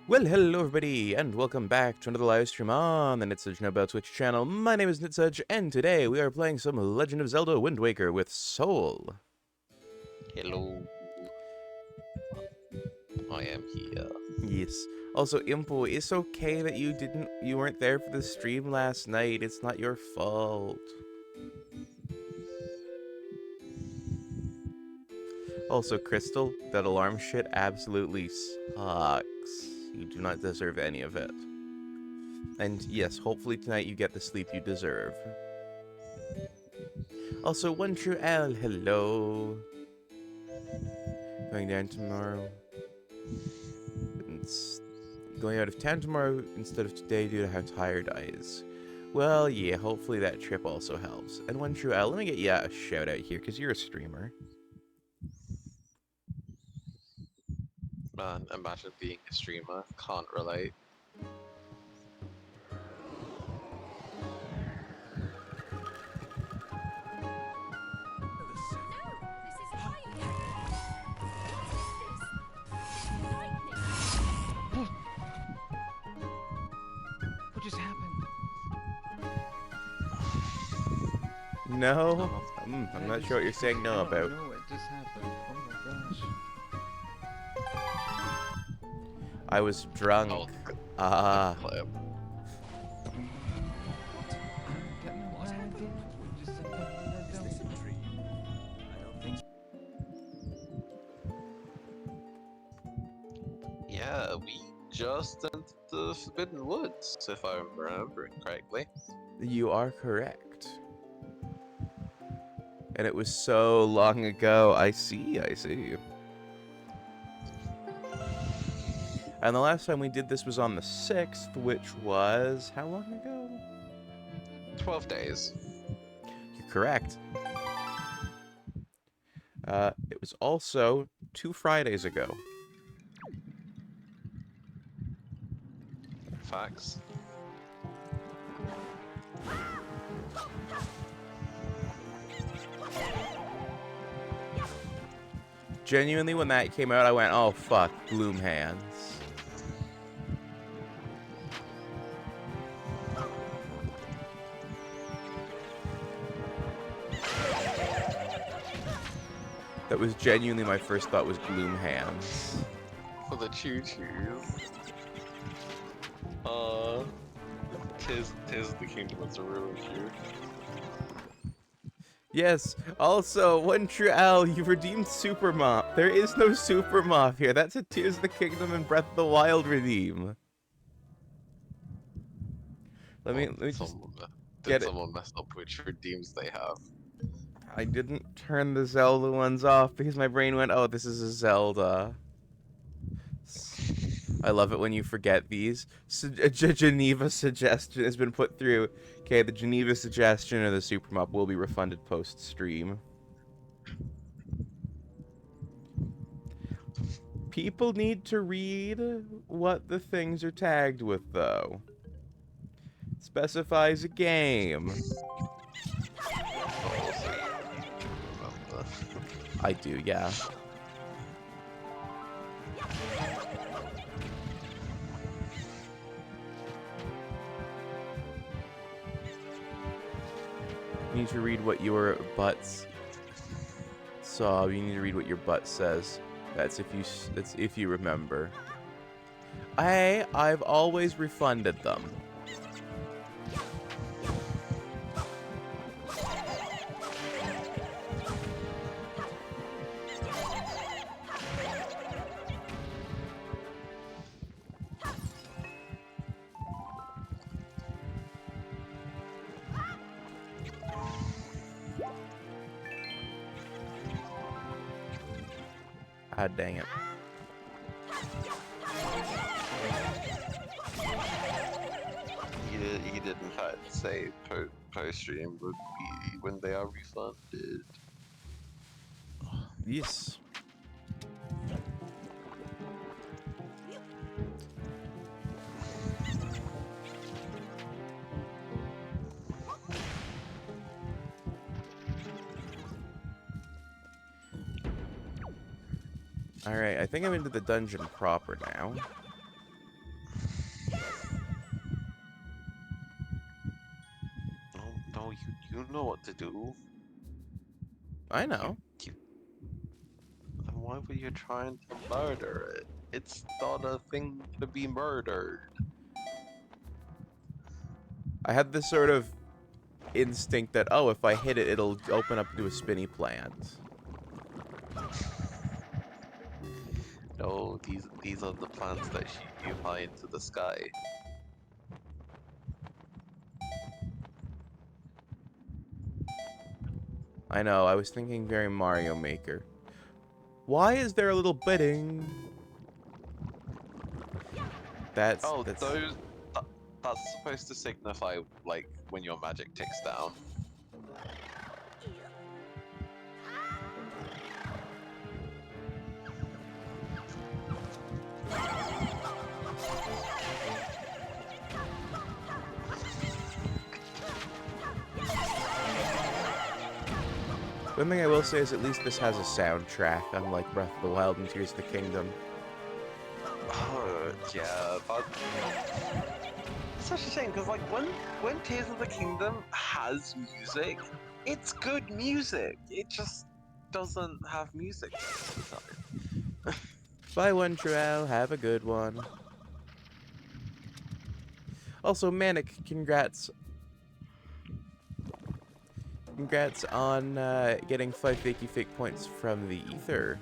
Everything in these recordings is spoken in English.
Well, hello everybody, and welcome back to another live stream on the Nitsudge Nobel Twitch channel. My name is Nitsudge, and today we are playing some Legend of Zelda Windwaker with Soul. Hello, I am here. Yes. Also, Impo, it's okay that you weren't there for the stream last night. It's not your fault. Also, Crystal, that alarm shit absolutely sucks. You do not deserve any of it. And yes, hopefully tonight you get the sleep you deserve. Also, One True L, hello. Going down tomorrow. It's going out of town tomorrow instead of today due to how tired I is. Well, yeah, hopefully that trip also helps. And One True L, let me get you a shout out here, because you're a streamer. Man, imagine being a streamer. Can't relate. What just happened? No? I'm not sure what you're saying no about. No, it just happened. Oh my gosh. I was drunk. Oh, Ah. clip. Yeah, we just entered the Forbidden Woods, if I'm remembering correctly. You are correct. And it was so long ago. I see. And the last time we did this was on the 6th, which was how long ago? 12 days. You're correct. It was also 2 Fridays ago. Facts. Genuinely, when that came out, I went, oh fuck, Bloom Hands. That was genuinely my first thought was Gloom Hands. For the choo-choos. Tis the Kingdom of Zerua here. Yes, also, One True L, you redeemed Super Mop. There is no Super Mop here. That's a Tears of the Kingdom and Breath of the Wild redeem. Let me just get it. Someone mess up which redeems they have? I didn't turn the Zelda ones off because my brain went, oh, this is a Zelda. I love it when you forget these. A Geneva suggestion has been put through. Okay, the Geneva suggestion or the Super Mop will be refunded post-stream. People need to read what the things are tagged with, though. It specifies a game. I do, yeah. You need to read what your butts saw. You need to read what your butt says. That's if you remember. I've always refunded them. Ah, dang it. He did in fact say post-stream would be when they are refunded. Yes. Alright, I think I'm into the dungeon proper now. No, you know what to do. I know. Then why were you trying to murder it? It's not a thing to be murdered. I had this sort of instinct that, oh, if I hit it, it'll open up into a spinny plant. No, these are the plants that shoot you high into the sky. I know, I was thinking very Mario Maker. Why is there a little bidding? That's Oh, that's supposed to signify like when your magic ticks down. One thing I will say is at least this has a soundtrack, unlike Breath of the Wild and Tears of the Kingdom. Yeah, but it's such a shame because like when Tears of the Kingdom has music, it's good music. It just doesn't have music most of the time. Bye one, Troel. Have a good one. Also, Manic, congrats. Congrats on getting 5 fakey fake points from the ether.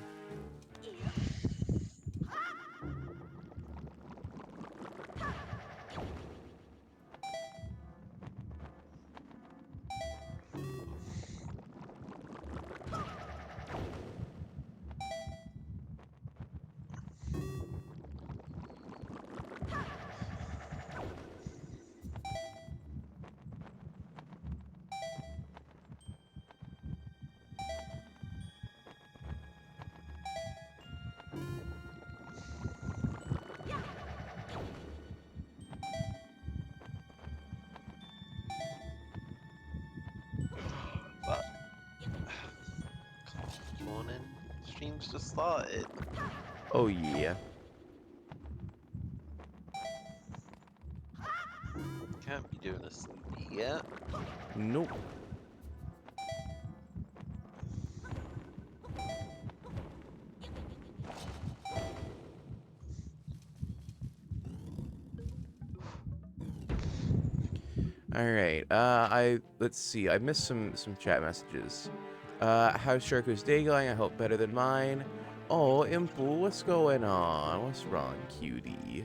But morning streams just started. Oh yeah. Can't be doing a sleepy yet. Nope. Alright, let's see, I missed some chat messages. How's Sharko's day going? I hope better than mine. Oh, Impu, what's going on? What's wrong, cutie?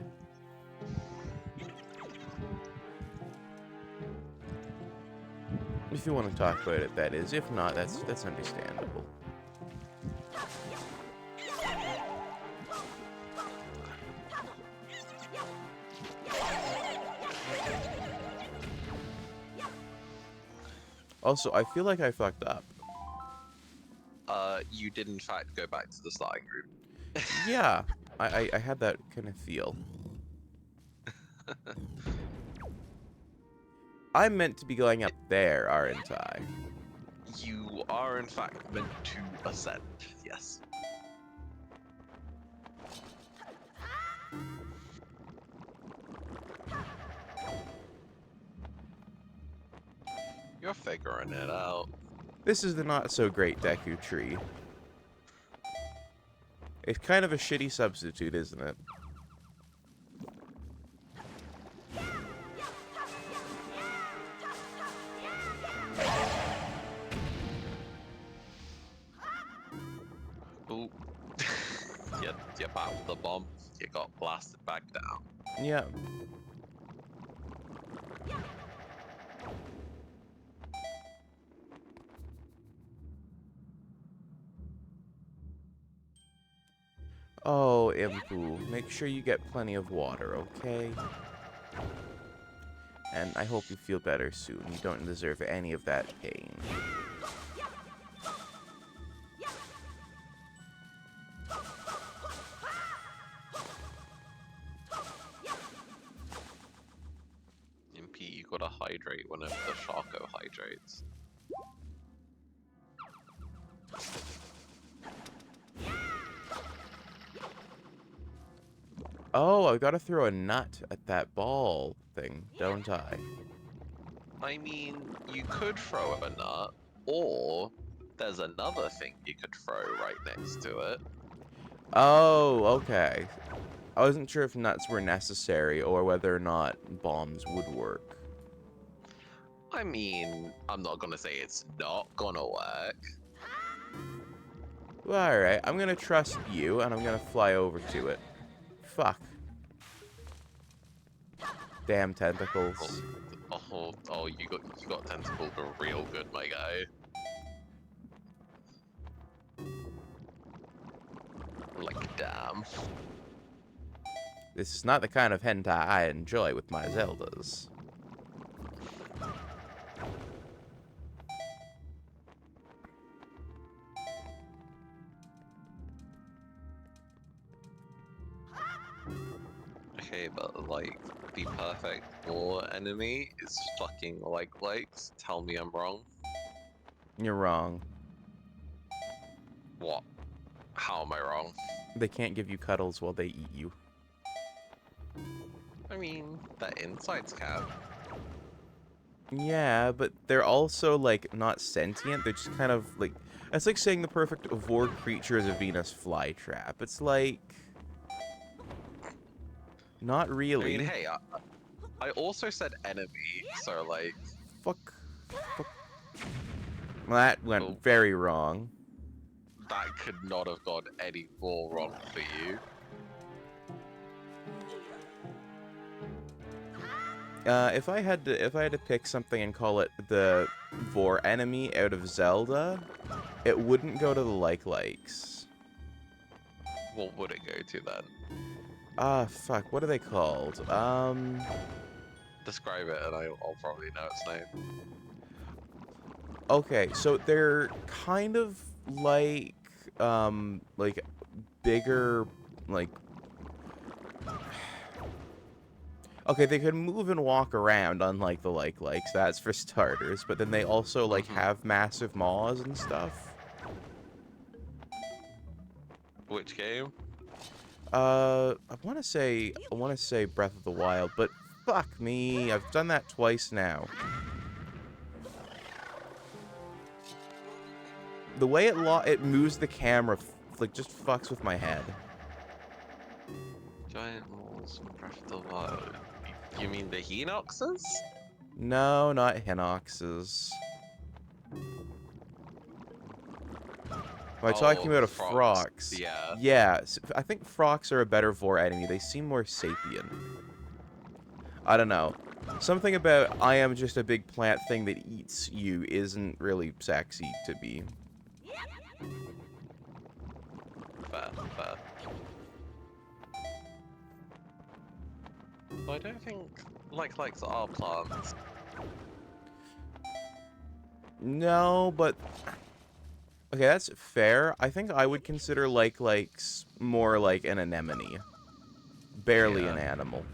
If you want to talk about it, that is. If not, that's understandable. Also, I feel like I fucked up. You did in fact go back to the starting group. Yeah, I had that kind of feel. I'm meant to be going up there, aren't I? You are in fact meant to ascend, yes. You're figuring it out. This is the not-so-great Deku tree. It's kind of a shitty substitute, isn't it? Ooh. you battled the bomb. You got blasted back down. Yeah. Oh, Impu, make sure you get plenty of water, okay? And I hope you feel better soon. You don't deserve any of that pain. MP, you gotta hydrate whenever the Sharko hydrates. Oh, I've got to throw a nut at that ball thing, don't I? I mean, you could throw a nut, or there's another thing you could throw right next to it. Oh, okay. I wasn't sure if nuts were necessary or whether or not bombs would work. I mean, I'm not gonna say it's not gonna work. Well, alright, I'm gonna trust you, and I'm gonna fly over to it. Fuck. Damn tentacles. Oh, you got tentacled real good, my guy. Like, damn. This is not the kind of hentai I enjoy with my Zeldas. Okay, but like, the perfect war enemy is fucking like likes. Tell me I'm wrong. You're wrong. What? How am I wrong? They can't give you cuddles while they eat you. I mean, their insides can. Yeah, but they're also, like, not sentient. They're just kind of, like... It's like saying the perfect vor creature is a Venus flytrap. It's like... Not I really. mean, hey, I also said enemy, so like, Fuck. Fuck. Well, that went Oh. very wrong. that could not have gone any more wrong for you. If I had to pick something and call it the vor enemy out of Zelda, it wouldn't go to the likes. What would it go to then? Ah, fuck. What are they called? Describe it, and I'll probably know its name. Okay, so they're kind of like bigger, like... Okay, they could move and walk around, unlike the likes, that's for starters, but then they also, like, Mhm. have massive maws and stuff. Which game? I want to say Breath of the Wild, but fuck me, I've done that twice now. The way it moves the camera, like, just fucks with my head. Giant moles from Breath of the Wild. You mean the Hinoxes? No, not Hinoxes. Am I talking about a Frox? Yeah. Yeah, I think Frox are a better vor enemy. They seem more sapient. I don't know. Something about I am just a big plant thing that eats you isn't really sexy to me. Fair, fair. I don't think likes are plants. No, but... Okay, that's fair. I think I would consider likes more like an anemone. Barely Yeah. an animal.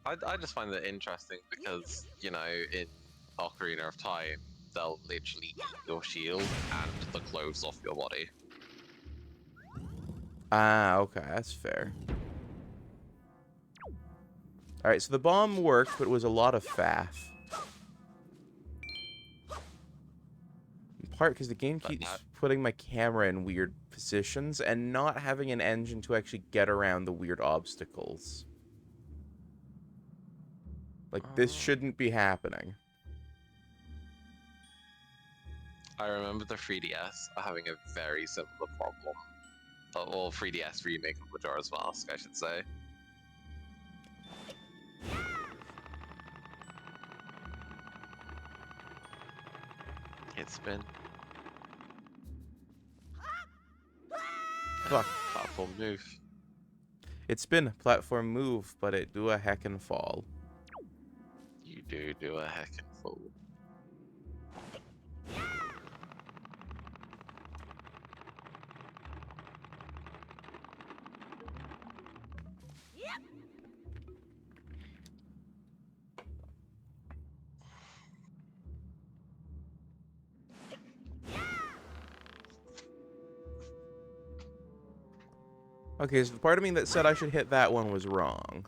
I just find it interesting because, you know, in Ocarina of Time, they'll literally eat your shield and the clothes off your body. Ah, okay, that's fair. Alright, so the bomb worked, but it was a lot of faff. In part because the game But keeps that- putting my camera in weird positions and not having an engine to actually get around the weird obstacles. Like, this shouldn't be happening. I remember the 3DS having a very similar problem. Well, 3DS remake of Majora's Mask, I should say. It's been Fuck. platform move. It's been a platform move, but it do a heckin' fall. You do a heckin' fool. Okay, so the part of me that said I should hit that one was wrong.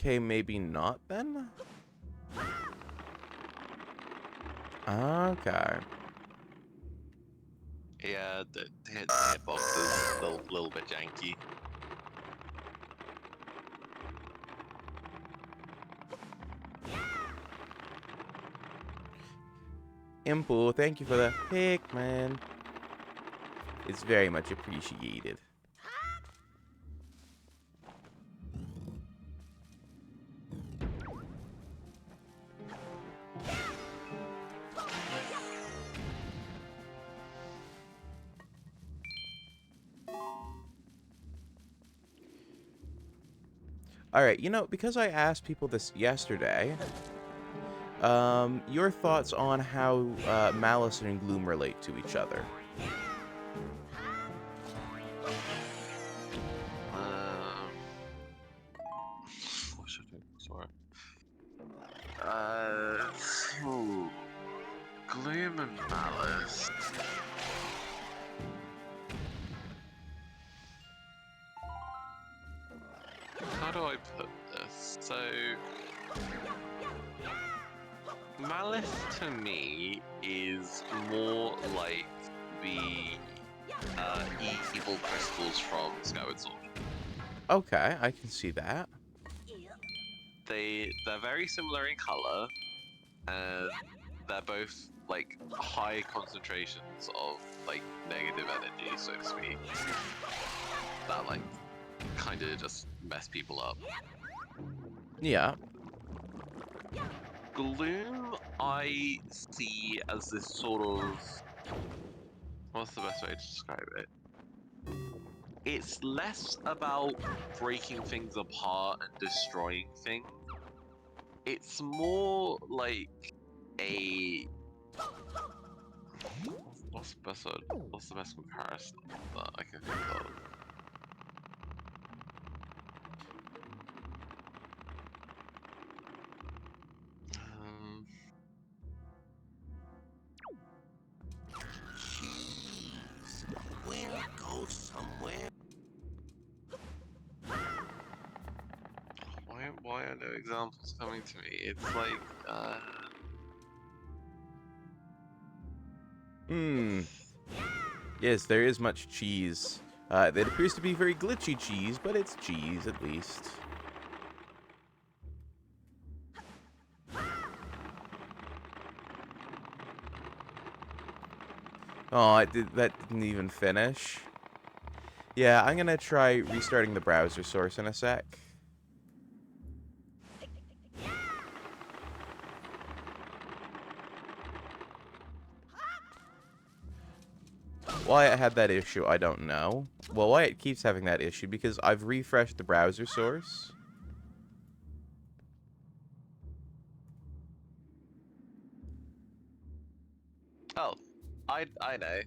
Okay, maybe not then? Okay. Yeah, the hitbox is a little bit janky. Impu, thank you for the pick, man. It's very much appreciated. Alright, you know, because I asked people this yesterday, your thoughts on how Malice and Gloom relate to each other. What should I do? Sorry. Ooh. Gloom and Malice. How do I put this? So, Malice to me is more like the evil crystals from Skyward Sword. Okay, I can see that. They're very similar in color, and they're both like high concentrations of like negative energy, so to speak. That like kind of just mess people up. Yeah. Gloom, I see as this sort of, what's the best way to describe it? It's less about breaking things apart and destroying things. It's more like a, what's the best comparison that I can think of? Um, Jeez, we'll go somewhere. why are no examples coming to me? It's like, Yes, there is much cheese. It appears to be very glitchy cheese, but it's cheese at least. Oh, that didn't even finish. Yeah, I'm gonna try restarting the browser source in a sec. Why it had that issue, I don't know. Well, why it keeps having that issue, because I've refreshed the browser source. oh, I know.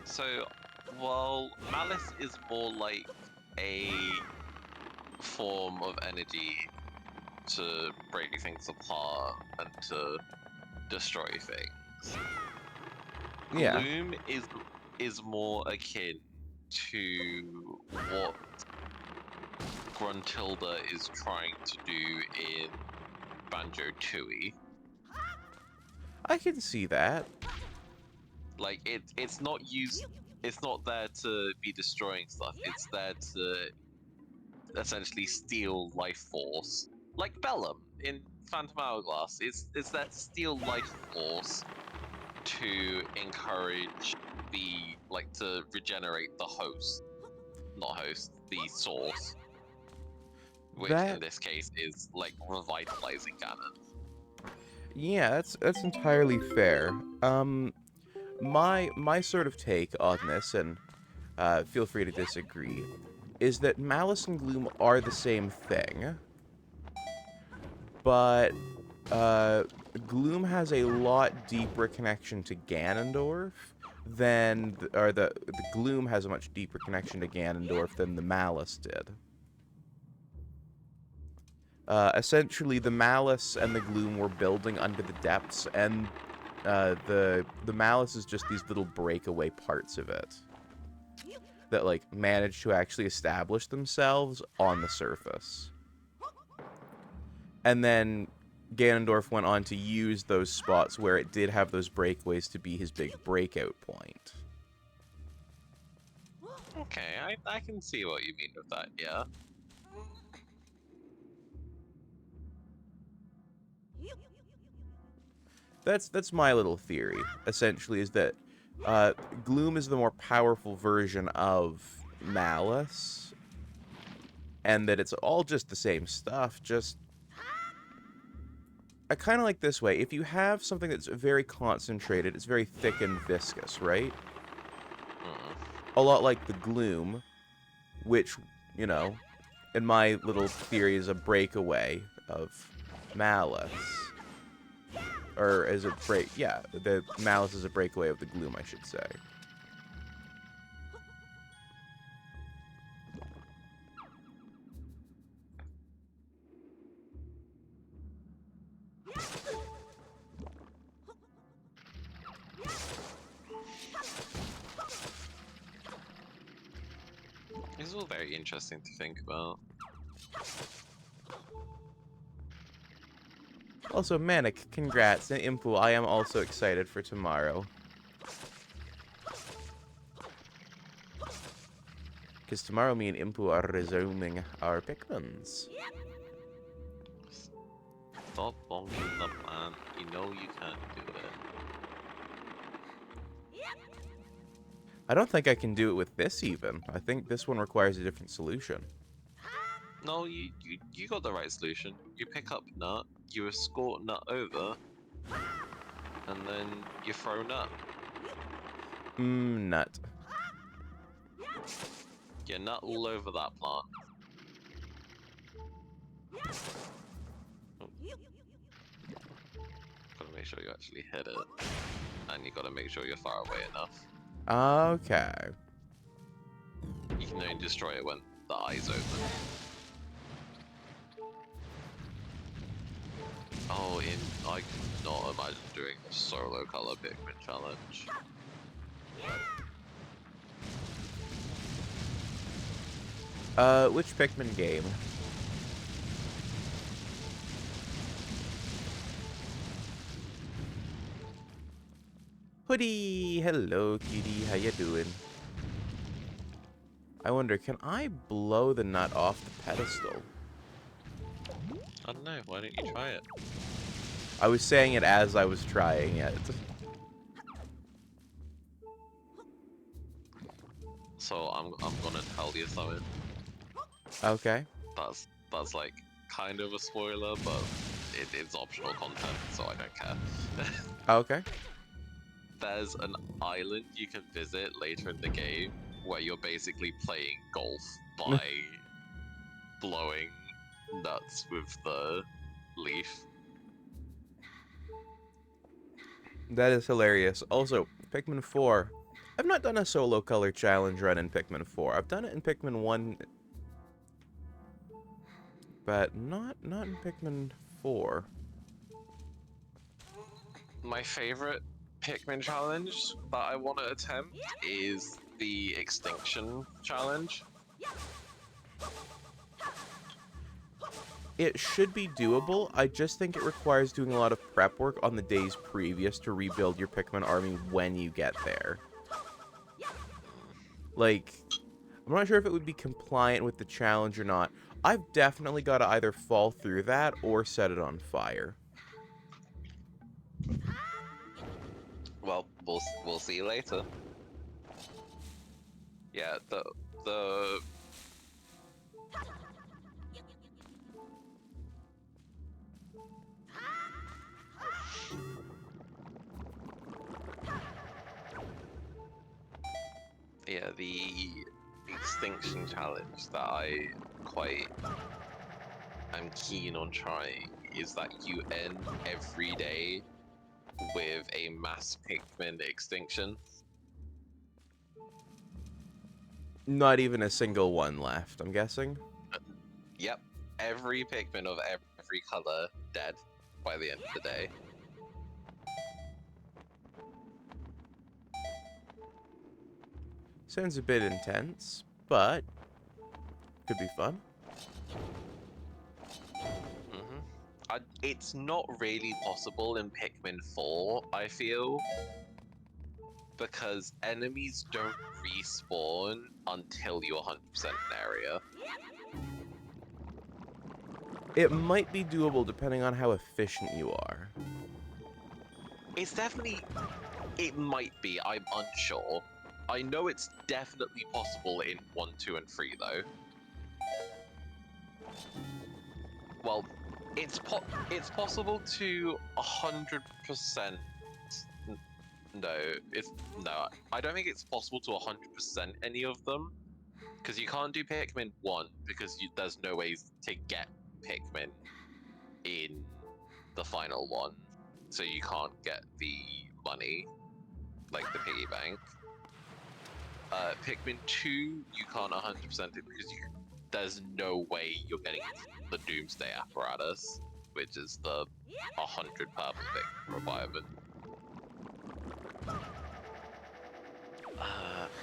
So while Malice is more like a form of energy to break things apart and to destroy things, Yeah. Gloom is more akin to what Gruntilda is trying to do in Banjo-Tooie. I can see that. Like it's not there to be destroying stuff. It's there to essentially steal life force. Like Bellum in Phantom Hourglass. It's there to steal life force to encourage to regenerate the host. Not host, the source. Which in That, this case is like revitalizing Ganon. yeah, that's entirely fair. My sort of take on this, and feel free to disagree, is that Malice and Gloom are the same thing, but Gloom has a lot deeper connection to Ganondorf than, the Gloom has a much deeper connection to Ganondorf than the Malice did. Essentially, the Malice and the Gloom were building under the depths, and the malice is just these little breakaway parts of it that like manage to actually establish themselves on the surface. And then Ganondorf went on to use those spots where it did have those breakaways to be his big breakout point. Okay, I can see what you mean with that, yeah. That's my little theory, essentially, is that Gloom is the more powerful version of Malice, and that it's all just the same stuff, just... I kind of like this way. If you have something that's very concentrated, it's very thick and viscous, right? A lot like the Gloom, which, you know, in my little theory is a breakaway of Malice. Or as a break, yeah, the Malice is a breakaway of the Gloom, I should say. It's all very interesting to think about. Also, Manic, congrats, and Impu, I am also excited for tomorrow. Because tomorrow me and Impu are resuming our Pikmins. Stop bonking the plant. You know you can't do it. I don't think I can do it with this even. I think this one requires a different solution. No, you got the right solution. You pick up Nut, you escort Nut over, and then you throw Nut. Nut. Yeah, Nut all over that plant. Oh. Gotta make sure you actually hit it. And you gotta make sure you're far away enough. Okay. You can only destroy it when the eye's open. Oh, I cannot imagine doing a solo color Pikmin challenge. Which Pikmin game? Hoodie! Hello, kitty. How you doing? I wonder, can I blow the nut off the pedestal? I don't know, why don't you try it? I was saying it as I was trying it. So I'm gonna tell you something. Okay. That's like kind of a spoiler, but it's optional content, so I don't care. Okay. There's an island you can visit later in the game where you're basically playing golf by blowing nuts with the leaf. That is hilarious. Also, Pikmin 4. I've not done a solo color challenge run in Pikmin 4. I've done it in Pikmin 1, but not in Pikmin 4. My favorite Pikmin challenge that I want to attempt is the Extinction challenge. It should be doable. I just think it requires doing a lot of prep work on the days previous to rebuild your Pikmin army when you get there. Like, I'm not sure if it would be compliant with the challenge or not. I've definitely got to either fall through that or set it on fire. Well, we'll see you later. Yeah, the yeah, the Extinction challenge that I quite am keen on trying is that you end every day with a mass Pikmin extinction. Not even a single one left, I'm guessing. Yep, every Pikmin of every color dead by the end of the day. Sounds a bit intense, but could be fun. It's not really possible in Pikmin 4, I feel, because enemies don't respawn until you're 100% in an area. It might be doable depending on how efficient you are. It's definitely... It might be, I'm unsure. I know it's definitely possible in 1, 2, and 3, though. Well, it's possible to 100%... No, I don't think it's possible to 100% any of them. Because you can't do Pikmin 1, because there's no ways to get Pikmin in the final one. So you can't get the money, like the piggy bank. Pikmin 2, you can't 100% it because there's no way you're getting the Doomsday apparatus, which is the 100 purple Pikmin requirement.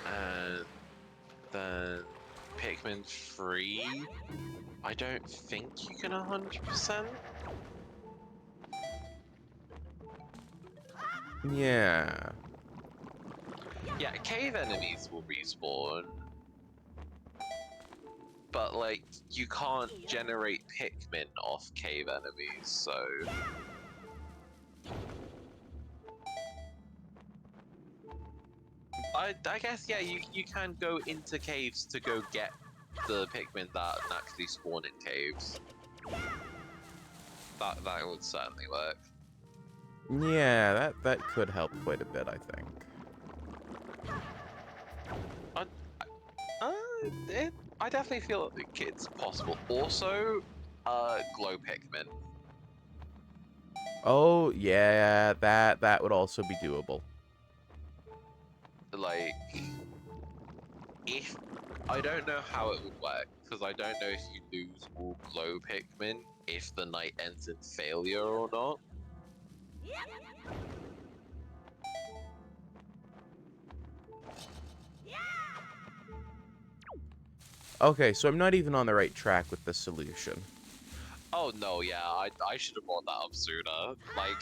And then Pikmin 3, I don't think you can 100%. Yeah. Yeah, cave enemies will respawn. But, like, you can't generate Pikmin off cave enemies, so... I guess, yeah, you can go into caves to go get the Pikmin that naturally spawn in caves. That would certainly work. Yeah, that could help quite a bit, I think. I definitely feel like it's possible. Also, glow Pikmin. Oh, yeah, that would also be doable. Like, if... I don't know how it would work, because I don't know if you lose all glow Pikmin if the night ends in failure or not. Okay, so I'm not even on the right track with the solution. Oh no, yeah, I should have brought that up sooner. Like,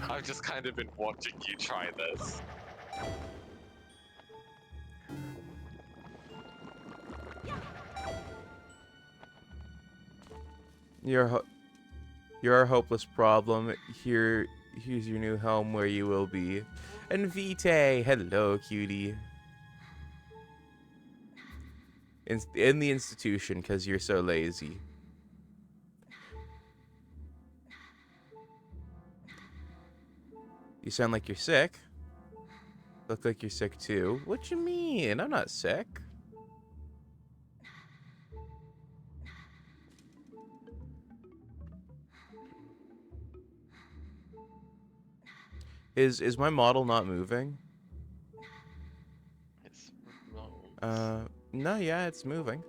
I've just kind of been watching you try this. You're a hopeless problem. Here's your new home where you will be. And Vitae, hello, cutie. In the institution, because you're so lazy. You sound like you're sick. Look like you're sick too. What you mean? I'm not sick. Is my model not moving? It's not... No, yeah, it's moving.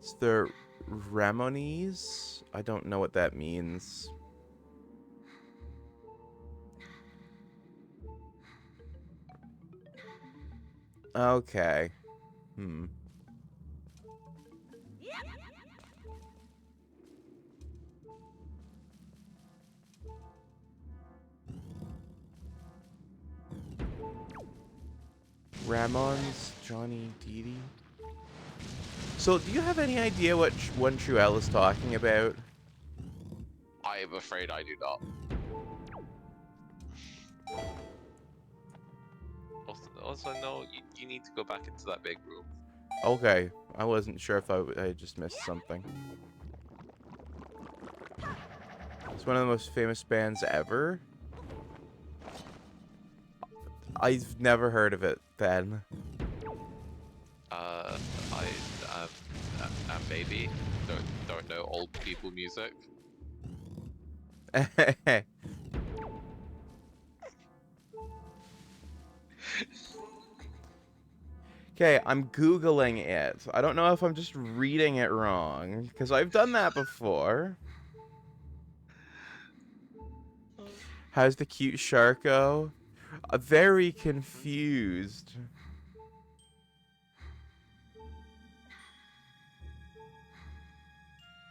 It's the Ramones. I don't know what that means. Okay. Ramones, Johnny, Dee Dee. So, do you have any idea what One True L is talking about? I am afraid I do not. Also no, you need to go back into that big room. Okay, I wasn't sure if I just missed something. It's one of the most famous bands ever. I've never heard of it then. Maybe don't know old people music. Okay, I'm Googling it. I don't know if I'm just reading it wrong, because I've done that before. How's the cute Sharko? Very confused.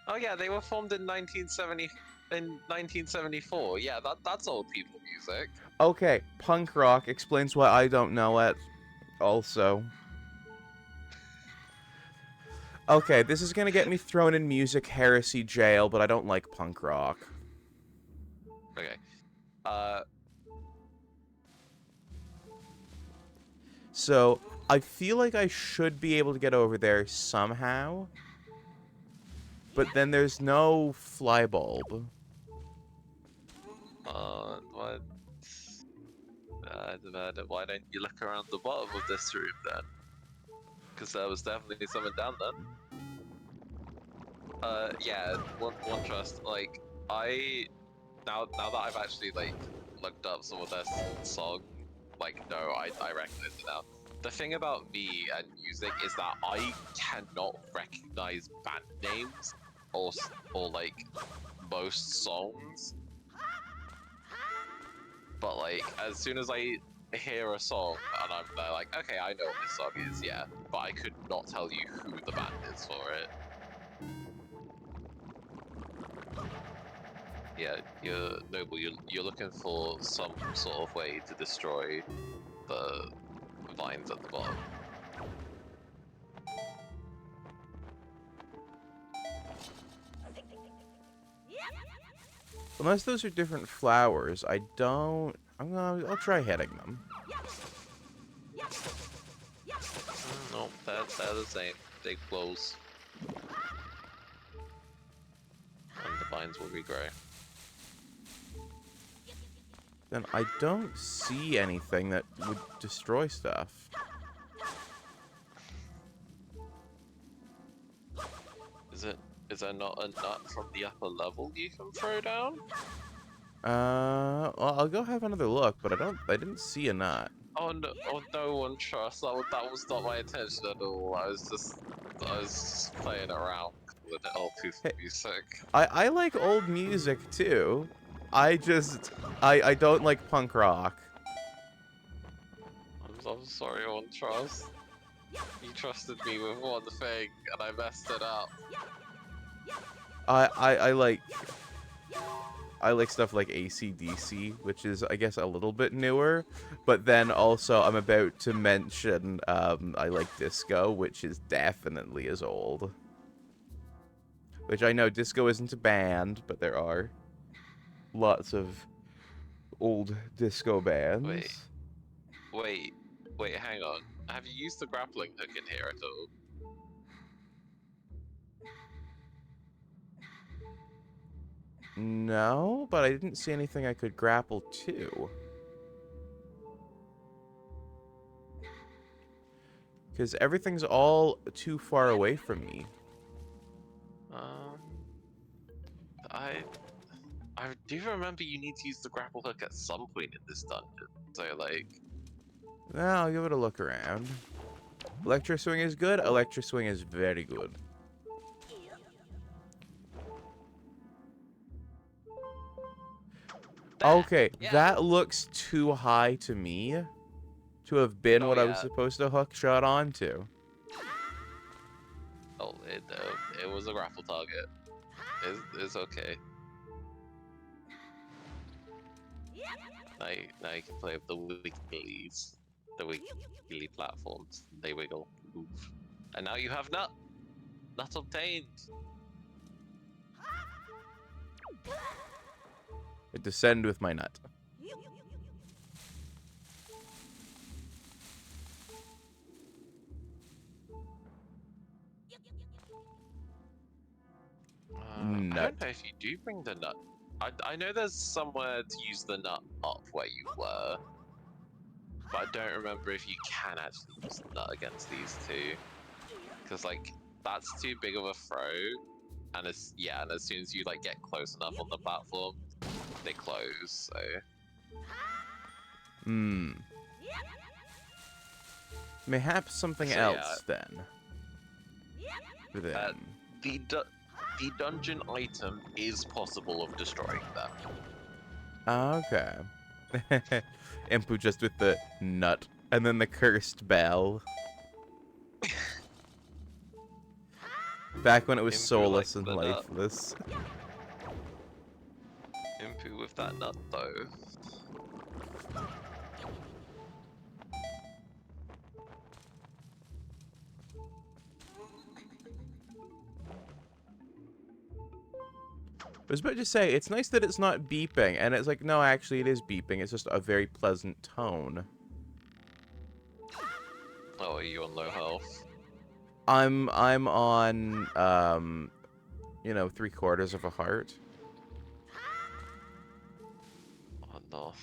Oh yeah, they were formed in 1974. Yeah, that's old people music. Okay, punk rock explains why I don't know it. Also. Okay, this is gonna get me thrown in music heresy jail, but I don't like punk rock. Okay. Uh, So, I feel like I should be able to get over there somehow. But then there's no flybulb. what? Why don't you look around the bottom of this room then? Because there was definitely something down there. Yeah, one trust. Like, now that I've actually like looked up some of their song, like, no, I recognize it now. The thing about me and music is that I cannot recognize band names or like most songs. But like, as soon as I hear a song and I'm there, like, okay, I know what this song is, yeah, but I could not tell you who the band is for it. Yeah, you're Noble. You're looking for some sort of way to destroy the vines at the bottom. Unless those are different flowers, I don't... I'll try hitting them. No, they're the same. They close, and the vines will regrow. Then I don't see anything that would destroy stuff. Is there not a nut from the upper level you can throw down? Well, I'll go have another look, but I didn't see a nut. Oh no one trusts. That was not my intention at all. I was just playing around with it all too Hey. music. I like old music, too. I don't like punk rock. I'm sorry, one trust. You trusted me with one thing, and I messed it up. I like stuff like AC/DC, which is, I guess, a little bit newer. But then also, I'm about to mention, I like disco, which is definitely as old. Which I know disco isn't a band, but there are lots of old disco bands. Wait, hang on. Have you used the grappling hook in here at all? No, but I didn't see anything I could grapple to. Because everything's all too far away from me. I do remember you need to use the grapple hook at some point in this dungeon. So like, Well, I'll give it a look around. Electro Swing is good. Electro Swing is very good. Okay, yeah. that looks too high to me to have been Oh, what I was yeah. supposed to hook shot onto. Oh, it was a grapple target. It's okay. Now you can play with the wigglies, the wiggly platforms. They wiggle, move, and now you have nut obtained. I descend with my nut. I Nut. don't know if you do bring the nut. I know there's somewhere to use the nut up where you were, but I don't remember if you can actually use the nut against these two, because like that's too big of a throw, and as soon as you like get close enough on the platform, they close. So. Mayhaps something So, else then. For them. The dungeon item is possible of destroying them. Okay. Impu just with the nut. And then the cursed bell. Back when it was Impu soulless likes and the nut. lifeless. Impu with that nut though. I was about to say, it's nice that it's not beeping, and it's like, no, actually it is beeping, it's just a very pleasant tone. Oh, are you on low health? I'm on, you know, 3/4 of a heart. Oh no.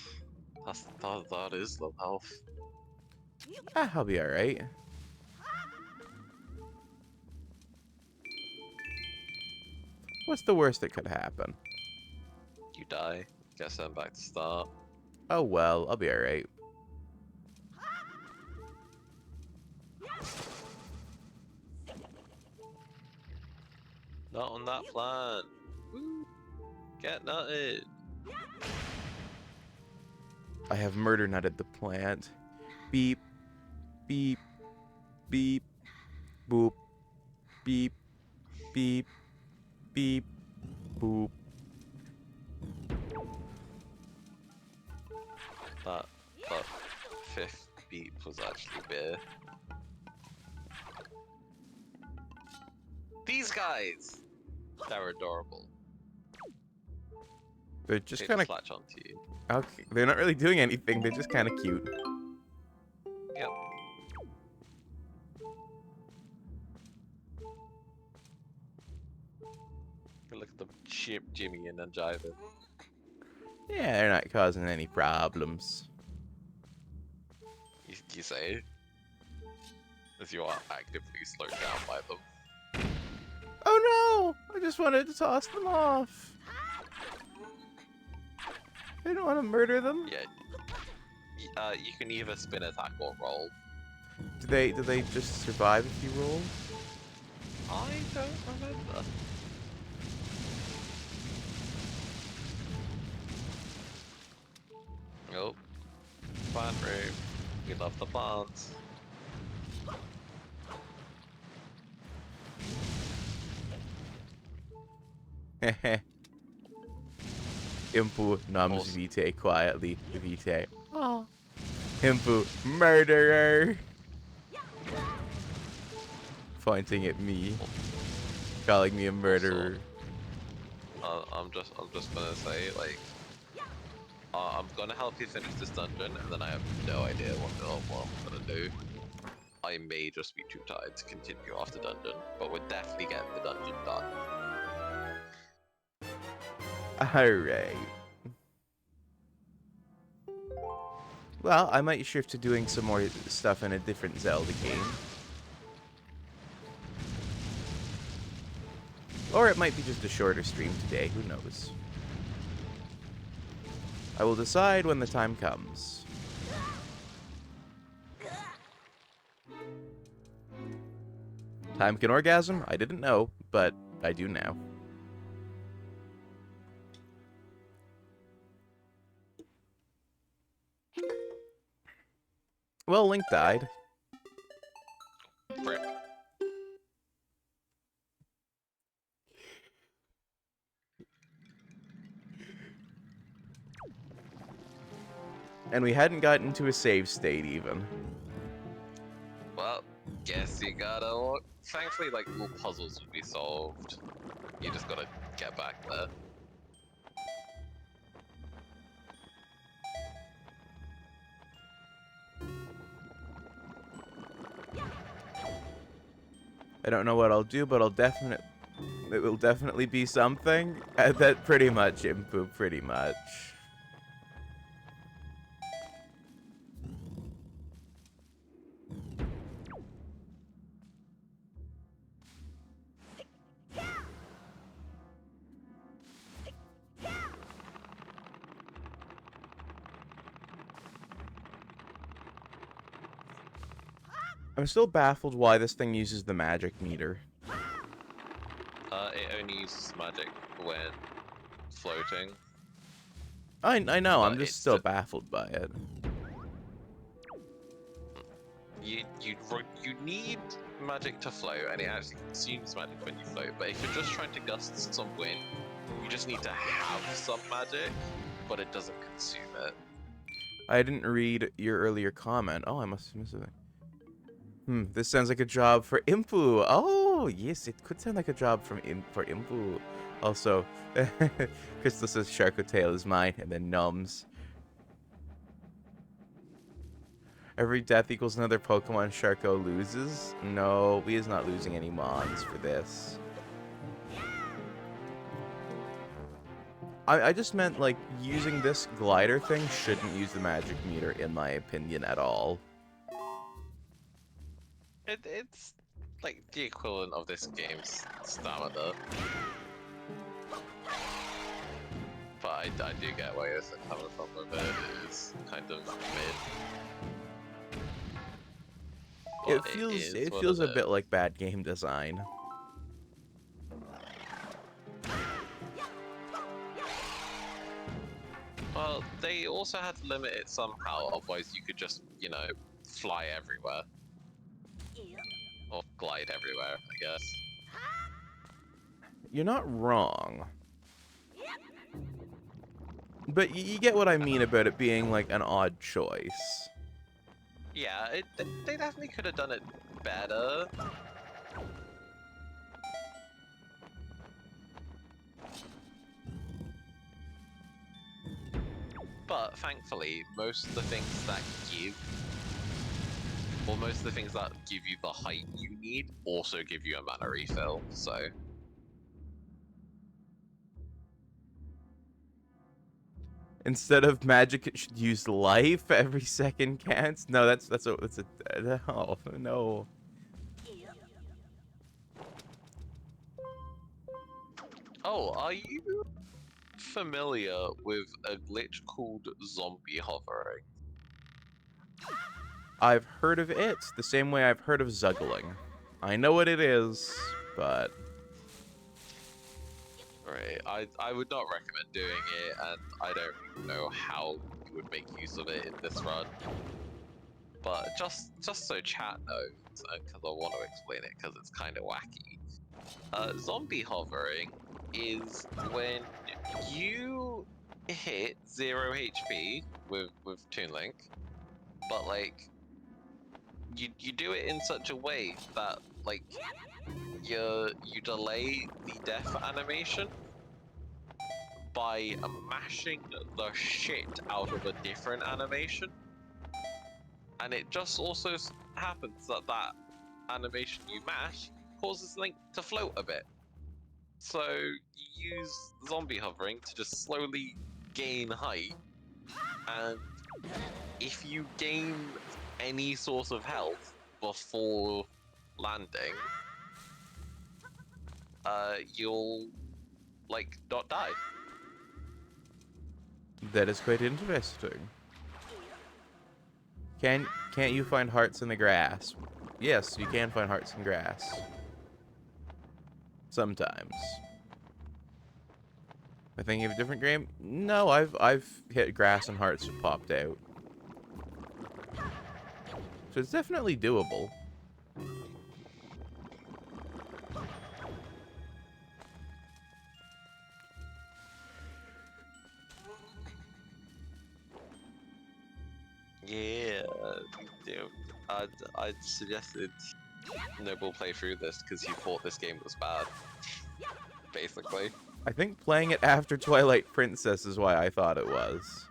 That is low health. Ah, I'll be alright. What's the worst that could happen? You die. Guess I'm back to start. Oh well, I'll be alright. Not on that plan. Woo. Get nutted. I have murder nutted the plant. Beep, beep, beep, boop, beep, beep, beep, boop. That fifth beep was actually beer. These guys! They're adorable. They're just They kind of latch onto you. okay. They're not really doing anything. They're just kind of cute. Yep. Look at them Jimmy and then jiving. Yeah, they're not causing any problems. You say? As you are actively slowed down by them. Oh no! I just wanted to toss them off. I didn't want to murder them. Yeah. You can either spin attack or roll. Do they just survive if you roll? I don't remember. Nope. Plant room. We love the plants. Heh. Impu nums Awesome. vitae quietly. Vitae. Oh. Impu murderer. Pointing at me. Calling me a murderer. I'm just gonna say, like, I'm gonna help you finish this dungeon, and then I have no idea what I'm gonna do. I may just be too tired to continue after dungeon, but we're definitely getting the dungeon done. Alright. Well, I might shift to doing some more stuff in a different Zelda game. Or it might be just a shorter stream today, who knows. I will decide when the time comes. Time can orgasm? I didn't know, but I do now. Well, Link died. Frick. And we hadn't gotten to a save state even. Well, guess you gotta look. Thankfully, like, all puzzles would be solved. You just gotta get back there. I don't know what I'll do, but it will definitely be something. That pretty much, Impu, pretty much. I'm still baffled why this thing uses the magic meter. It only uses magic when floating. I know. I'm But just it's still baffled by it. you need magic to float, and it actually consumes magic when you float. But if you're just trying to gust some wind, you just need to have some magic, but it doesn't consume it. I didn't read your earlier comment. Oh, I must have missed something. This sounds like a job for Impu. Oh, yes, it could sound like a job for Impu. Also, Crystal says Sharko Tail is mine, and then Nums. Every death equals another Pokemon Sharko loses. No, we is not losing any Mons for this. I just meant, like, using this glider thing shouldn't use the magic meter, in my opinion, at all. It's like the equivalent of this game's stamina. But I do get where you're coming from with it. It is kind of mid. It But feels a bit like bad game design. Well, they also had to limit it somehow, otherwise you could just, you know, fly everywhere. Or glide everywhere, I guess. You're not wrong. But you get what I mean about it being, like, an odd choice. Yeah, they definitely could have done it better. But thankfully, most of the things that give you the height you need also give you a mana refill, so... Instead of magic, it should use life. Every second counts. No, that's a oh no. Oh, are you familiar with a glitch called zombie hovering? I've heard of it the same way I've heard of zuggling. I know what it is, but Right, I would not recommend doing it, and I don't know how you would make use of it in this run. But just so chat knows, because I want to explain it because it's kind of wacky. Zombie hovering is when you hit 0 HP with Toon Link, but like you do it in such a way that like you delay the death animation by mashing the shit out of a different animation, and it just also happens that that animation you mash causes Link to float a bit. So you use zombie hovering to just slowly gain height, and if you gain any sort of health before landing, you'll like not die. that is quite interesting. Can't you find hearts in the grass? Yes, you can find hearts in grass. Sometimes. Am I thinking of a different game? No, I've hit grass and hearts have popped out. So it's definitely doable. Yeah, me too. I'd suggested Noble play through this because he thought this game was bad. Basically. I think playing it after Twilight Princess is why I thought it was.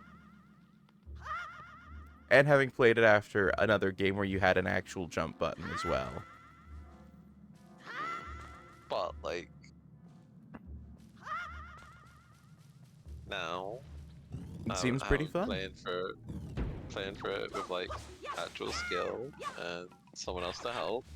And having played it after another game where you had an actual jump button as well. But like now It seems pretty I'm fun. playing for it with like actual skill and someone else to help.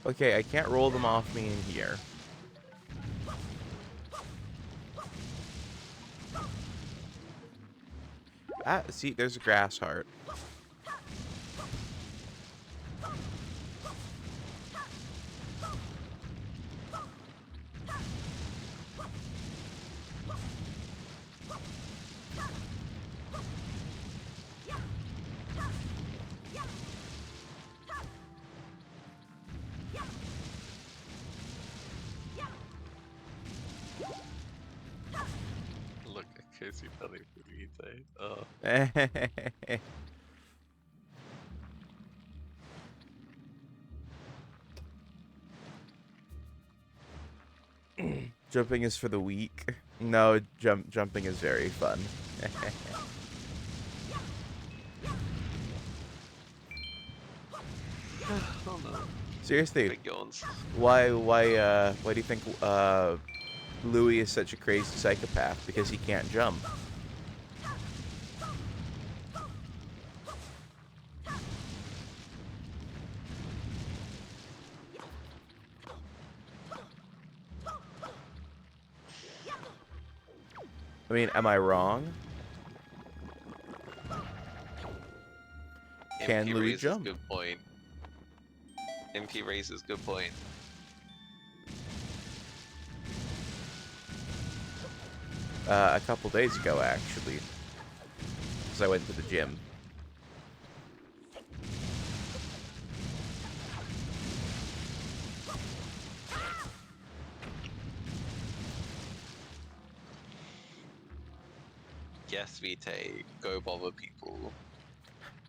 Okay, I can't roll them off me in here. Ah, see, there's a grass heart. Look at Casey Belly Burrito. Oh. Jumping is for the weak. No, jumping is very fun. Oh no. Seriously, Big yawns. why do you think Louis is such a crazy psychopath? Because he can't jump. I mean, am I wrong? Can MP Louis raises jump? good point. MP raises good point. A couple days ago, actually. Because I went to the gym. Yes, Vitae, go bother people.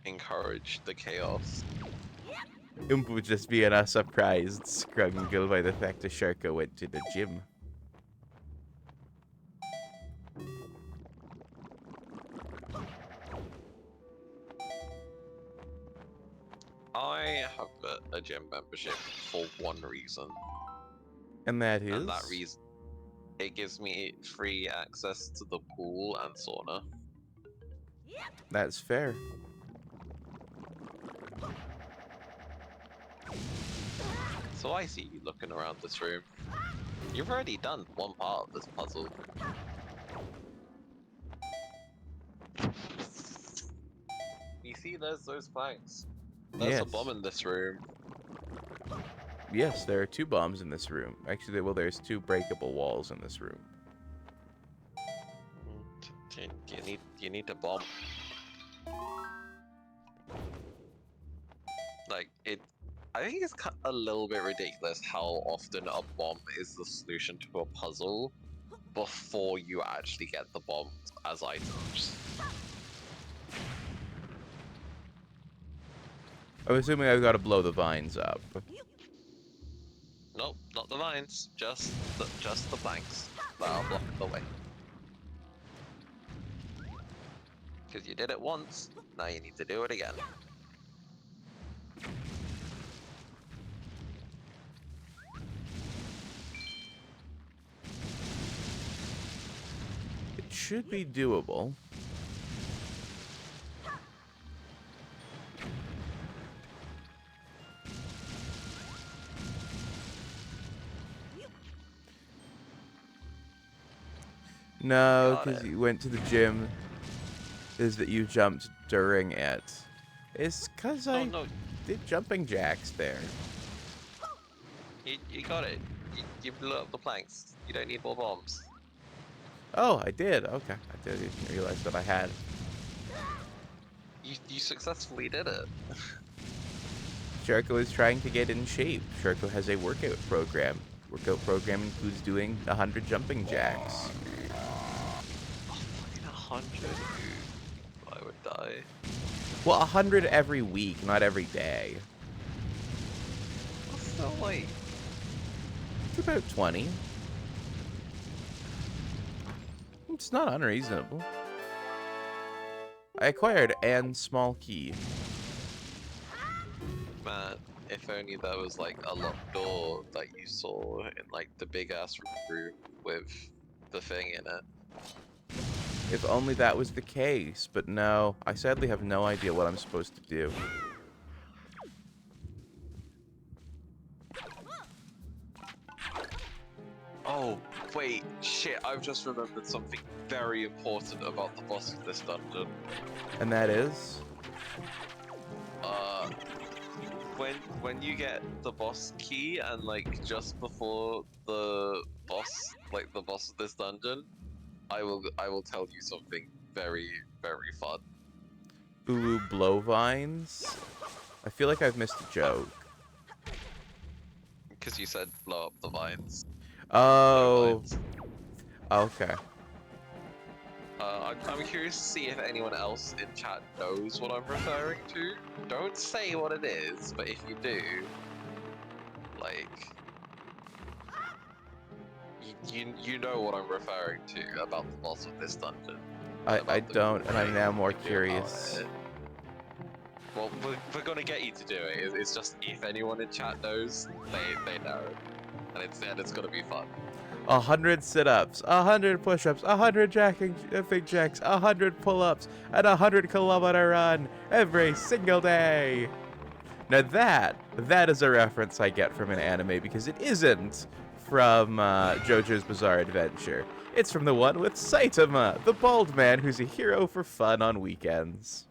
Encourage the chaos. Umpu just being surprised, Scrungle, by the fact that Sharko went to the gym. I have a gym membership for one reason. And that is? And that reason, it gives me free access to the pool and sauna. That's fair. So I see you looking around this room. You've already done one part of this puzzle. You see, there's those planks. There's a Yes. bomb in this room. Yes, there are 2 bombs in this room. Actually, well, there's 2 breakable walls in this room. You need a bomb. Like it. I think it's a little bit ridiculous how often a bomb is the solution to a puzzle before you actually get the bombs as items. I'm assuming I've got to blow the vines up. Nope, not the vines, just the planks that are blocking the way. Because you did it once, now you need to do it again. It should be doable. No, Got because it. you went to the gym. Is that you jumped during it? It's because Oh I no, did jumping jacks there. you got it. You blew up the planks. You don't need more bombs. Oh, I did. Okay, I didn't realize that I had. You successfully did it. Sharko is trying to get in shape. Sharko has a workout program. Workout program includes doing 100 jumping jacks. Oh, fucking 100. I would die. Well, 100 every week, not every day. What's the weight? It's about 20. It's not unreasonable. I acquired an small key. Man, if only there was like a locked door that you saw in like the big ass room with the thing in it. If only that was the case, but no, I sadly have no idea what I'm supposed to do. Oh, Wait, shit, I've just remembered something very important about the boss of this dungeon. And that is? Uh, when you get the boss key and like just before the boss, like the boss of this dungeon, I will tell you something very, very fun. Ooh, blow vines? I feel like I've missed a joke. Because you said blow up the vines. Blow Oh, vines. okay. I'm curious to see if anyone else in chat knows what I'm referring to. Don't say what it is, but if you do, like, you know what I'm referring to about the boss of this dungeon. I don't, and I'm now more curious. Well, we're gonna get you to do it. It's just if anyone in chat knows, they know, and it's gonna be fun. 100 sit-ups, 100 push-ups, 100 jumping jacks, 100 pull-ups, and 100-kilometer run every single day. Now that is a reference I get from an anime because it isn't from JoJo's Bizarre Adventure. It's from the one with Saitama, the bald man who's a hero for fun on weekends.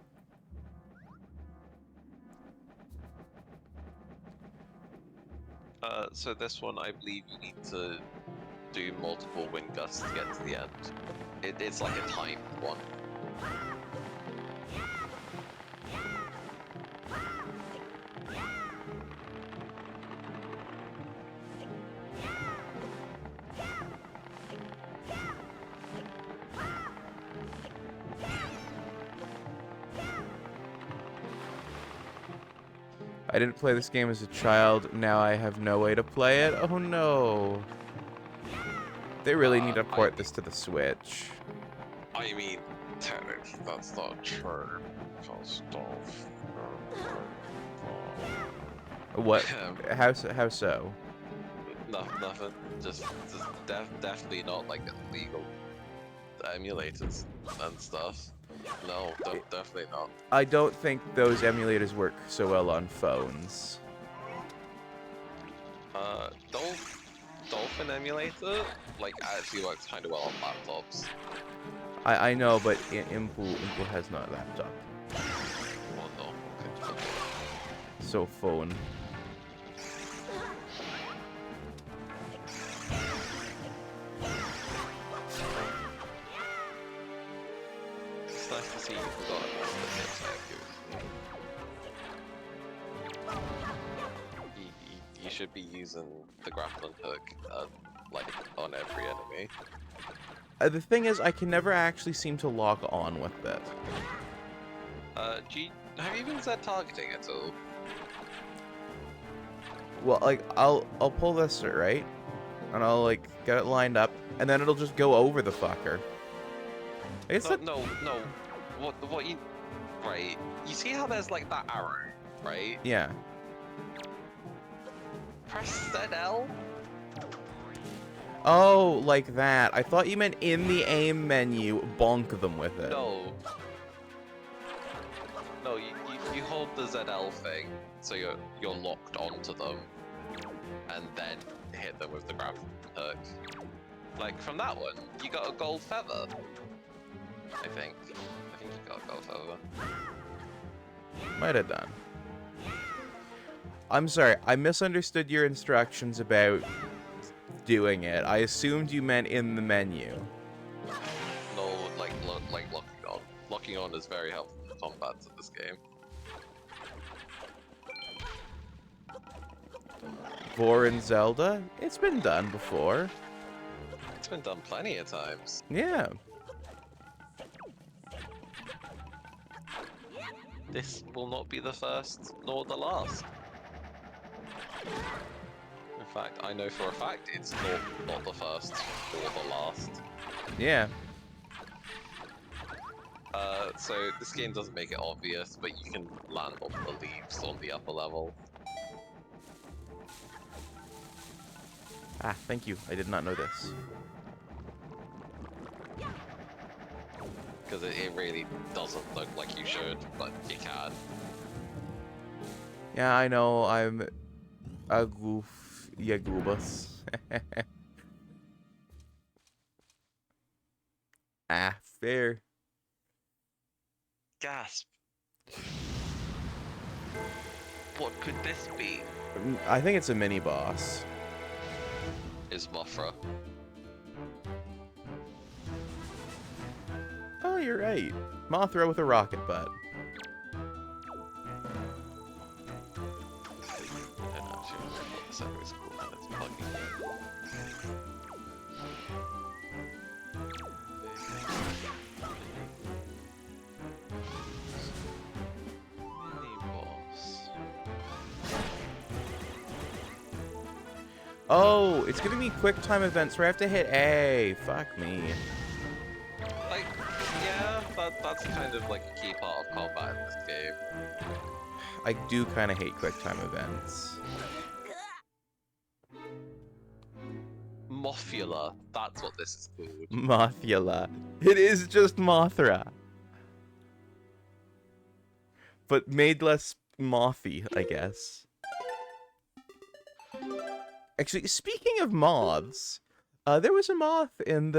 So this one, I believe you need to do multiple wind gusts to get to the end. It's like a timed one. I didn't play this game as a child, now I have no way to play it. Oh no. They really need to port this to the Switch. I mean, technically that's not true. What? How so? Nothing. Just definitely not like illegal emulators and stuff. No, definitely not. I don't think those emulators work so well on phones. Dolphin emulator like actually works kind of well on laptops. I know, but Impu has not a laptop. Oh no. Okay. So phone. It's nice to see you forgot you should be using the grappling hook like on every enemy. The thing is, I can never actually seem to log on with it. Have you been set targeting at all? Well, like, I'll pull this, right? And I'll, like, get it lined up, and then it'll just go over the fucker. It's No. What you... Right. You see how there's, like, that arrow, right? Yeah. Press ZL. Oh, like that. I thought you meant in the aim menu, bonk them with it. No. No, you hold the ZL thing, so you're locked onto them, and then hit them with the grappling hook. Like, from that one, you got a gold feather. I think you got a gold feather. Might have done. I'm sorry, I misunderstood your instructions about doing it. I assumed you meant in the menu. No, like locking on. Locking on is very helpful in combat in this game. Vor and Zelda? It's been done before. It's been done plenty of times. Yeah. This will not be the first nor the last. In fact, I know for a fact it's not the first or the last. Yeah. So this game doesn't make it obvious, but you can land on the leaves on the upper level. Ah, thank you. I did not know this. Because it really doesn't look like you should, but you can. Yeah, I know. I'm a goof. Yeah, goobus. Ah, fair. Gasp. What could this be? I think it's a mini boss. Is Mothra. Oh, you're right. Mothra with a rocket butt. And actually, the center is cool and it's bugging. Mini boss. Oh, it's giving me quick time events where I have to hit A. Fuck me. Like, yeah, that's kind of like a key part of combat in this game. I do kind of hate quick time events. Mothula, that's what this is called. Mothula. It is just Mothra. But made less mothy, I guess. Actually, speaking of moths, there was a moth in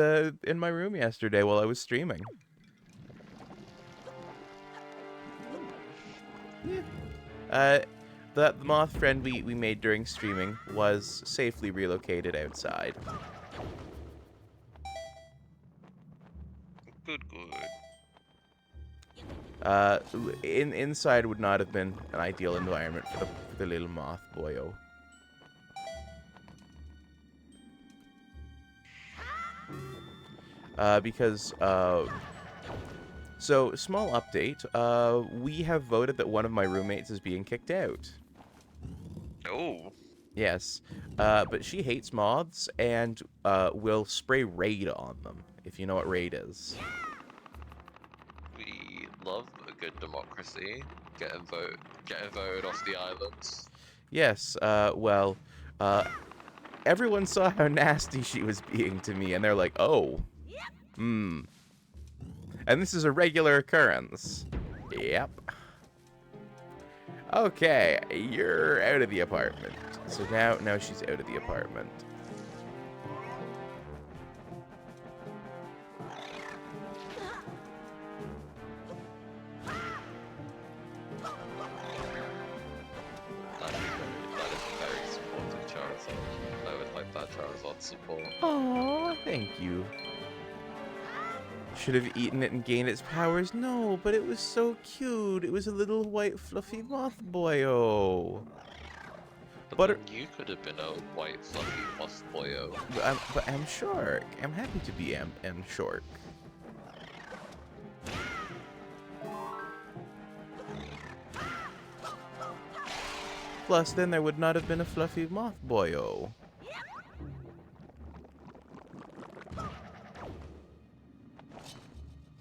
my room yesterday while I was streaming. Yeah. The moth friend we made during streaming was safely relocated outside. Good. Inside would not have been an ideal environment for the little moth boyo. So, small update, we have voted that one of my roommates is being kicked out. Oh. Yes, but she hates moths and will spray raid on them, if you know what raid is. We love a good democracy. Getting voted off the islands. Yes, everyone saw how nasty she was being to me, and they're like, oh, and this is a regular occurrence. Yep. Okay, you're out of the apartment. So now she's out of the apartment. That is very supportive Charizard. I would like that Charizard support. Aww, thank you. Should have eaten it and gained its powers? No, but it was so cute. It was a little white fluffy moth boyo. But then you could have been a white fluffy moth boyo. But I'm short. I'm happy to be M short. Plus, then there would not have been a fluffy moth boyo.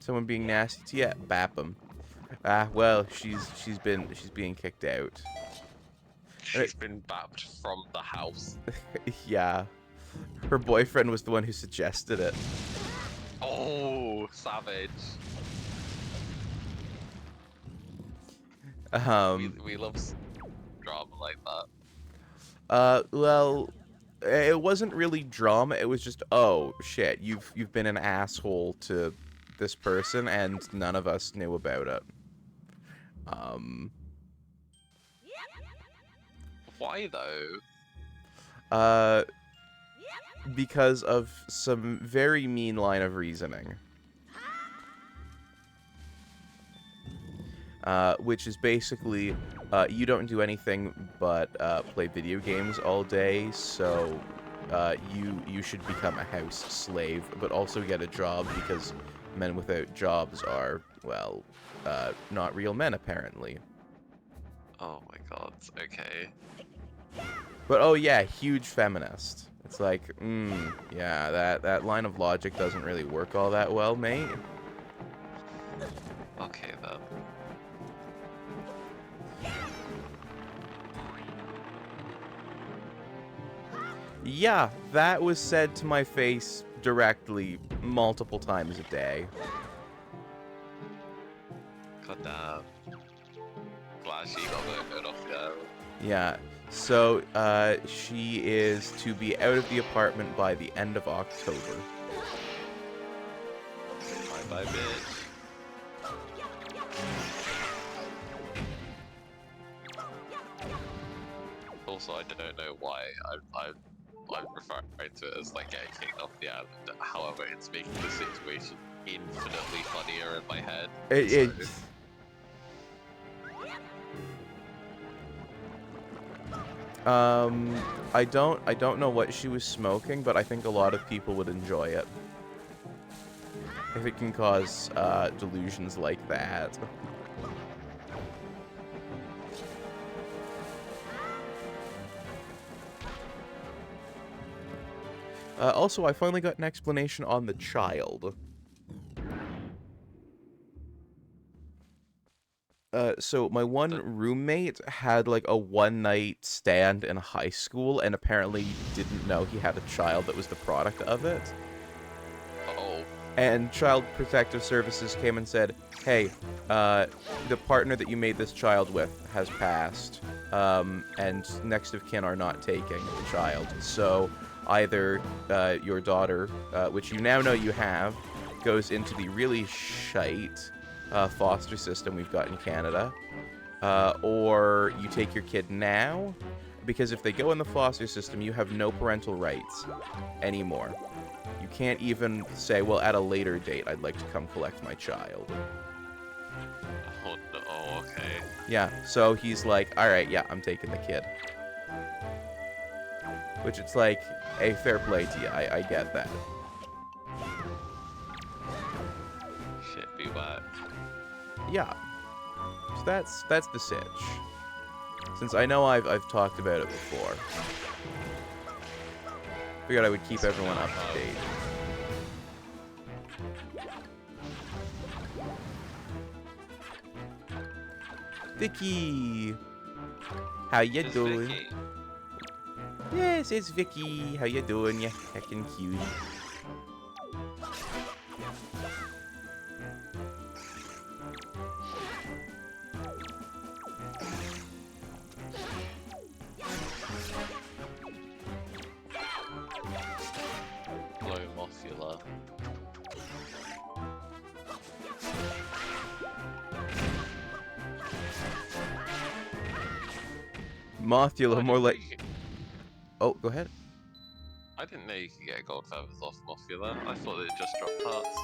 Someone being nasty to you? Yeah, bap him. Ah, well, she's being kicked out. She's been bapped from the house. Yeah. Her boyfriend was the one who suggested it. Oh, savage. We love drama like that. Well, it wasn't really drama. It was just, oh shit, you've been an asshole to this person, and none of us knew about it. Why though? Because of some very mean line of reasoning. Which is basically, you don't do anything but play video games all day, so you should become a house slave, but also get a job because men without jobs are, well, not real men apparently. Oh my god, okay. But oh yeah, huge feminist. It's like, yeah, that line of logic doesn't really work all that well, mate. Okay then. Yeah, that was said to my face directly multiple times a day. God damn. Glad she got voted off, yeah. Yeah, so she is to be out of the apartment by the end of October. Goodbye, bitch. Also, I don't know why I'm referring to it as like getting kicked off the island. However, it's making the situation infinitely funnier in my head. It, I don't know what she was smoking, but I think a lot of people would enjoy it. If it can cause delusions like that. Also, I finally got an explanation on the child. So my one roommate had like a one-night stand in high school and apparently didn't know he had a child that was the product of it. Oh. And Child Protective Services came and said, hey, the partner that you made this child with has passed, and next of kin are not taking the child. So either your daughter, which you now know you have, goes into the really shite foster system we've got in Canada, or you take your kid now, because if they go in the foster system, you have no parental rights anymore. You can't even say, well, at a later date, I'd like to come collect my child. Oh, no. Oh, okay. Yeah, so he's like, alright, yeah, I'm taking the kid. Which it's like, a fair play to you, I get that. Shit, be whack. Yeah. So that's the sitch. Since I know I've talked about it before. Figured I would keep everyone up to date. Vicky! How you It's doing? Vicky. Yes, it's Vicky. How you doing, you heckin' cutie? Hello, Mothula. Mothula, more like... You... Oh, go ahead. I didn't know you could get gold feathers off Mothula. I thought it just dropped parts.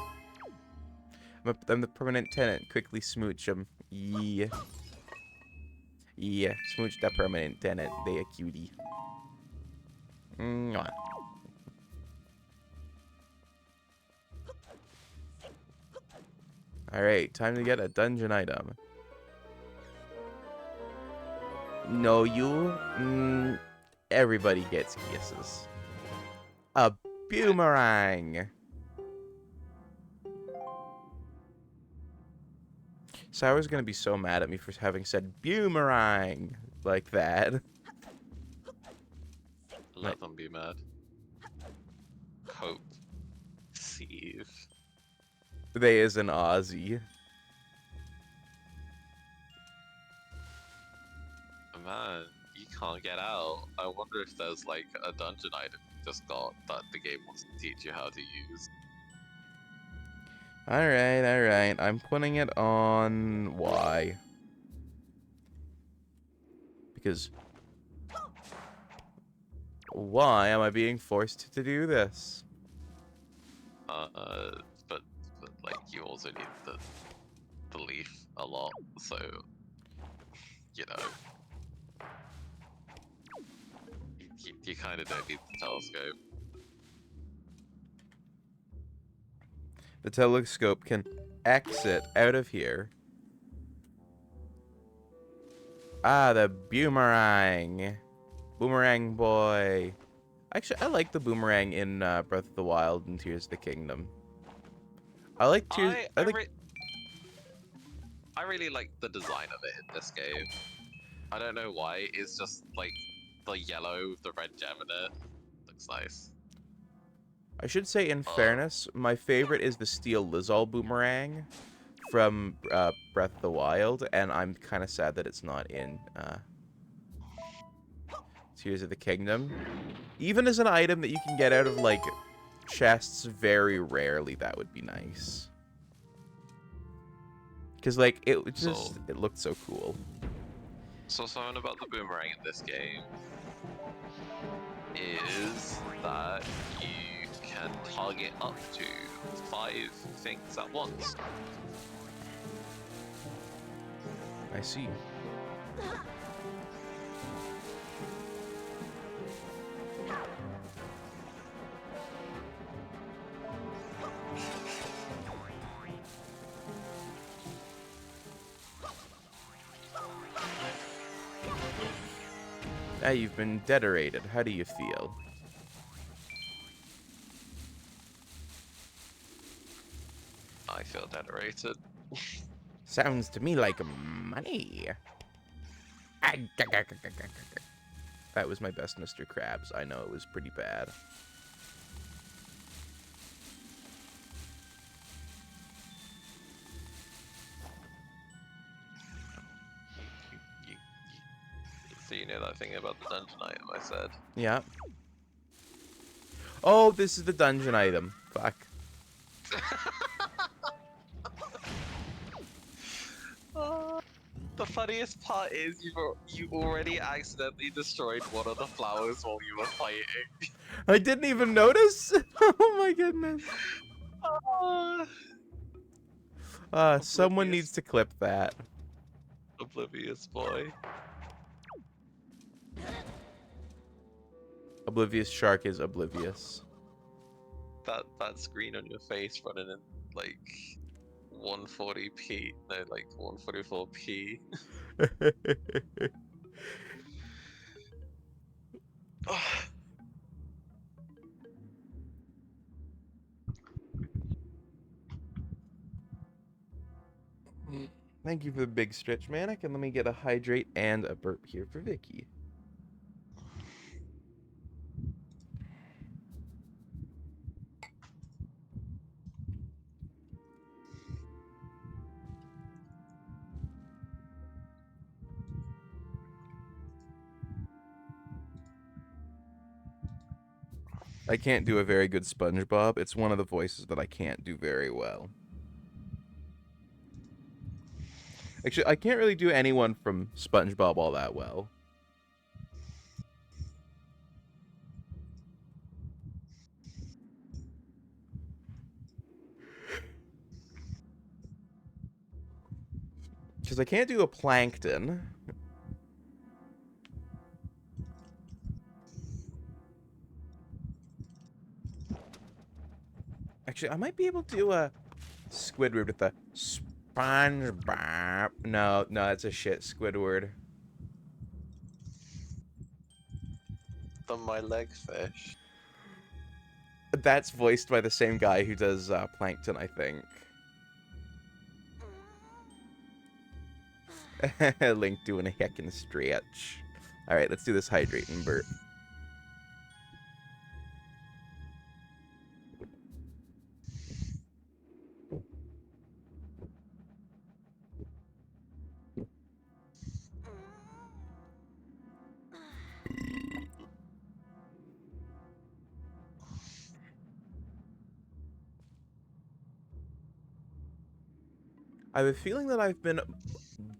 I'm the permanent tenant. Quickly smooch him. Yeah. Yeah, smooch that permanent tenant. They a cutie. Mwah. Alright, time to get a dungeon item. No, you. Everybody gets kisses. A boomerang. Sour's gonna be so mad at me for having said boomerang like that. Let them be mad. Hope. Sieve. They is an Aussie. Man, you can't get out. I wonder if there's like a dungeon item you just got that the game wants to teach you how to use. Alright, alright. I'm putting it on Y. Because... why am I being forced to do this? But like you also need the leaf a lot, so you know you kind of don't need the telescope. The telescope can exit out of here. Ah, the boomerang. Boomerang boy. Actually, I like the boomerang in Breath of the Wild and Tears of the Kingdom. I like Tears... I really like the design of it in this game. I don't know why, it's just like the yellow with the red gem in it. Looks nice. I should say, in fairness, my favorite is the Steel Lizal boomerang from Breath of the Wild, and I'm kind of sad that it's not in Tears of the Kingdom. Even as an item that you can get out of, like, chests very rarely, that would be nice. Because, like, it So, just, it looked so cool. so something about the boomerang in this game is that you can target up to 5 things at once. I see. Now you've been decorated. How do you feel? I feel decorated. Sounds to me like money. That was my best Mr. Krabs. I know it was pretty bad. So you know that thing about the dungeon item I said? Yeah. Oh, this is the dungeon item. Fuck. The funniest part is you already accidentally destroyed one of the flowers while you were fighting. I didn't even notice. Oh my goodness. Someone Oblivious, needs to clip that. oblivious boy. Oblivious Shark is oblivious. That screen on your face running in like 140p, no, like 144p. Thank you for the big stretch, Manic, and let me get a hydrate and a burp here for Vicky. I can't do a very good SpongeBob. It's one of the voices that I can't do very well. Actually, I can't really do anyone from SpongeBob all that well. Because I can't do a Plankton. Actually, I might be able to do a Squidward with the SpongeBob. No, that's a shit Squidward. My leg fish. That's voiced by the same guy who does Plankton, I think. Link doing a heckin' stretch. Alright, let's do this hydrate and burp. I have a feeling that I've been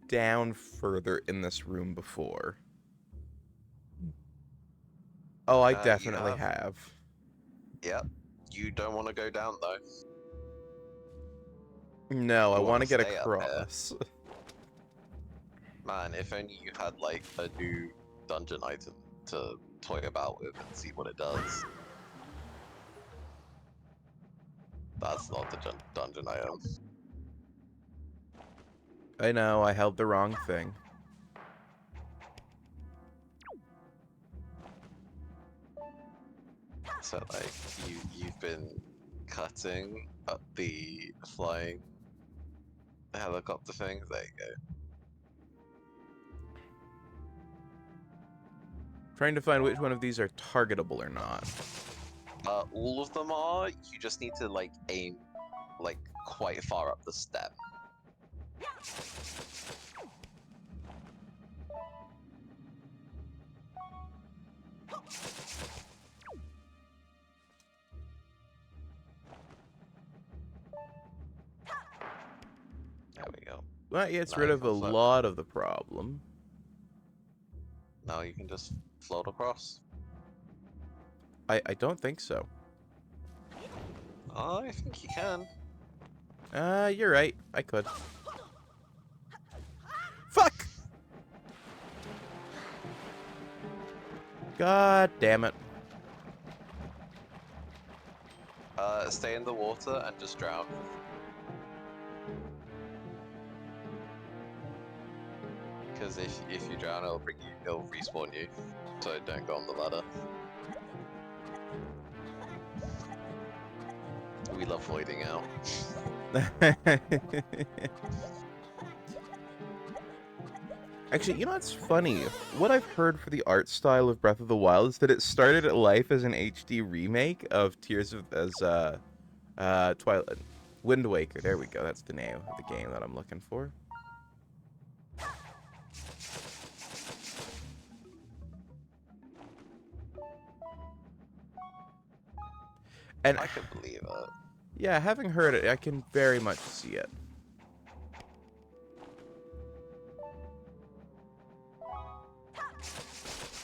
down further in this room before. Oh, I definitely have. Yep. You don't want to go down though. No, I You want wanna to get stay up here. across. Man, if only you had like a new dungeon item to toy about with and see what it does. That's not the dungeon item. I know, I held the wrong thing. So like you've been cutting up the flying helicopter thing. There you go. Trying to find which one of these are targetable or not. All of them are. You just need to like aim like quite far up the step. There we go. That gets Now rid you of can a float. lot of the problem. Now you can just float across. I don't think so. I think you can. You're right. I could. Fuck! God damn it. Stay in the water and just drown. Because if you drown, it'll respawn you. So don't go on the ladder. We love voiding out. Actually, you know what's funny? What I've heard for the art style of Breath of the Wild is that it started at life as an HD remake of Twilight Windwaker. There we go. That's the name of the game that I'm looking for. And I can believe it. yeah, having heard it, I can very much see it.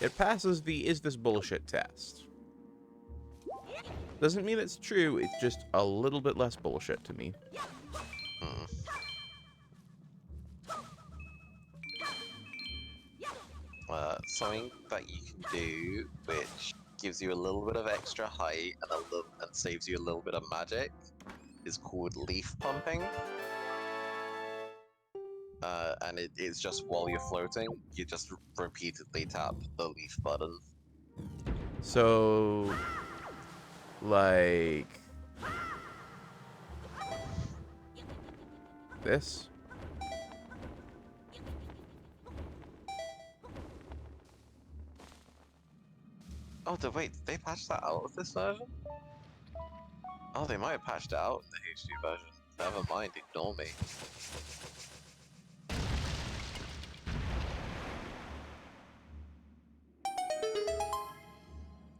It passes the is this bullshit test. Doesn't mean it's true, it's just a little bit less bullshit to me. Hmm. Something that you can do, which gives you a little bit of extra height and saves you a little bit of magic, is called leaf pumping. And it's just while you're floating, you just repeatedly tap the leaf button. So, like this. Oh, wait, did they patch that out of this version? Oh, they might have patched it out in the HD version. Never mind, ignore me.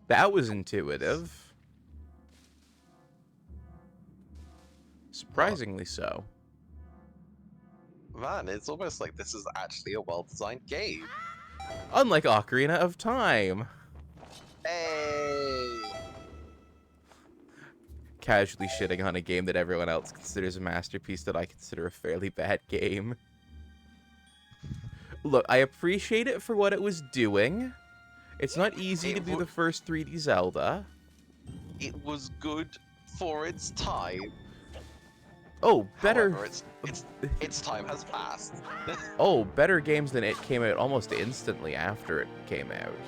That was intuitive. Surprisingly so. Man, it's almost like this is actually a well-designed game. Unlike Ocarina of Time. Hey! Casually shitting on a game that everyone else considers a masterpiece that I consider a fairly bad game. Look, I appreciate it for what it was doing. It's not easy to be the first 3D Zelda. It was good for its time. Oh, better. However, its time has passed. Oh, better games than it came out almost instantly after it came out.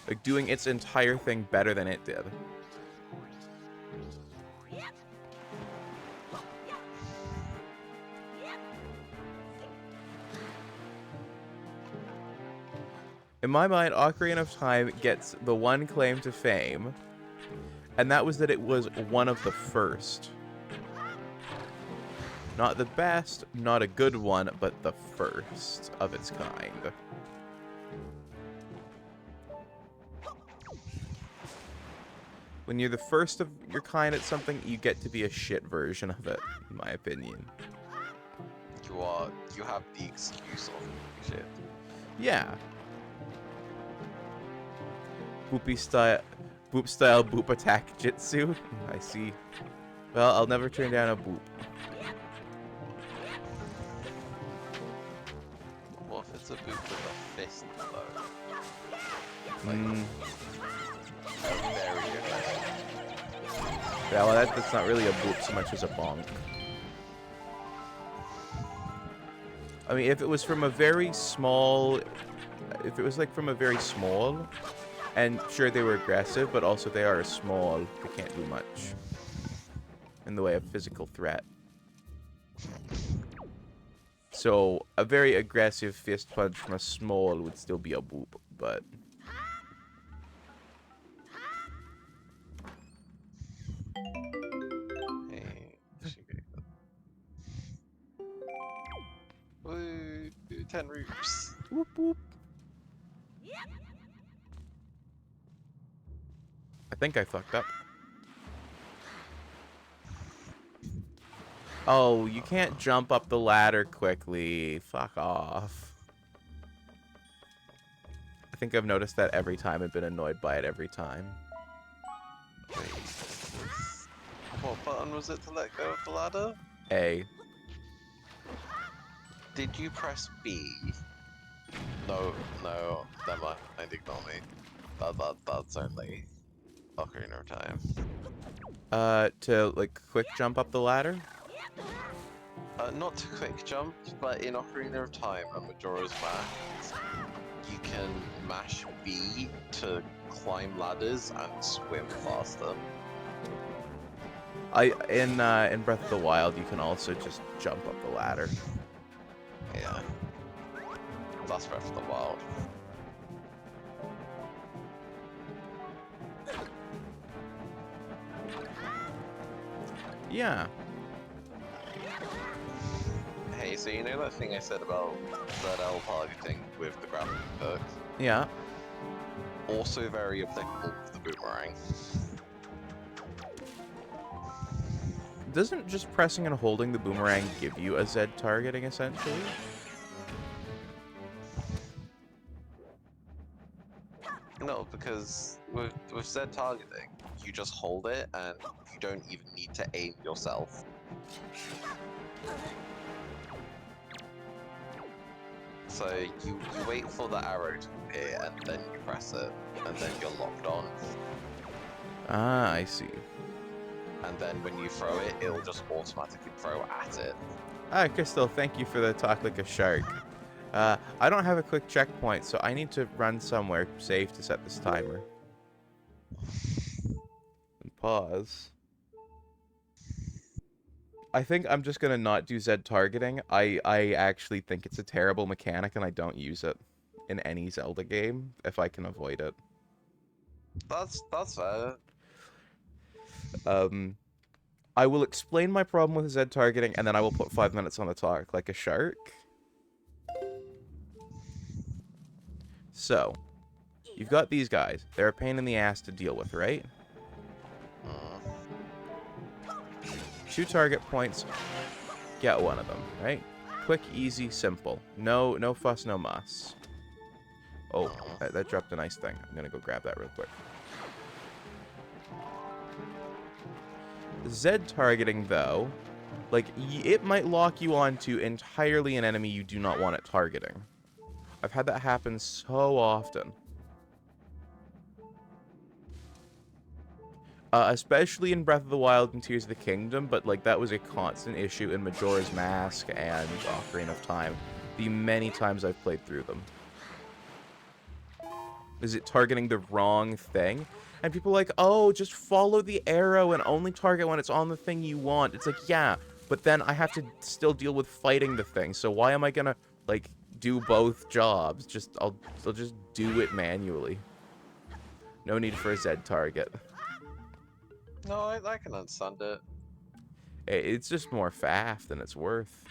Like, doing its entire thing better than it did. In my mind, Ocarina of Time gets the one claim to fame, and that was that it was one of the first. Not the best, not a good one, but the first of its kind. When you're the first of your kind at something, you get to be a shit version of it, in my opinion. You have the excuse of shit. Yeah. Boop style boop attack jitsu. I see. Well, I'll never turn down a boop. What if it's a boot with a fist, though? Mm. Very aggressive. Yeah, well, that's not really a boop so much as a bonk. I mean, if it was from a very small... If it was, like, from a very small... And sure, they were aggressive, but also they are small. They can't do much in the way of physical threat. So, a very aggressive fist punch from a small would still be a boop, but... Hey, should be good. Woo, 10 roots. Whoop whoop. I think I fucked up. Oh, you can't jump up the ladder quickly. Fuck off. I think I've noticed that every time and been annoyed by it every time. Wait. What button was it to let go of the ladder? A. Did you press B? No, no, never mind. Ignore me. That's only Ocarina of Time. To, like, quick jump up the ladder? Not to quick jump, but in Ocarina of Time and Majora's Mask, you can mash B to climb ladders and swim faster. In Breath of the Wild, you can also just jump up the ladder. Yeah. That's Breath of the Wild. Yeah. Hey, so you know that thing I said about ZL targeting with the grapple perks? Yeah. Also very applicable with the boomerang. Doesn't just pressing and holding the boomerang give you a Z targeting, essentially? No, because with Z targeting, you just hold it and you don't even need to aim yourself. So you wait for the arrow to appear and then you press it, and then you're locked on. Ah, I see. And then when you throw it, it'll just automatically throw at it. Ah, Crystal, thank you for the talk like a shark. I don't have a quick checkpoint, so I need to run somewhere safe to set this timer. And pause. I think I'm just gonna not do Z targeting. I actually think it's a terrible mechanic and I don't use it in any Zelda game if I can avoid it. That's fair. I will explain my problem with Z targeting and then I will put 5 minutes on the talk like a shark. So, you've got these guys. They're a pain in the ass to deal with, right? 2 target points, get one of them, right? Quick, easy, simple. No fuss, no muss. Oh, that dropped a nice thing. I'm gonna go grab that real quick. Z targeting, though, like, it might lock you onto entirely an enemy you do not want it targeting. I've had that happen so often. Especially in Breath of the Wild and Tears of the Kingdom, but like that was a constant issue in Majora's Mask and Ocarina of Time. The many times I've played through them. Is it targeting the wrong thing? And people are like, oh, just follow the arrow and only target when it's on the thing you want. It's like, yeah, but then I have to still deal with fighting the thing. So why am I gonna, like, do both jobs? I'll just do it manually. No need for a Z target. No, I can understand it. It's just more faff than it's worth.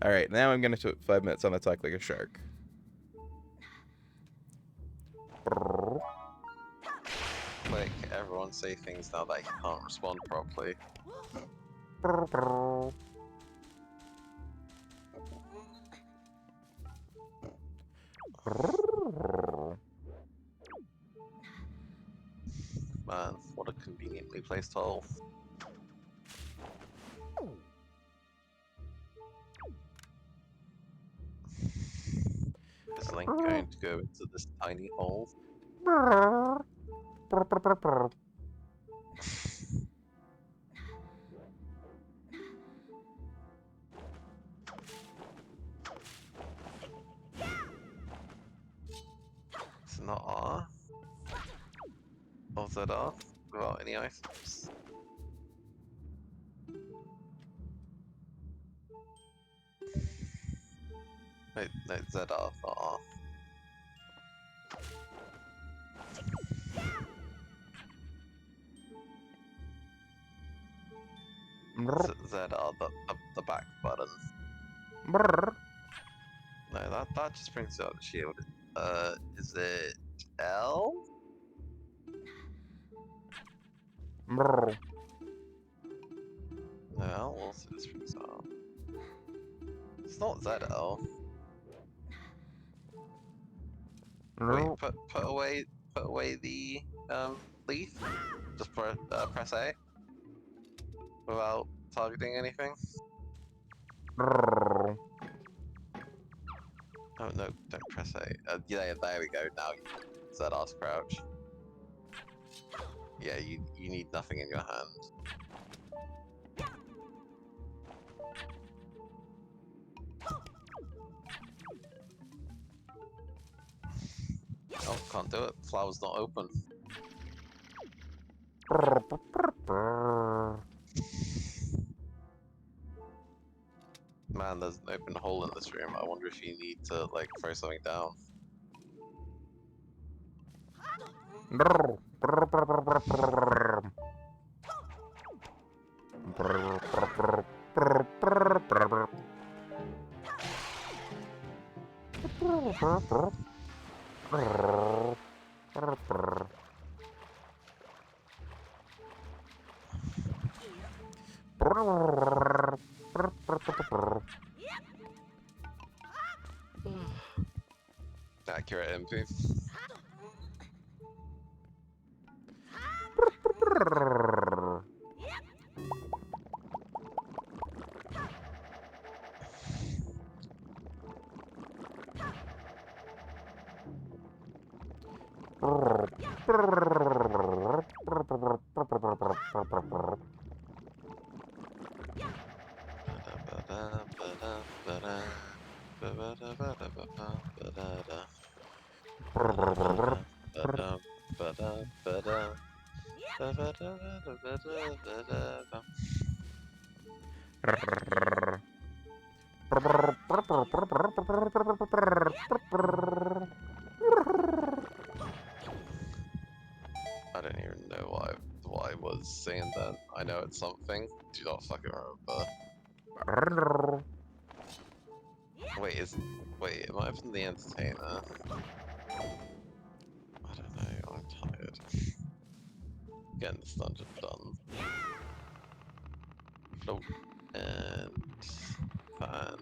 Alright, now I'm gonna take 5 minutes on attack like a shark. Like, everyone say things now that he can't respond properly. Man, what a conveniently placed hole. Is Link going to go into this tiny hole? It's not R. Or Z R without any items. Wait, no, ZR, not R. ZR, the back button. No, that just brings out the shield. Is it L? Brr. No, L also just brings out. It's not ZL. Wait, No. put away the leaf. Just press A without targeting anything. Brr. Oh no, don't press A. Yeah, there we go. Now you can ZR to crouch. Yeah, you need nothing in your hand. Oh, can't do it. Flower's not open. Brr, brr, brr, brr. Man, there's an open hole in this room. I wonder if you need to like throw something down. Brr, brr, brr, brr, brr, brr. Brr, brr, brr, brr, brr, brr, brr. Brr, brr, brr. Brr, brr, brr. Brr, brr, brr, brr, brr. Accurate MP. Brr. Brr, brr, brr, brr, brr, brr, brr, brr, brr. Brr, brr, brr, brr. Brr. Brr, brr, brr, brr, brr, brr, brr, brr, brr, brr. I don't even know why I was saying that. I know it's something. Do not fucking remember. Brr. Wait, it might have been the entertainer. I don't know, I'm tired. Getting this dungeon done. Float and fan.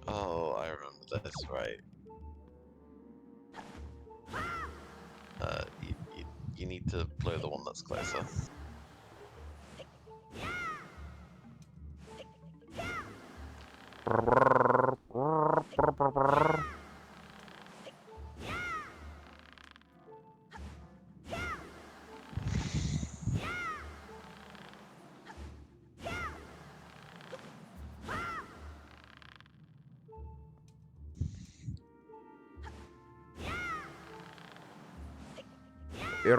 Oh, I remember this, right. You need to blow the one that's closer. Brr, brr, brr, brr, brr. I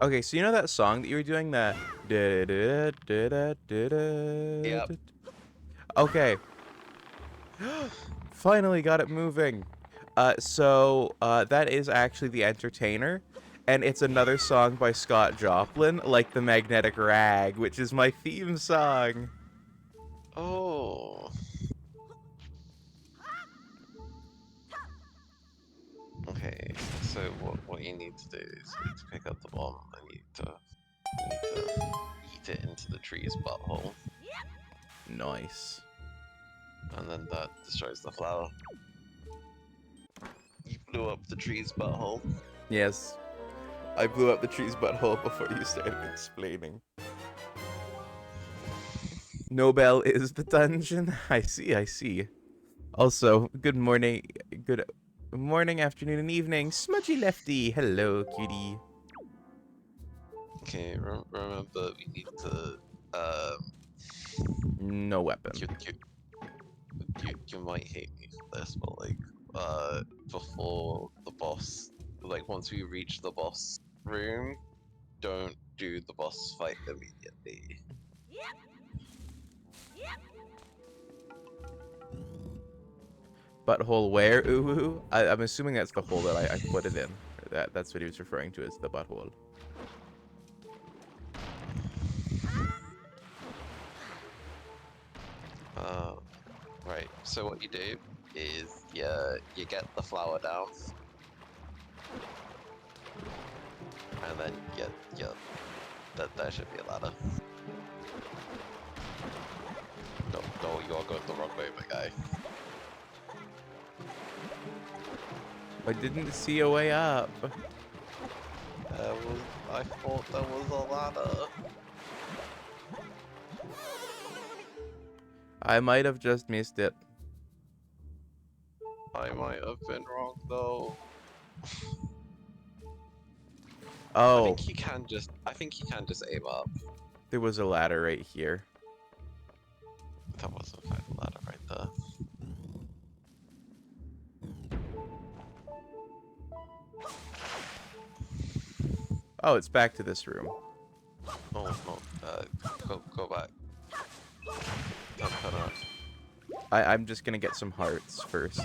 Okay, so you know that song that you were doing, that Yep. Okay. Finally got it moving. That is actually The Entertainer, and it's another song by Scott Joplin, like The Magnetic Rag, which is my theme song. Oh. Okay, so what you need to do is you need to pick up the bomb and you need to eat it into the tree's butthole, Nice. and then that destroys the flower. You blew up the tree's butthole. Yes. I blew up the tree's butthole before you started explaining. Nobel is the dungeon. I see, I see. Also, good morning, afternoon, and evening, Smudgy Lefty. Hello, cutie. Okay, remember we need to No weapon. you might hate me for this, but like before the boss. Like once we reach the boss room, don't do the boss fight immediately. Butthole where? Ooh, I'm assuming that's the hole that I put it in. That's what he was referring to as the butthole. Right. So what you do is you get the flower down, and then you there should be a ladder. No, you're going the wrong way, my guy. I didn't see a way up. I thought there was a ladder. I might have just missed it. I might have been wrong though. Oh, I think you can just aim up. there was a ladder right here. That was in fact a ladder right there. Oh, it's back to this room. Oh no, go back. Turn around. I'm just gonna get some hearts first.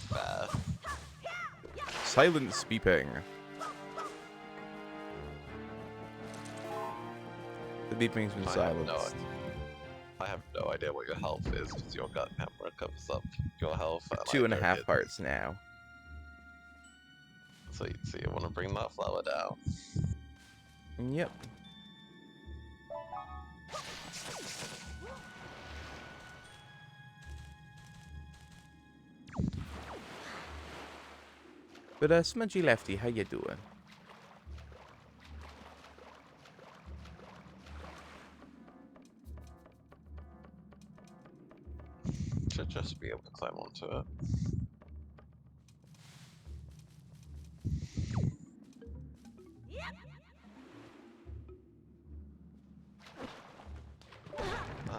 Fair. Silence beeping. The beeping's been silenced. I have no idea what your health is because your gut camera covers up your health. And I 2.5 don't hearts now. So you want to bring that flower down? Yep. But Smudgy Lefty, how you doing? Should just be able to climb onto it.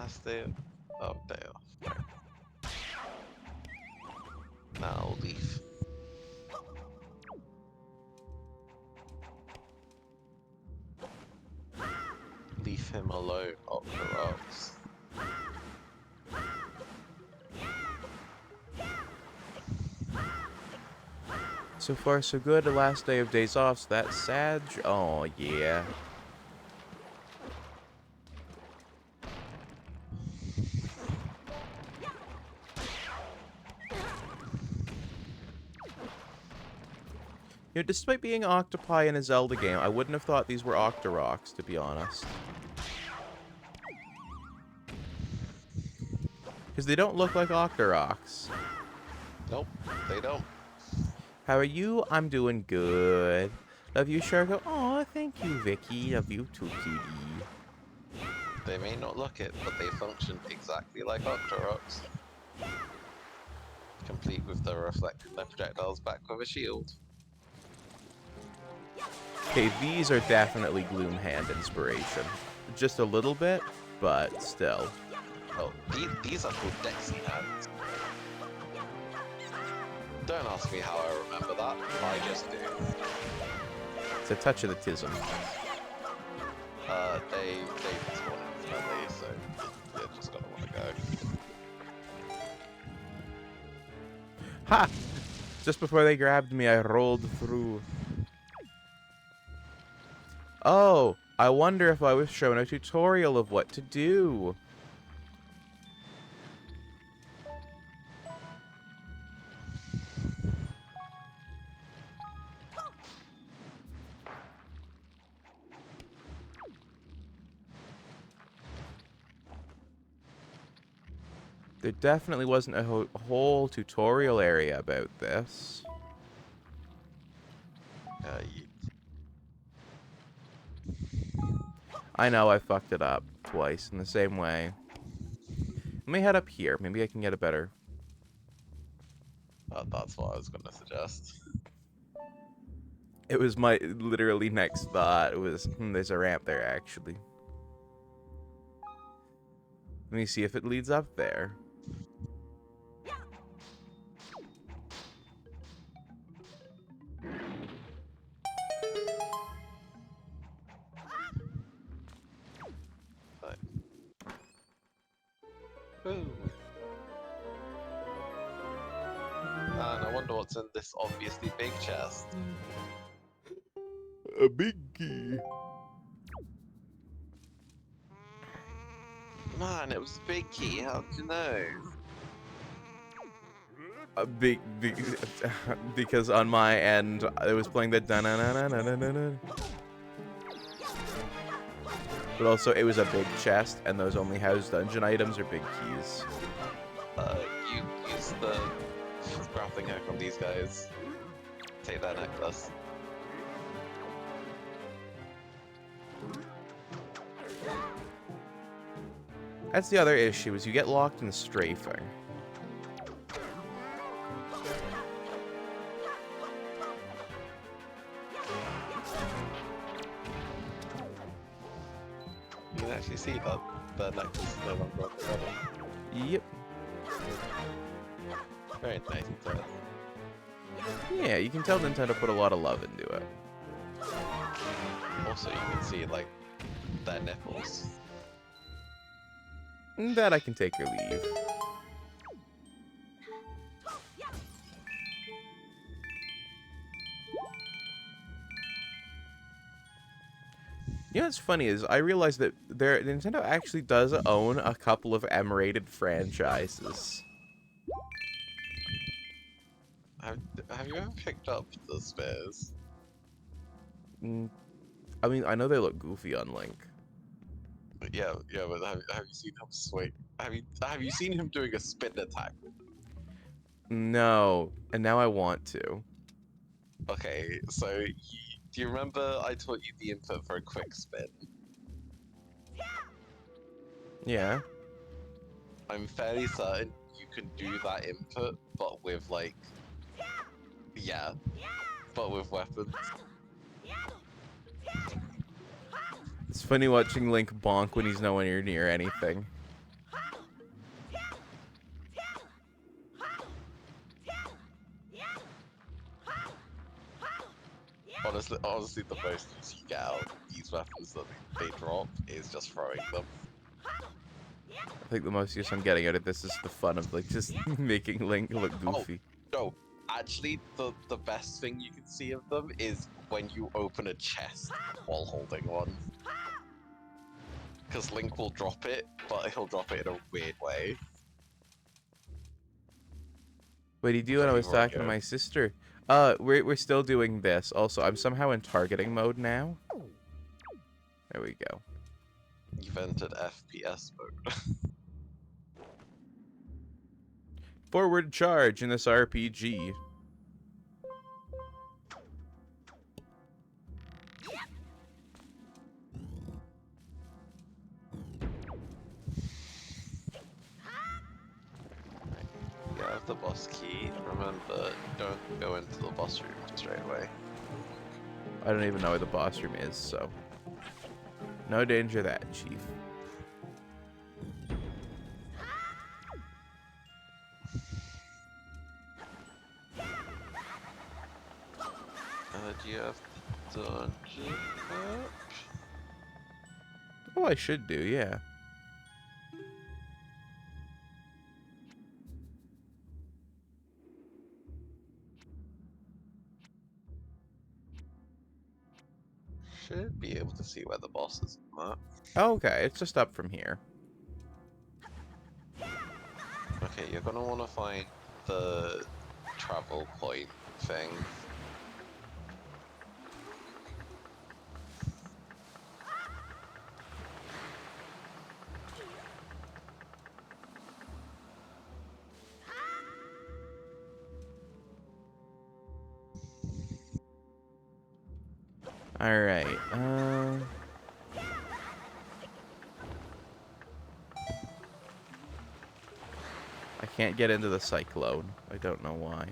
Stay up there. Now leave. Leave him alone, up the rocks. So far, so good. The last day of days off, so that's Sag. Oh, yeah. You know, despite being octopi in a Zelda game, I wouldn't have thought these were Octoroks, to be honest. Because they don't look like Octoroks. Nope, they don't. How are you? I'm doing good. Love you, Sharko. Aw, thank you, Vicky. Love you too, cutie. They may not look it, but they function exactly like Octoroks. Complete with the reflecting their projectiles back with a shield. Okay, these are definitely Gloom Hand inspiration. Just a little bit, but still. Oh, these are called Dexy hands. Don't ask me how I remember that, I just do. It's a touch of the tism. They respawn instantly, so you're just gonna wanna go. Ha! Just before they grabbed me, I rolled through. Oh, I wonder if I was shown a tutorial of what to do. There definitely wasn't a whole tutorial area about this. I know I fucked it up twice in the same way. Let me head up here. Maybe I can get a better... That's what I was gonna suggest. It was my literally next thought. It was, there's a ramp there, actually. Let me see if it leads up there. Ooh. And I wonder what's in this obviously big chest. A big key. Man, it was a big key, how did you know? A big, because on my end, it was playing the da na na na na na na na. But also, it was a big chest, and those only house dungeon items or big keys. You use the grappling hook on these guys. Take that necklace. That's the other issue, is you get locked in strafing. You can actually see that the necklace is no longer on the level. Yep. Very nice detail. Yeah, you can tell Nintendo put a lot of love into it. Also, you can see, like, their nipples. That I can take or leave. You know what's funny is I realized that Nintendo actually does own a couple of M-rated franchises. Have you ever picked up the spears? I mean, I know they look goofy on Link. Yeah, but have you seen him swing? Have you seen him doing a spin attack? No, and now I want to. Okay, so do you remember I taught you the input for a quick spin? Yeah. I'm fairly certain you can do that input, but with like, yeah, but with weapons. It's funny watching Link bonk when he's nowhere near anything. Honestly, the most use you get out of these weapons that they drop is just throwing them. I think the most use I'm getting out of this is the fun of like just making Link look goofy. No, actually, the best thing you can see of them is when you open a chest while holding one. Because Link will drop it, but he'll drop it in a weird way. What do you do when I was talking to my sister? We're still doing this. Also, I'm somehow in targeting mode now. There we go. You've entered FPS mode. Forward charge in this RPG. You have the boss key. Remember, don't go into the boss room straight away. I don't even know where the boss room is, so. No danger of that, Chief. Do you have the dungeon map? Oh, I should do, yeah. Should be able to see where the boss is on that. Okay, it's just up from here. Okay, you're gonna want to find the travel point thing. Alright, I can't get into the cyclone. I don't know why.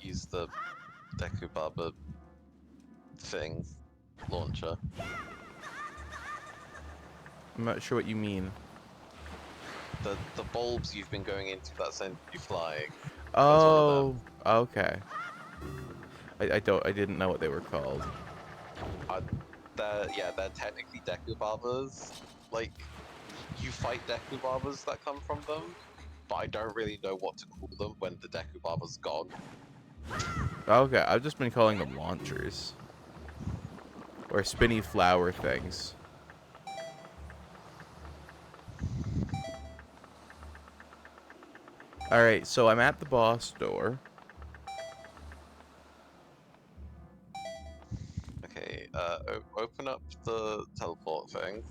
Use the Dekubaba thing launcher. I'm not sure what you mean. The bulbs you've been going into that sent you flying. Oh, okay. I didn't know what they were called. they're technically Dekubabas. Like, you fight Dekubabas that come from them, but I don't really know what to call them when the Dekubaba's gone. Okay, I've just been calling them launchers. Or spinny flower things. Alright, so I'm at the boss door. Okay, open up the teleport thing.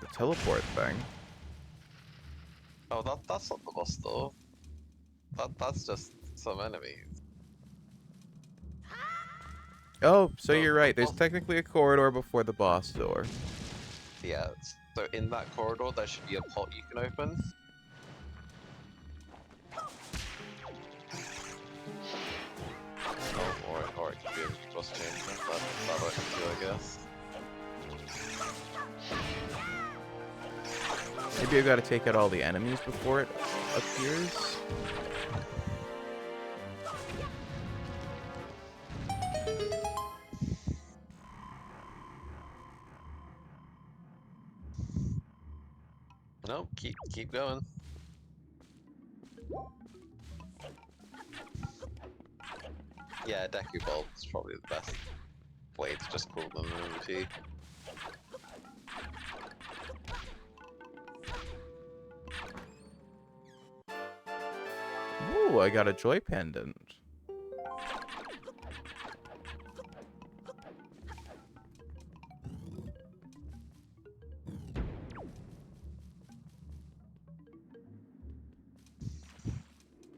The teleport thing. Oh, that's not the boss door. That's just some enemies. Oh, so The you're right. There's boss, technically a corridor before the boss door. yeah. So in that corridor, there should be a pot you can open. Oh, or it could be a new boss chamber. That'll help you, I guess. Maybe I've got to take out all the enemies before it appears. No, keep going. Yeah, Deku Bulb is probably the best way to just call them MVP. Ooh, I got a joy pendant.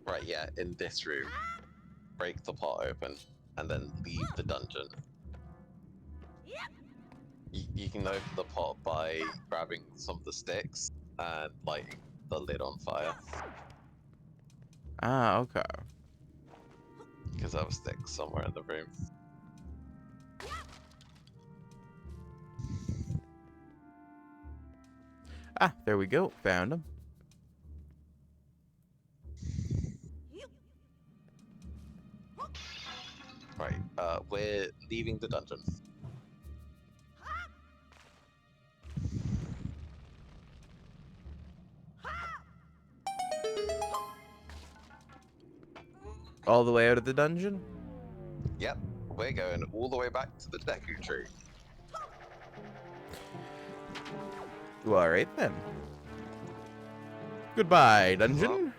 Right, yeah, in this room. Break the pot open, and then leave the dungeon. You can open the pot by grabbing some of the sticks and lighting the lid on fire. Ah, okay. Because there were sticks somewhere in the room. Ah, there we go. Found him. Right, we're leaving the dungeon. All the way out of the dungeon? Yep, we're going all the way back to the Deku Tree. Well, alright then. Goodbye, dungeon.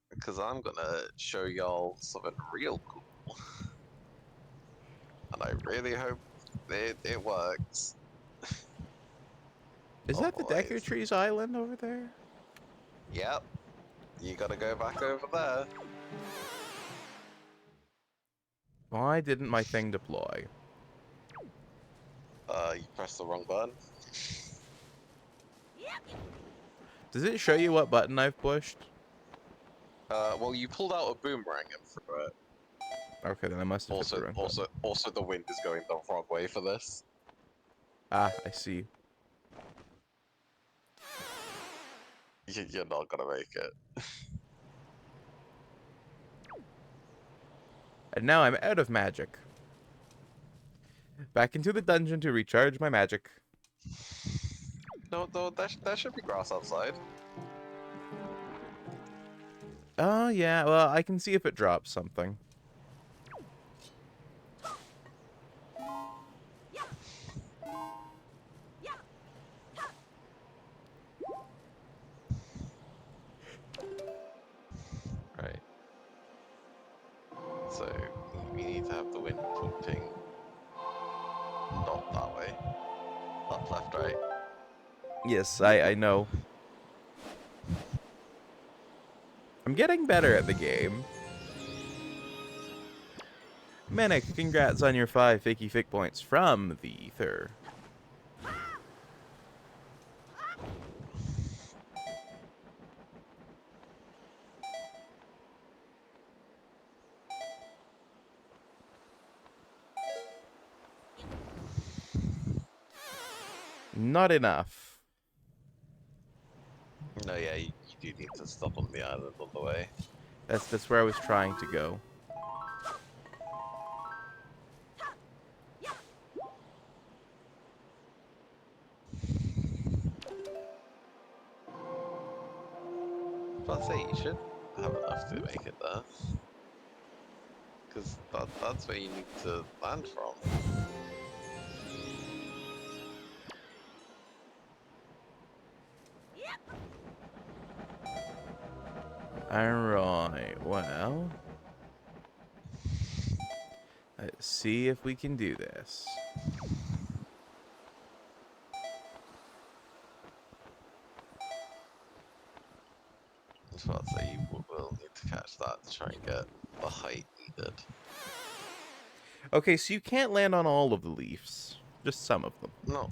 Because I'm gonna show y'all something real cool. And I really hope it works. Is Oh that the boy. Deku Trees Island over there? Yep, you gotta go back over there. Why didn't my thing deploy? You pressed the wrong button. Does it show you what button I've pushed? Well, you pulled out a boomerang and threw it. Okay, then I must have hit the wrong button. Also, the wind is going the wrong way for this. Ah, I see. You're not gonna make it. And now I'm out of magic. Back into the dungeon to recharge my magic. No, there should be grass outside. Oh, yeah, well, I can see if it drops something. Right. So, we need to have the wind pointing not that way. Up, left, right. Yes, I know. I'm getting better at the game. Manic, congrats on your 5 Ficky Fick points from the ether. Not enough. No, yeah, you do need to stop on the island on the way. That's where I was trying to go. Because that's where you need to land from. Alright, well. Let's see if we can do this. I was about to say, you will need to catch that to try and get the height needed. Okay, so you can't land on all of the leaves. Just some of them. No.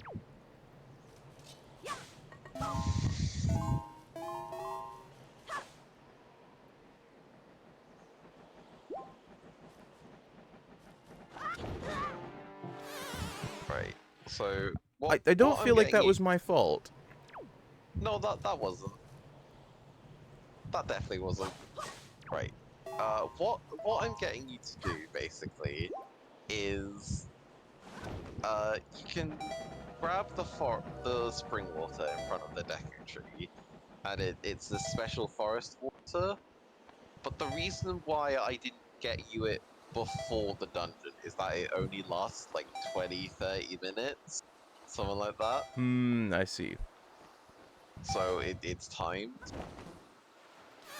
Right. So I don't what I'm feel like getting that you... was my fault. No, that wasn't. That definitely wasn't. Right. What I'm getting you to do basically is you can grab the spring water in front of the Deku tree, and it's the special forest water. But the reason why I didn't get you it before the dungeon is that it only lasts like 20-30 minutes, something like that. I see. So it's timed.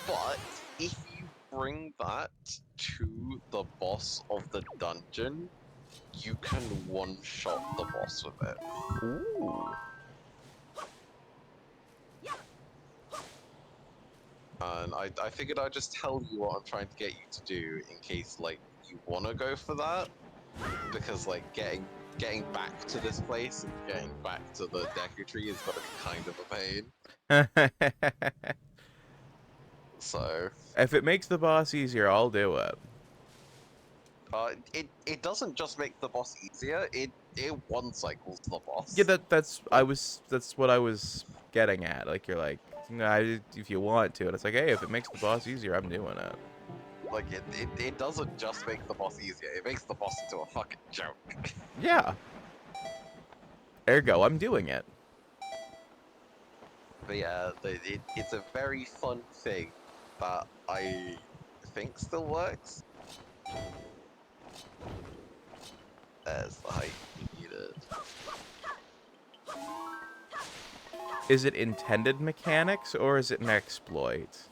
But if you bring that to the boss of the dungeon, you can one-shot the boss with it. Ooh. And I figured I'd just tell you what I'm trying to get you to do in case like you want to go for that, because like getting back to this place and getting back to the Deku tree is gonna be kind of a pain. So If it makes the boss easier, I'll do it. it doesn't just make the boss easier. It one cycles the Yeah, boss. that's Like what I was getting at. Like you're like, nah, if you want to, and it's like, hey, if it makes the boss easier, I'm doing it. like it doesn't just make the boss easier. It makes the boss into a fucking joke. Yeah. Ergo, I'm doing it. But yeah, it's a very fun thing that I think still works. There's the height you needed. Is it intended mechanics or is it an exploit?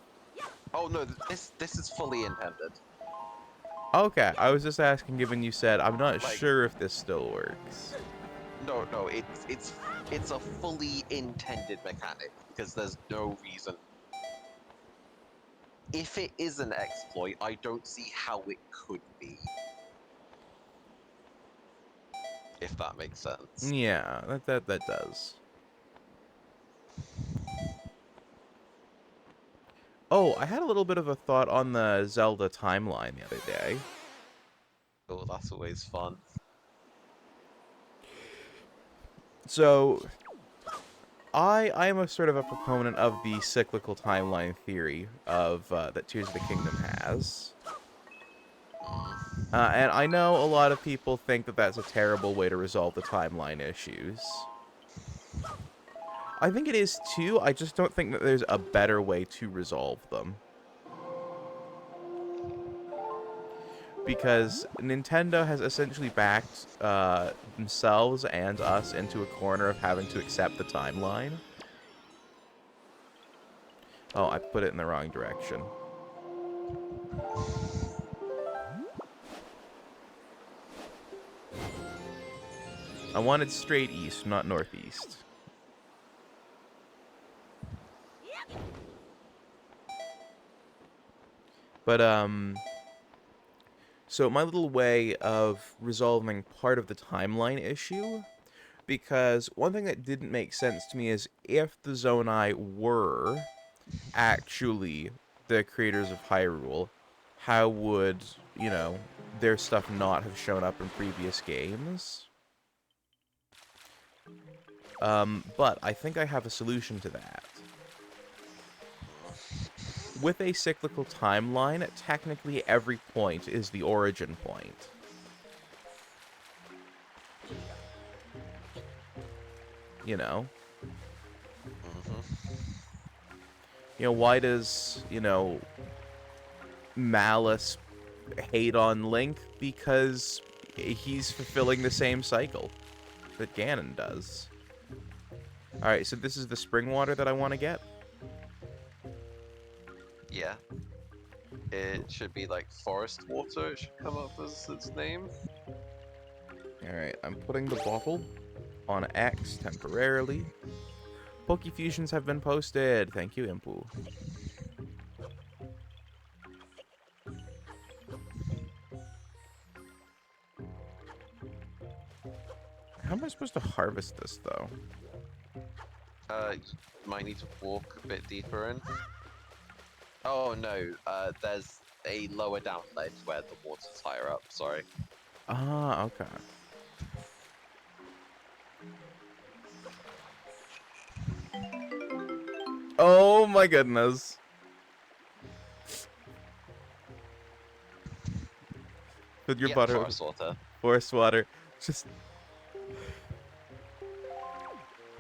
Oh no, this is fully intended. Okay, I was just asking given you said I'm not Like sure if this still works. no, it's a fully intended mechanic because there's no reason. If it is an exploit, I don't see how it could be. If that makes sense. Yeah, that does. Oh, I had a little bit of a thought on the Zelda timeline the other day. Oh, that's always fun. So, I am a sort of a proponent of the cyclical timeline theory of that Tears of the Kingdom has. And I know a lot of people think that that's a terrible way to resolve the timeline issues. I think it is too, I just don't think that there's a better way to resolve them. Because Nintendo has essentially backed themselves and us into a corner of having to accept the timeline. Oh, I put it in the wrong direction. I wanted straight east, not northeast. But, so my little way of resolving part of the timeline issue, because one thing that didn't make sense to me is if the Zonai were actually the creators of Hyrule, how would, you know, their stuff not have shown up in previous games? But I think I have a solution to that. With a cyclical timeline, technically every point is the origin point. You know? Mm-hmm. You know, why does, you know, malice hate on Link because he's fulfilling the same cycle that Ganon does. Alright, so this is the spring water that I want to get? Yeah. It should be like forest water, it should come up as its name. Alright, I'm putting the bottle on X temporarily. Pokefusions have been posted. Thank you, Impu. How am I supposed to harvest this, though? You might need to walk a bit deeper in. Oh no, there's a lower down ledge where the water's higher up, sorry. Ah, okay. Oh my goodness. With your Yeah, butter, forest water. forest water. Just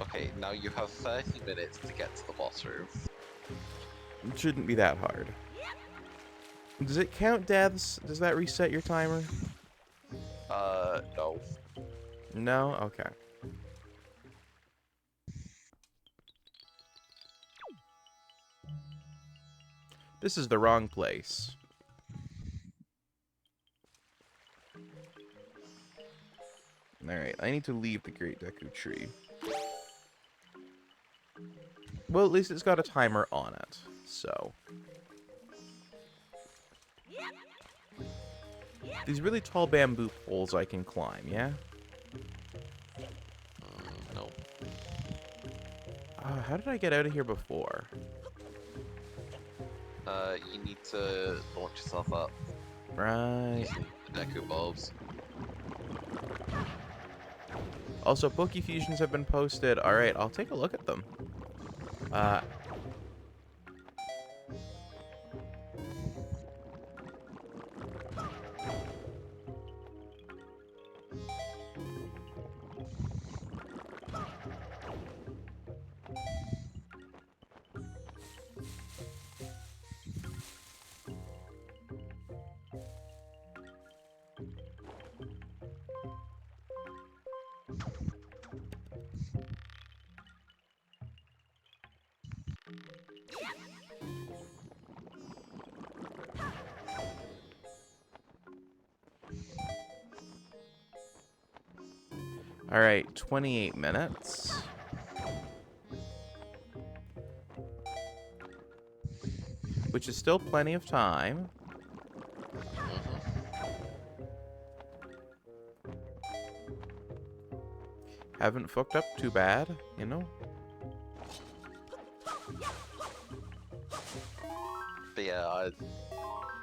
Okay, now you have 30 minutes to get to the boss room. it shouldn't be that hard. Does it count deaths? Does that reset your timer? No. No? Okay. This is the wrong place. Alright, I need to leave the Great Deku Tree. Well, at least it's got a timer on it, so. These really tall bamboo poles I can climb, yeah? No. How did I get out of here before? You need to launch yourself up Right. using the Deku bulbs. Also, Pokefusions have been posted. Alright, I'll take a look at them. Alright, 28 minutes. Which is still plenty of time. Haven't fucked up too bad, you know? But yeah,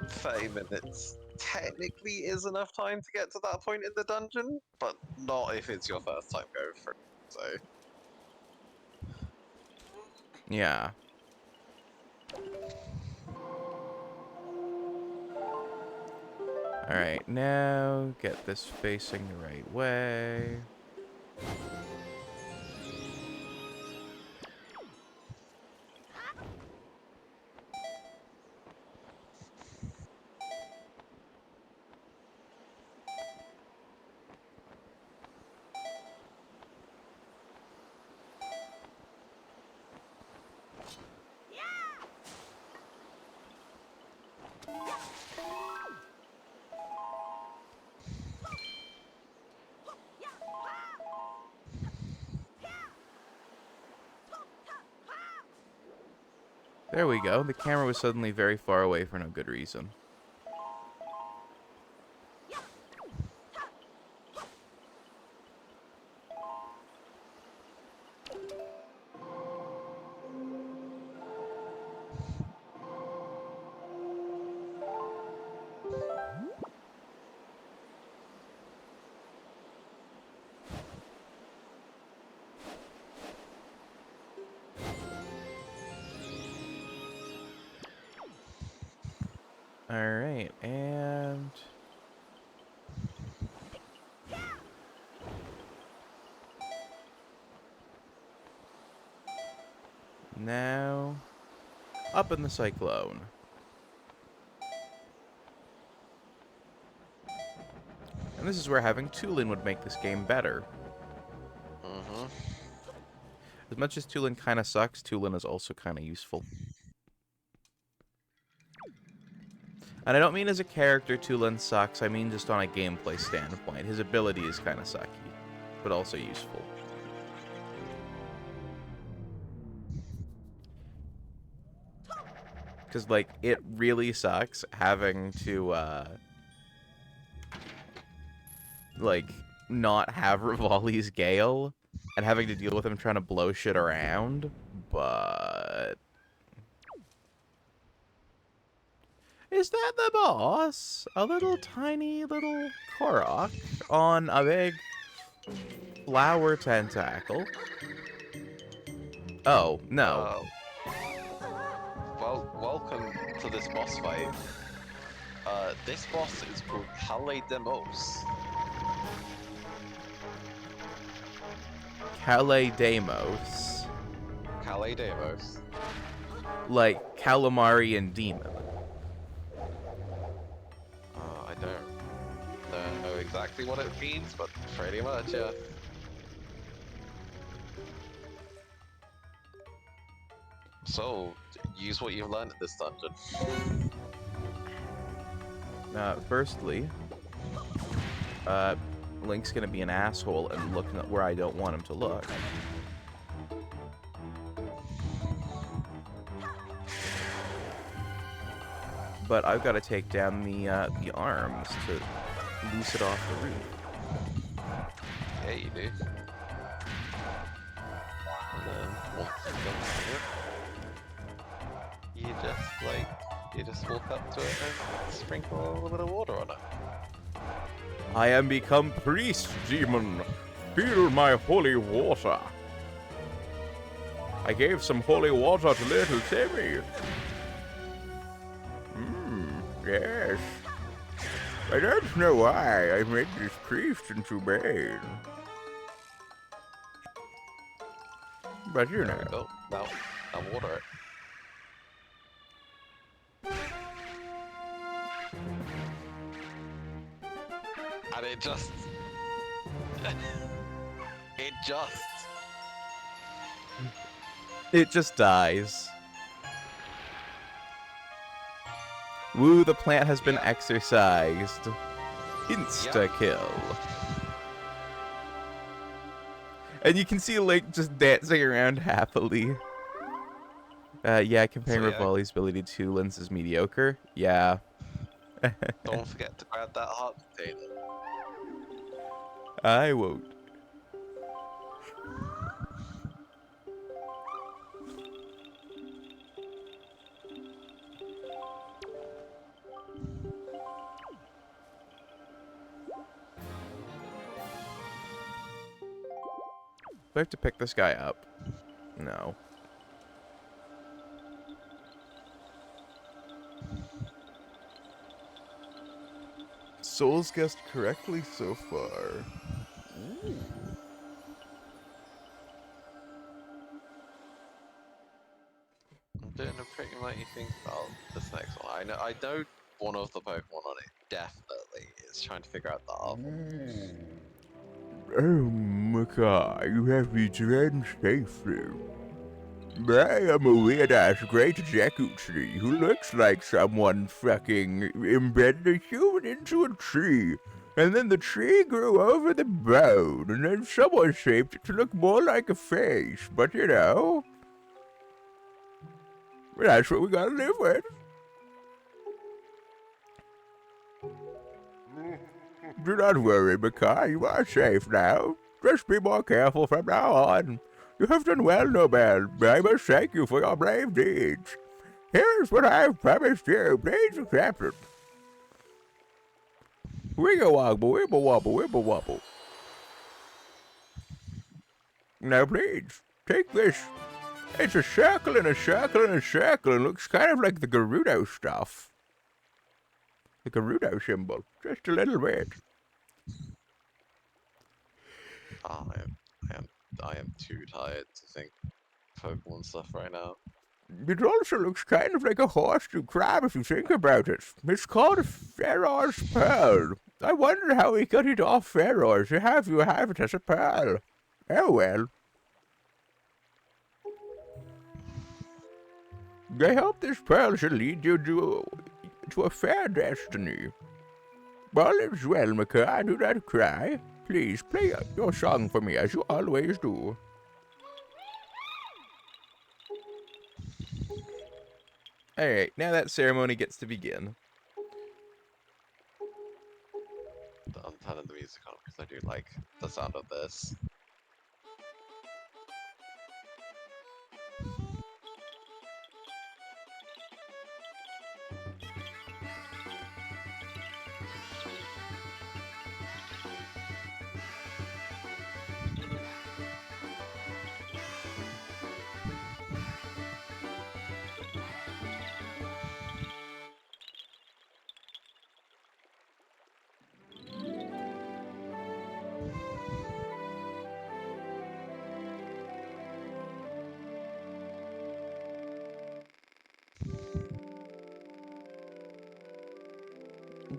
30 minutes technically is enough time to get to that point in the dungeon, but not if it's your first time going through. So Yeah. Alright, now get this facing the right way. There we go. The camera was suddenly very far away for no good reason. Alright, and... now... up in the cyclone. And this is where having Tulin would make this game better. Mm-hmm. As much as Tulin kind of sucks, Tulin is also kind of useful. And I don't mean as a character Tulin sucks, I mean just on a gameplay standpoint. His ability is kind of sucky, but also useful. Because, like, it really sucks having to, like, not have Rivali's Gale and having to deal with him trying to blow shit around, but... Is that the boss? A little tiny little Korok on a big flower tentacle? Oh, no. Well, welcome to this boss fight. This boss is called Kaledemos. Kaledemos. Kaledemos. Like calamari and demon. I don't know exactly what it means, but pretty much, yeah. So, use what you've learned at this dungeon. Firstly, Link's gonna be an asshole and looking at where I don't want him to look. But I've got to take down the arms to loose it off the roof. Yeah, you do. And then once you've done it, you just walk up to it and sprinkle a little bit of water on it. I am become priest, demon. Feel my holy water. I gave some holy water to little Timmy. Yes. I don't know why I made this priest into Bane. But you There we know. go. Now water it. And it just... It just dies. Woo, the plant has been exercised. Insta-kill. And you can see Link just dancing around happily. Yeah, comparing So, yeah. Rivali's ability to Lin's is mediocre. Yeah. Don't forget to grab that heart container. I won't. Do I have to pick this guy up? No. Souls guessed correctly so far. Ooh. I'm doing a pretty mighty thing about this next one. I know one of the Pokemon on it definitely is trying to figure out the other. Oh, Makai, you have returned safely. I am a weird-ass great Jacuty who looks like someone fucking embedded a human into a tree, and then the tree grew over the bone, and then someone shaped it to look more like a face, but you know, that's what we gotta live with. Do not worry, Makai, you are safe now. Just be more careful from now on. You have done well, Nobel. I must thank you for your brave deeds. Here is what I have promised you. Please accept it. Wiggle wobble, wibble wobble, wibble wobble. Now please, take this. It's a circle and a circle and a circle and looks kind of like the Gerudo stuff. The Gerudo symbol, just a little bit. Oh, I am too tired to think Pokemon stuff right now. It also looks kind of like a horseshoe crab if you think about it. It's called a Pharaoh's Pearl. I wonder how we got it off Pharaoh to have you have it as a pearl. Oh well. I hope this pearl shall lead you to a fair destiny. All is well, Micah. Do not cry. Please play your song for me as you always do. Alright, now that ceremony gets to begin. I'm turning the music on because I do like the sound of this.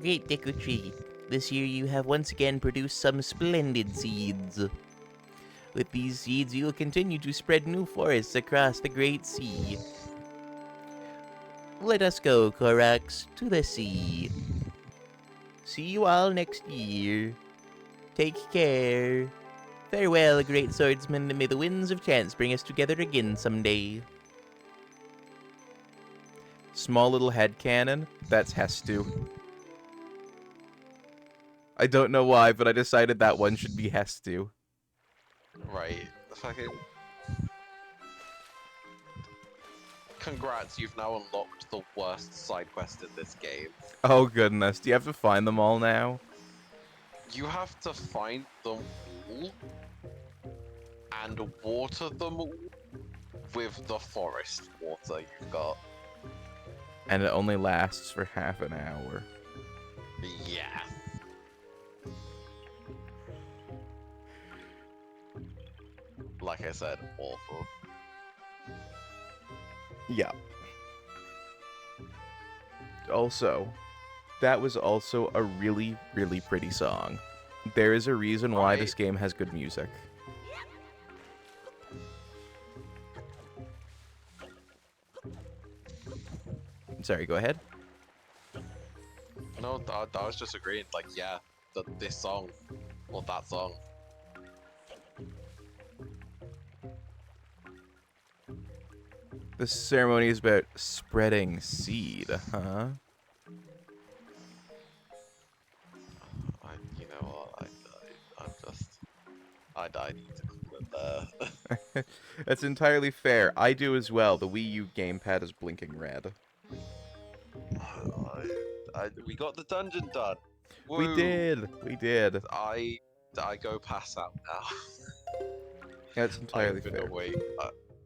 Great Deku Tree. This year you have once again produced some splendid seeds. With these seeds, you will continue to spread new forests across the Great Sea. Let us go, Korax, to the sea. See you all next year. Take care. Farewell, great swordsman, and may the winds of chance bring us together again someday. Small little head cannon. That's Hestu. I don't know why, but I decided that one should be Hestu. Right. Fucking. Congrats, you've now unlocked the worst side quest in this game. Oh goodness, do you have to find them all now? You have to find them all and water them all with the forest water you've got. And it only lasts for half an hour. Yeah. Like I said, awful. Yeah. Also, that was also a really, really pretty song. There is a reason why Right. this game has good music. Sorry, go ahead. No, I was just agreeing. Like, yeah, this song, or that song. This ceremony is about spreading seed, huh? You know what? I need to call it there. That's entirely fair. I do as well. The Wii U gamepad is blinking red. We got the dungeon done. We Woo. did. We did. I go pass out now. That's entirely I've been fair. awake.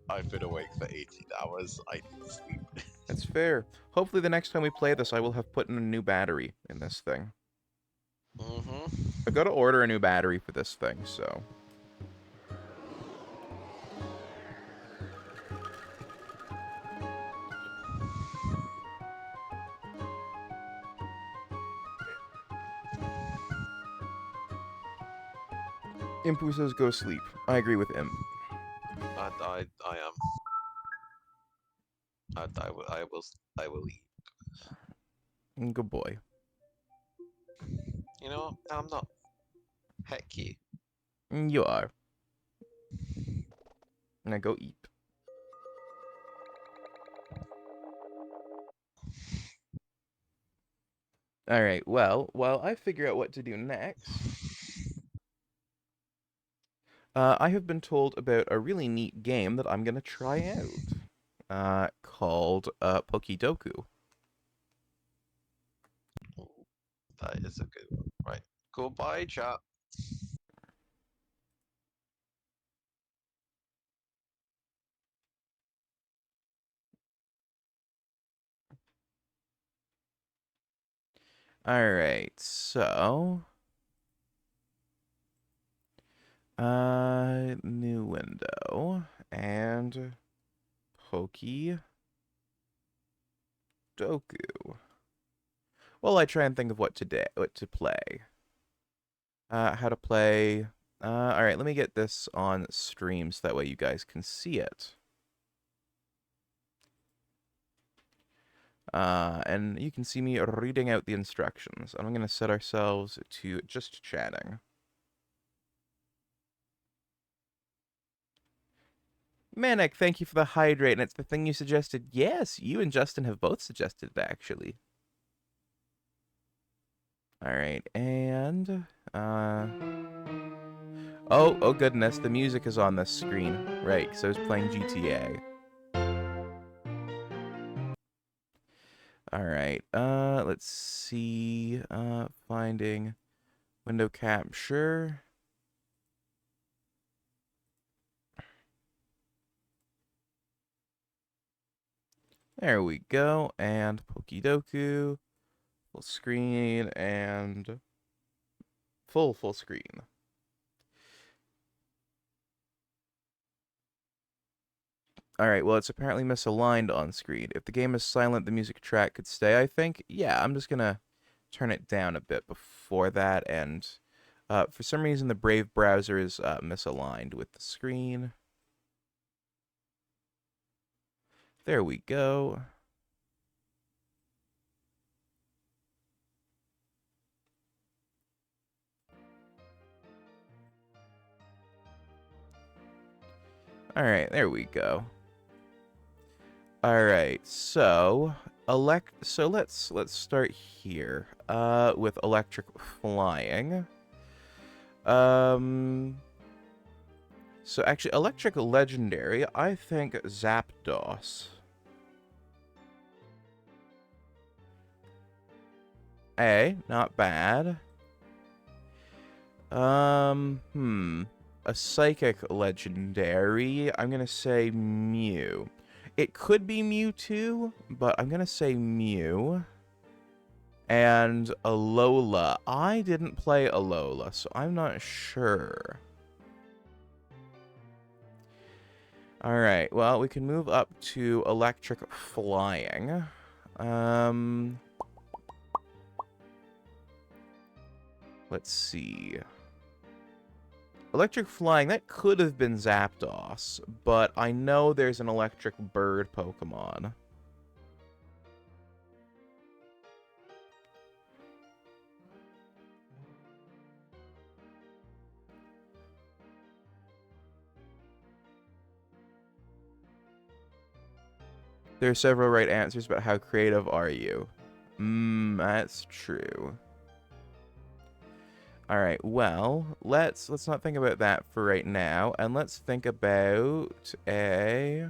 I've been awake for 18 hours. I need sleep. That's fair. Hopefully the next time we play this, I will have put in a new battery in this thing. I've got to order a new battery for this thing, so... Impu says go sleep. I agree with Imp. I am. I will eat. Good boy. You know, I'm not. Hecky. You are. Now go eat. Alright, well, while I figure out what to do next... I have been told about a really neat game that I'm going to try out. Called Pokidoku. That is a good one. Right. Goodbye, chat. Alright, so... new window, and Poki Doku. While I try and think of what to play. How to play. All right, let me get this on stream so that way you guys can see it. And you can see me reading out the instructions. And I'm going to set ourselves to just chatting. Manic, thank you for the hydrate, and it's the thing you suggested. Yes, you and Justin have both suggested it, actually. All right, and oh goodness, the music is on this screen, right? Because I was playing GTA. All right, let's see, finding window capture. There we go, and Pokidoku, full screen, and full screen. Alright, well, it's apparently misaligned on screen. If the game is silent, the music track could stay, I think. Yeah, I'm just gonna turn it down a bit before that, and for some reason the Brave browser is misaligned with the screen. There we go. Alright, there we go. Alright, so let's start here with electric flying. So actually electric legendary, I think Zapdos. Not bad. A psychic legendary, I'm gonna say Mew. It could be Mewtwo, but I'm gonna say Mew. And Alola. I didn't play Alola, so I'm not sure. Alright, well, we can move up to electric flying. Let's see. Electric flying, that could have been Zapdos, but I know there's an electric bird Pokemon. There are several right answers, but how creative are you? That's true. Alright, well, let's not think about that for right now, and let's think about a...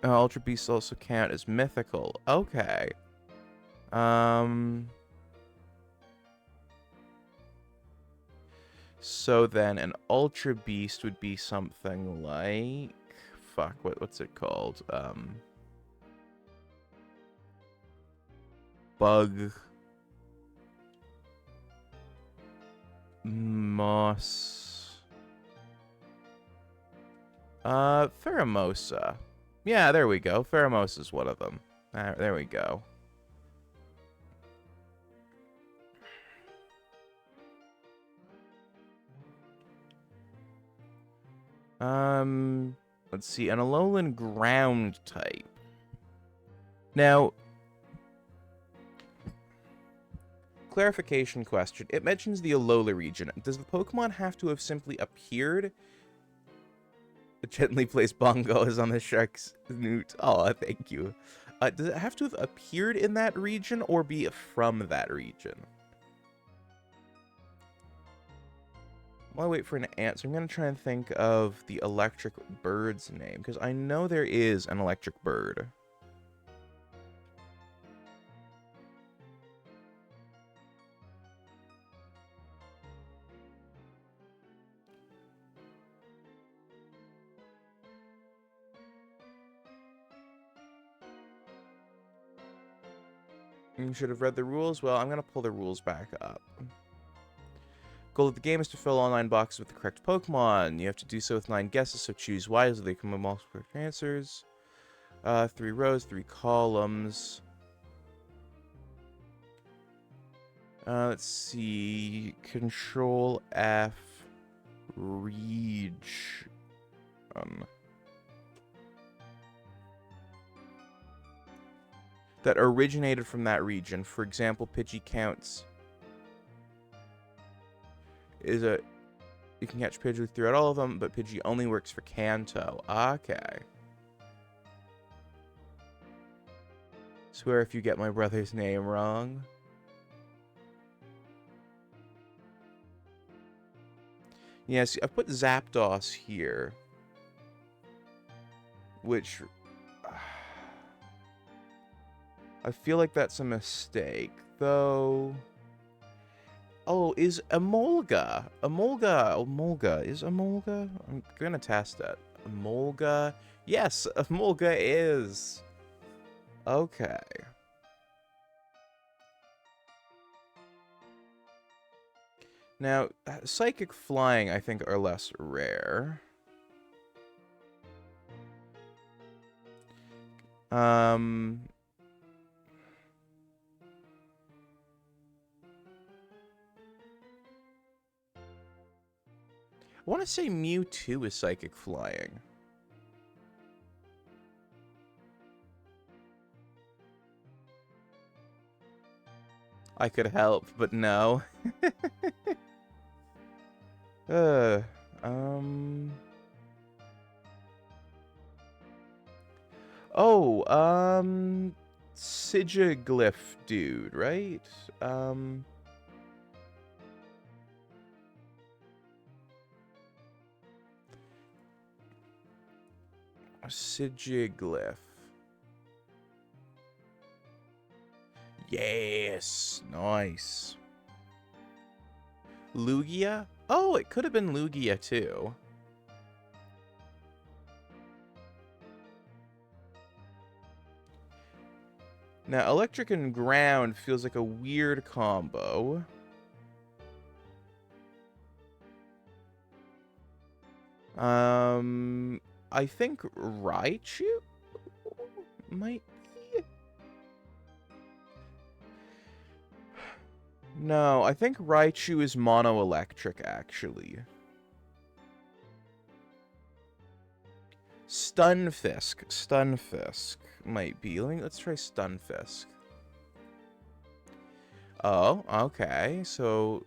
Ultra Beasts also count as mythical. Okay. So then an Ultra Beast would be something like... Fuck, what's it called? Bug... Moss... Pheromosa. Yeah, there we go. Pheromosa is one of them. There we go. Let's see, an Alolan ground type. Now, clarification question. It mentions the Alola region. Does the Pokemon have to have simply appeared? The gently placed bongos on the shark's newt. Oh, thank you. Does it have to have appeared in that region or be from that region? While I wait for an answer, I'm going to try and think of the electric bird's name, because I know there is an electric bird. You should have read the rules. Well, I'm going to pull the rules back up. Goal of the game is to fill all 9 boxes with the correct Pokemon. You have to do so with 9 guesses, so choose wisely. They come with multiple correct answers. 3 rows, 3 columns. Let's see. Control F. Region. That originated from that region. For example, Pidgey counts is a... You can catch Pidgey throughout all of them, but Pidgey only works for Kanto. Okay. Swear if you get my brother's name wrong. Yes, I put Zapdos here. Which... I feel like that's a mistake, though. Oh, is Emolga? Emolga. Is Emolga? I'm gonna test it. Emolga. Yes, Emolga is. Okay. Now, Psychic Flying, I think, are less rare. I want to say Mewtwo is Psychic Flying. I could help, but no. uh, Oh, Sigiglyph dude, right? Sigiglyph. Yes, nice. Lugia? Oh, it could have been Lugia too. Now, electric and ground feels like a weird combo. I think Raichu might be. No, I think Raichu is mono-electric, actually. Stunfisk might be. Let's try Stunfisk. Oh, okay. So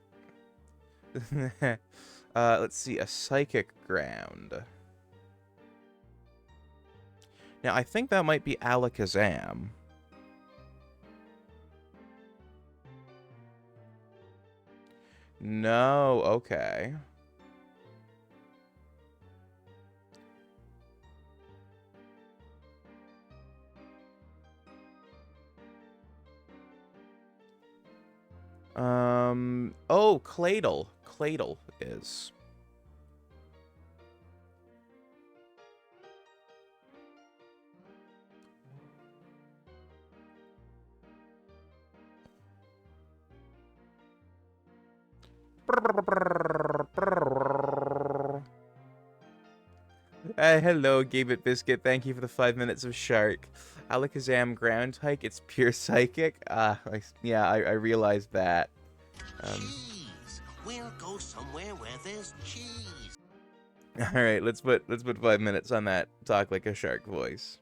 let's see, a Psychic Ground. Now, I think that might be Alakazam. No, okay. Oh, Claydol. Claydol is. Hello, Gabit Biscuit. Thank you for the 5 minutes of Shark. Alakazam ground hike. It's pure psychic. Yeah, I realized that. Cheese. We'll go somewhere where there's cheese. All right, let's put 5 minutes on that. Talk like a shark voice.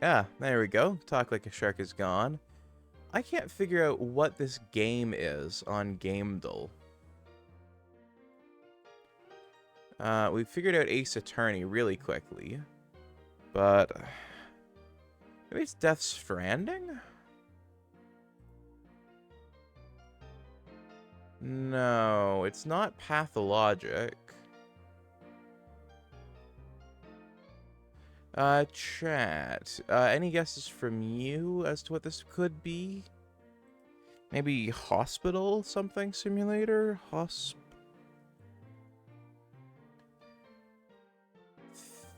Ah, there we go. Talk Like a Shark is gone. I can't figure out what this game is on GameDull. We figured out Ace Attorney really quickly, but maybe it's Death Stranding? No, it's not Pathologic. Chat. Any guesses from you as to what this could be? Maybe Hospital something simulator?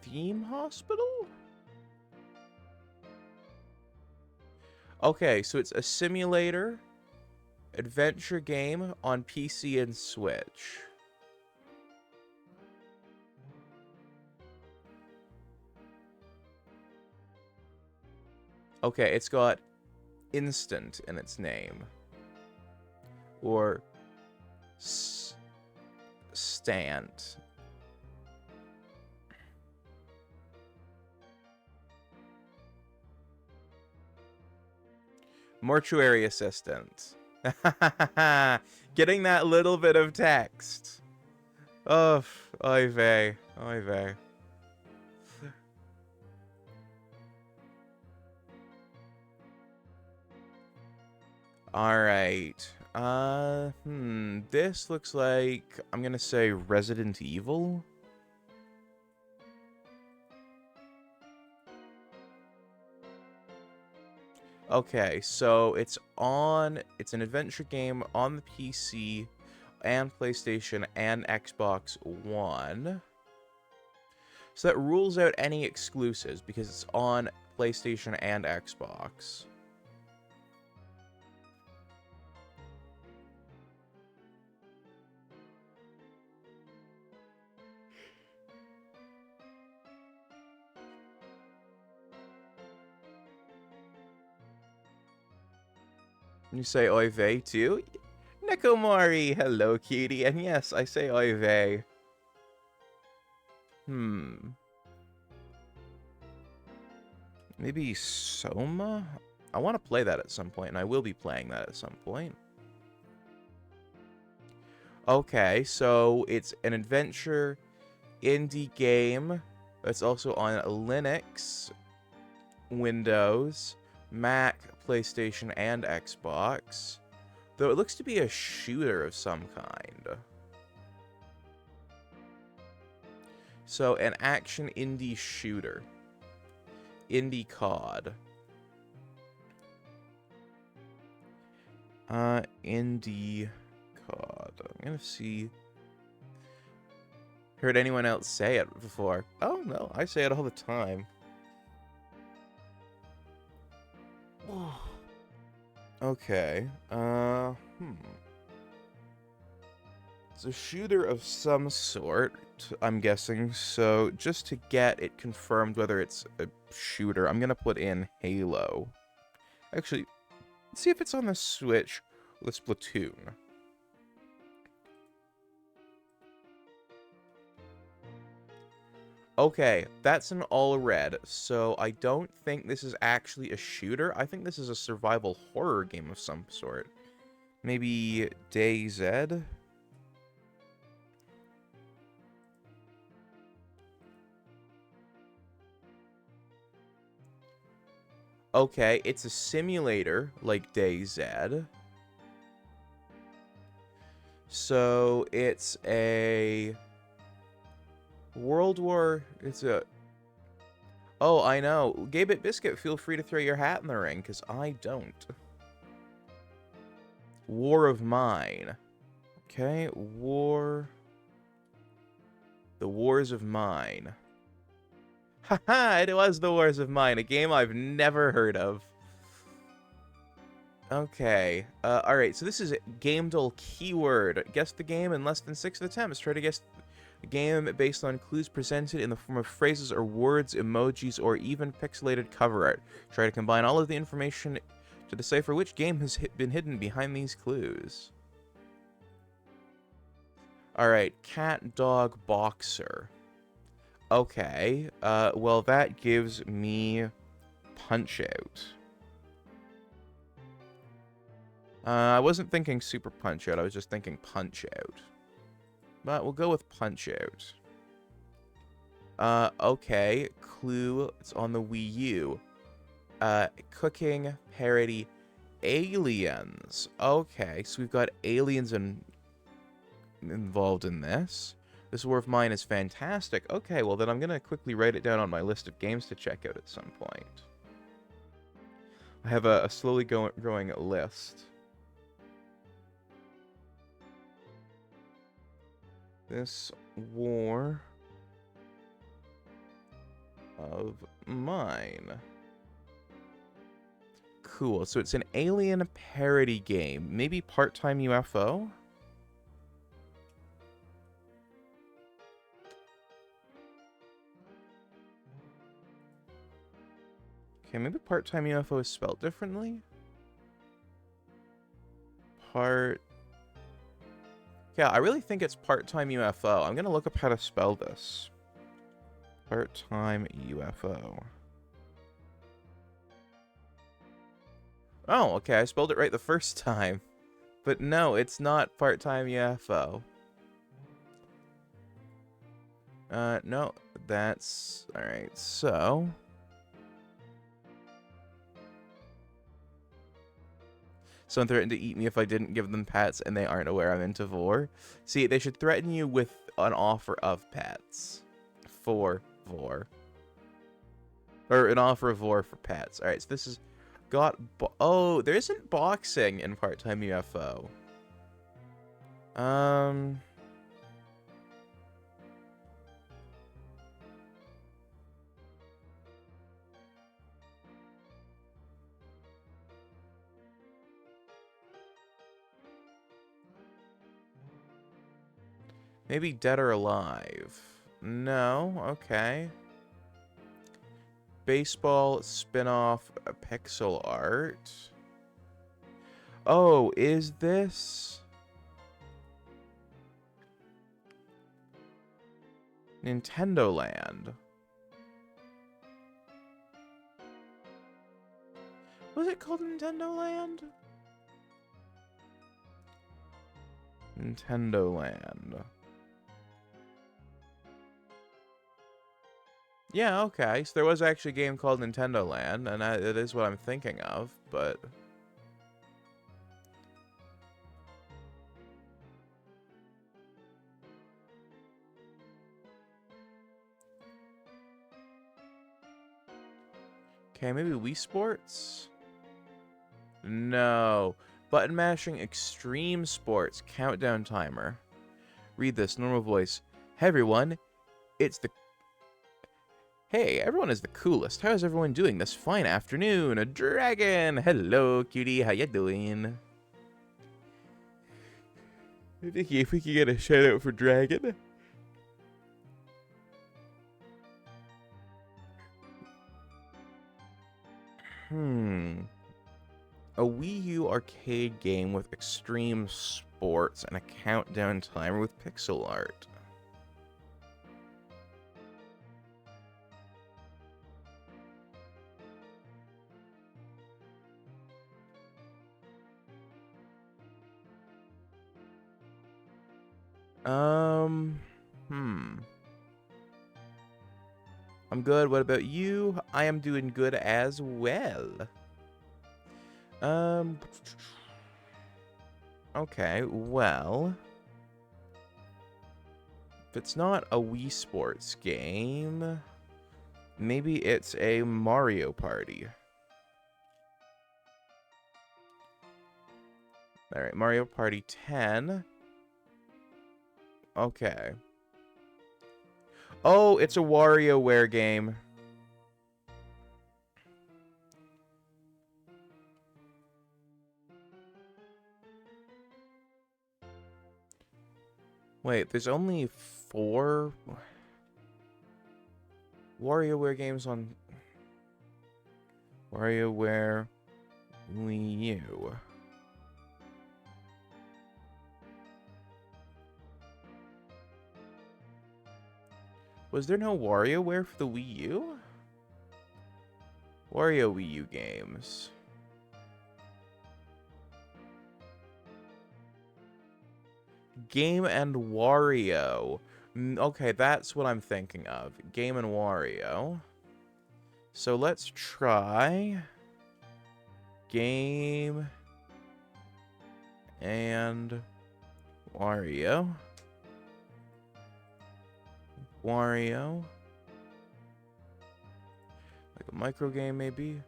Theme Hospital? Okay, so it's a simulator adventure game on PC and Switch. Okay, it's got instant in its name. Or stant. Mortuary assistant. Getting that little bit of text. Oh, oy vey. Oy vey. Alright. This looks like, I'm gonna say Resident Evil. Okay, so it's an adventure game on the PC and PlayStation and Xbox One. So that rules out any exclusives because it's on PlayStation and Xbox. You say oy vey too? Nekomori, hello cutie, and yes, I say oy vey. Maybe Soma? I want to play that at some point, and I will be playing that at some point. Okay, so it's an adventure indie game. It's also on Linux, Windows, Mac, PlayStation, and Xbox. Though it looks to be a shooter of some kind. So, an action indie shooter. Indie COD. Indie COD. I'm gonna see. Heard anyone else say it before? Oh, no, I say it all the time. Okay, It's a shooter of some sort, I'm guessing, so just to get it confirmed whether it's a shooter, I'm gonna put in Halo. Actually, let's see if it's on the Switch with Splatoon. Okay, that's an all red, so I don't think this is actually a shooter. I think this is a survival horror game of some sort. Maybe DayZ? Okay, it's a simulator like DayZ. So it's a it's a... Oh, I know. Gaybit Biscuit, feel free to throw your hat in the ring, because I don't. War of Mine. Okay, The Wars of Mine. Haha, it was The Wars of Mine, a game I've never heard of. Okay, alright, so this is Gamedal Keyword. Guess the game in less than 6 attempts. Try to guess a game based on clues presented in the form of phrases or words, emojis, or even pixelated cover art. Try to combine all of the information to decipher which game has been hidden behind these clues. Alright, Cat, Dog, Boxer. Okay, well that gives me Punch-Out. I wasn't thinking Super Punch-Out, I was just thinking Punch-Out. But we'll go with Punch-Out. Okay, clue, it's on the Wii U. Cooking, parody, aliens. Okay, so we've got aliens involved in this. This War of Mine is fantastic. Okay, well then I'm gonna quickly write it down on my list of games to check out at some point. I have a slowly growing list. This War of Mine. Cool, so it's an alien parody game. Maybe Part-Time UFO? Okay, maybe Part-Time UFO is spelled differently? Yeah, I really think it's Part-Time UFO. I'm gonna look up how to spell this. Part-Time UFO. Oh, okay, I spelled it right the first time. But no, it's not Part-Time UFO. No, that's... Alright, so... Someone threatened to eat me if I didn't give them pets, and they aren't aware I'm into vor. See, they should threaten you with an offer of pets. For vor. Or an offer of vor for pets. Alright, so this is Oh, there isn't boxing in Part-Time UFO. Maybe Dead or Alive. No, okay. Baseball spin-off pixel art. Oh, is this Nintendo Land? Was it called Nintendo Land? Nintendo Land. Yeah, okay. So there was actually a game called Nintendo Land, and it is what I'm thinking of, but... Okay, maybe Wii Sports? No. Button mashing extreme sports. Countdown timer. Read this. Normal voice. Hey everyone. It's the... Hey, everyone is the coolest. How's everyone doing this fine afternoon? A dragon! Hello, cutie. How you doing? Vicky, if we could get a shout out for Dragon. A Wii U arcade game with extreme sports and a countdown timer with pixel art. I'm good. What about you? I am doing good as well. Okay, well. If it's not a Wii Sports game, maybe it's a Mario Party. Alright, Mario Party 10. Okay. Oh, it's a WarioWare game. Wait, there's only 4 WarioWare games on WarioWare Wii U. Was there no WarioWare for the Wii U? Wario Wii U games. Game and Wario. Okay, that's what I'm thinking of. Game and Wario. So let's try Game and Wario. Wario. Like a micro game, maybe?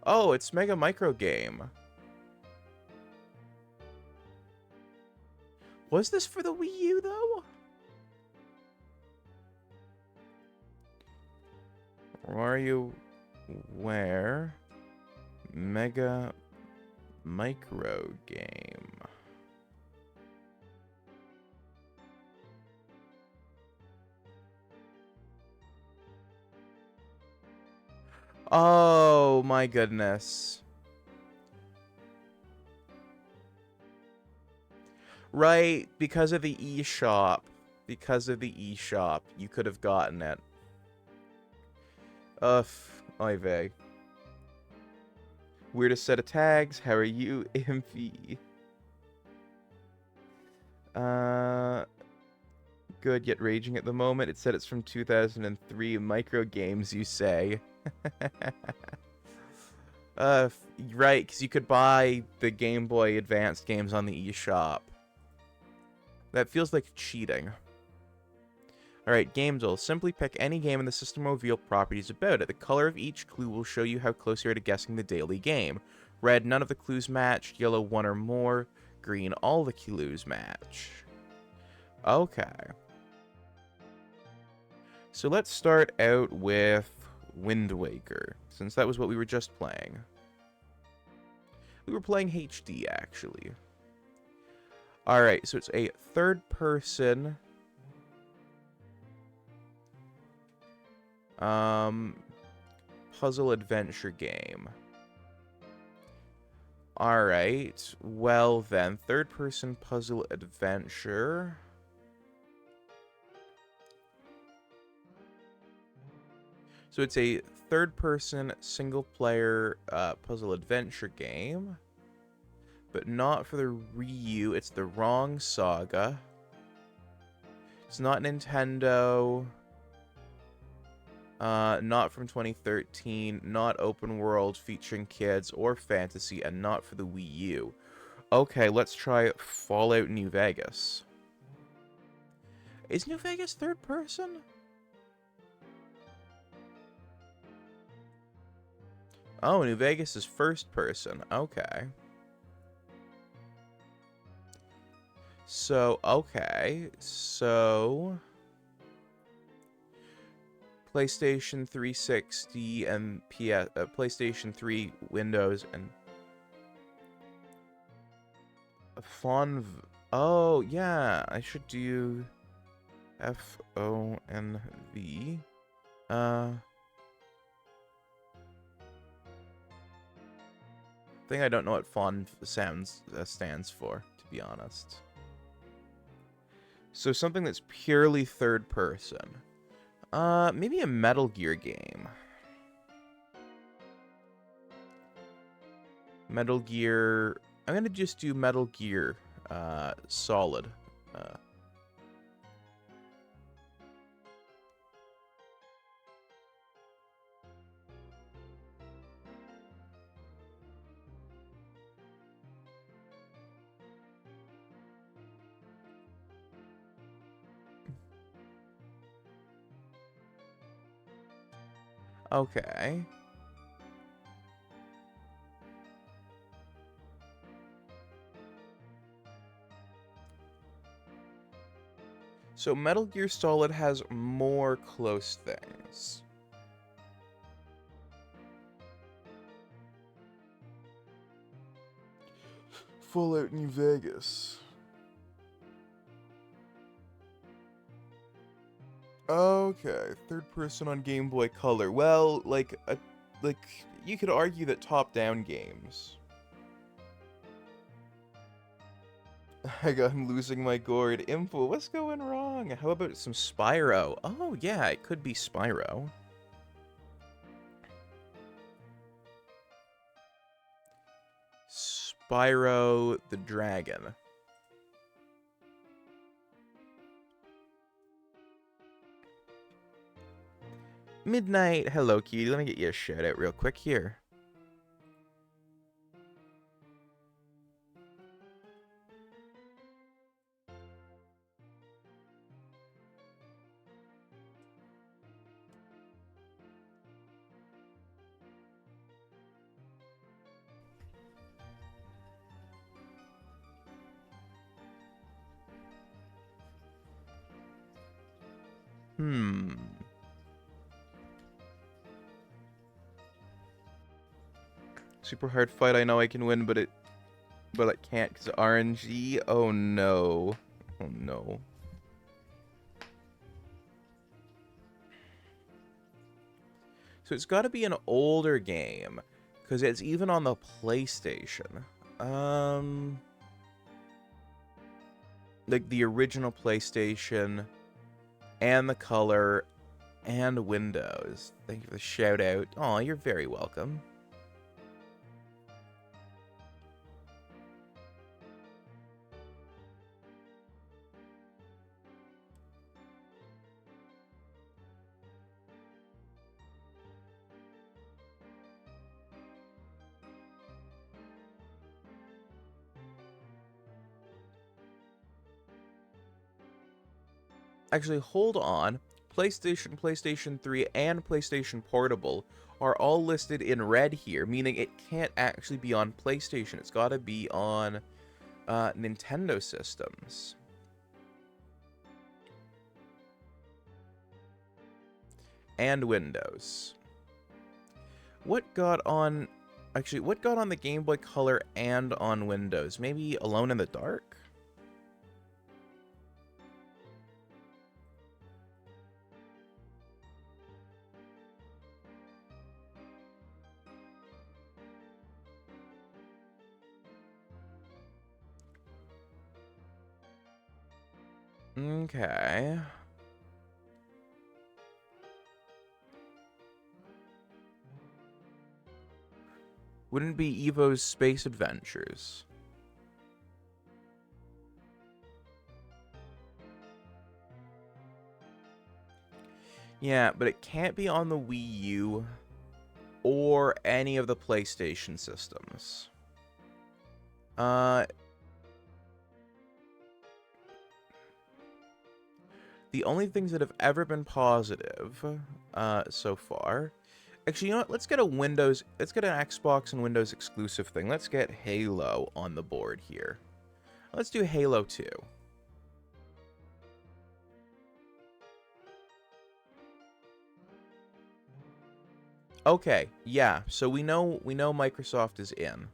Oh, it's Mega Micro Game. Was this for the Wii U, though? WarioWare Mega Micro Game. Oh my goodness. Right, because of the eShop. Because of the eShop, you could have gotten it. Oy vey. Weirdest set of tags. How are you, Impy? Good, yet raging at the moment. It said it's from 2003. Micro games, you say. Right, because you could buy the Game Boy Advanced games on the eShop. That feels like cheating. Alright, game duel. Simply pick any game and the system will reveal properties about it. The color of each clue will show you how close you are to guessing the daily game. Red, none of the clues matched. Yellow, one or more. Green, all the clues match. Okay. So let's start out with Windwaker, since that was what we were just playing. We were playing HD, actually. Alright, so it's a third-person... puzzle adventure game. Alright, well then, third-person puzzle adventure... So it's a third-person, single-player puzzle adventure game, but not for the Wii U. It's the wrong saga. It's not Nintendo. Not from 2013. Not open world, featuring kids or fantasy, and not for the Wii U. Okay, let's try Fallout New Vegas. Is New Vegas third-person? Oh, New Vegas is first person. Okay. So, okay. So... PlayStation 360 and PlayStation 3 Windows and... Oh, yeah. I should do... FONV. I think I don't know what FON stands for, to be honest. So something that's purely third person. Maybe a Metal Gear game. Metal Gear... I'm gonna just do Metal Gear, Solid. Okay. So Metal Gear Solid has more close things. Fallout New Vegas. Okay, third person on Game Boy Color. Well, like you could argue that top-down games. I'm losing my gourd. Info, what's going wrong? How about some Spyro? Oh yeah, it could be Spyro. Spyro the Dragon. Midnight, hello cutie. Let me get you a shout out real quick here. Super hard fight. I know I can win, but I can't because RNG. Oh no. Oh no. So it's got to be an older game because it's even on the PlayStation. Like the original PlayStation and the Color and Windows. Thank you for the shout out. Oh, you're very welcome. actually, hold on. PlayStation, PlayStation 3, and PlayStation Portable are all listed in red here, meaning it can't actually be on PlayStation. It's got to be on Nintendo systems. And Windows. What got on... Actually, what got on the Game Boy Color and on Windows? Maybe Alone in the Dark? Okay. Wouldn't it be Evo's Space Adventures? Yeah, but it can't be on the Wii U or any of the PlayStation systems. The only things that have ever been positive so far... Actually, you know what? Let's get a Windows... Let's get an Xbox and Windows exclusive thing. Let's get Halo on the board here. Let's do Halo 2. Okay, yeah. So we know Microsoft is in.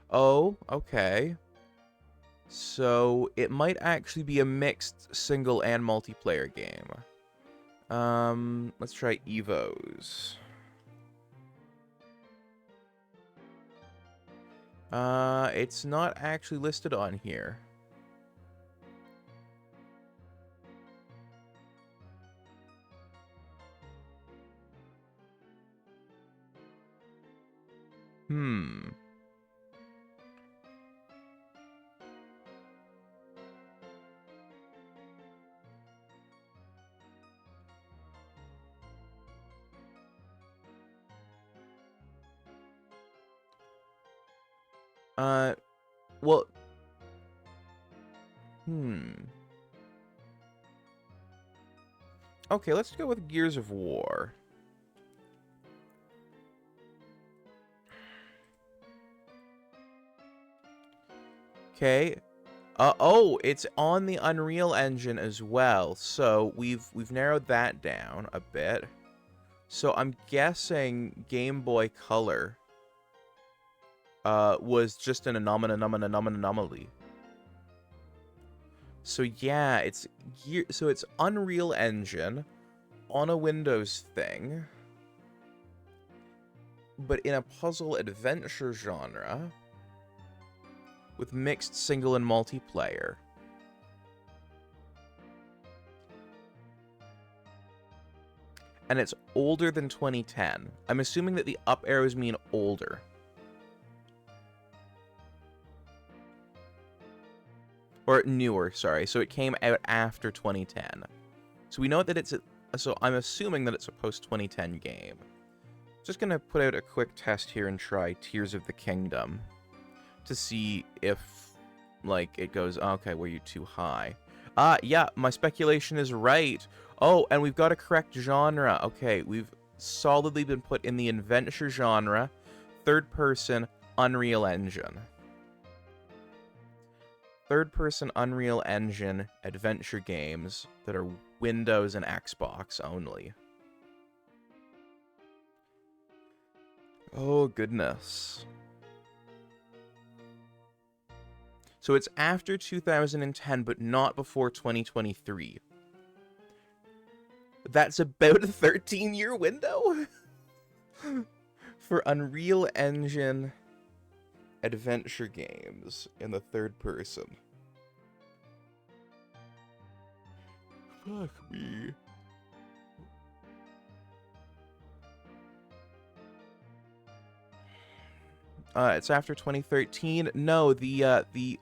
Oh, okay. So it might actually be a mixed single and multiplayer game. Let's try Evos. It's not actually listed on here. Hmm. Well... Okay, let's go with Gears of War. Okay. Oh, it's on the Unreal Engine as well. So we've narrowed that down a bit. So I'm guessing Game Boy Color was just an anomaly. So yeah, it's Unreal Engine on a Windows thing, but in a puzzle adventure genre with mixed single and multiplayer. And it's older than 2010. I'm assuming that the up arrows mean older. Or newer, sorry. So it came out after 2010. So we know that it's... So I'm assuming that it's a post-2010 game. Just gonna put out a quick test here and try Tears of the Kingdom. To see if, like, it goes... Okay, were you too high? Yeah, my speculation is right. Oh, and we've got a correct genre. Okay, we've solidly been put in the adventure genre. Third-person Unreal Engine. Third-person Unreal Engine adventure games that are Windows and Xbox only. Oh, goodness. So it's after 2010, but not before 2023. That's about a 13-year window for Unreal Engine adventure games in the third person. Fuck me. It's after 2013. No,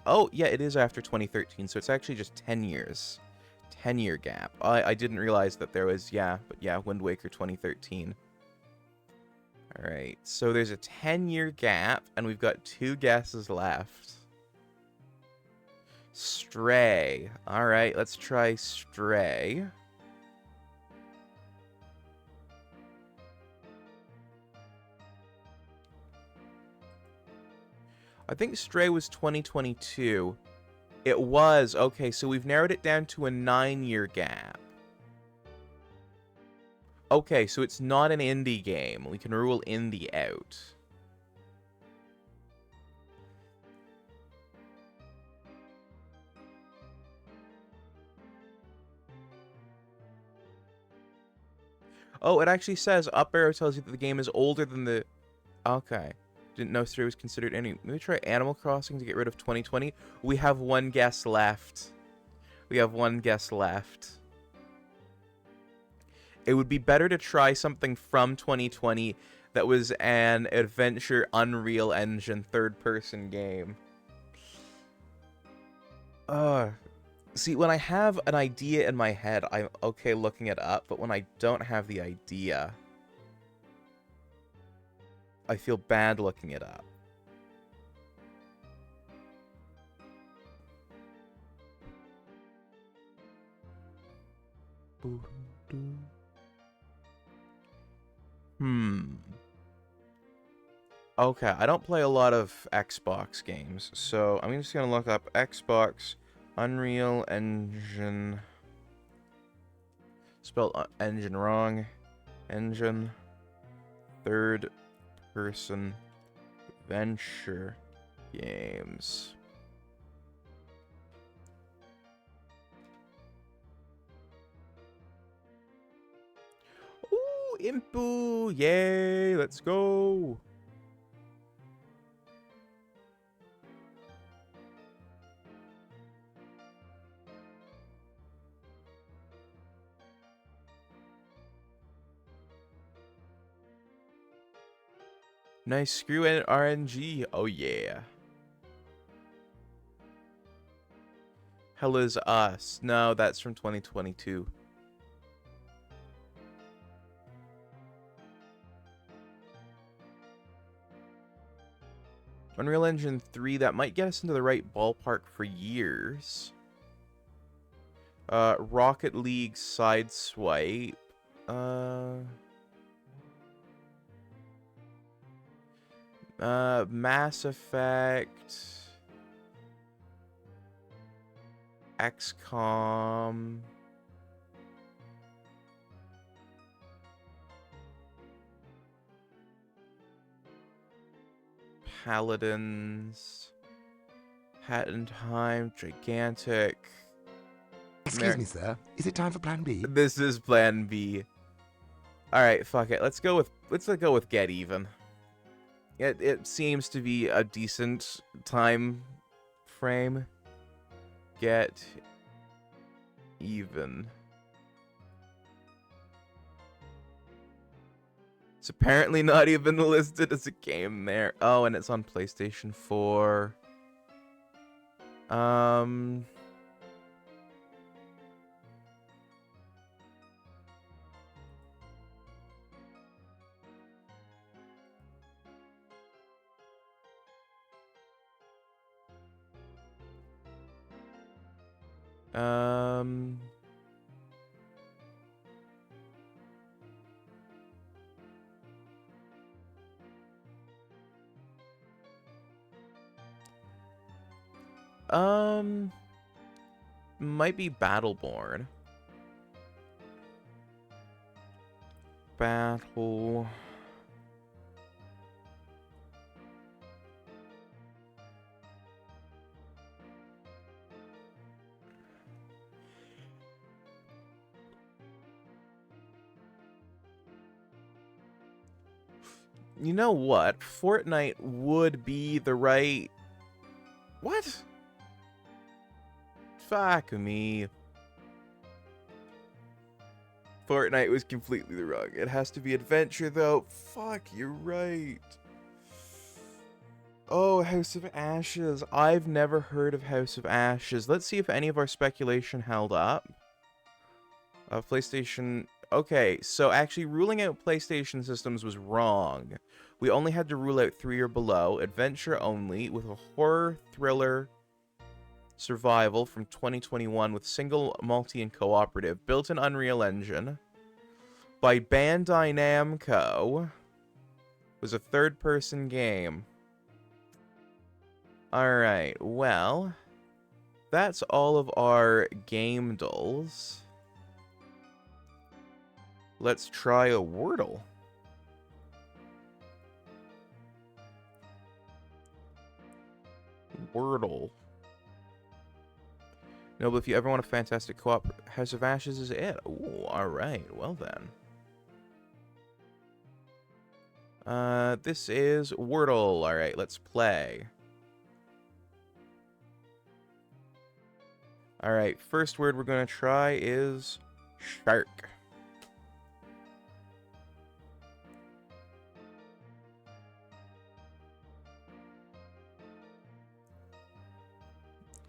oh yeah, it is after 2013. So it's actually just 10 years. 10-year gap. I didn't realize that there was, yeah, but yeah, Windwaker 2013. Alright, so there's a 10-year gap, and we've got 2 guesses left. Stray. Alright, let's try Stray. I think Stray was 2022. It was. Okay, so we've narrowed it down to a 9-year gap. Okay, so it's not an indie game. We can rule indie out. Oh, it actually says up arrow tells you that the game is older than the... Okay. Didn't know Stray was considered any... Maybe try Animal Crossing to get rid of 2020. We have 1 guess left. We have 1 guess left. It would be better to try something from 2020 that was an adventure Unreal Engine third-person game. See, when I have an idea in my head, I'm okay looking it up, but when I don't have the idea, I feel bad looking it up. Okay, I don't play a lot of Xbox games, so I'm just gonna look up Xbox Unreal Engine. Spelled engine wrong. Engine. Third person venture games. Ooh, Impu! Yay! Let's go! Nice screw in RNG. Oh yeah. Hell is Us. No, that's from 2022. Unreal Engine 3, that might get us into the right ballpark for years. Rocket League Sideswipe. Mass Effect, XCOM, Paladins, Hat in Time, Gigantic. Excuse me, sir. Is it time for Plan B? This is Plan B. All right, fuck it. Let's go with Get Even. It seems to be a decent time frame. Get Even. It's apparently not even listed as a game there. Oh, and it's on PlayStation 4. Might be Battleborn. Battle. You know what? Fortnite would be the right... What? Fuck me. Fortnite was completely the wrong. It has to be adventure, though. Fuck, you're right. Oh, House of Ashes. I've never heard of House of Ashes. Let's see if any of our speculation held up. PlayStation... Okay, so actually ruling out PlayStation systems was wrong. We only had to rule out 3 or below, adventure only, with a horror, thriller, survival from 2021 with single, multi, and cooperative, built in Unreal Engine, by Bandai Namco, was a third-person game. Alright, well, that's all of our game dolls. Let's try a Wordle. Wordle. No, but if you ever want a fantastic co-op, House of Ashes is it. Ooh, alright, well then. This is Wordle. Alright, let's play. Alright, first word we're gonna try is shark.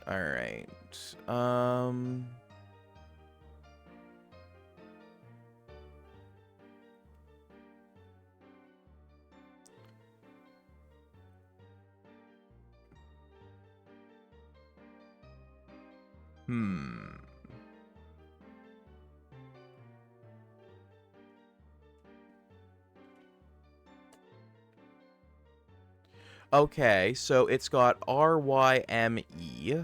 Alright. Okay, so it's got R-Y-M-E.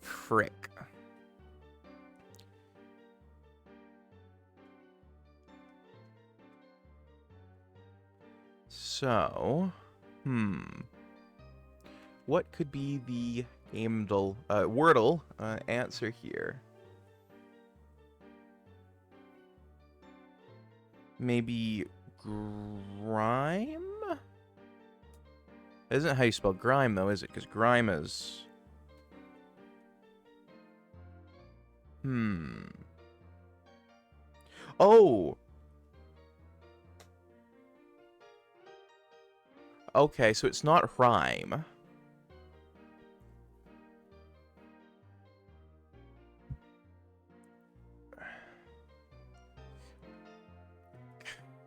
Frick. So, what could be the Wordle answer here? Maybe grime? That isn't how you spell grime, though, is it? Because grime is... Oh! Okay, so it's not rhyme.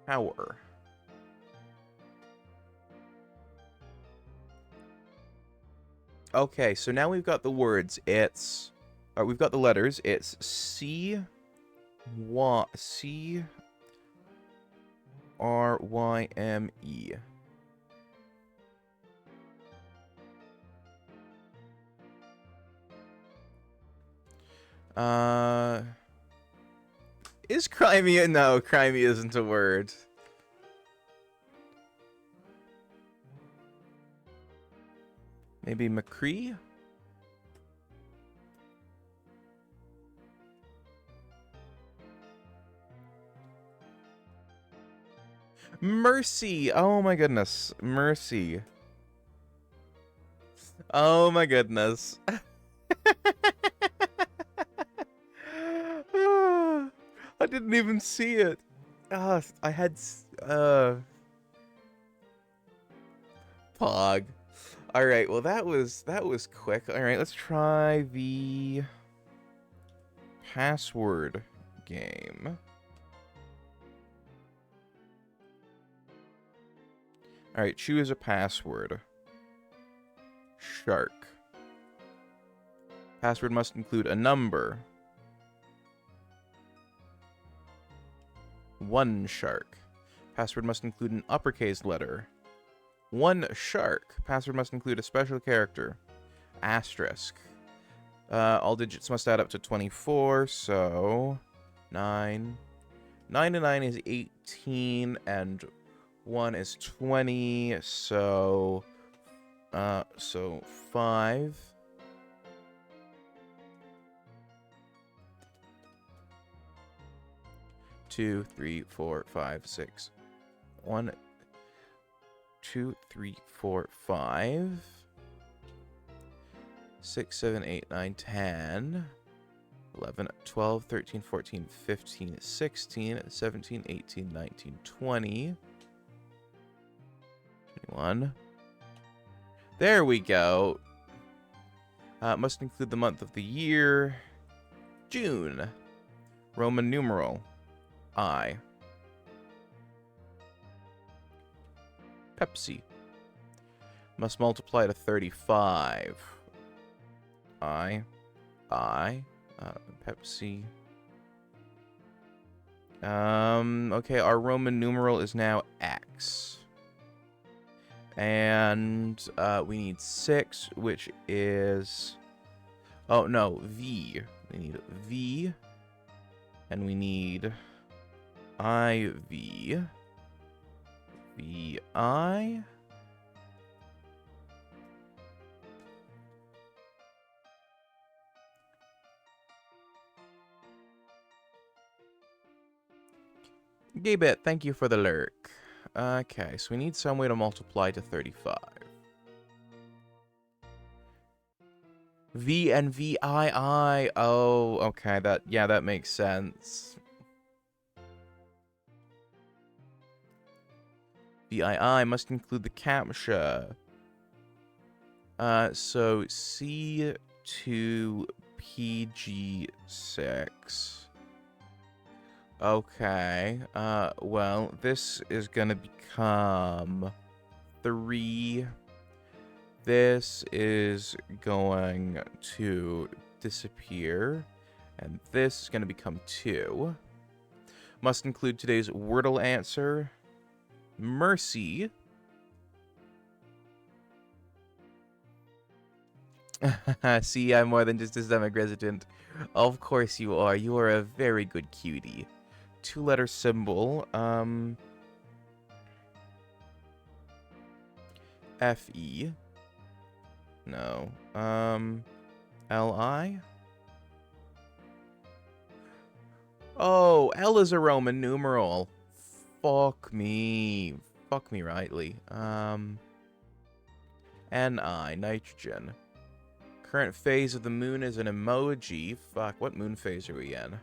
Power. Okay, so now we've got the words. It's... we've got the letters. It's C-R-Y-M-E. Is Crimea? No, Crimea isn't a word. Maybe McCree? Mercy! Oh my goodness. Mercy. Oh my goodness. I didn't even see it. I had... Pog. Alright, well that was quick. Alright, let's try the... password game. Alright, choose a password. Shark. Password must include a number. 1 shark. Password must include an uppercase letter. 1 shark. Password must include a special character. Asterisk. All digits must add up to 24, so 9. 9 and 9 is 18, and 1 is 20, so 5. 2, 3, 4, 5, 6. 1, 2, 3, 4, 5. 6, 7, 8, 9, 10. 11, 12, 13, 14, 15, 16, 17, 18, 19, 20. 21. There we go. Must include the month of the year. June. Roman numeral I. Pepsi. Must multiply to 35. I. Pepsi. Okay, our Roman numeral is now X. And, we need 6, which is... Oh, no, V. We need V. And we need IV. VI. Gaybit, thank you for the lurk. Okay, so we need some way to multiply to 35. V and VII. Oh, okay, that makes sense. VII must include the captcha. So C2PG6. Okay, well, this is gonna become 3. This is going to disappear, and this is gonna become 2. Must include today's Wordle answer. Mercy. See, I'm more than just a stomach resident. Of course you are. You are a very good cutie. 2-letter symbol. FE. No. LI? Oh, L is a Roman numeral. Fuck me. Fuck me rightly. NI, nitrogen. Current phase of the moon is an emoji. Fuck, what moon phase are we in?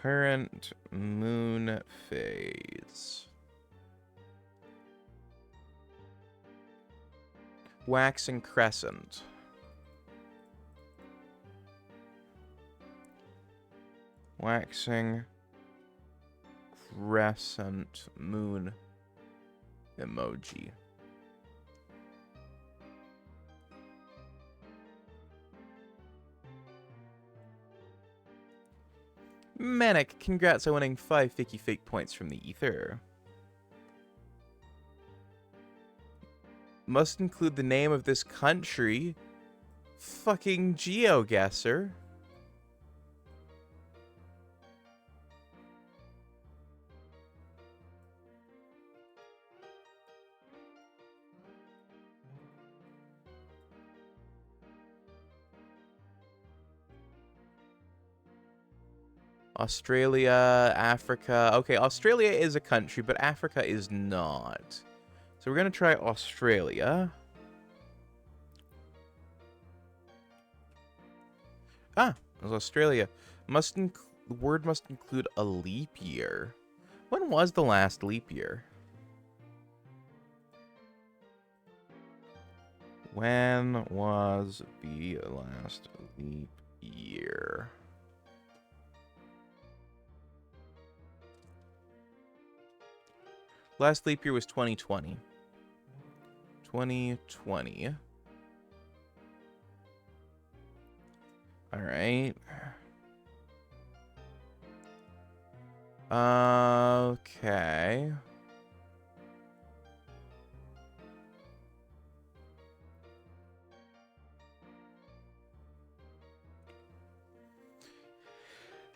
Current moon phase. Waxing crescent. Waxing crescent moon emoji. Manic, congrats on winning 5 Ficky Fake points from the ether. Must include the name of this country. Fucking GeoGuessr. Australia, Africa. Okay, Australia is a country, but Africa is not. So we're going to try Australia. Ah, it was Australia. The word must include a leap year. When was the last leap year? When was the last leap year? Last leap year was 2020. 2020. All right. Okay.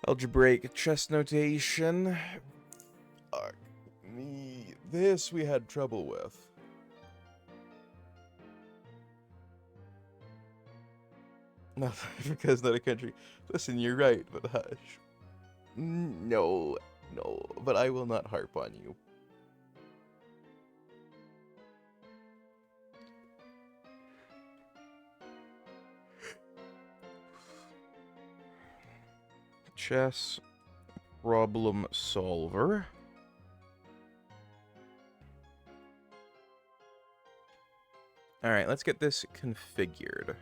Algebraic chess notation. Fuck me. This we had trouble with. No, Africa is not a country. Listen, you're right, but hush. No, but I will not harp on you. Chess problem solver. All right, let's get this configured.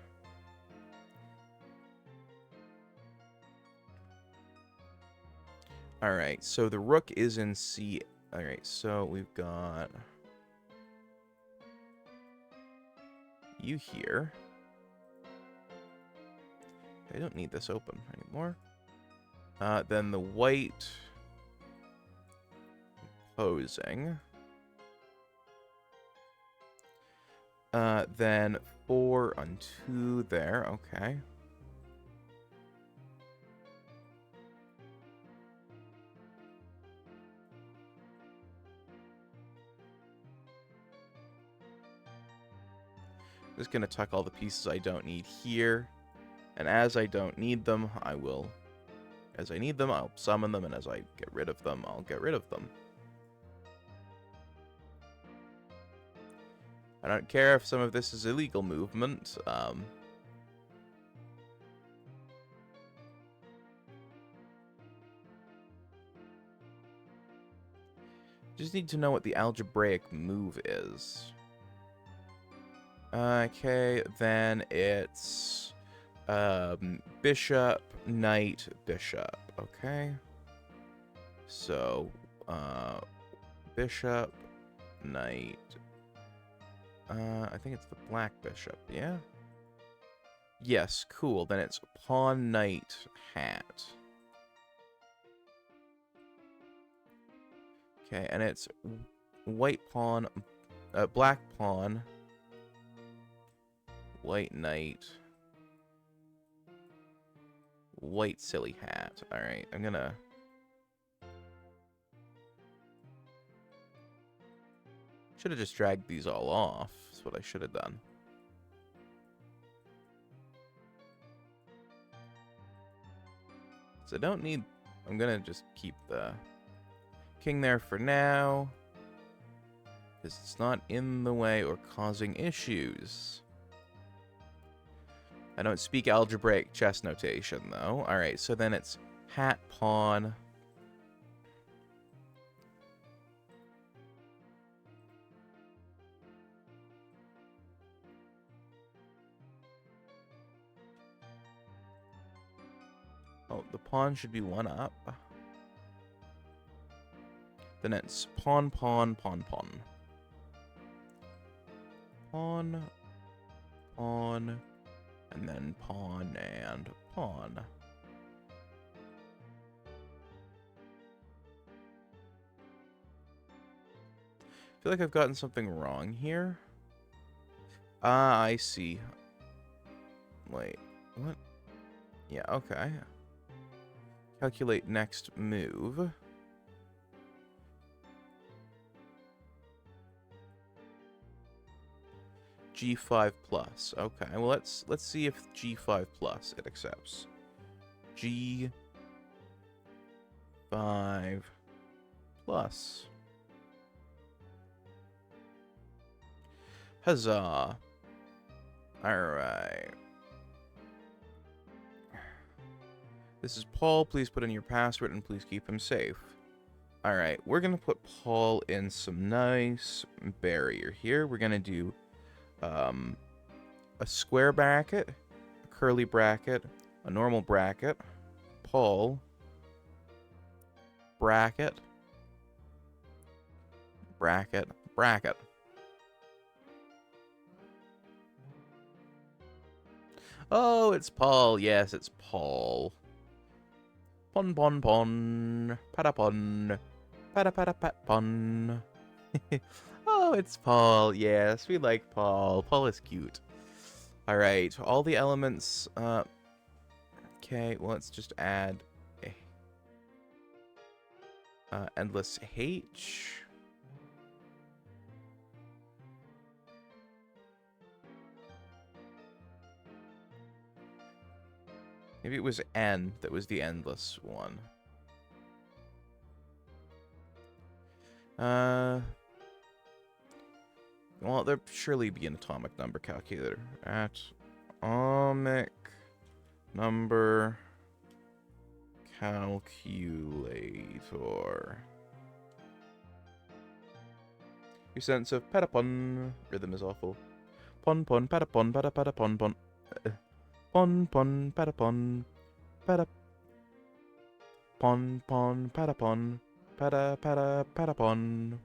Alright, so the rook is in C. Alright, so we've got you here. I don't need this open anymore. Then the white posing. Then 4 on 2 there, okay. Just gonna tuck all the pieces I don't need here. And as I don't need them, I will... As I need them, I'll summon them, and as I get rid of them, I'll get rid of them. I don't care if some of this is illegal movement. Just need to know what the algebraic move is. Okay, then it's bishop, knight, bishop. Okay. So, bishop, knight. I think it's the black bishop, yeah? Yes, cool. Then it's pawn, knight, hat. Okay, and it's white pawn, black pawn, white knight, white silly hat. Alright, I'm gonna... Should have just dragged these all off. That's what I should have done. So I don't need... I'm gonna just keep the king there for now, because it's not in the way or causing issues. I don't speak algebraic chess notation, though. Alright, so then it's hat, pawn. Oh, the pawn should be one up. Then it's pawn, pawn, pawn, pawn. Pawn, pawn, and then pawn and pawn. I feel like I've gotten something wrong here. Ah, I see. Wait, what? Yeah, okay. Calculate next move. G5 plus. Okay, well let's see if G5 plus it accepts. G5 plus. Huzzah. Alright. This is Paul. Please put in your password and please keep him safe. Alright, we're going to put Paul in some nice barrier here. We're going to do a square bracket, a curly bracket, a normal bracket, Paul, bracket, bracket, bracket. Oh, it's Paul. Yes, it's Paul. Pon pon pon, pada pon, pada pada pat pon. Oh, it's Paul. Yes, we like Paul. Paul is cute. All right, all the elements. Okay, well, let's just add endless H. Maybe it was N that was the endless one. Well, there'd surely be an atomic number calculator. Atomic number calculator. Your sense of patapon. Rhythm is awful. Pon pon patapon pada pada pon pon. Pon pon patapon pada. Pon, pon, patapon. Pada, pada, patapon.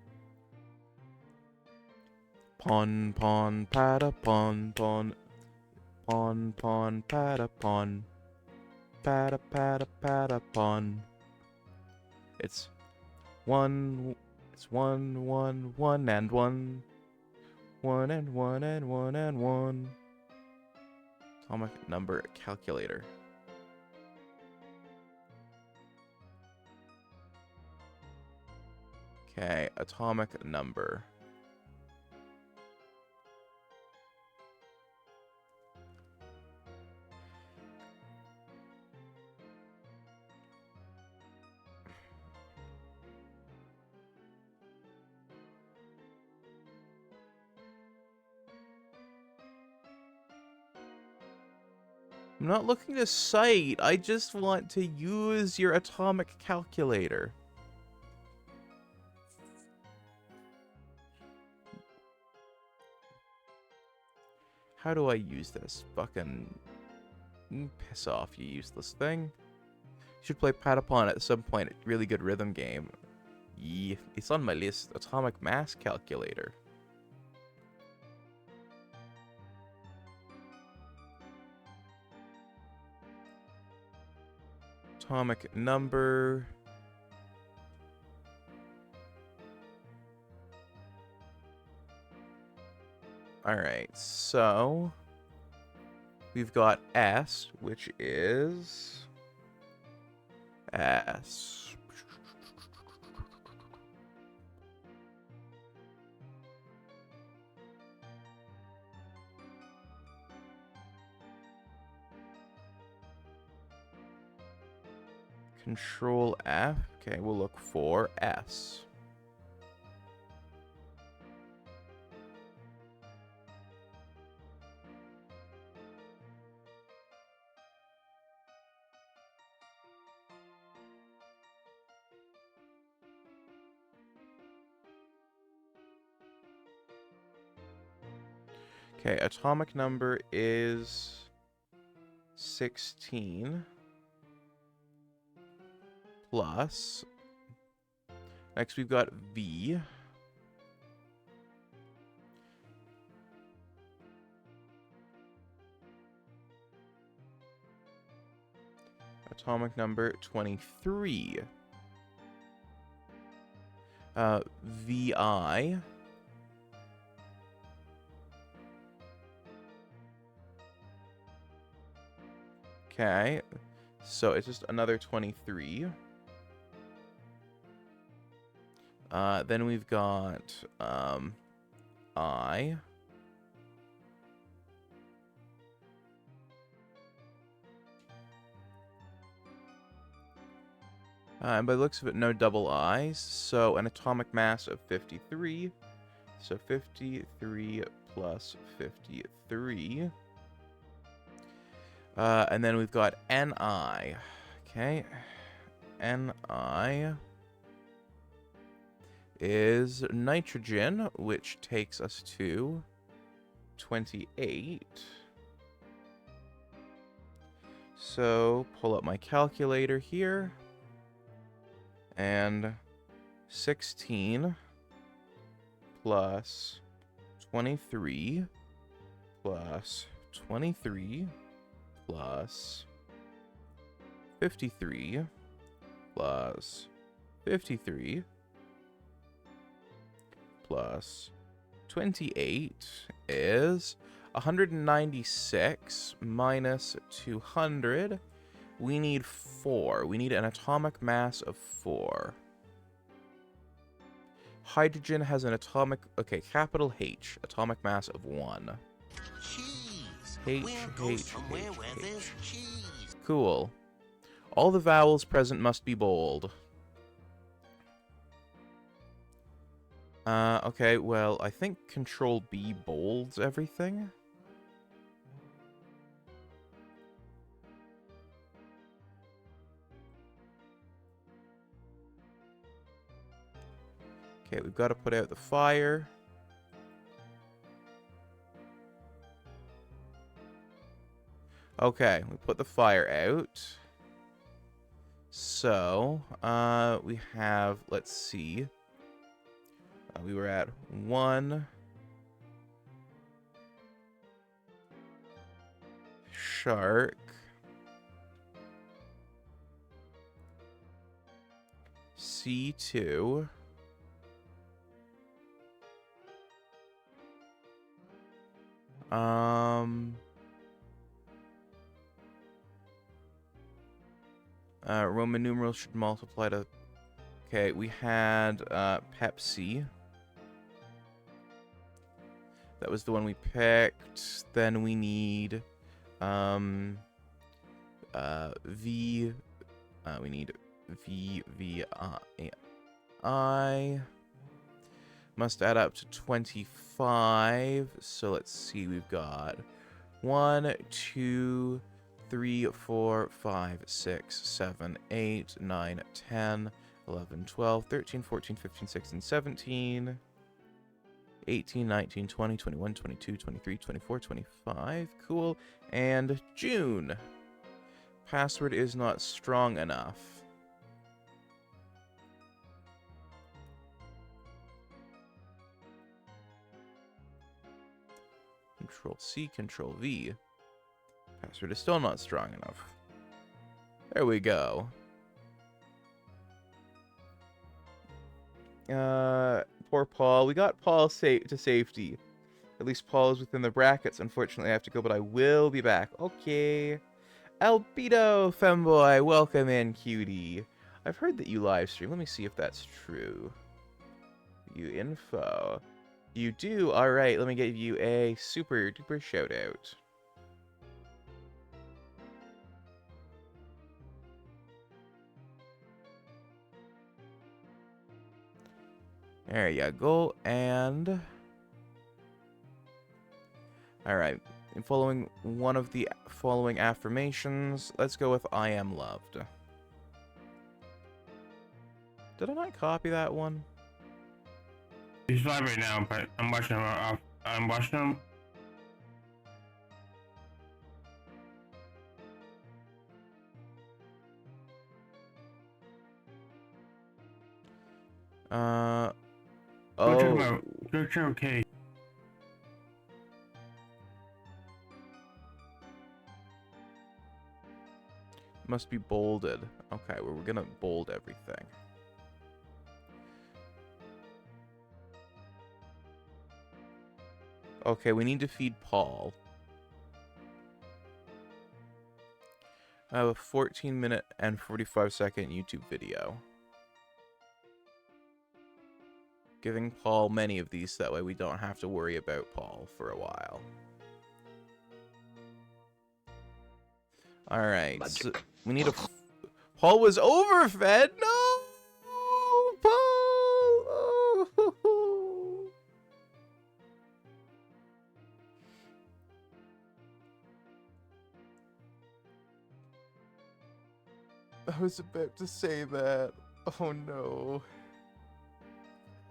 Pon, pon, patapon, pon. Pon, pon, patapon. Pada, pada, patapon. It's one, it's one, one, and one. One, and one, and one, and one. Atomic number calculator. Okay, atomic number. I'm not looking to cite, I just want to use your atomic calculator. How do I use this? Fucking piss off, you useless thing. Should play Patapon at some point. Really good rhythm game. Yeah, it's on my list. Atomic mass calculator. Atomic number. Alright, so we've got S, which is S. Control F. Okay, we'll look for S. Okay, atomic number is 16 plus. Next we've got V. Atomic number 23. VI. Okay, so it's just another 23. Then we've got I. And by the looks of it, no double I's. So an atomic mass of 53. So 53 plus 53. And then we've got Ni. Okay. Ni is nitrogen, which takes us to 28. So pull up my calculator here. And 16 plus 23 plus 23 plus 53 plus 53 plus 28 is 196 minus 200. We need 4. We need an atomic mass of 4. Hydrogen has an atomic... Okay, capital H. Atomic mass of 1. Cheese. H, We'll go H, somewhere H, where H. there's cheese. Cool. All the vowels present must be bold. Okay, well, I think Control B bolds everything. Okay, we've got to put out the fire. Okay, we put the fire out. So, we have, let's see. We were at 1 shark. C2. Roman numerals should multiply to... Okay, we had Pepsi. That was the one we picked. Then we need V. We need I must add up to 25. So let's see, we've got 1, 2, 3, 4, 5, 6, 7, 8, 9, 10, 11, 12, 13, 14, 15, 16, 17, 18, 19, 20, 21, 22, 23, 24, 25. Cool. And June. Password is not strong enough. Control C, Control V. Password is still not strong enough. There we go. Poor Paul. We got Paul to safety. At least Paul is within the brackets. Unfortunately, I have to go, but I will be back. Okay. Albedo Femboy, welcome in, cutie. I've heard that you live stream. Let me see if that's true. You info. You do? Alright, let me give you a super duper shout out. There you go, and... Alright, and following one of the following affirmations, let's go with I am loved. Did I not copy that one? He's live right now, but I'm watching him. I'm watching him. Go check him Oh. out. Go check okay. Must be bolded. Okay, well, we're gonna bold everything. Okay, we need to feed Paul. I have a 14-minute and 45-second YouTube video. Giving Paul many of these, that way we don't have to worry about Paul for a while. Alright, so we need a... Paul was overfed? No! Paul! Oh. I was about to say that. Oh no.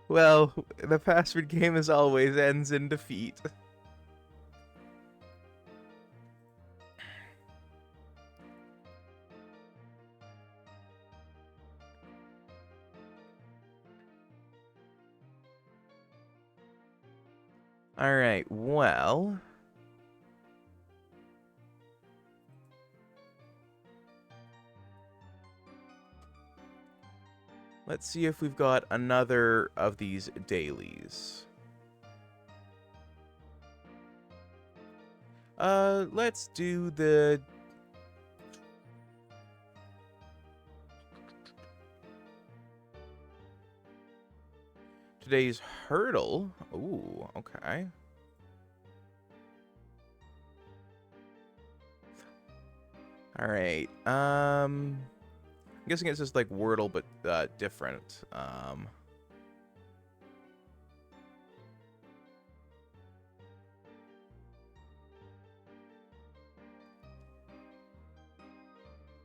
Well, the password game as always ends in defeat. Alright, well... Let's see if we've got another of these dailies. Let's do the... Today's hurdle. Ooh, okay. Alright, I'm guessing it's just like Wordle, but different.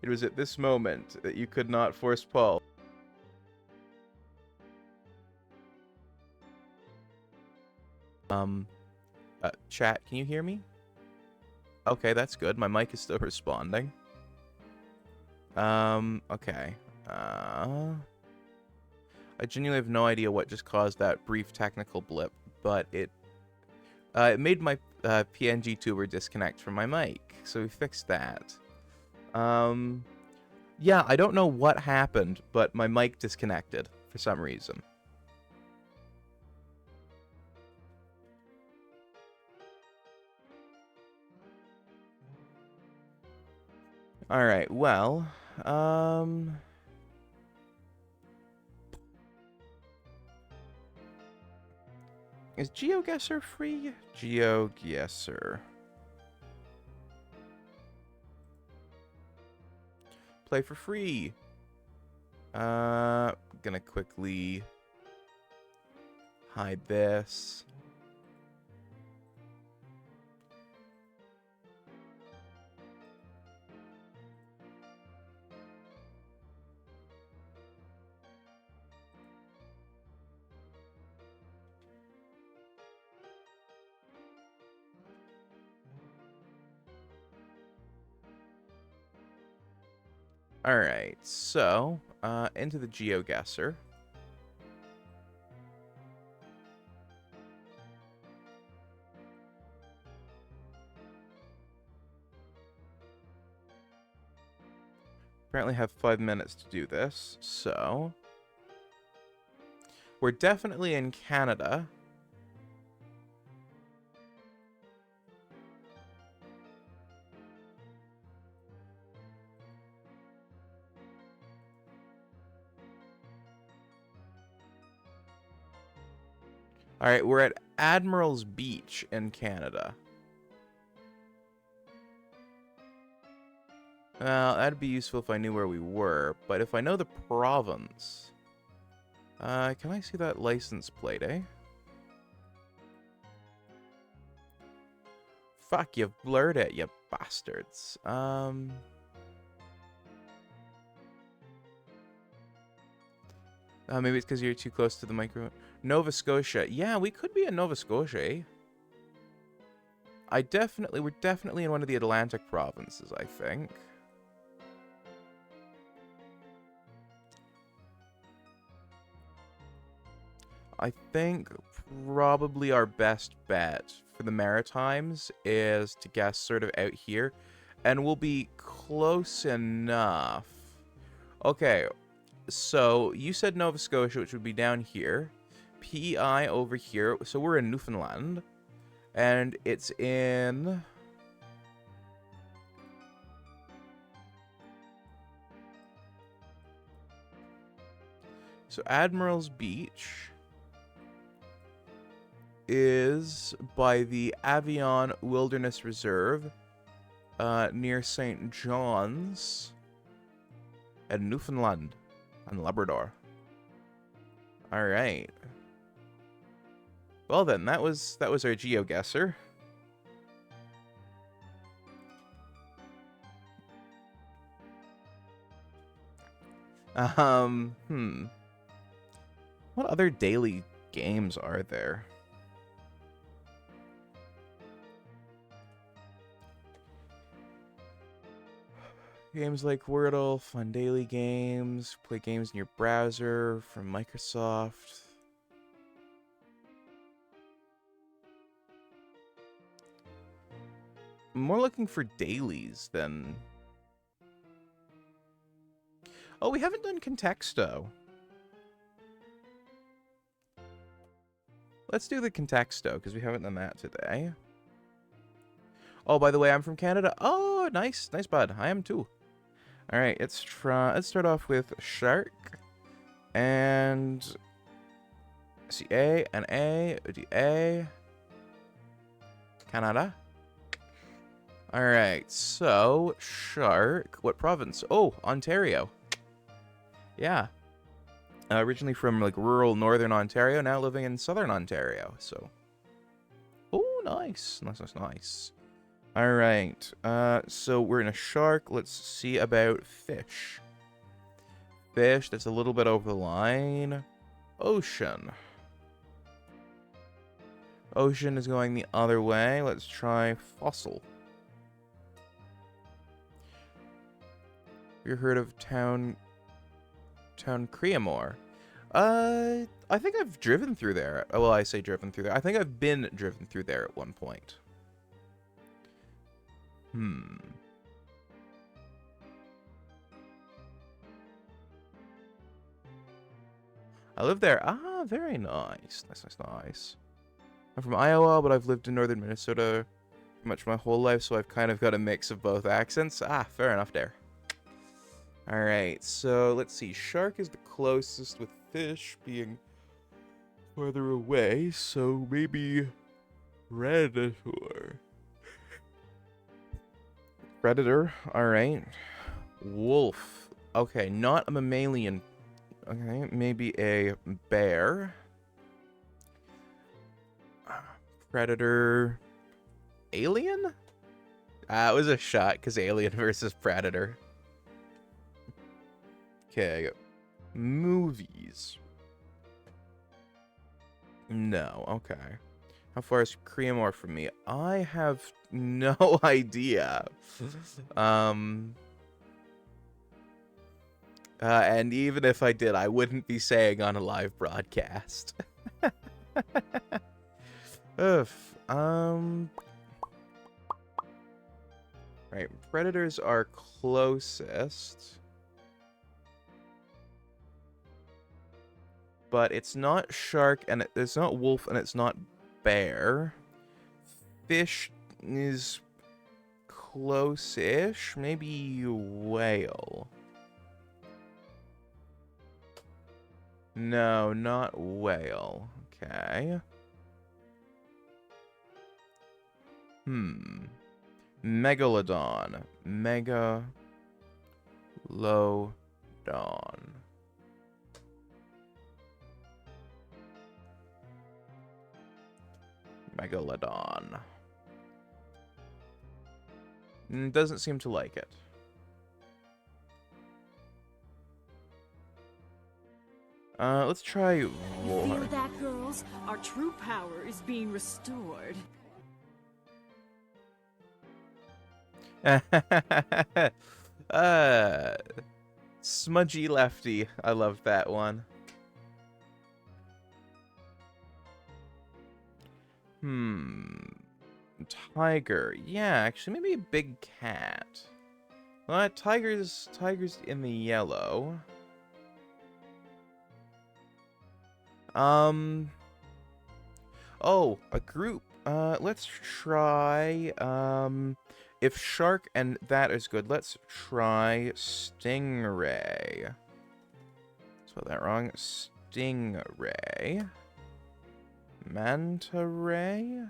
It was at this moment that you could not force Paul. Chat, can you hear me? Okay, that's good. My mic is still responding. Okay. I genuinely have no idea what just caused that brief technical blip, but it made my PNG tuber disconnect from my mic, so we fixed that. Yeah, I don't know what happened, but my mic disconnected for some reason. Alright, well, is GeoGuessr free? GeoGuessr. Play for free. Gonna quickly hide this. Alright, so, into the GeoGuessr. Apparently have 5 minutes to do this, so... We're definitely in Canada. Alright, we're at Admiral's Beach in Canada. Well, that'd be useful if I knew where we were, but if I know the province... can I see that license plate, eh? Fuck, you've blurred it, you bastards. Maybe it's because you're too close to the microphone. Nova Scotia. Yeah, we could be in Nova Scotia, eh? We're definitely in one of the Atlantic provinces, I think. I think probably our best bet for the Maritimes is to guess sort of out here. And we'll be close enough. Okay, so you said Nova Scotia, which would be down here. PEI over here. So we're in Newfoundland. And it's in... So Admiral's Beach is by the Avion Wilderness Reserve near St. John's and Newfoundland and Labrador. All right. Well then, that was our GeoGuessr. What other daily games are there? Games like Wordle, fun daily games, play games in your browser from Microsoft. I'm more looking for dailies than... Oh, we haven't done Contexto. Let's do the Contexto, because we haven't done that today. Oh, by the way, I'm from Canada. Oh, nice. Nice, bud. I am too. All right, let's start off with Shark. And... see, A, and A, do A. Canada. All right, so Shark. What province? Oh, Ontario. Yeah. Originally from like rural northern Ontario, now living in southern Ontario. So, oh, nice, nice. All right. So we're in a Shark. Let's see about fish. Fish. That's a little bit over the line. Ocean. Ocean is going the other way. Let's try fossil. You heard of Town Creamore? I think I've driven through there. Oh, well, I say driven through there. I think I've been driven through there at one point. I live there. Ah, very nice. Nice. I'm from Iowa, but I've lived in northern Minnesota pretty much my whole life, so I've kind of got a mix of both accents. Ah, fair enough there. Alright, so let's see. Shark is the closest, with fish being farther away, so maybe Predator. Predator, alright. Wolf. Okay, not a mammalian. Okay, maybe a bear. Predator. Alien? It was a shot, because Alien versus Predator. Okay. Movies. No, okay. How far is Creamore from me? I have no idea. And even if I did, I wouldn't be saying on a live broadcast. Oof. Right, predators are closest. But it's not shark, and it's not wolf, and it's not bear. Fish is close-ish. Maybe whale. No, not whale. Okay. Megalodon. Megalodon. Megalodon. Doesn't seem to like it. Let's try war. You feel that, girls? Our true power is being restored. Smudgy Lefty. I love that one. Tiger. Yeah, actually, maybe a big cat. Tiger's in the yellow. Oh, a group. Let's try, if shark and that is good, let's try stingray. Spelled that wrong. Stingray. Manta ray?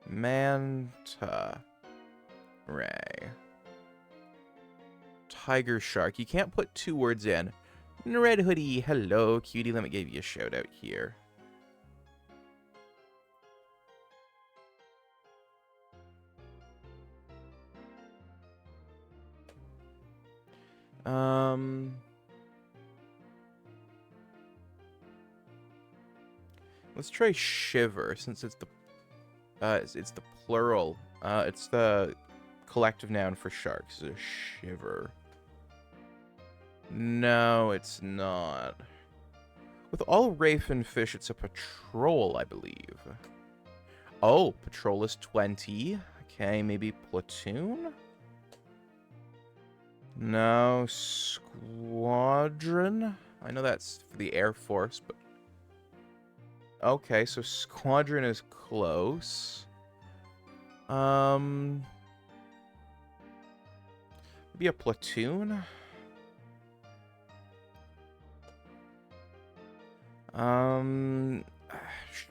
Manta ray. Tiger shark. You can't put two words in. Red hoodie. Hello, cutie. Let me give you a shout out here. Let's try shiver, since it's the plural. It's the collective noun for sharks. So shiver. No, it's not. With all Raven fish, it's a patrol, I believe. Oh, patrol is 20. Okay, maybe platoon? No, squadron? I know that's for the Air Force, but... Okay, so squadron is close. Maybe a platoon?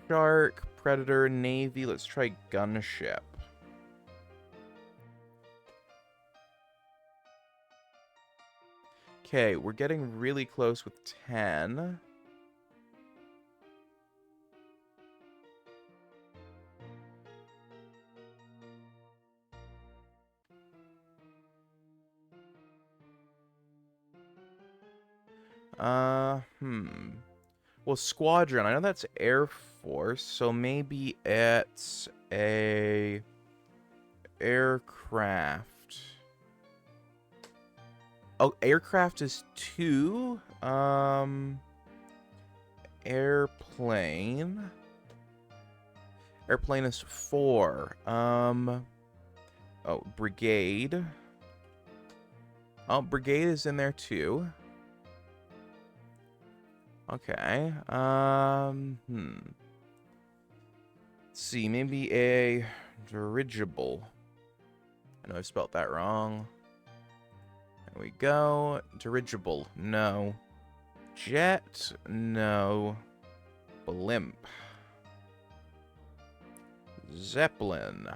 Shark, predator, navy. Let's try gunship. Okay, we're getting really close with 10. Well, squadron. I know that's Air Force, so maybe it's a aircraft. Oh, aircraft is 2. Airplane. Airplane is 4. Oh, brigade. Oh, brigade is in there too. Okay. Let's see, maybe a dirigible. I know I've spelled that wrong. There we go. Dirigible, no. Jet, no. Blimp. Zeppelin.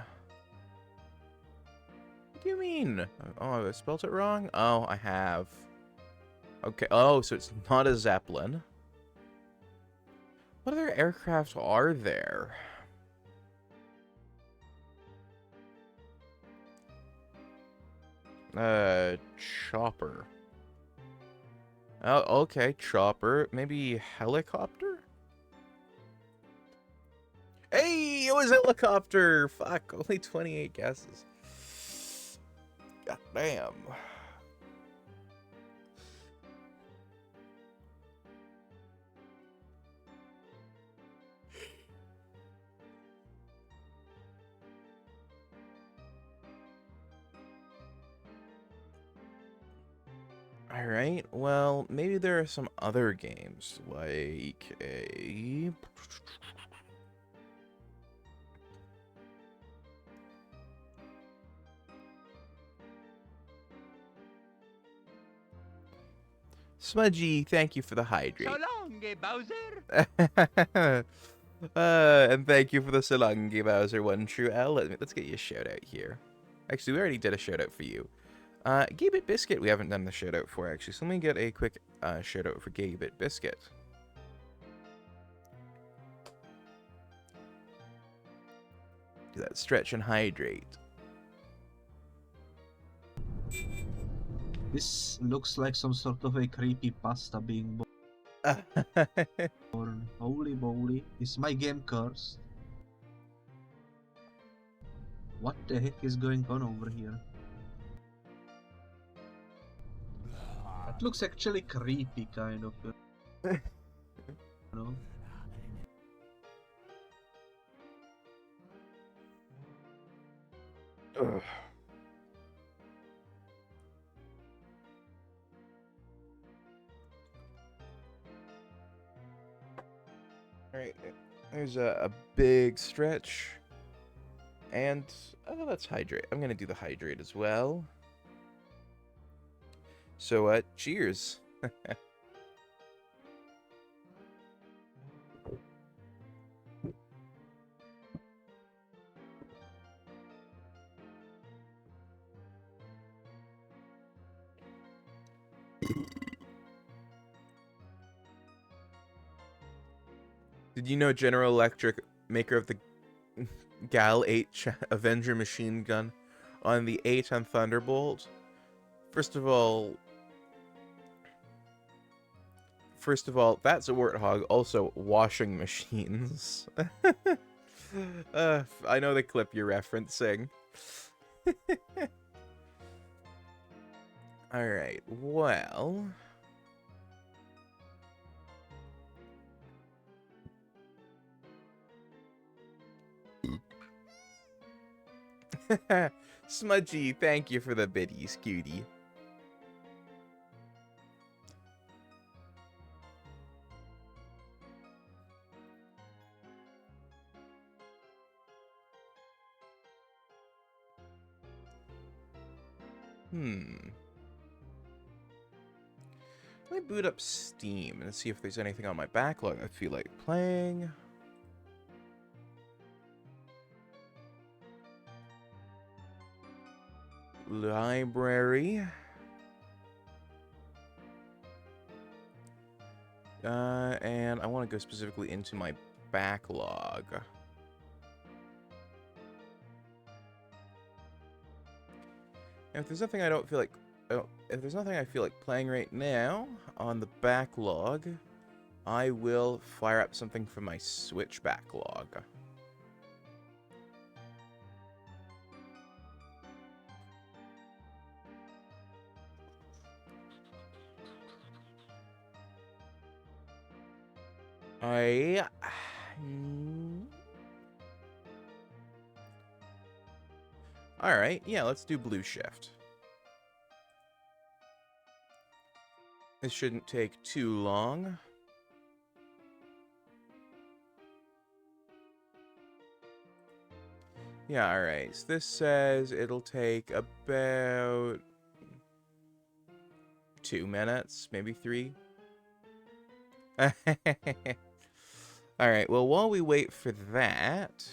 What do you mean? Oh, I spelled it wrong? Oh, I have. Okay. Oh, so it's not a Zeppelin. What other aircraft are there? Chopper. Oh, okay, chopper. Maybe helicopter? Hey, it was helicopter! Fuck, only 28 guesses. God damn. Alright, well, maybe there are some other games, like a... Smudgy, thank you for the hydrate. So long, Bowser. And thank you for the Solange Bowser one true L. Let's get you a shout out here. Actually, we already did a shout out for you. Gaybit Biscuit, we haven't done the shout out for actually. So let me get a quick shout out for Gaybit Biscuit. Do that stretch and hydrate. This looks like some sort of a creepy pasta being born. Holy moly, is my game cursed? What the heck is going on over here? That looks actually creepy, kind of. You know? Ugh. Alright, there's a big stretch. And, oh, let's hydrate. I'm gonna do the hydrate as well. So, cheers. Did you know General Electric, maker of the Gal 8 Avenger machine gun, on the 8 on Thunderbolt? First of all, that's a warthog. Also, washing machines. I know the clip you're referencing. Alright, well... Smudgy, thank you for the biddies, cutie. Let me boot up Steam and see if there's anything on my backlog I feel like playing. Library. And I want to go specifically into my backlog. And if there's nothing I don't feel like... if there's nothing I feel like playing right now on the backlog, I will fire up something from my Switch backlog. I... Alright, yeah, let's do blue shift. This shouldn't take too long. Yeah, alright. So this says it'll take about 2 minutes, maybe 3. Alright, well, while we wait for that,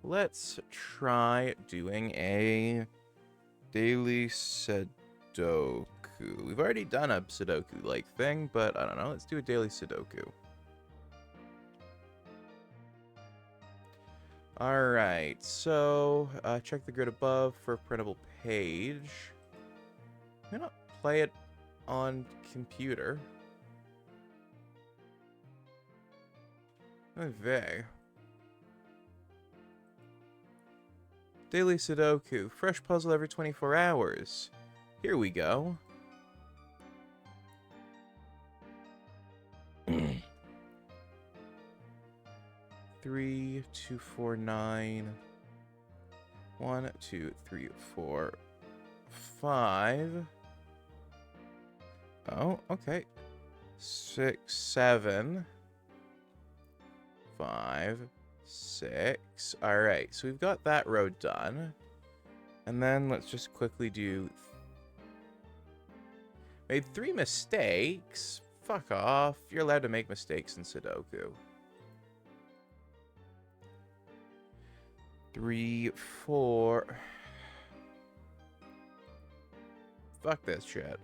let's try doing a daily Sudoku. We've already done a Sudoku-like thing, but I don't know. Let's do a daily Sudoku. Alright, so check the grid above for a printable page. Why not play it on computer? Okay. Daily Sudoku. Fresh puzzle every 24 hours. Here we go. 3, 2, 4, 9. 1, 2, 3, 4, 5. Oh, okay. 6, 7. 5, 6. Alright, so we've got that row done. And then let's just quickly do... Made 3 mistakes? Fuck off. You're allowed to make mistakes in Sudoku. 3, 4... Fuck this shit.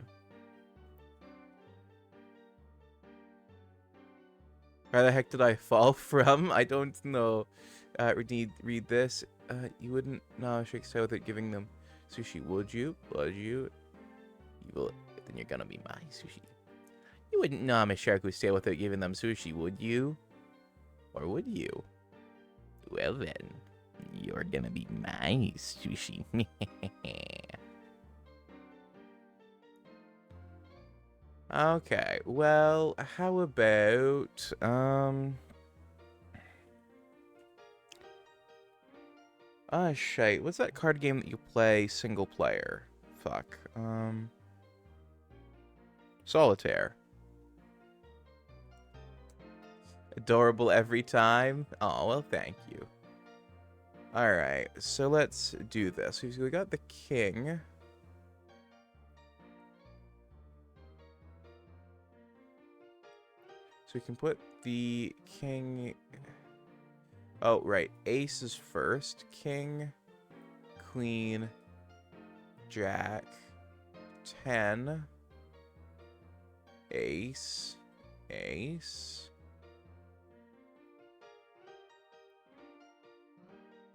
Where the heck did I fall from? I don't know. Read this. You wouldn't nom shake style without giving them sushi, would you? Would you? You will. Then you're gonna be my sushi. You wouldn't nom a shark would stay without giving them sushi, would you? Or would you? Well then, you're gonna be my sushi. Okay, well, how about, shite. What's that card game that you play single player? Fuck. Solitaire. Adorable every time? Oh, well, thank you. Alright, so let's do this. We got the king. So we can put the king... Oh, right. Ace is first. King, queen, jack, 10, ace, ace,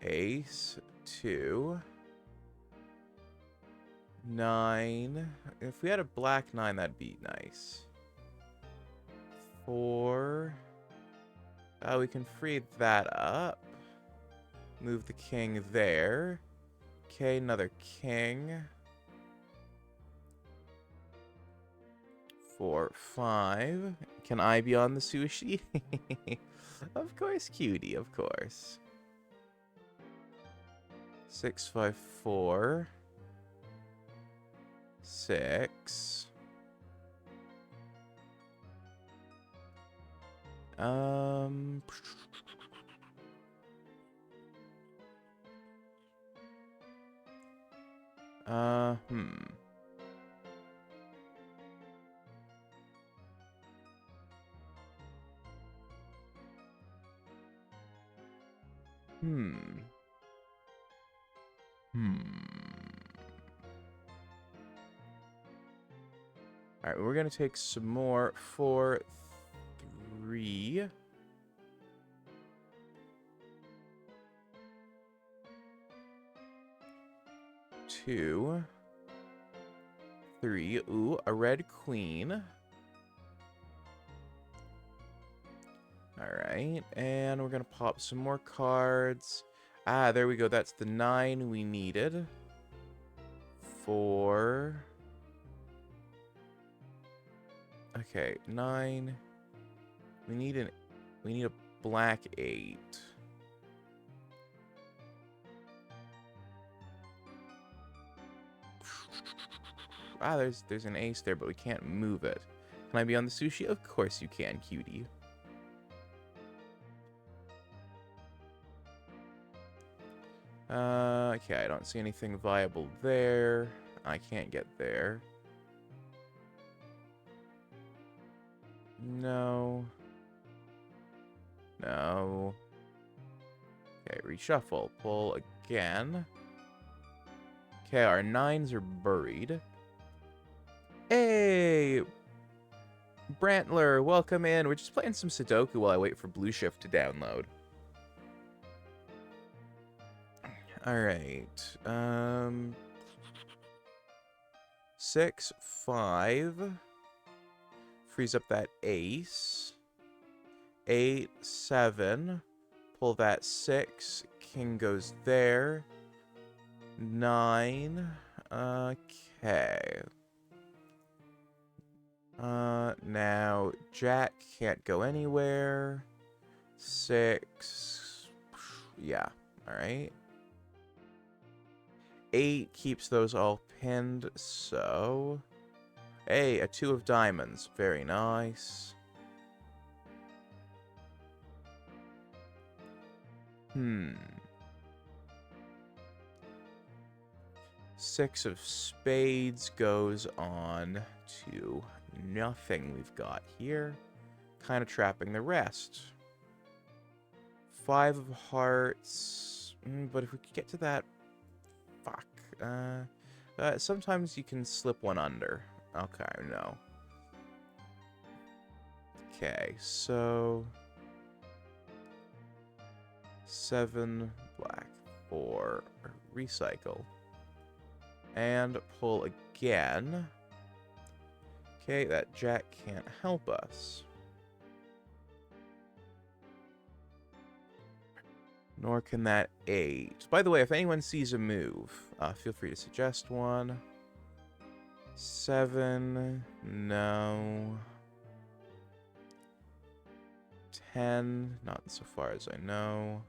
ace, 2, 9. If we had a black 9, that'd be nice. 4. We can free that up. Move the king there. Okay, another king. 4, 5. Can I be on the sushi? Of course, cutie, of course. 6, 5, 4. 6. Hmm. Alright, we're gonna take some more. 4, 3. 2, 3. Ooh, a red queen. Alright, and we're gonna pop some more cards. Ah, there we go. That's the 9 we needed. 4. Okay, 9. We need a black 8. Ah, there's an ace there, but we can't move it. Can I be on the sushi? Of course you can, cutie. Okay, I don't see anything viable there. I can't get there. No. No. Okay, reshuffle. Pull again. Okay, our 9s are buried. Hey! Brantler, welcome in. We're just playing some Sudoku while I wait for Blue Shift to download. Alright. 6, 5. Freeze up that ace. 8, 7. Pull that 6. King goes there. 9. Okay. Now Jack can't go anywhere. 6. Yeah. Alright. 8 keeps those all pinned, so... Hey, a 2 of diamonds. Very nice. 6 of spades goes on to nothing we've got here. Kind of trapping the rest. 5 of hearts. But if we could get to that... Fuck. Sometimes you can slip one under. Okay, no. Okay, so... 7 black. 4 recycle. And pull again. Okay, that jack can't help us. Nor can that 8. By the way, if anyone sees a move, feel free to suggest one. 7. No. 10. Not so far as I know.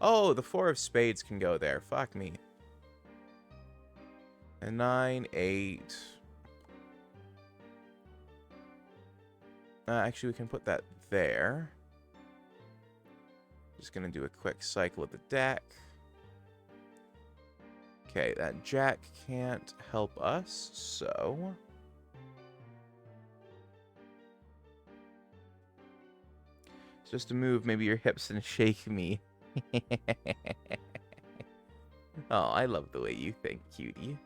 Oh, the 4 of spades can go there. Fuck me. And 9, 8. Actually, we can put that there. Just gonna do a quick cycle of the deck. Okay, that jack can't help us, so... It's just a move, maybe your hips and shake me. Oh, I love the way you think, cutie.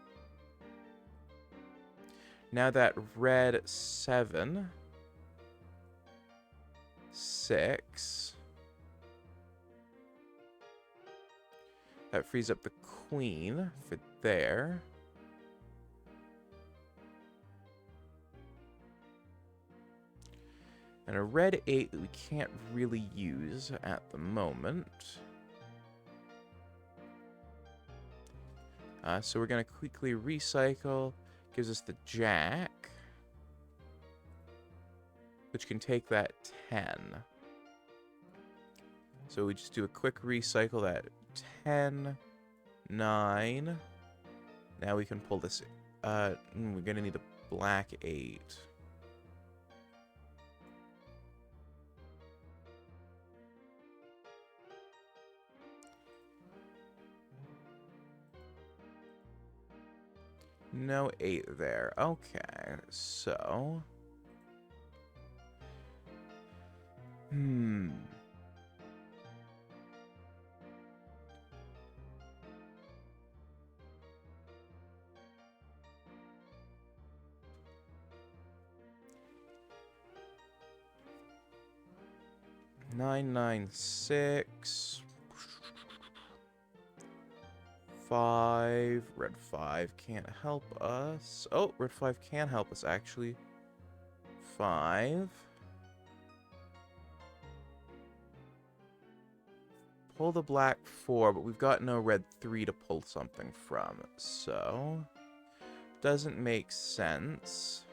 Now that red 7... 6... That frees up the queen for there. And a red 8 that we can't really use at the moment. So we're going to quickly recycle. Gives us the jack. Which can take that 10. So we just do a quick recycle that 10, 9. Now we can pull this. We're gonna need a black 8. No 8 there. Okay, so... 996. 5. Red 5 can't help us. Oh, red 5 can help us, actually. 5. Pull the black 4, but we've got no red 3 to pull something from. So, doesn't make sense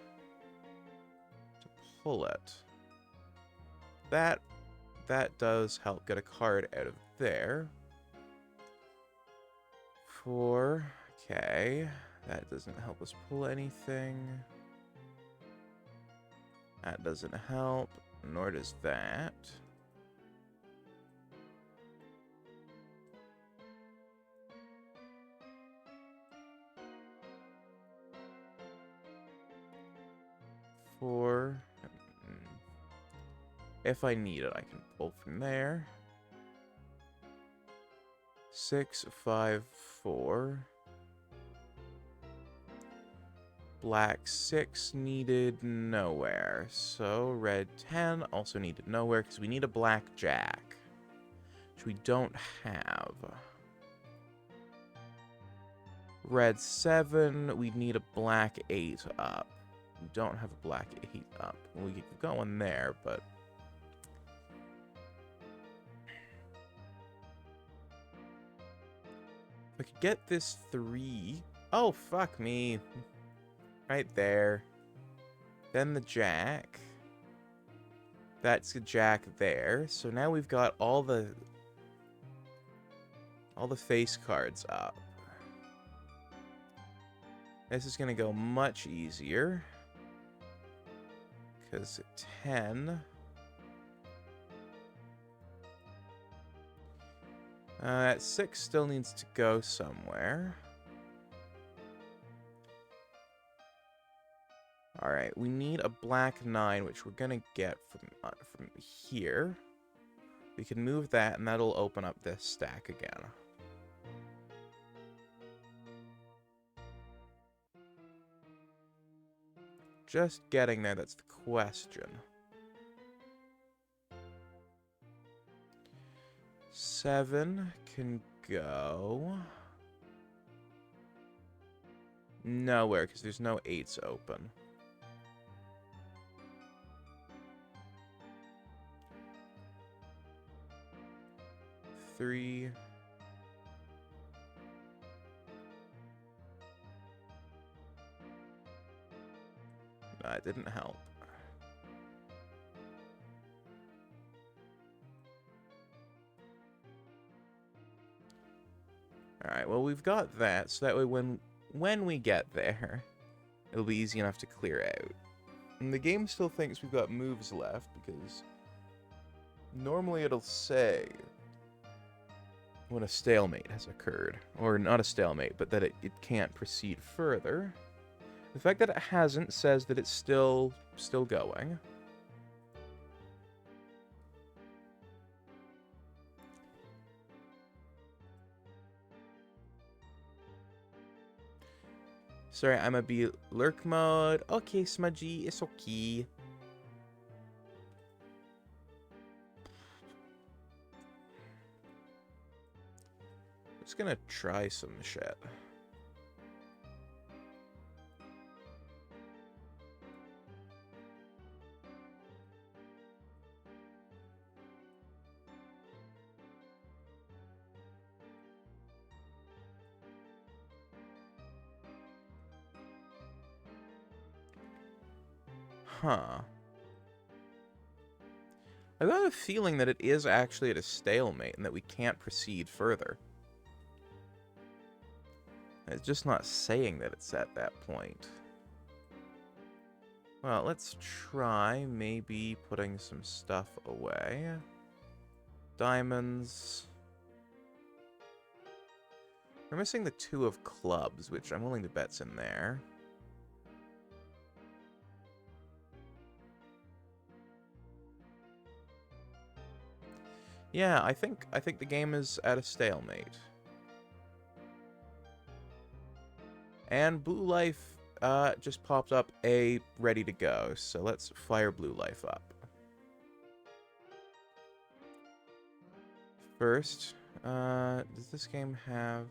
to pull it. that does help get a card out of there. 4. Okay. That doesn't help us pull anything. That doesn't help, nor does that. Four. If I need it, I can pull from there. 6, 5, 4. Black 6 needed nowhere. So red 10 also needed nowhere because we need a black jack, which we don't have. Red 7, we need a black 8 up. We don't have a black 8 up. We could go in there, but... if I could get this 3... oh, fuck me. Right there. Then the jack. That's a jack there. So now we've got all the face cards up. This is going to go much easier. Because 10... that 6 still needs to go somewhere. Alright, we need a black 9, which we're gonna get from here. We can move that, and that'll open up this stack again. Just getting there, that's the question. 7 can go... nowhere, because there's no 8s open. 3. That didn't help. Alright, well, we've got that, so that way when we get there, it'll be easy enough to clear out. And the game still thinks we've got moves left, because normally it'll say when a stalemate has occurred. Or not a stalemate, but that it can't proceed further. The fact that it hasn't says that it's still going. Sorry, I'm a be lurk mode. Okay, Smudgy, it's okay. Just gonna try some shit. Huh. I got a feeling that it is actually at a stalemate and that we can't proceed further. It's just not saying that it's at that point. Well, let's try maybe putting some stuff away. Diamonds. We're missing the 2 of clubs, which I'm willing to bet's in there. Yeah, I think the game is at a stalemate. And Blue Life just popped up ready to go, so let's fire Blue Life up. First, does this game have...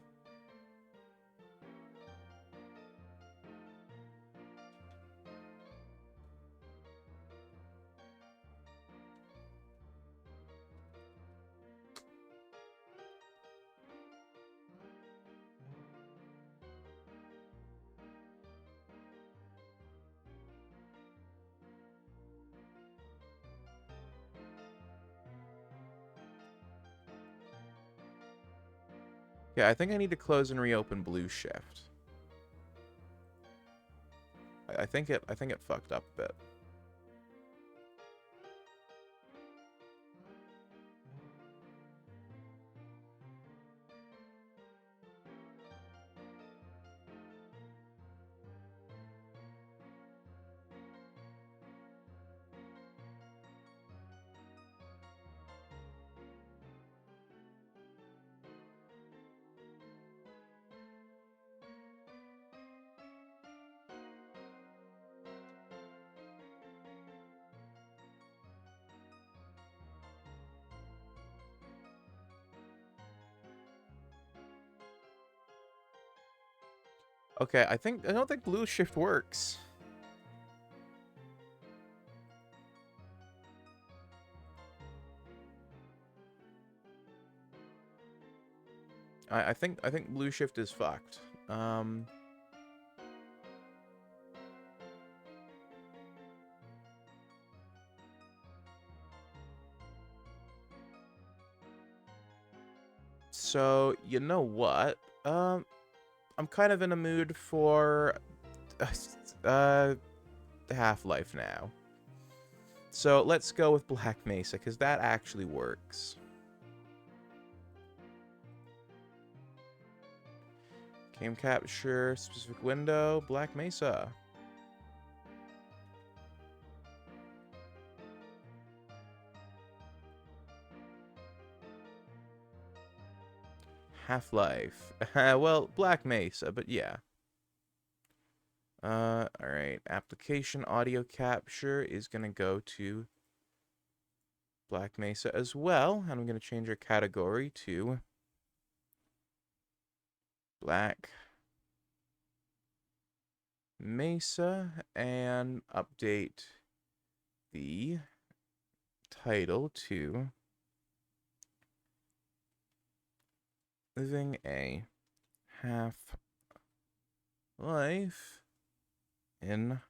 Yeah, I think I need to close and reopen Blue Shift. I think it fucked up a bit. Okay, I don't think Blue Shift works. I think Blue Shift is fucked. So, you know what? I'm kind of in a mood for Half-Life now. So let's go with Black Mesa, because that actually works. Game capture, specific window, Black Mesa. Half-Life. Well, Black Mesa, but yeah. Alright. Application audio capture is going to go to Black Mesa as well. And I'm going to change our category to Black Mesa and update the title to Living a Half-Life in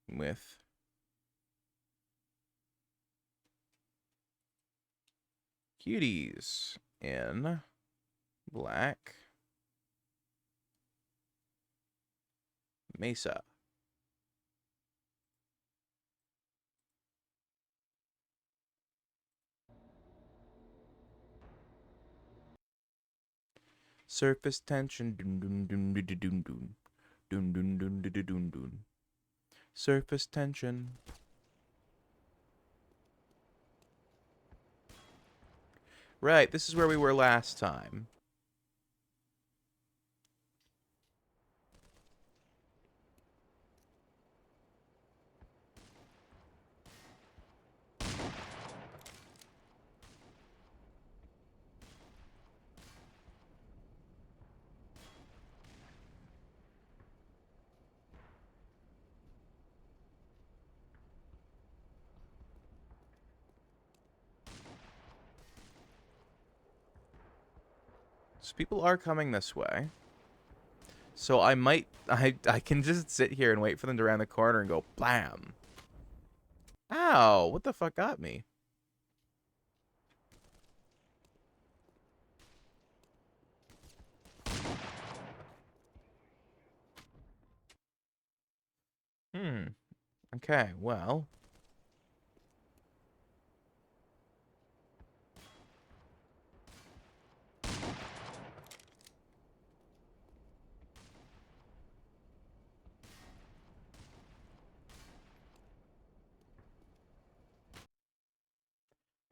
with Cuties in Black Mesa. Surface tension. Dun dun dun dun dun dun dun dun dun dun dun dun. Surface tension. Right, this is where we were last time. So people are coming this way. So I can just sit here and wait for them to round the corner and go blam. Ow, what the fuck got me? Okay, well.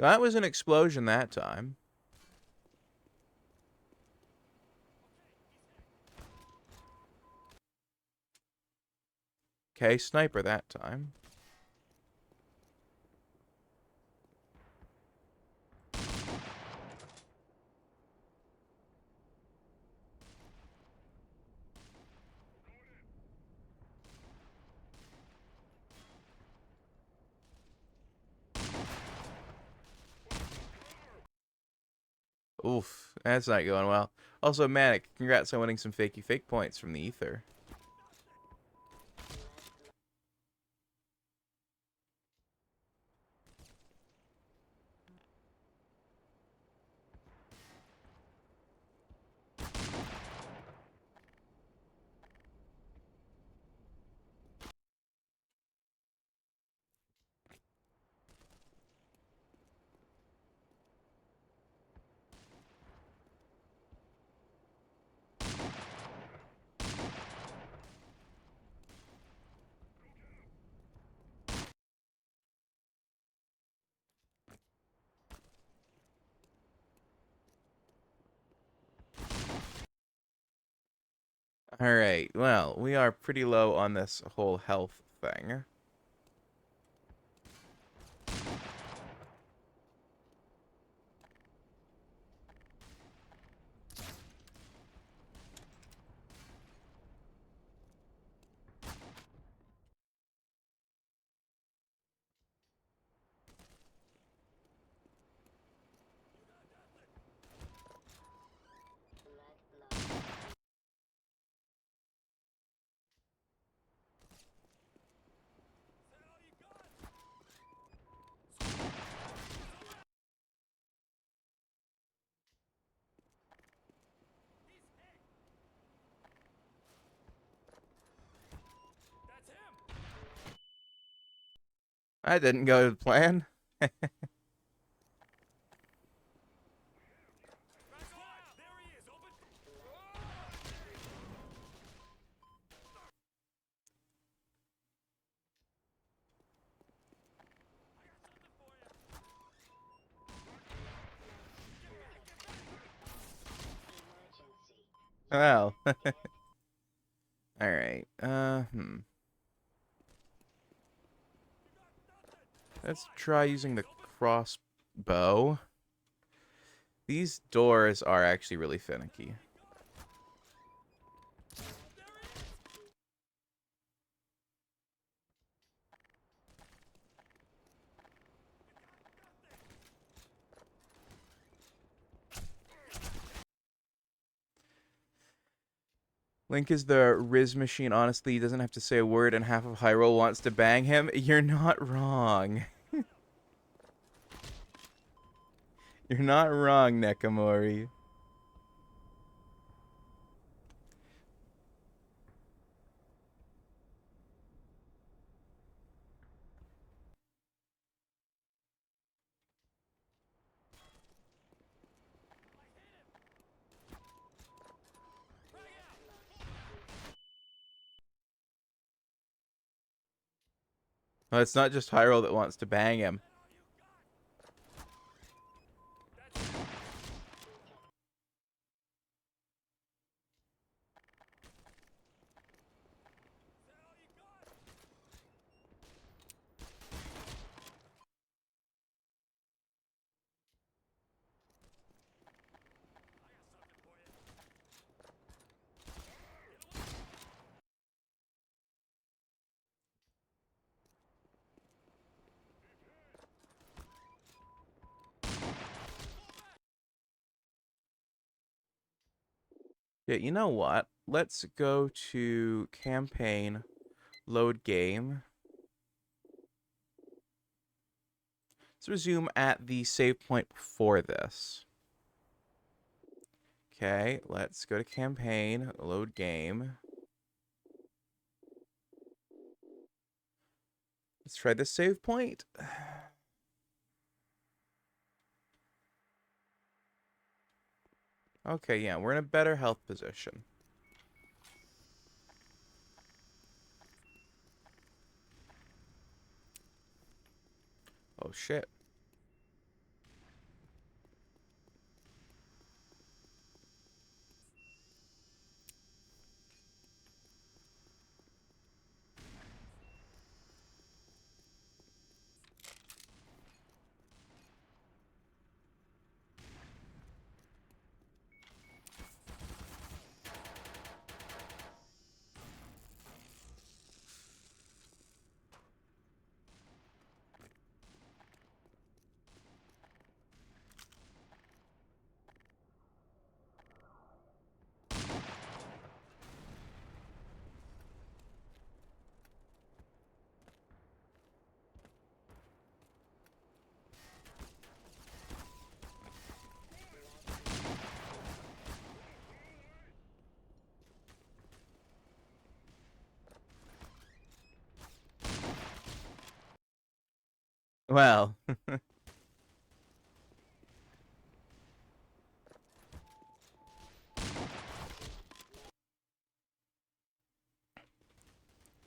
That was an explosion that time. Okay, sniper that time. Oof, that's not going well. Also, Manic, congrats on winning some fakey fake points from the ether. Alright, well, we are pretty low on this whole health thing. I didn't go to plan. Well. Alright, Let's try using the crossbow. These doors are actually really finicky. Link is the Riz machine. Honestly, he doesn't have to say a word and half of Hyrule wants to bang him. You're not wrong. You're not wrong, Nekomori. Well, it's not just Hyrule that wants to bang him. Yeah, you know what? Let's go to campaign, load game. Let's resume at the save point before this. Okay, let's go to campaign, load game. Let's try this save point. Okay, yeah, we're in a better health position. Oh, shit. Well.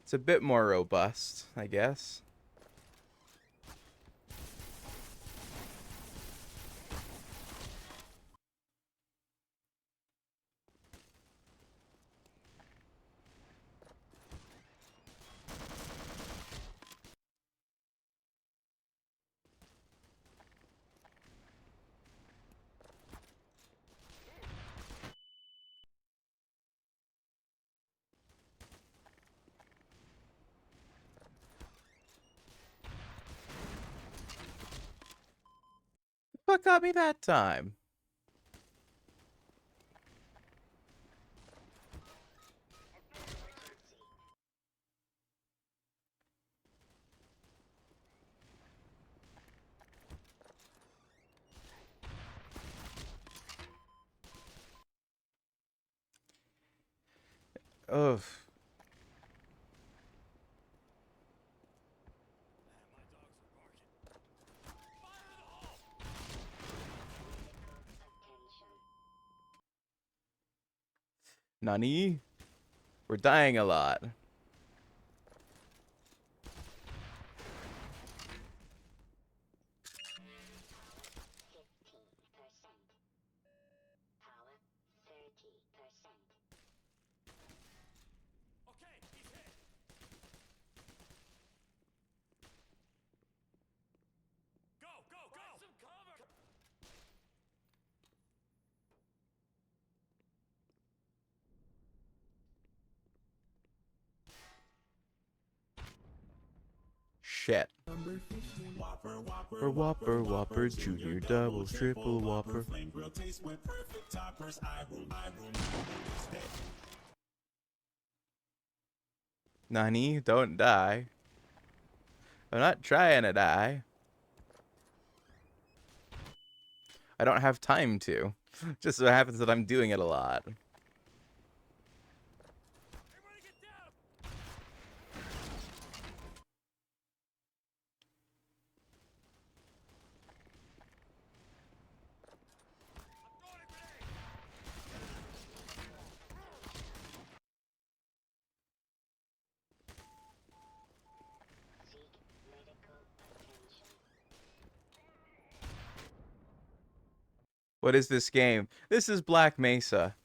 It's a bit more robust, I guess. what got me that time? Ugh. Nani? We're dying a lot. Shit. Whopper, Whopper, Junior, Double, Triple Whopper. Nani, don't die. I'm not trying to die. I don't have time to. Just so happens that I'm doing it a lot. What is this game? This is Black Mesa.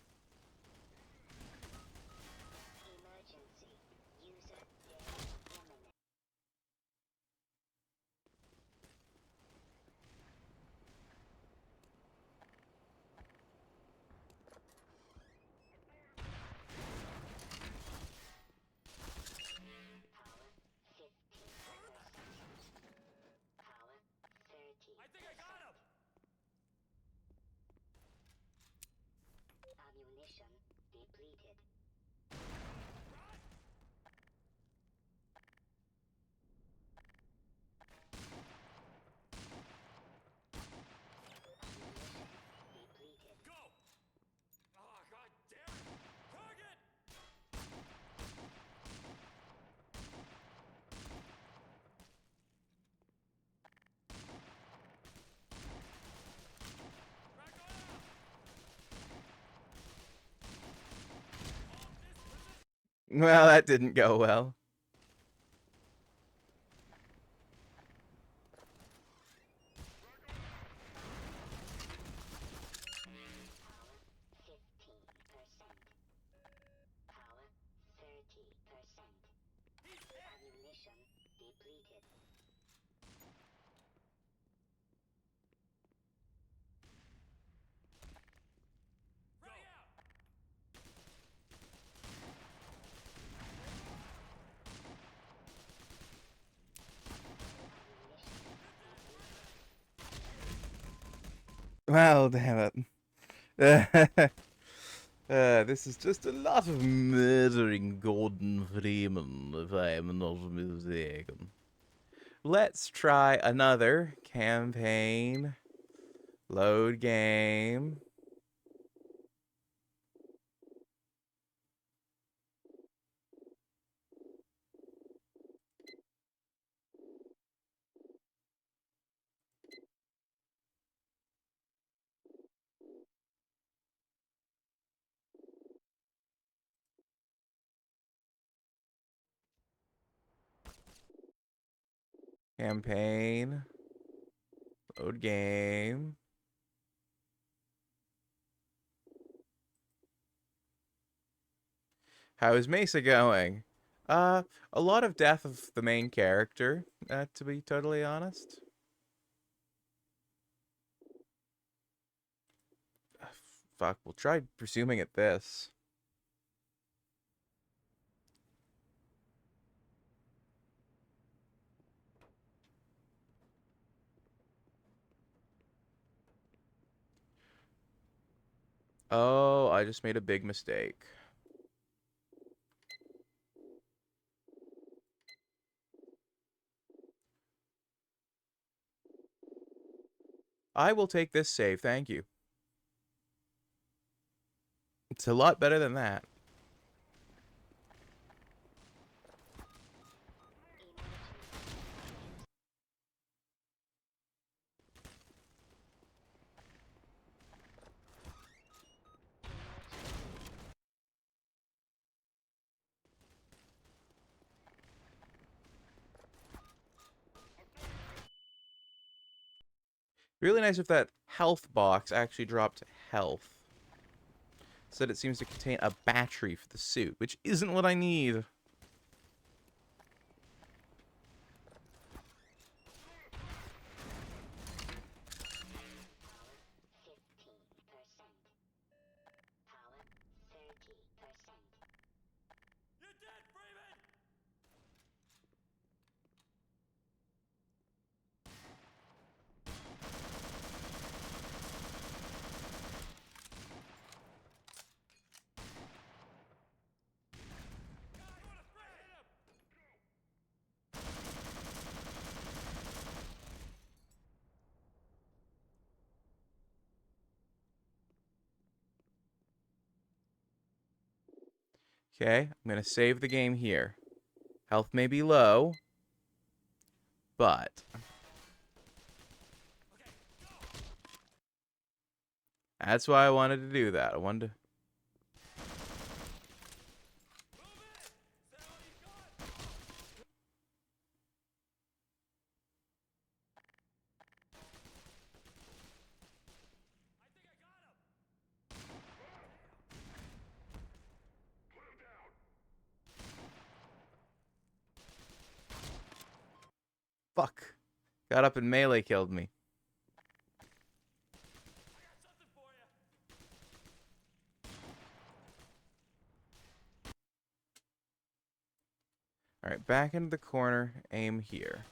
Well, that didn't go well. Well, damn it. This is just a lot of murdering Gordon Freeman, if I am not mistaken. Let's try another campaign. Load game. Campaign. Load game. How is Mesa going? A lot of death of the main character, to be totally honest. Fuck, we'll try presuming at this. Oh, I just made a big mistake. I will take this save, thank you. It's a lot better than that. Really nice if that health box actually dropped health. Said it seems to contain a battery for the suit, which isn't what I need. Okay, I'm going to save the game here. Health may be low, but that's why I wanted to do that. I wanted to... Fuck. Got up and melee killed me. Alright, back into the corner. Aim here.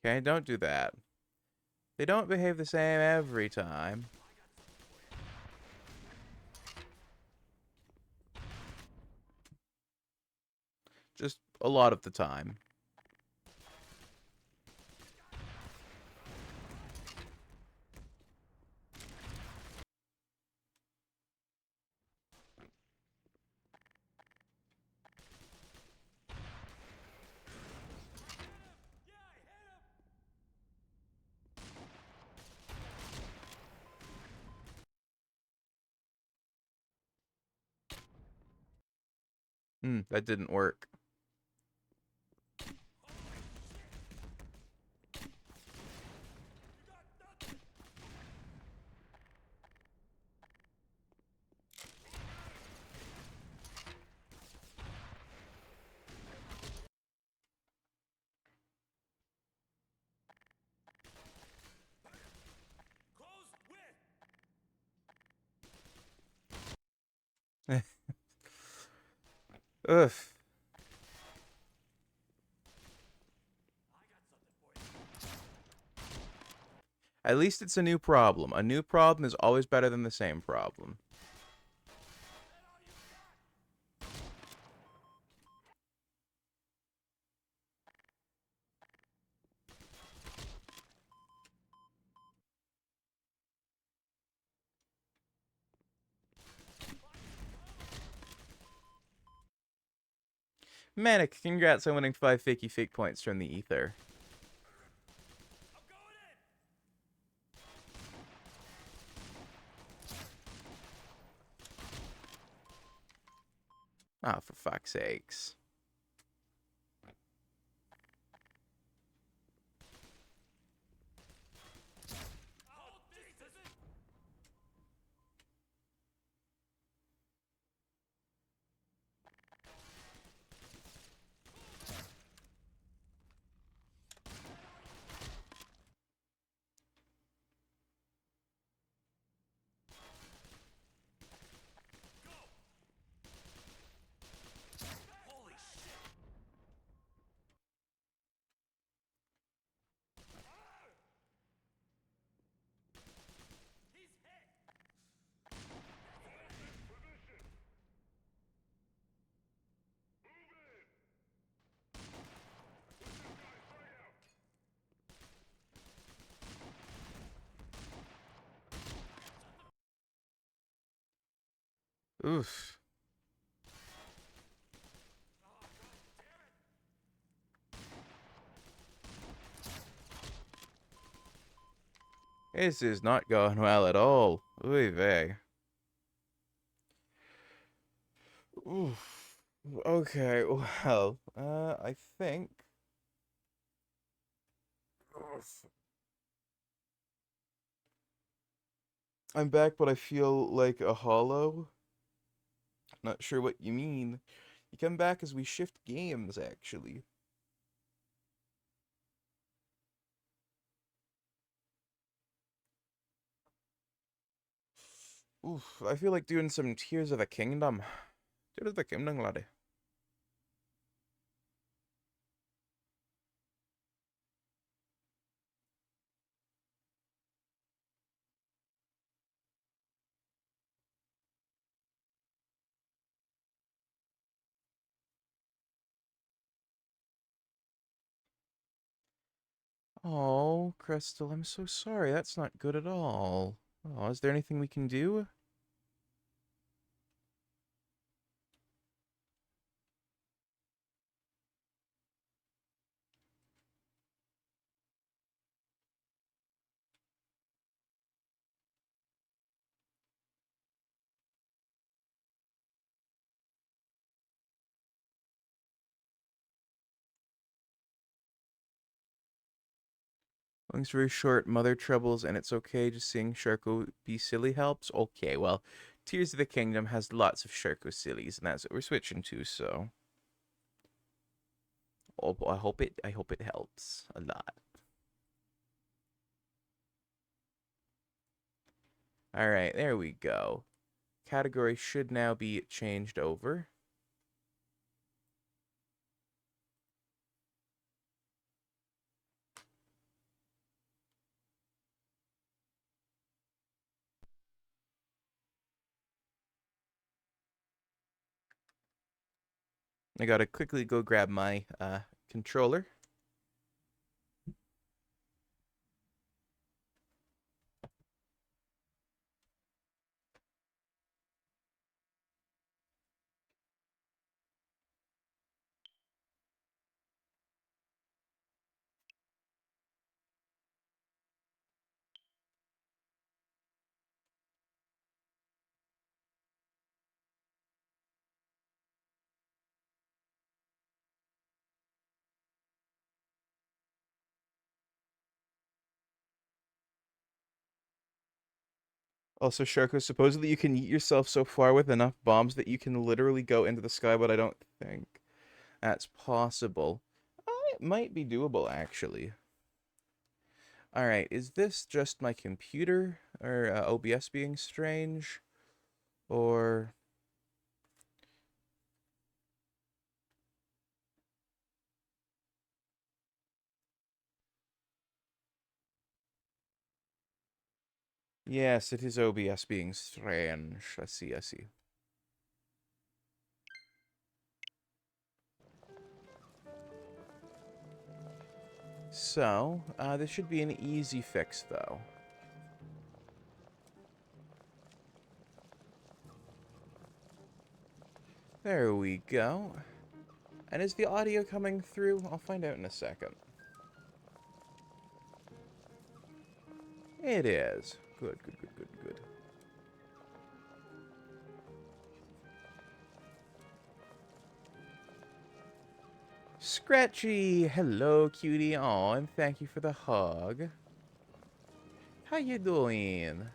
Okay, don't do that. They don't behave the same every time. Just a lot of the time. That didn't work. Ugh. At least it's a new problem. A new problem is always better than the same problem. Manic, congrats on winning 5 fakey fake points from the ether. Ah, for fuck's sakes. Oof. This is not going well at all. Oy vey. Oof. Okay, well, I think. Oof. I'm back, but I feel like a hollow. Not sure what you mean. You come back as we shift games, actually. Oof, I feel like doing some Tears of the Kingdom. Tears of the Kingdom, laddie. Oh, Crystal, I'm so sorry. That's not good at all. Oh, is there anything we can do? Long's very short, mother troubles, and it's okay just seeing Sharko be silly helps? Okay, well, Tears of the Kingdom has lots of Sharko sillies, and that's what we're switching to, so. Oh, I hope it helps a lot. Alright, there we go. Category should now be changed over. I gotta quickly go grab my controller. Also, Sharko, supposedly you can yeet yourself so far with enough bombs that you can literally go into the sky, but I don't think that's possible. It might be doable, actually. Alright, is this just my computer? Or OBS being strange? Or... Yes, it is OBS being strange. I see, I see. So, this should be an easy fix, though. There we go. And is the audio coming through? I'll find out in a second. It is. Good, good, good, good, good. Scratchy! Hello, cutie. Aw, and thank you for the hug. How you doing?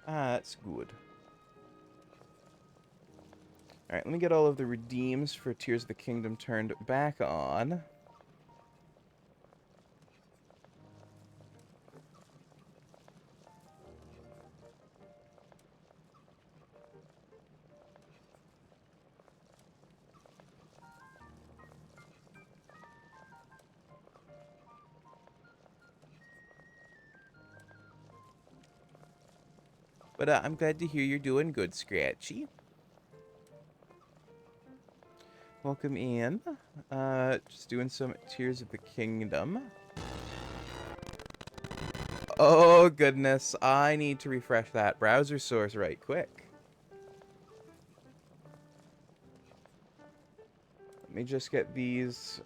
Ah, that's good. Alright, let me get all of the redeems for Tears of the Kingdom turned back on. But I'm glad to hear you're doing good, Scratchy. Welcome in. Just doing some Tears of the Kingdom. Oh, goodness. I need to refresh that browser source right quick. Let me just get these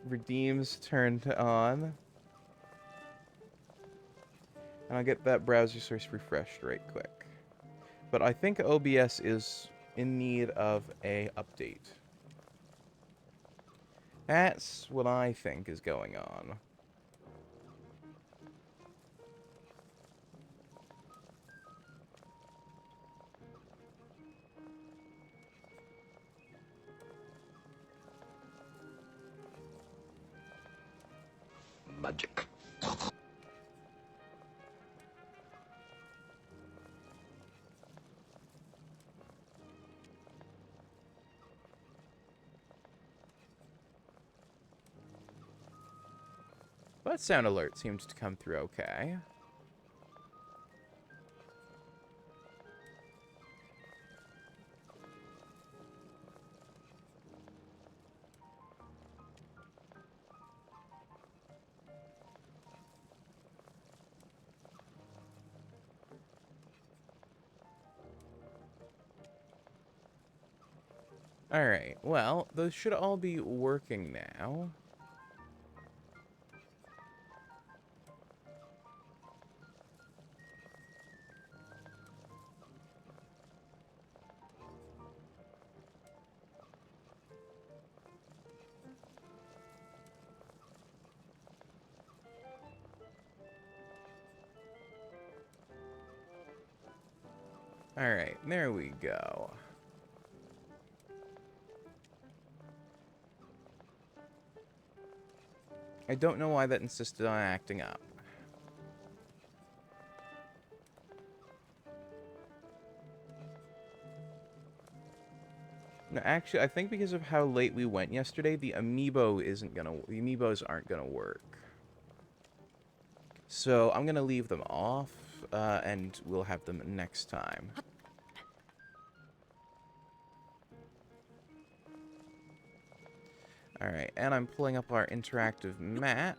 redeems turned on. And I'll get that browser source refreshed right quick. But I think OBS is in need of a update. That's what I think is going on. Magic. That sound alert seems to come through okay. Alright, well, those should all be working now. Alright, there we go. I don't know why that insisted on acting up. No, actually, I think because of how late we went yesterday, the amiibos aren't gonna work. So I'm gonna leave them off, and we'll have them next time. Alright, and I'm pulling up our interactive map.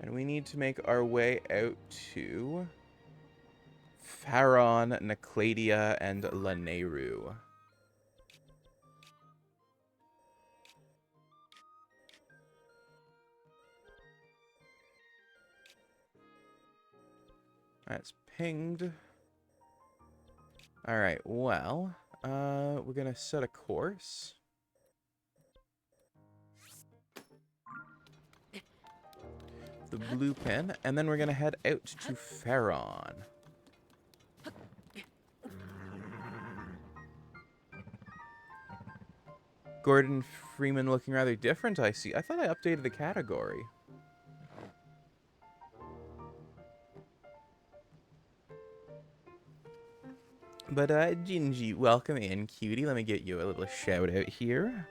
And we need to make our way out to Faron, Nacladia, and Lanayru. That's pinged. Alright, well, we're gonna set a course. The blue pin, and then we're gonna head out to Faron. Gordon Freeman looking rather different, I see. I thought I updated the category. But, Gingy, welcome in, cutie. Let me get you a little shout out here.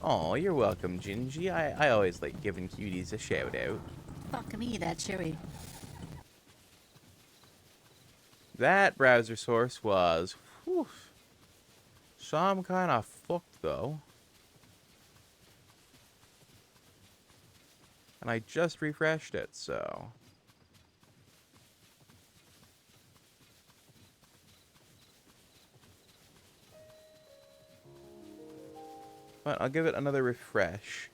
Aw, you're welcome, Gingy. I always like giving cuties a shout out. Fuck me, that cherry. That browser source was, whew, some kind of fucked, though. And I just refreshed it, so... But I'll give it another refresh.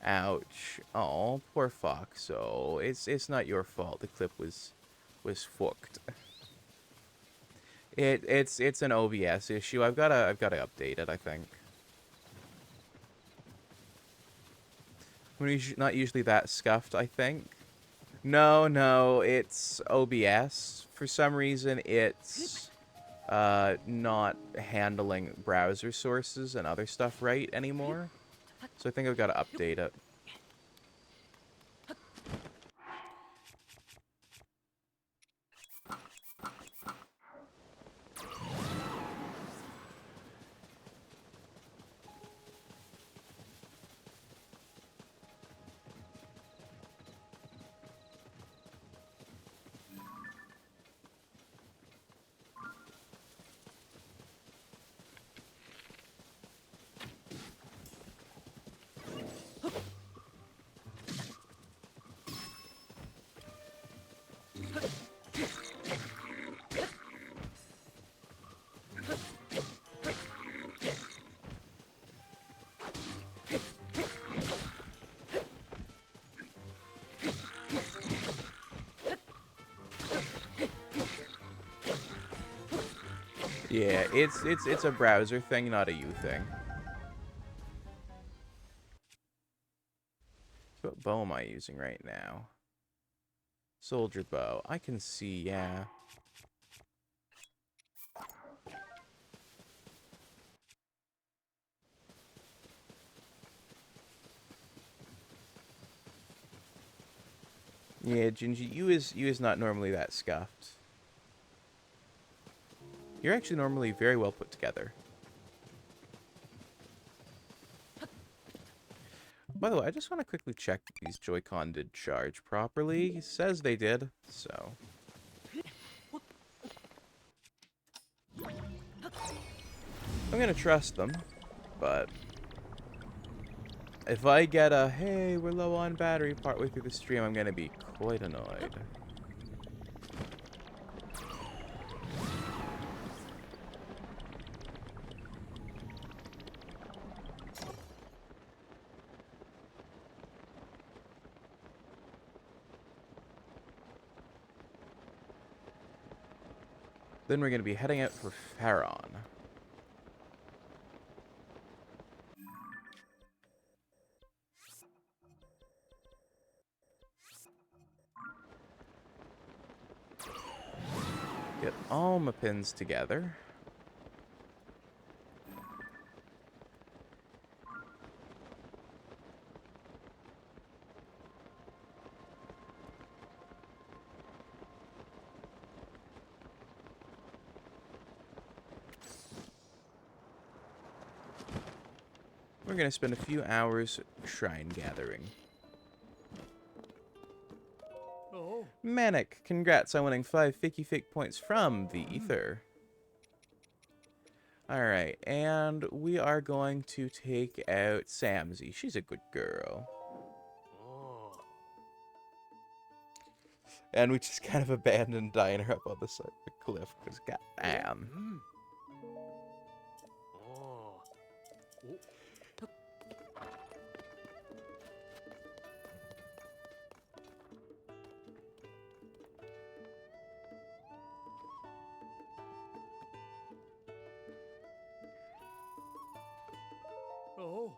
Ouch. Oh, poor Foxo. It's not your fault. The clip was fucked. It's an OBS issue. I've gotta update it, I think. We're not usually that scuffed, I think. No, it's OBS. For some reason, it's not handling browser sources and other stuff right anymore. So I think I've got to update it. Yeah, it's a browser thing, not a you thing. So what bow am I using right now? Soldier bow. I can see, yeah. Yeah, Gingy, you is not normally that scuffed. You're actually normally very well put together. By the way, I just want to quickly check that these Joy-Con did charge properly. He says they did, so... I'm gonna trust them, but... if I get a, hey, we're low on battery partway through the stream, I'm gonna be quite annoyed. Then we're gonna be heading out for Farron. Get all my pins together. We're gonna spend a few hours shrine gathering. Oh. Manic, congrats on winning 5 Ficky Fake points from the Ether. Alright, and we are going to take out Samsy. She's a good girl. Oh. And we just kind of abandoned Diner up on the side of the cliff, because goddamn. Mm. Oh. Oh.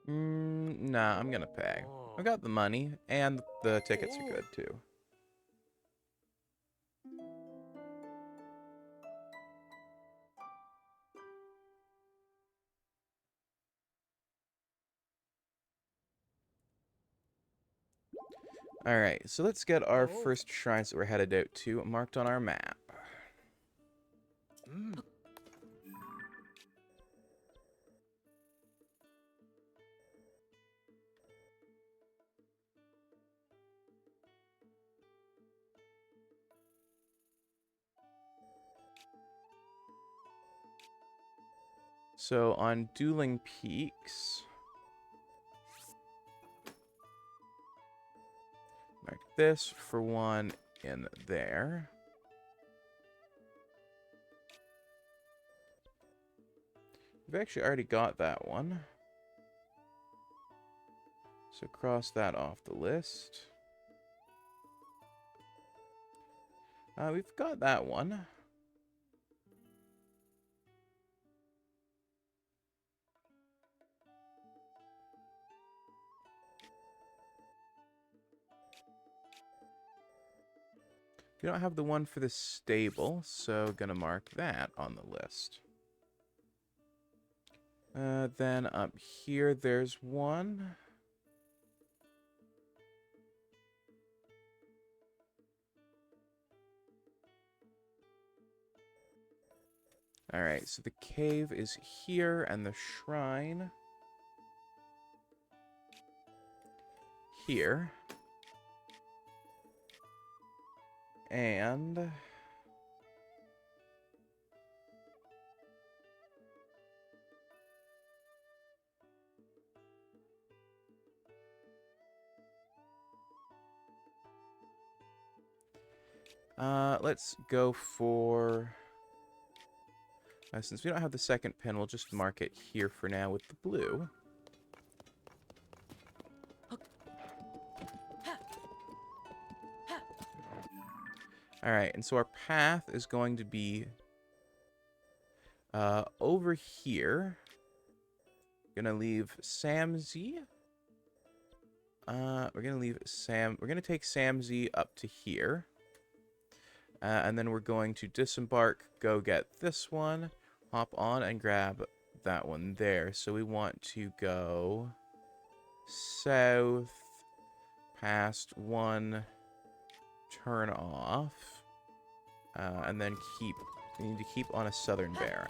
Mm. Nah, I'm gonna pay. Oh. I got the money, and the tickets are good, too. Alright, so let's get our first shrines that we're headed out to marked on our map. Mm. So on Dueling Peaks, mark this for one in there. We've actually already got that one. So cross that off the list. We've got that one. We don't have the one for the stable, so gonna mark that on the list. Then up here, there's one. Alright, so the cave is here, and the shrine here. And let's go for since we don't have the second pin, we'll just mark it here for now with the blue. Alright, and so our path is going to be over here. Gonna leave Samzy. We're gonna take Samzy up to here. And then we're going to disembark, go get this one, hop on and grab that one there. So we want to go south, past one, turn off, and then we need to keep on a southern bearing.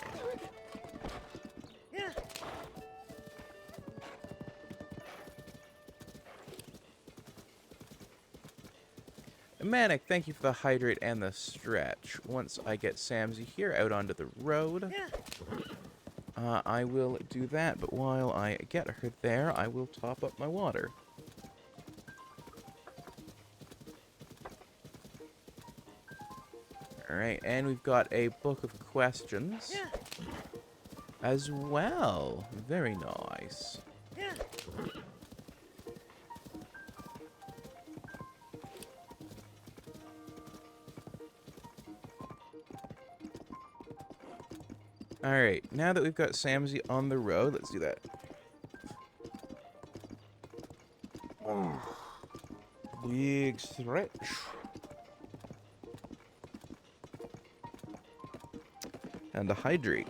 Manic, thank you for the hydrate and the stretch. Once I get Samzy here out onto the road, I will do that. But while I get her there, I will top up my water. Alright, and we've got a book of questions as well. Very nice. Alright, now that we've got Samzy on the road, let's do that. Big stretch. And a hydrate.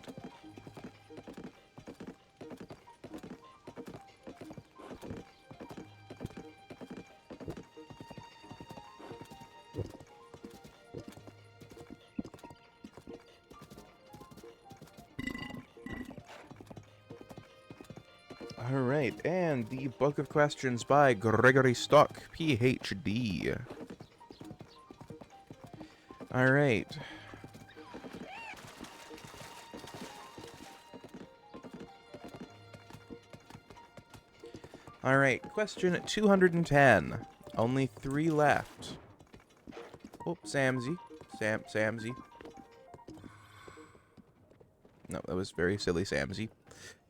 Alright, and the Book of Questions by Gregory Stock, PhD. Alright. Alright, question 210. Only 3 left. Oh, Samzy. Samzy. No, that was very silly, Samzy.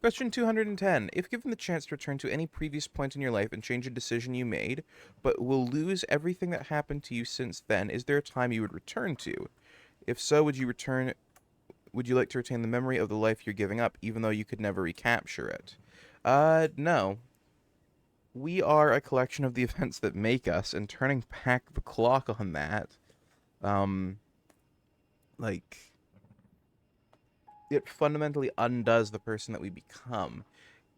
Question 210. If given the chance to return to any previous point in your life and change a decision you made, but will lose everything that happened to you since then, is there a time you would return to? If so, would you like to retain the memory of the life you're giving up, even though you could never recapture it? No. We are a collection of the events that make us, and turning back the clock on that, it fundamentally undoes the person that we become.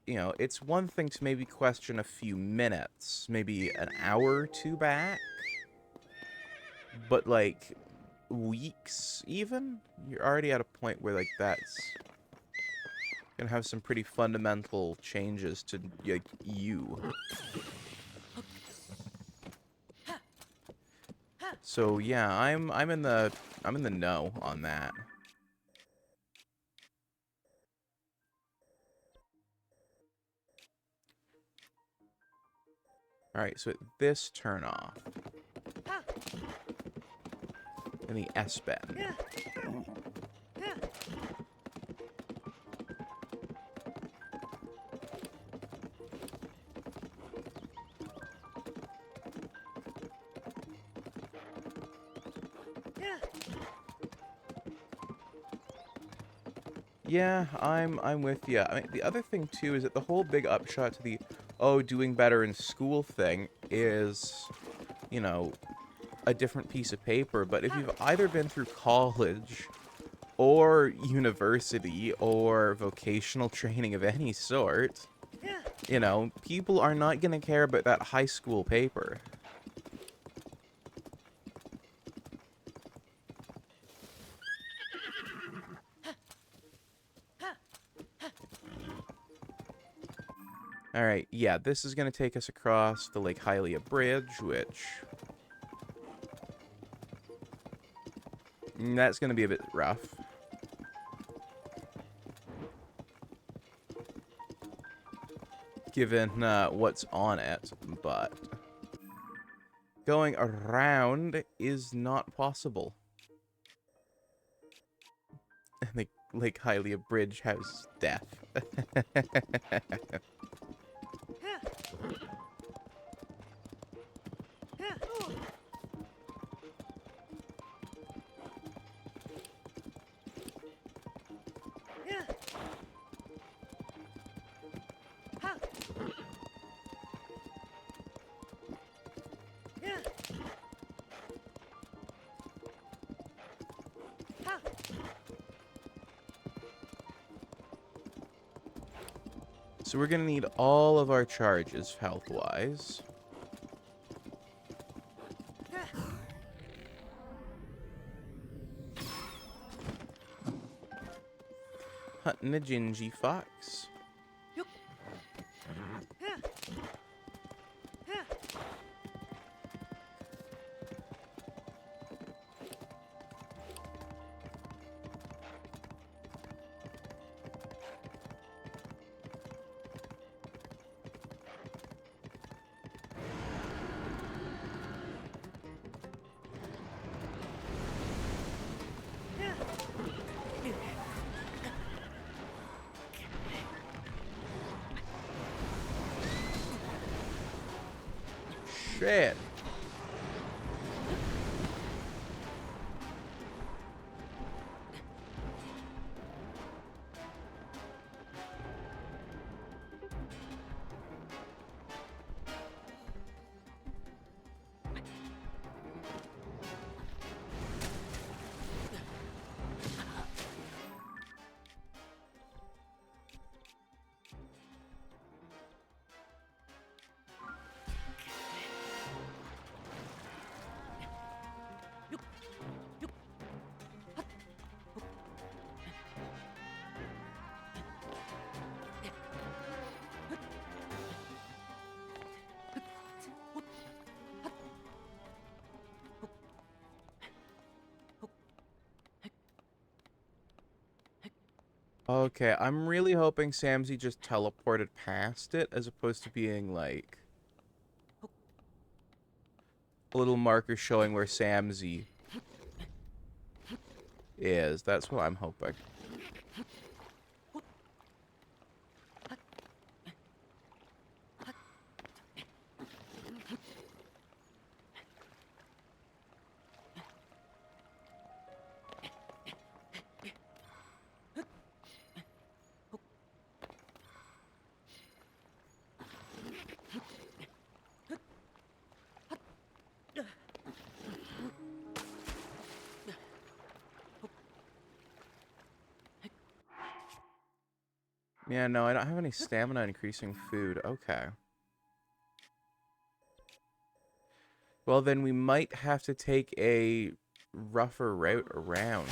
You know, it's one thing to maybe question a few minutes, maybe an hour or two back, but, like, weeks, even? You're already at a point where, like, that's gonna have some pretty fundamental changes to, like, you. So, yeah, I'm in the no on that. Alright, so this turn off. And the S-bend. Yeah, I'm with you. I mean, the other thing too is that the whole big upshot to the doing better in school thing is, you know, a different piece of paper. But if you've either been through college or university or vocational training of any sort, you know, people are not going to care about that high school paper. Alright, yeah, this is going to take us across the Lake Hylia Bridge, which... that's going to be a bit rough. Given what's on it, but... going around is not possible. The Lake Hylia Bridge has death. So we're going to need all of our charges health-wise. Hunting a gingy fox. Shit. Okay, I'm really hoping Samsy just teleported past it as opposed to being like a little marker showing where Samsy is. That's what I'm hoping. Yeah, no, I don't have any stamina increasing food. Okay. Well, then we might have to take a rougher route around.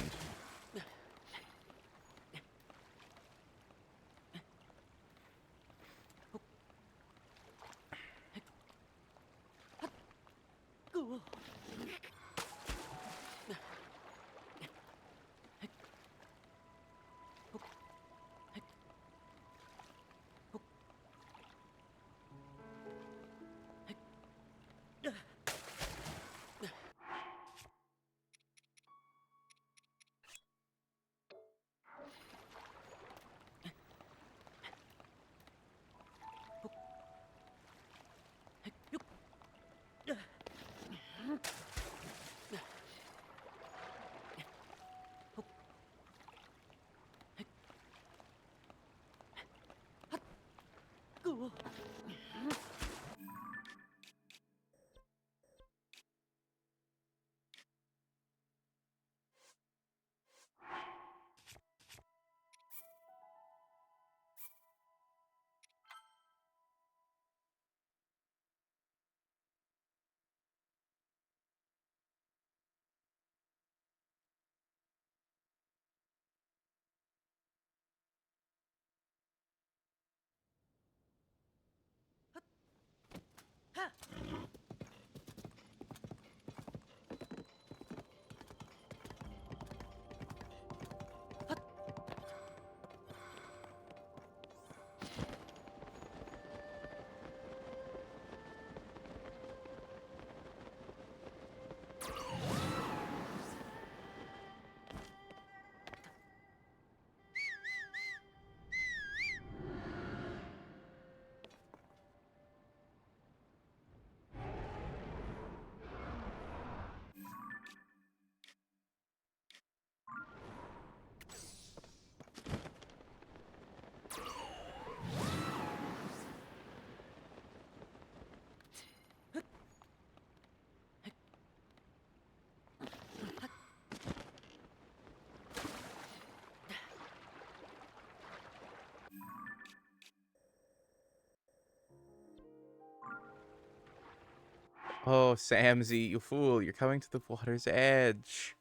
Oh, Samsy, you fool. You're coming to the water's edge.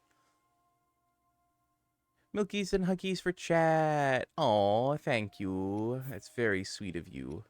Milkies and huggies for chat. Oh, thank you. That's very sweet of you.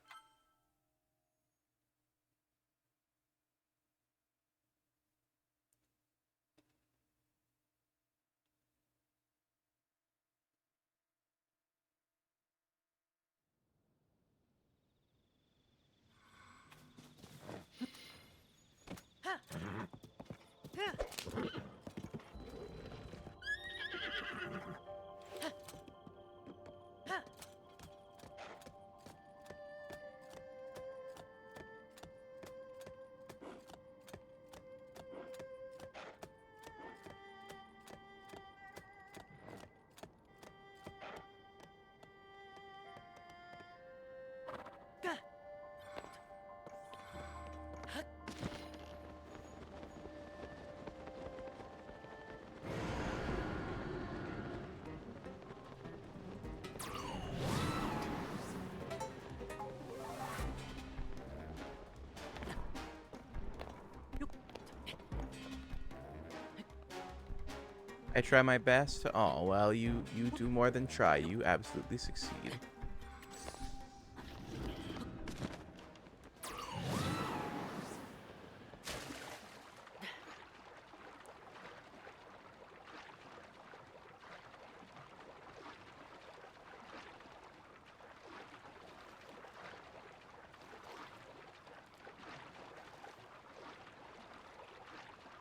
I try my best. Oh, well, you do more than try. You absolutely succeed.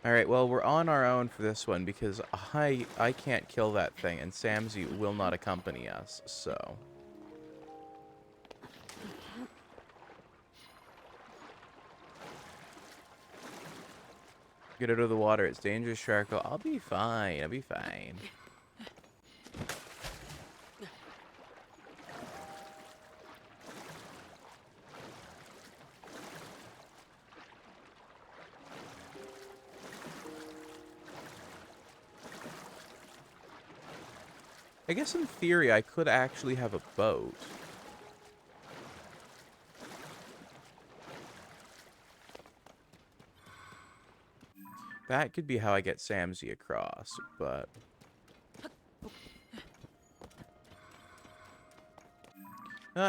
All right, well, we're on our own for this one because I can't kill that thing, and Samsy will not accompany us, so... Get out of the water. It's dangerous, Sharko. I'll be fine. I'll be fine. I guess in theory, I could actually have a boat. That could be how I get Samsy across, but...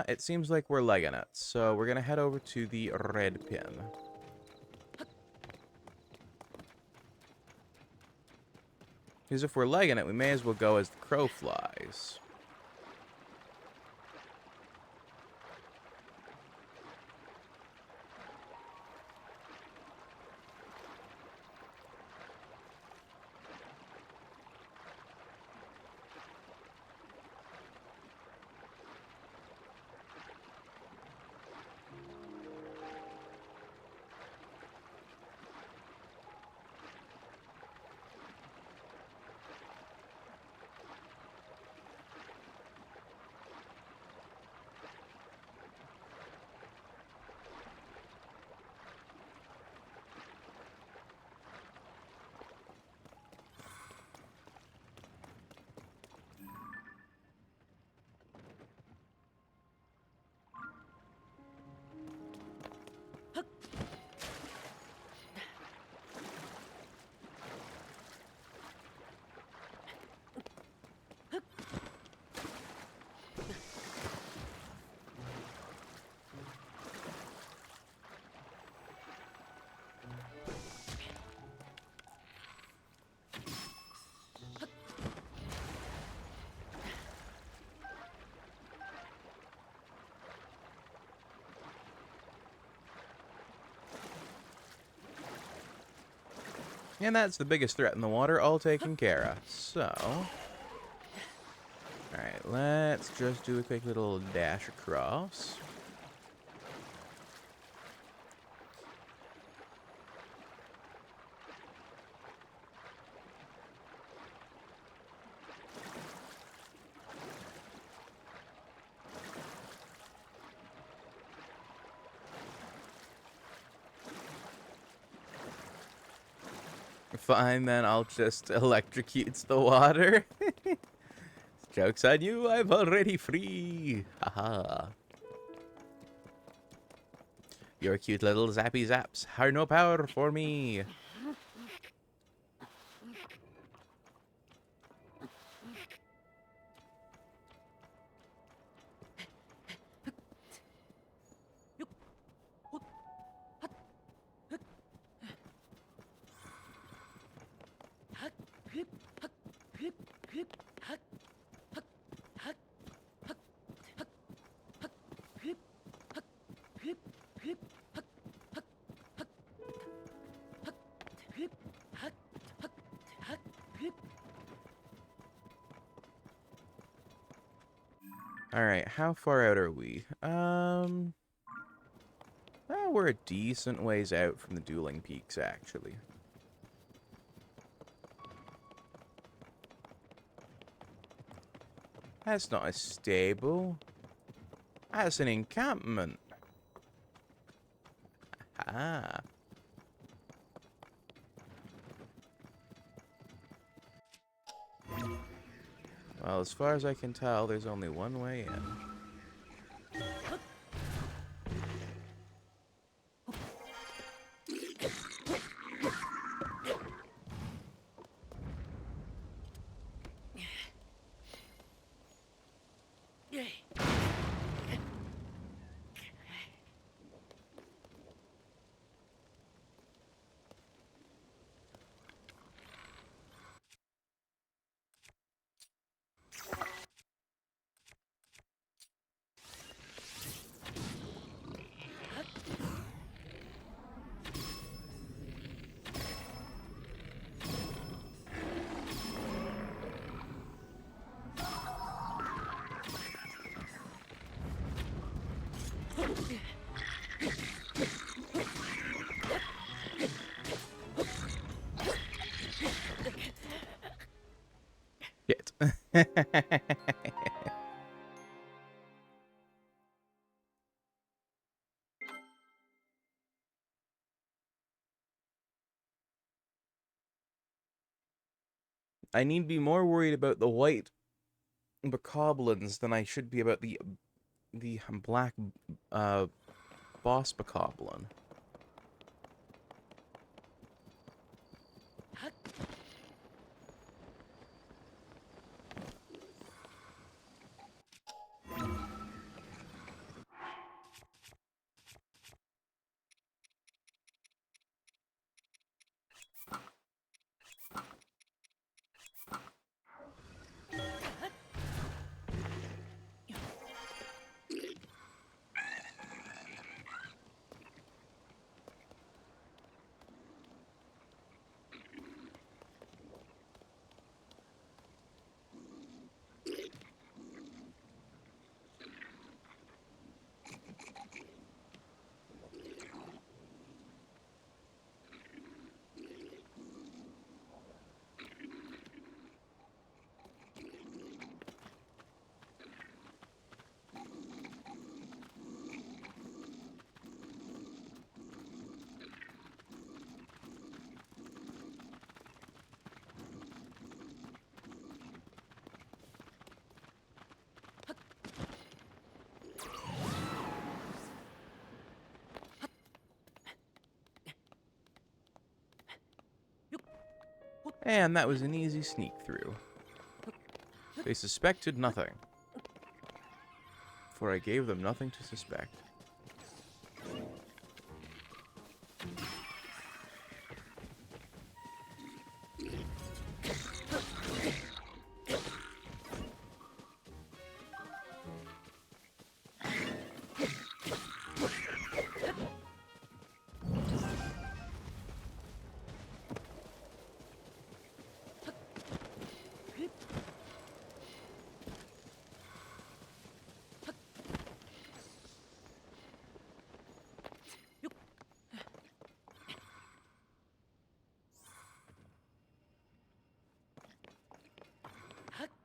it seems like we're legging it, so we're gonna head over to the red pin. Because if we're legging it, we may as well go as the crow flies. And that's the biggest threat in the water, all taken care of. So, alright, let's just do a quick little dash across. Fine, then I'll just electrocute the water. Joke's on you, I'm already free. Haha. Your cute little zappy zaps are no power for me. Alright, how far out are we? We're a decent ways out from the dueling peaks, actually. That's not a stable. That's an encampment. Ah. Well, as far as I can tell, there's only one way in. Shit. I need to be more worried about the white bokoblins than I should be about the black boss bokoblin. And that was an easy sneak through. They suspected nothing, for I gave them nothing to suspect.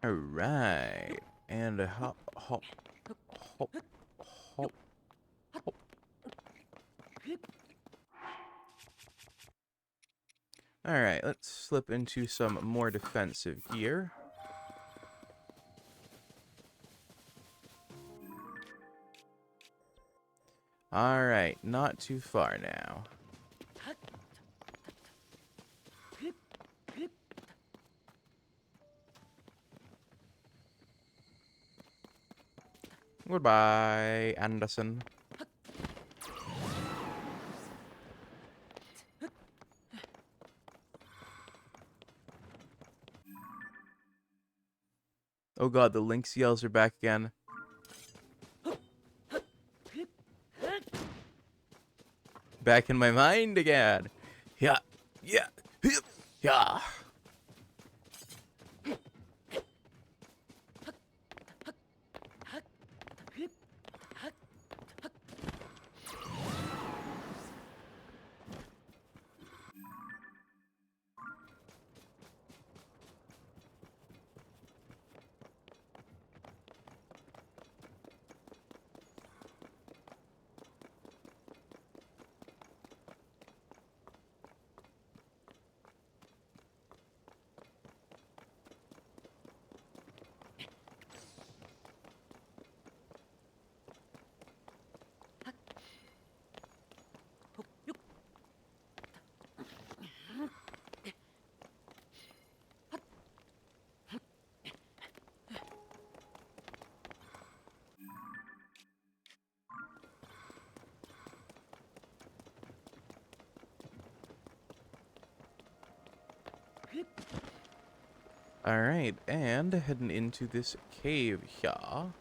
Alright. And a hop, hop, hop, hop, hop. Alright, let's slip into some more defensive gear. Alright, not too far now. Goodbye, Anderson. Oh god, the Lynx yells are back again. Back in my mind again. Yeah, yeah, yeah. Alright, and heading into this cave here.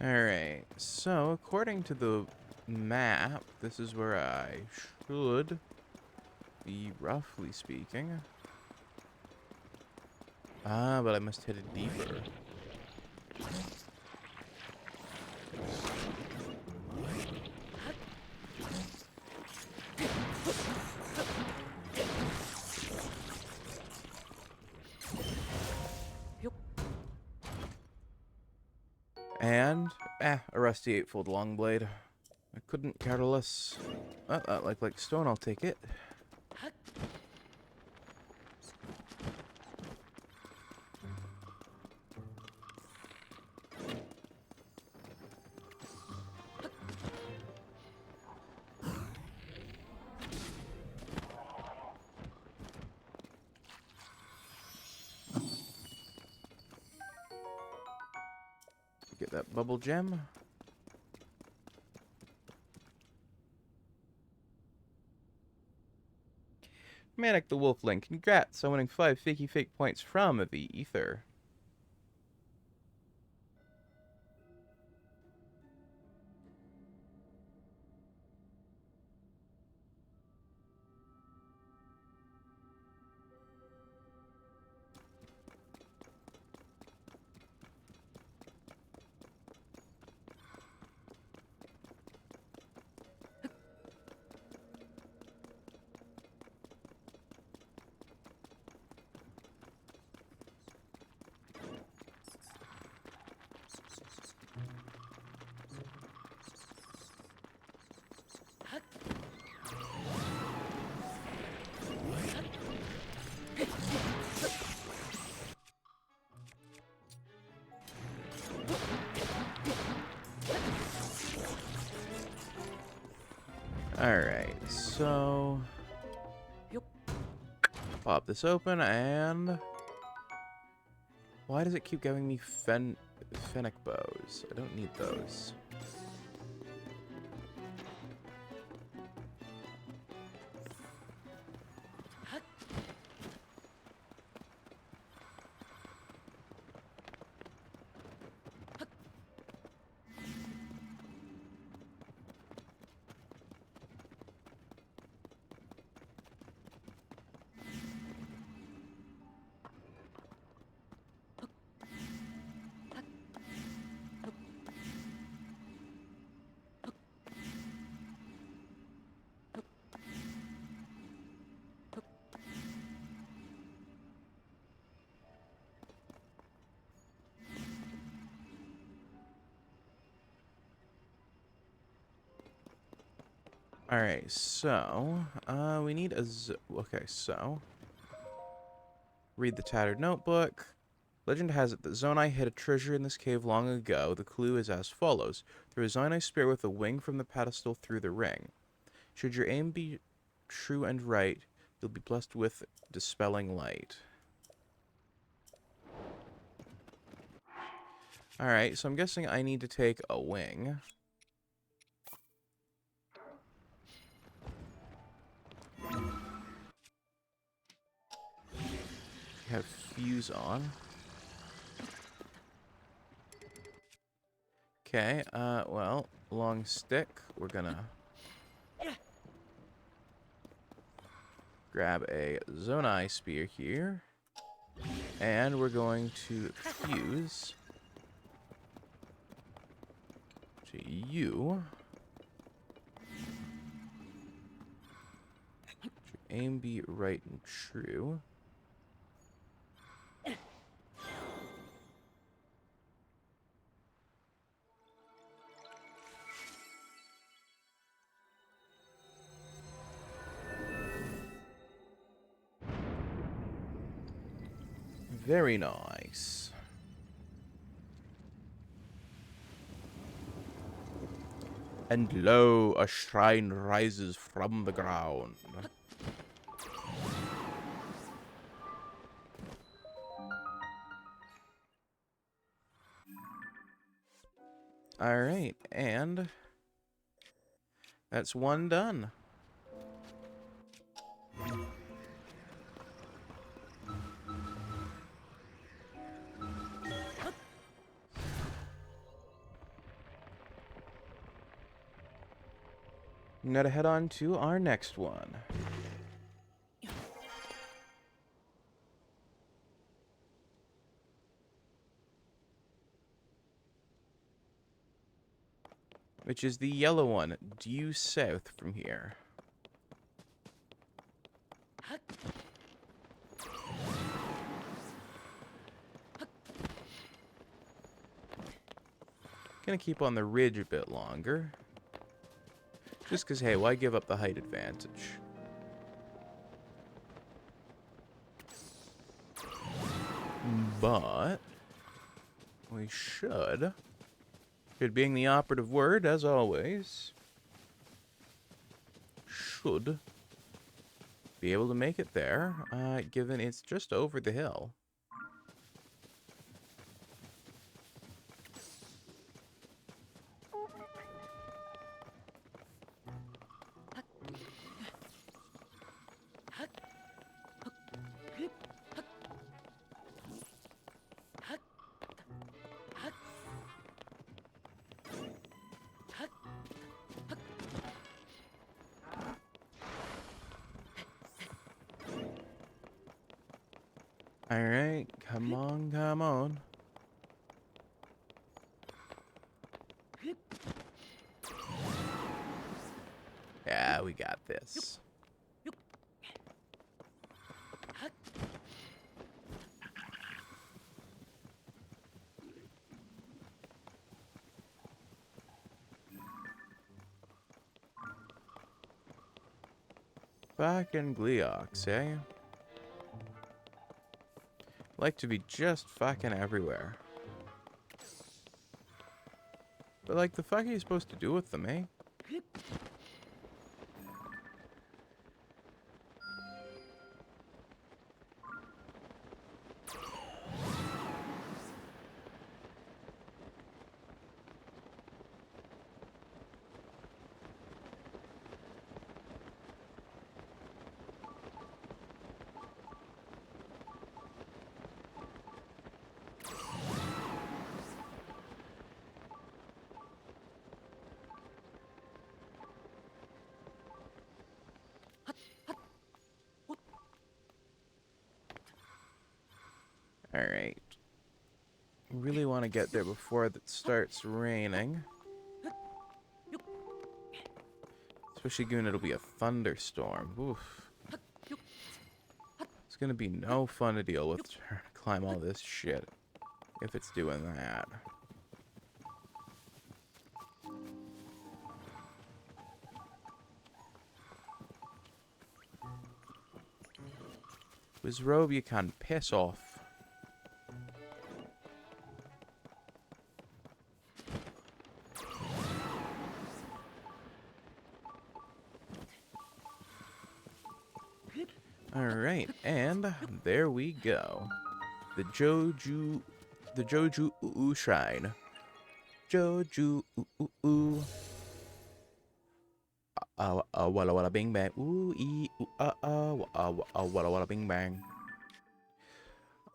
Alright, so according to the map, this is where I should be, roughly speaking. Ah, but I must hit it deeper. And, a rusty 8-fold long blade. I couldn't care less. Like stone, I'll take it. Get that bubble gem. Manic the Wolfling, congrats on winning 5 fakey fake points from the Ether. Alright, so... Pop this open, and... Why does it keep giving me fennec bows? I don't need those. Alright, so, we need okay, so, read the tattered notebook. Legend has it that Zonai hid a treasure in this cave long ago. The clue is as follows. Throw a Zonai spear with a wing from the pedestal through the ring. Should your aim be true and right, you'll be blessed with dispelling light. Alright, so I'm guessing I need to take a wing. Have fuse on. Okay, well, long stick. We're gonna grab a Zonai spear here. And we're going to fuse to you. Should aim be right and true. Very nice. And lo, a shrine rises from the ground. Alright, and that's one done. Now to head on to our next one. Which is the yellow one, due south from here. Gonna keep on the ridge a bit longer. Just because, hey, why give up the height advantage? But we should being the operative word, as always, should be able to make it there, given it's just over the hill. Alright, come on, come on. Yeah, we got this. Back in Gleox, eh? Like to be just fucking everywhere. But like, the fuck are you supposed to do with them, eh? Really want to get there before it starts raining. Especially given it'll be a thunderstorm. Oof. It's gonna be no fun to deal with trying to climb all this shit if it's doing that. Wizrobe, you can piss off. Alright, and there we go. The Joju Shrine. Joju Walla walla bing bang. Walla walla bing bang.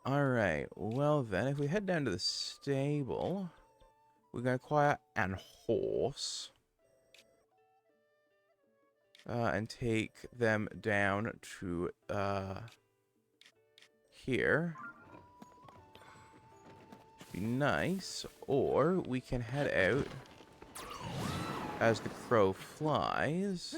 Alright, well then, if we head down to the stable, we're gonna acquire an horse. And take them down to, here. Should be nice. Or we can head out as the crow flies.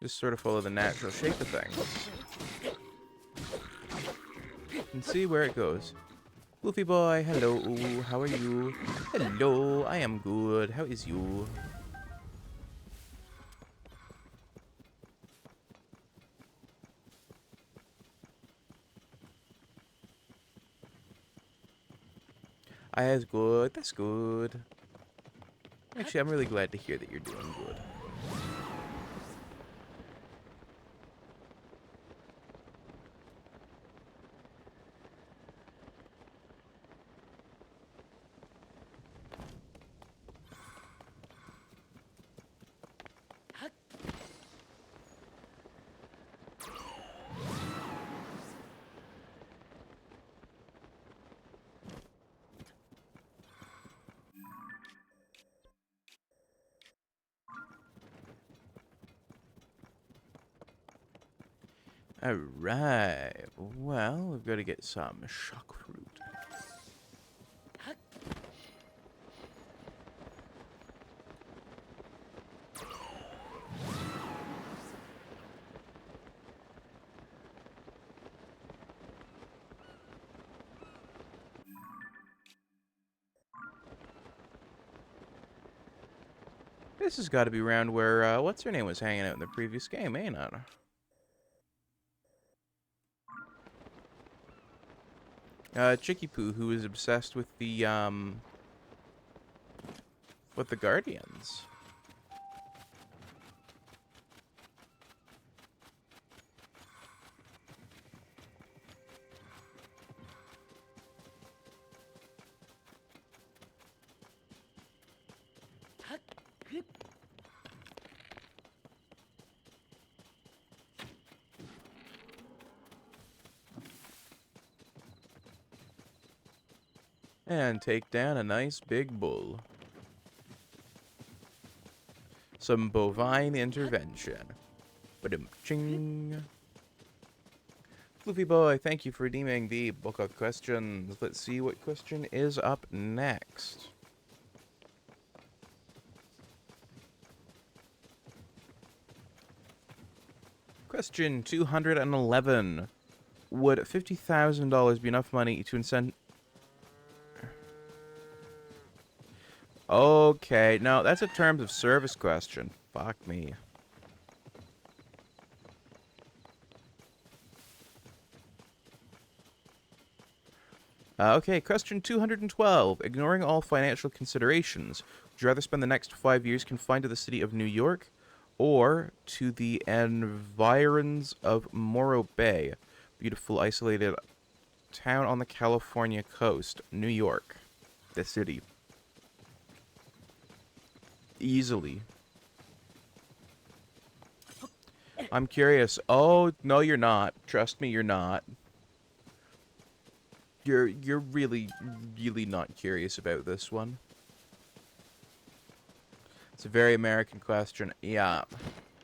Just sort of follow the natural shape of things. And see where it goes. Goofy boy, hello, how are you? Hello, I am good, how is you? I is good, that's good. Actually, I'm really glad to hear that you're doing good. Alright, well, we've got to get some shock fruit. This has got to be around where, what's her name was hanging out in the previous game, ain't it? Chicky Poo, who is obsessed with the Guardians. And take down a nice big bull. Some bovine intervention. Ba-dum-ching. Floofy boy, thank you for redeeming the book of questions. Let's see what question is up next. Question 211. Would $50,000 be enough money to incent... Okay, no, that's a terms of service question. Fuck me. Okay, question 212. Ignoring all financial considerations, would you rather spend the next 5 years confined to the city of New York or to the environs of Morro Bay, beautiful isolated town on the California coast? New York, the city. Easily. I'm curious. Oh, no, you're not. Trust me, you're not. You're really, really not curious about this one. It's a very American question, yeah.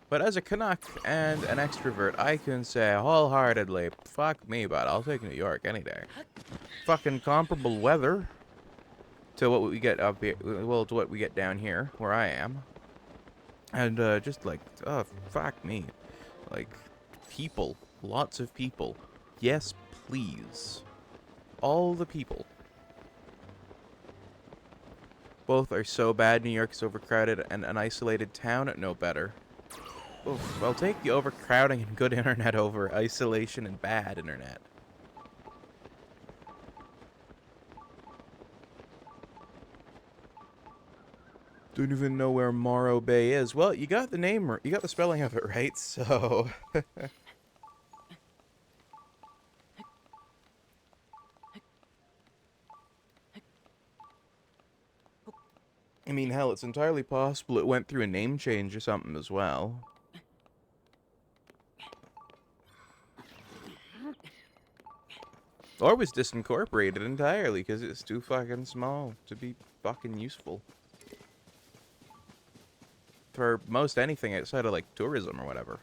But as a Canuck and an extrovert, I can say wholeheartedly, fuck me, but I'll take New York any day. Fucking comparable weather to what we get up here, well, to what we get down here, where I am. And just like, oh, fuck me. Like, people, lots of people. Yes, please. All the people. Both are so bad. New York's overcrowded and an isolated town, no better. Oof, I'll take the overcrowding and good internet over isolation and bad internet. Don't even know where Morro Bay is. Well, you got the name, you got the spelling of it right, so... I mean, hell, it's entirely possible it went through a name change or something as well. Or was disincorporated entirely because it's too fucking small to be fucking useful. For most anything outside of, like, tourism or whatever.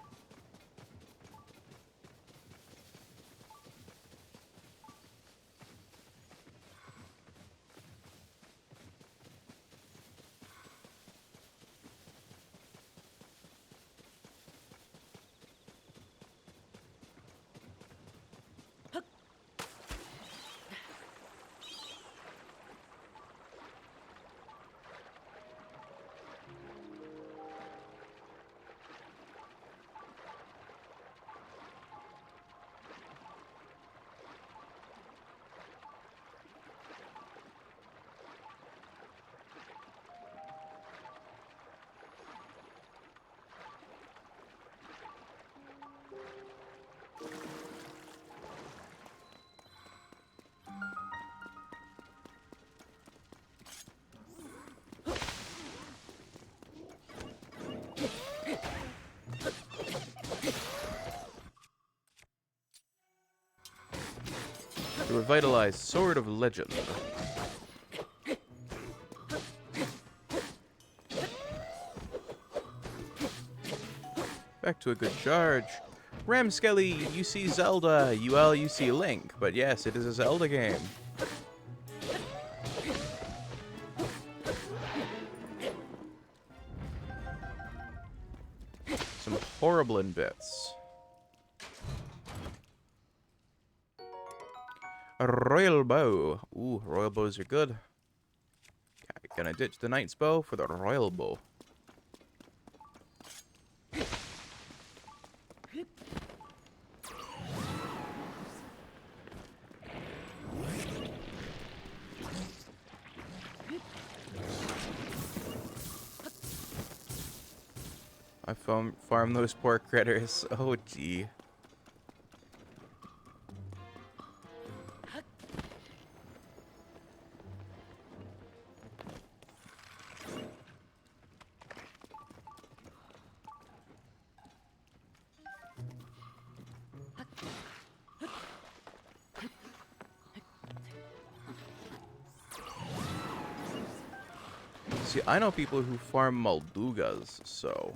The revitalized Sword of Legend. Back to a good charge. Ramskelly, you see Zelda. You see Link. But yes, it is a Zelda game. Some horrible in bits. A royal bow. Ooh, royal bows are good. Gonna ditch the knight's bow for the royal bow. I farm those poor critters. Oh, gee. See, I know people who farm Moldugas, so...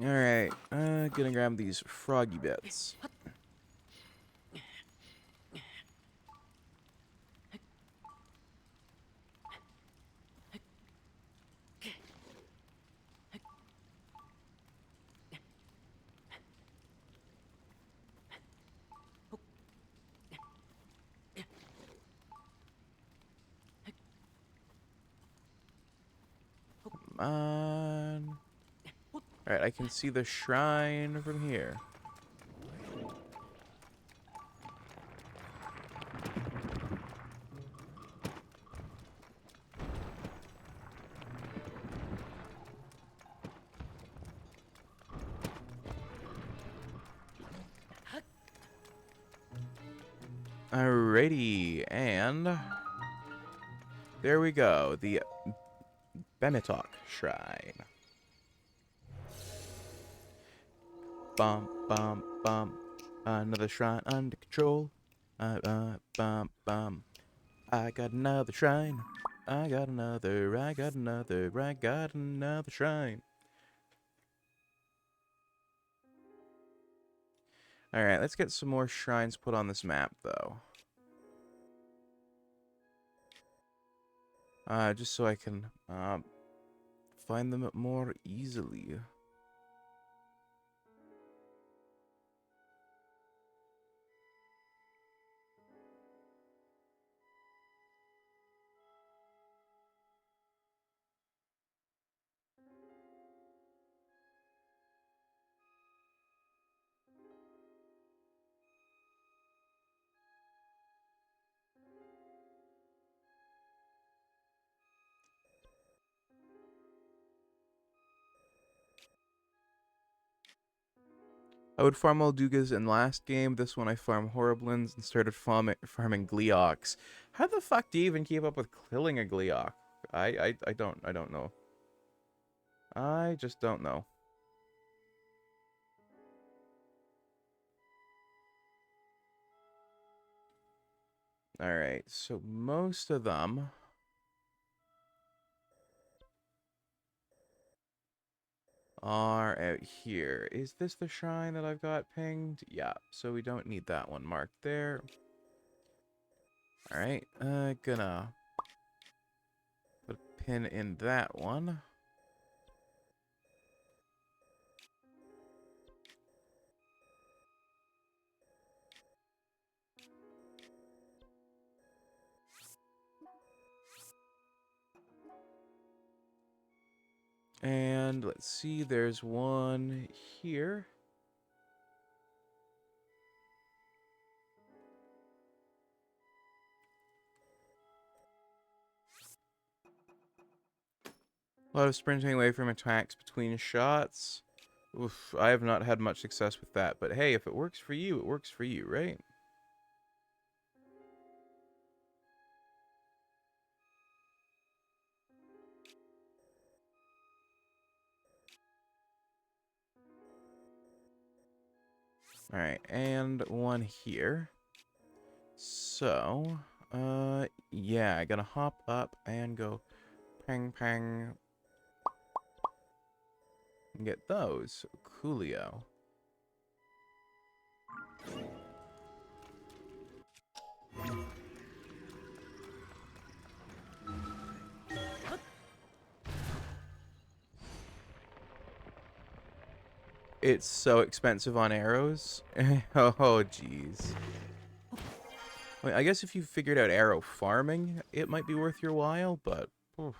Alright, gonna grab these froggy bits. Come on. Alright, I can see the shrine from here. Alrighty, and there we go. The Bemitok Shrine. Bum, bum, bum. Another shrine under control. Bum, bum. I got another shrine. I got another shrine. Alright, let's get some more shrines put on this map, though. Just so I can find them more easily. I would farm Moldugas in last game. This one I farm Horriblins and started farming Gleeoks. How the fuck do you even keep up with killing a Gleeok? I don't know. I just don't know. Alright, so most of them are out here. Is this the shrine that I've got pinged? Yeah, so we don't need that one marked there. Alright, gonna put a pin in that one. And let's see, there's one here. A lot of sprinting away from attacks between shots. Oof, I have not had much success with that, but hey, if it works for you, it works for you, right? Alright, and one here. So, yeah, I gotta hop up and go pang pang and get those. Coolio. It's so expensive on arrows. Oh, jeez. I mean, I guess if you figured out arrow farming, it might be worth your while, but... Oof.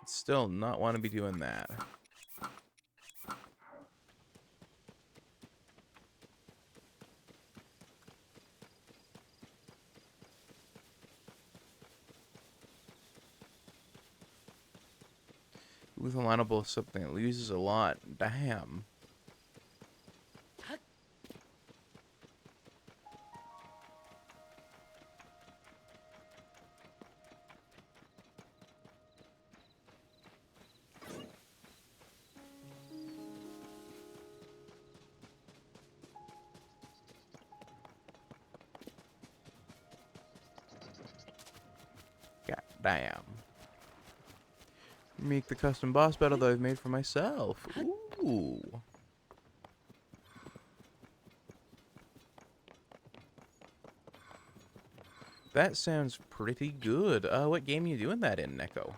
I'd still not want to be doing that. With alignable is something that loses a lot. Damn. God damn. Make the custom boss battle that I've made for myself. Ooh. That sounds pretty good. What game are you doing that in, Neko?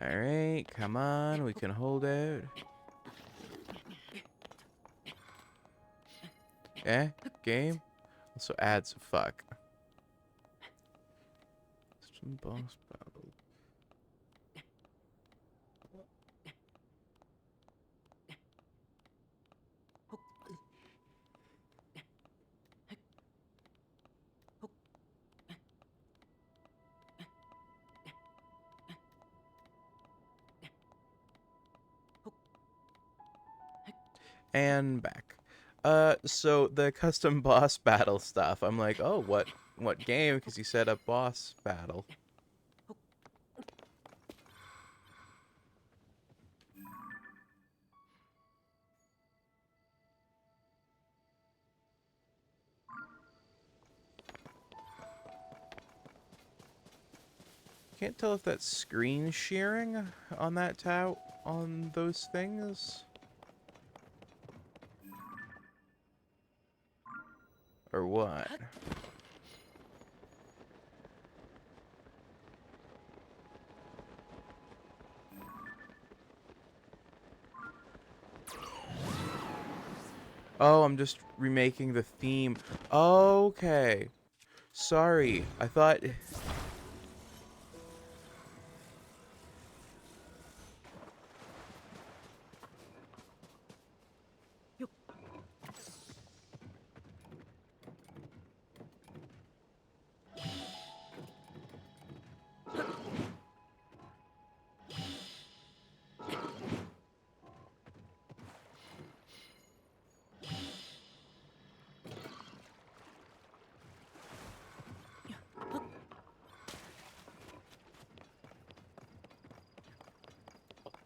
Alright, come on, we can hold out. Game? Also adds fuck. Some boss battle. And back. So the custom boss battle stuff. I'm like, oh, what game? Because you said a boss battle. Can't tell if that's screen sharing on that on those things. Or what? Oh, I'm just remaking the theme. Okay. Sorry. I thought...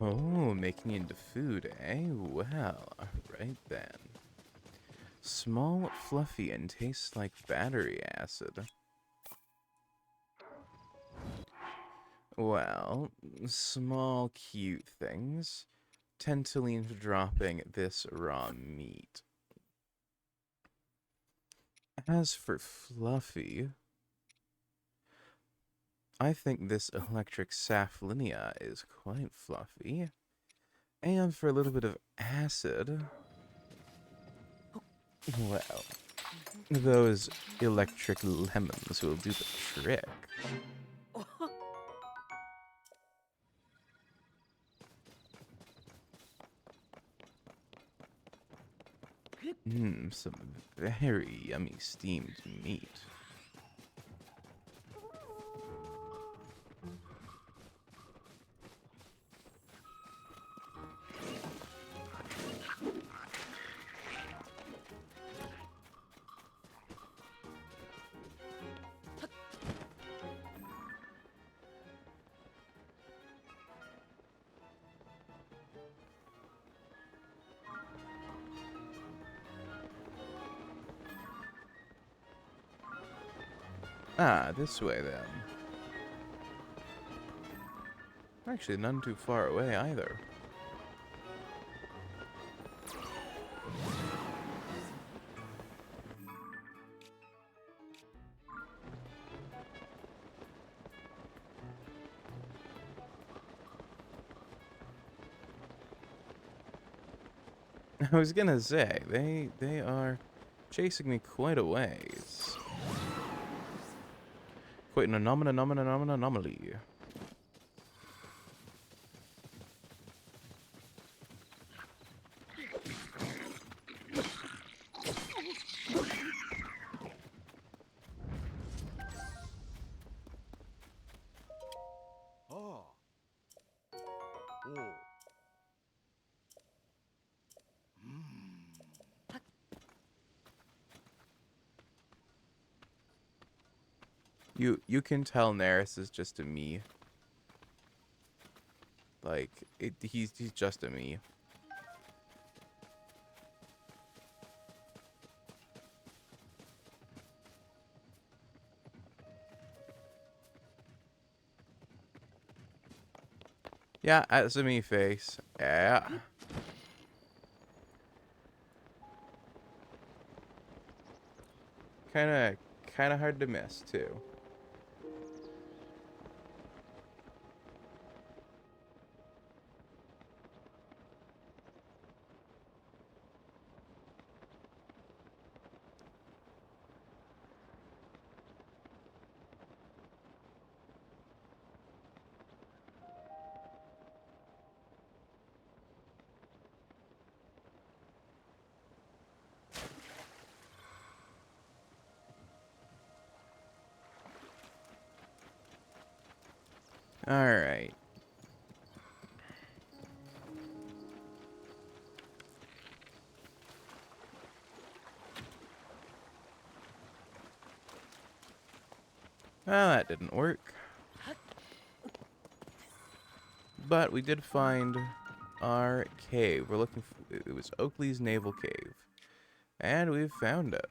Oh, making into food, eh? Well, right then. Small, fluffy, and tastes like battery acid. Well, small, cute things tend to lean to dropping this raw meat. As for fluffy, I think this electric safflinia is quite fluffy. And for a little bit of acid, well, those electric lemons will do the trick. Some very yummy steamed meat. Ah, this way then. Actually, none too far away either. I was gonna say, they are chasing me quite a ways. Quite an anomaly. Oh. Oh. You can tell Neris is just a me. Like, he's just a me. Yeah, that's a me face. Yeah. Kinda hard to miss too. Alright. Ah, that didn't work. But we did find our cave. We're looking for, it was Oakley's Naval Cave. And we've found it.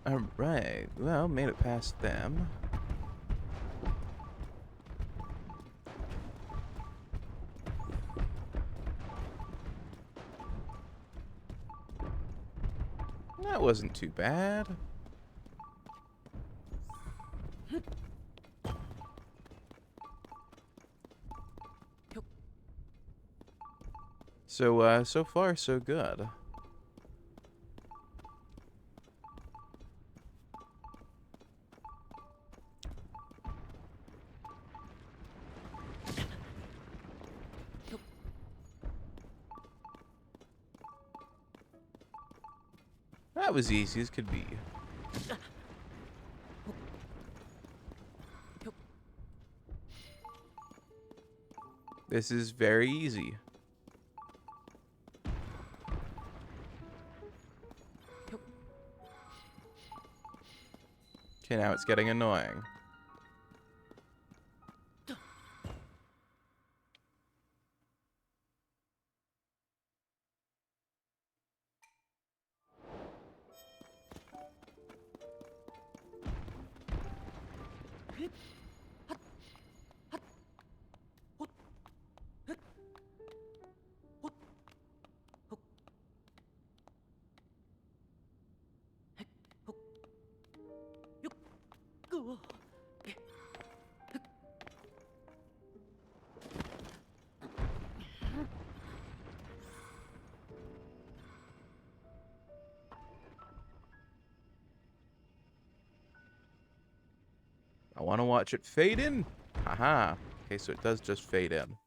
Alright, well, made it past them. That wasn't too bad. So, so far, so good. That was easy as could be. This is very easy. Okay, now it's getting annoying. I want to watch it fade in. Haha. Okay, so it does just fade in.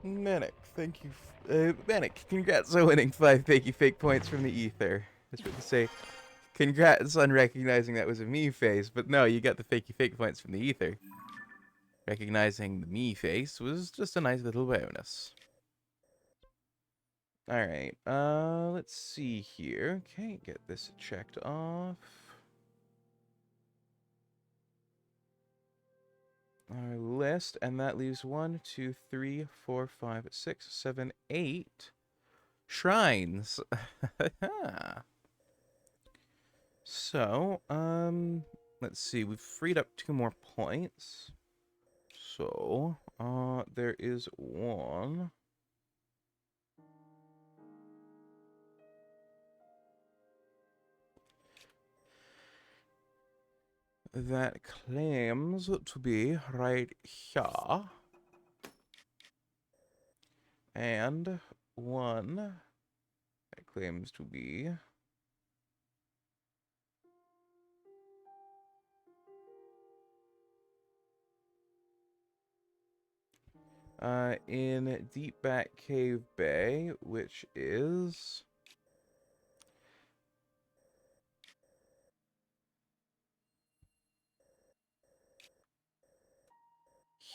Manic, thank you. Manic, congrats on winning 5 fakey fake points from the ether. I was about to say, congrats on recognizing that was a me face, but no, you got the fakey fake points from the ether. Recognizing the me face was just a nice little bonus. Alright, let's see here. Okay, get this checked off. Our list, and that leaves 1, 2, 3, 4, 5, 6, 7, 8 shrines. So, let's see. We've freed up 2 more points. So, there is one. That claims to be right here. And one that claims to be in Deep Back Cave Bay, which is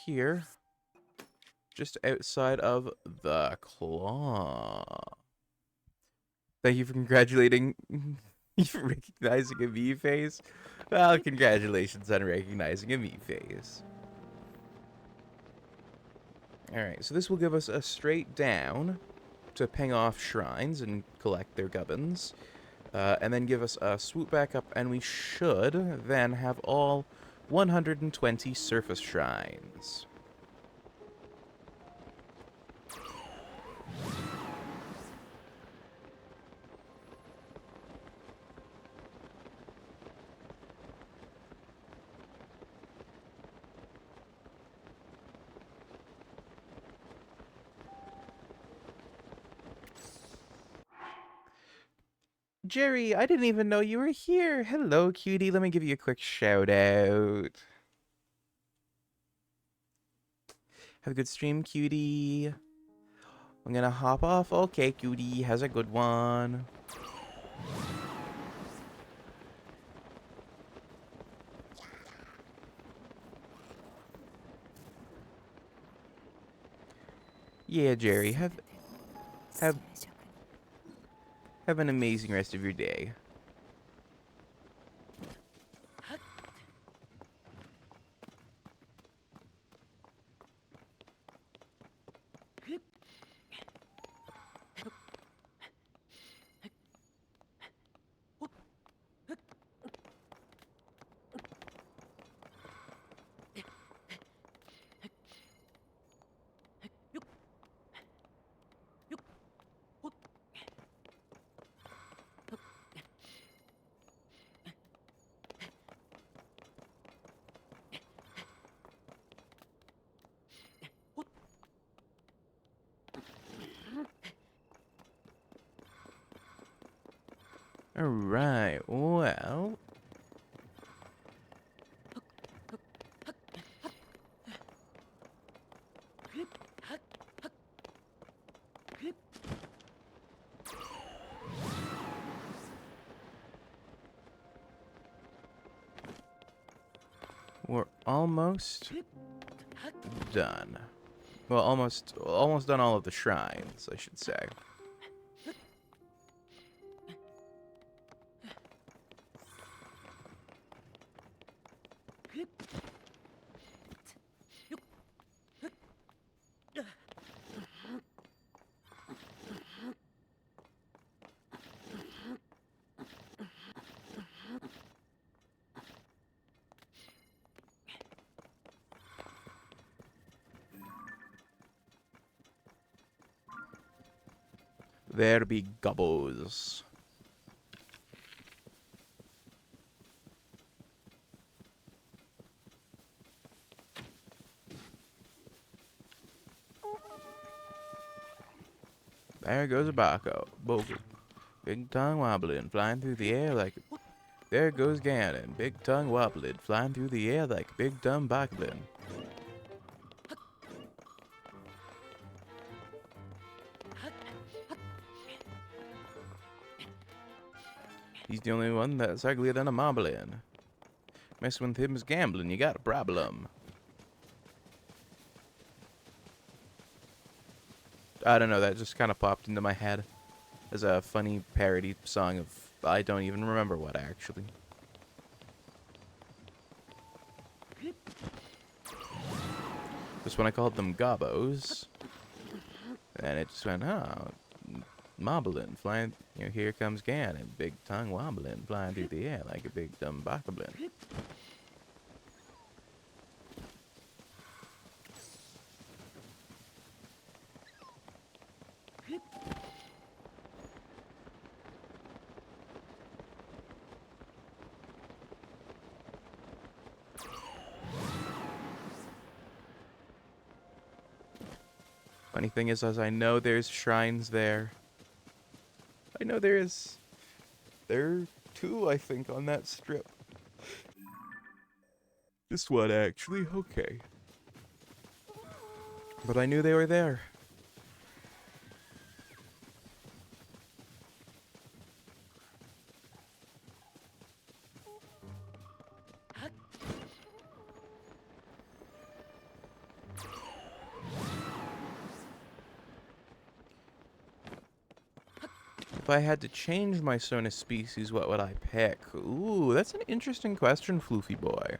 here, just outside of the claw. Thank you for congratulating You're recognizing a me face? Well, congratulations on recognizing a me face. Alright, so this will give us a straight down to ping off shrines and collect their gubbins. And then give us a swoop back up, and we should then have all 120 surface shrines. Jerry, I didn't even know you were here. Hello, cutie. Let me give you a quick shout out. Have a good stream, cutie. I'm gonna hop off. Okay, cutie. Has a good one. Yeah, Jerry. Have an amazing rest of your day. Alright, well... We're almost done. Well, almost done all of the shrines, I should say. There be gobbles. There goes a barco. Bogle. Big tongue wobbling, flying through the air like... There goes Gannon. Big tongue wobbling, flying through the air like a big dumb boglin. He's the only one that's uglier than a moblin. Messing with him is gambling, you got a problem. I don't know, that just kind of popped into my head as a funny parody song of... I don't even remember what, actually. Just when I called them gobos. And it just went, oh, moblin, flying, you know, here comes Gannon, big tongue wobbling, flying through the air like a big dumb bokoblin. Funny thing is, as I know there's shrines there. I know there is. There are two, I think, on that strip. Just one, actually. Okay. But I knew they were there. If I had to change my Sonus species, what would I pick? Ooh, that's an interesting question, Floofy boy.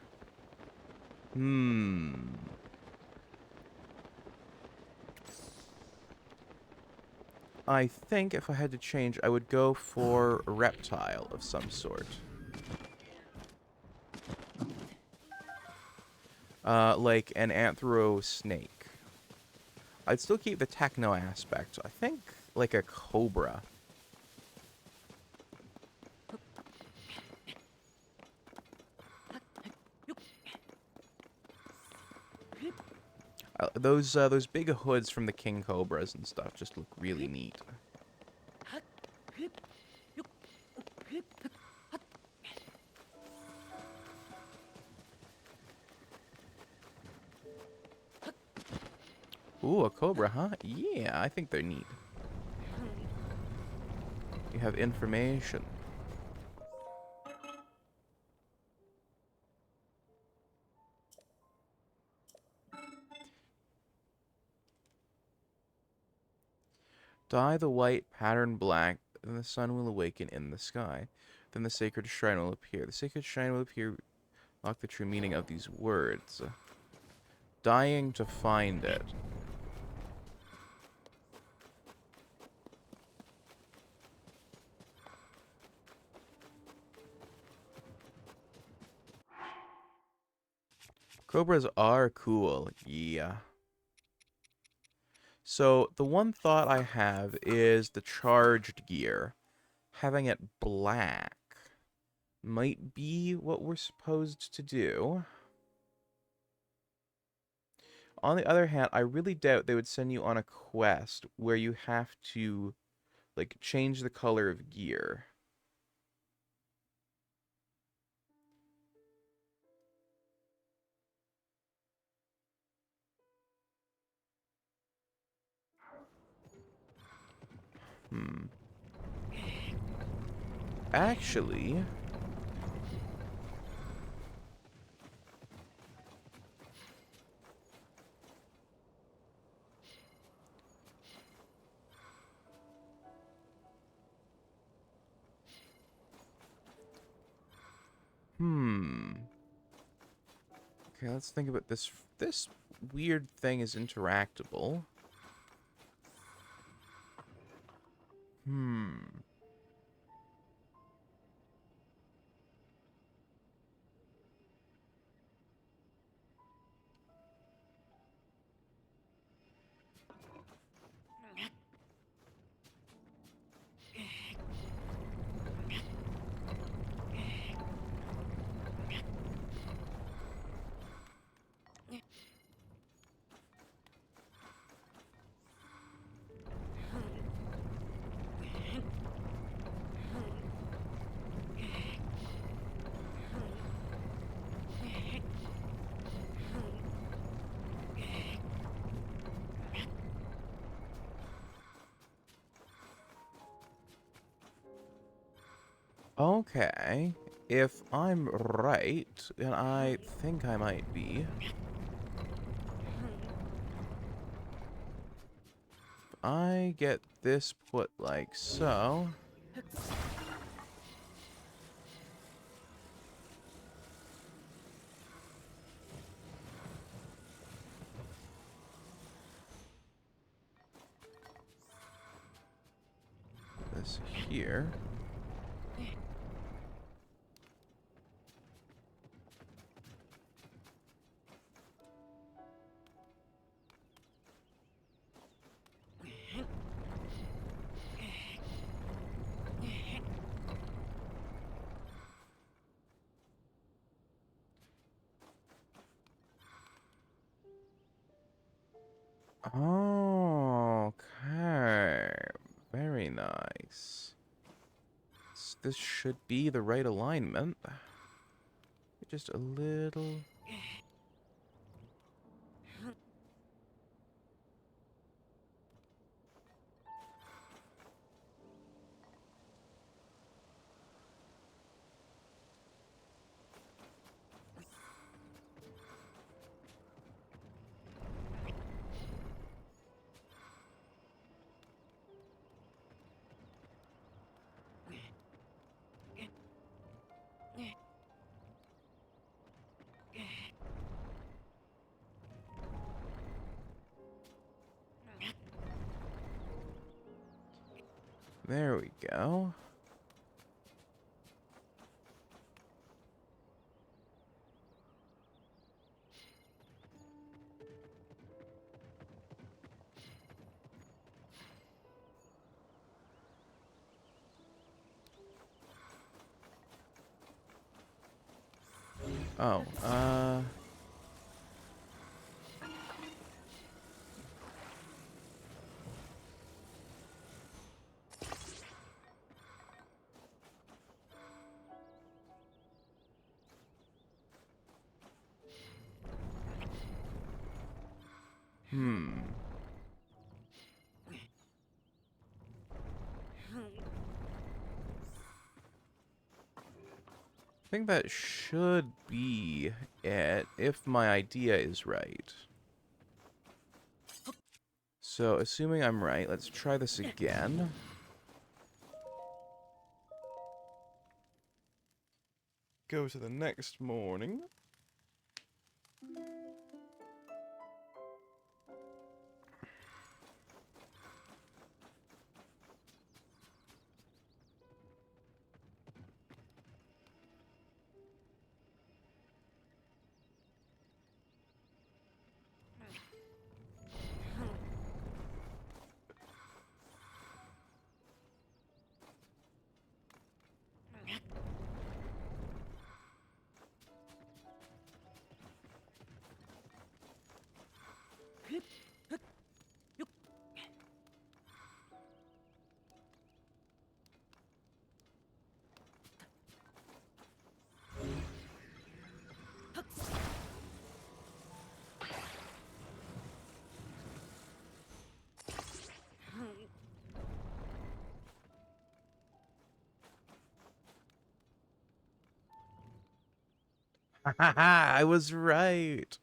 I think if I had to change, I would go for a reptile of some sort. Like an anthro snake. I'd still keep the techno aspect. So I think like a cobra. Those big hoods from the king cobras and stuff just look really neat. Ooh, a cobra, huh? Yeah, I think they're neat. You have information. Dye the white pattern black, and the sun will awaken in the sky. Then the sacred shrine will appear. The sacred shrine will appear. Lock the true meaning of these words. Dying to find it. Cobras are cool, yeah. So, the one thought I have is the charged gear. Having it black might be what we're supposed to do. On the other hand, I really doubt they would send you on a quest where you have to, like, change the color of gear. Actually... Okay, let's think about this. This weird thing is interactable. Okay, if I'm right, and I think I might be, if I get this put like so, this here. Okay, very nice. This should be the right alignment. Just a little... There we go. Oh, I think that should be it, if my idea is right. So, assuming I'm right, let's try this again. Go to the next morning. Haha, I was right.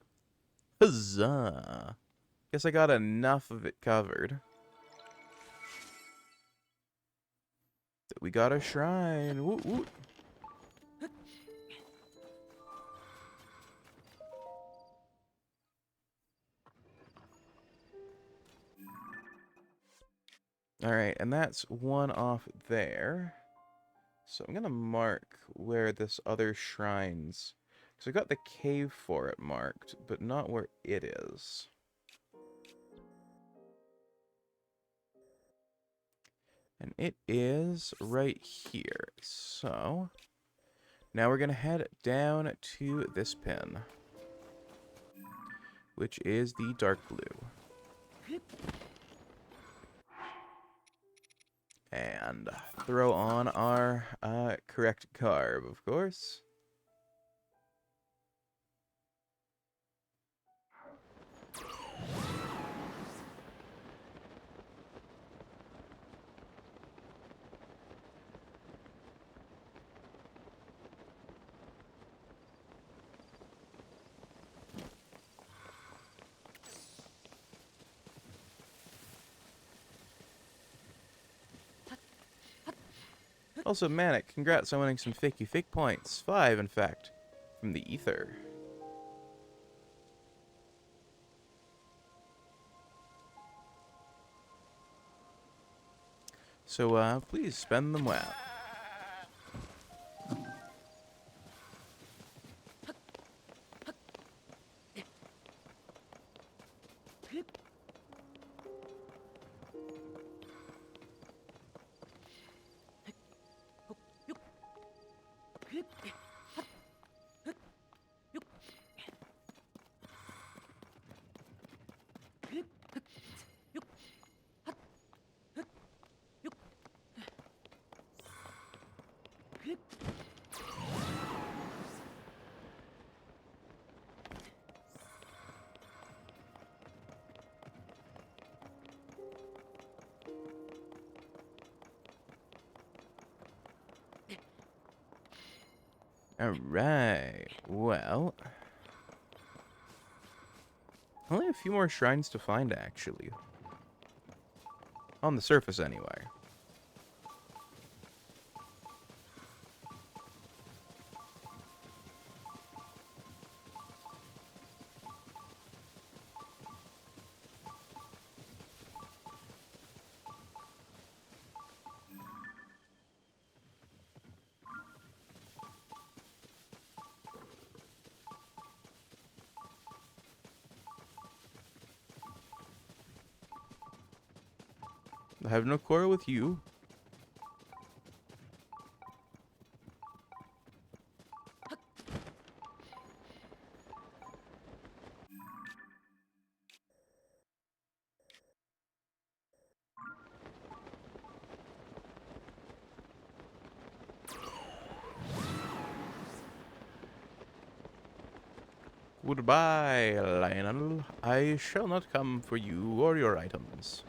Huzzah. Guess I got enough of it covered. That we got a shrine. Woot woot. Alright, and that's one off there. So I'm gonna mark where this other shrine's... Because I got the cave for it marked, but not where it is. And it is right here. So, now we're gonna head down to this pin, which is the dark blue. And throw on our correct carb, of course. Also, Manic, congrats on winning some fakey fake points. 5, in fact, from the ether. So, please spend them well. Alright, well... Only a few more shrines to find, actually. On the surface, anyway. I have no quarrel with you. Goodbye, Lionel. I shall not come for you or your items.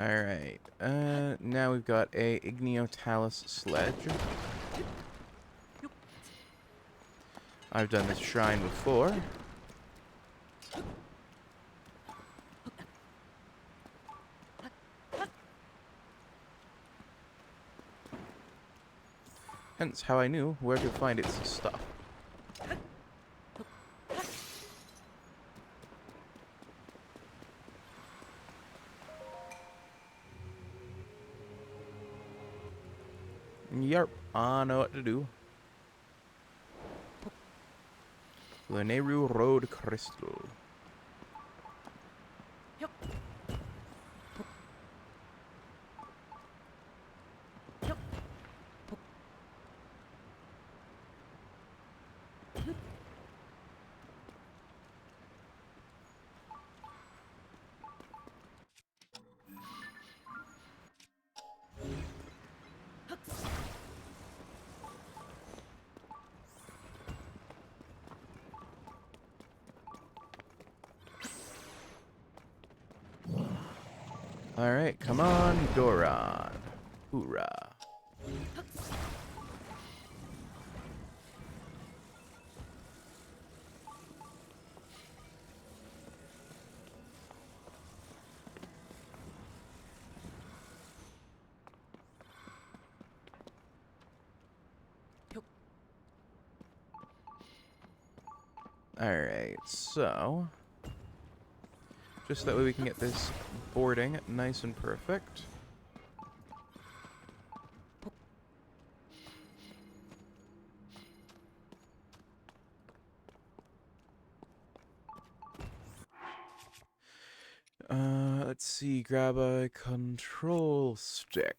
Alright, now we've got a Igniotalus sledge. I've done this shrine before. Hence how I knew where to find its stuff. Yarp, I know what to do. The Nehru Road Crystal. Alright, come on, Doran. Hoorah. Alright, so... just that way we can get this boarding nice and perfect. Let's see, grab a control stick.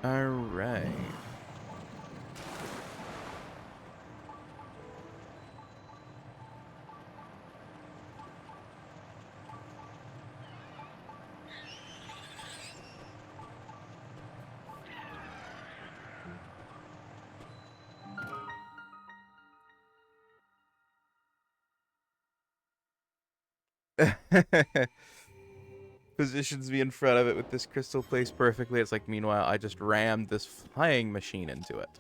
Alright. Positions me in front of it with this crystal placed perfectly. It's like, meanwhile, I just rammed this flying machine into it.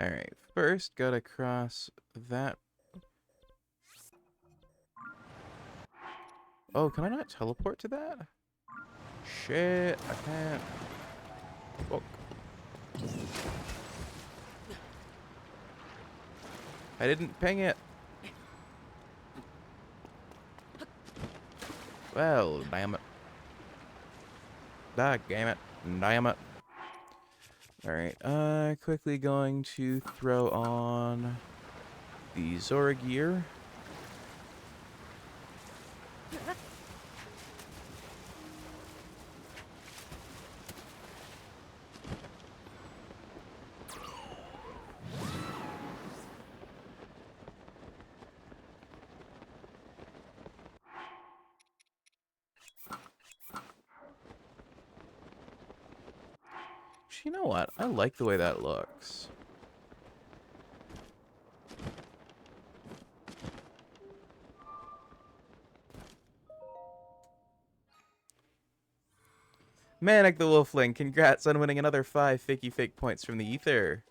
Alright, first gotta cross that. Oh, can I not teleport to that? Shit, I can't. Fuck. I didn't ping it. Well, damn it. Ah, damn it. Damn it. Alright, quickly going to throw on the Zora gear. You know what? I like the way that looks. Manic the Wolfling, congrats on winning another 5 fakey fake points from the ether.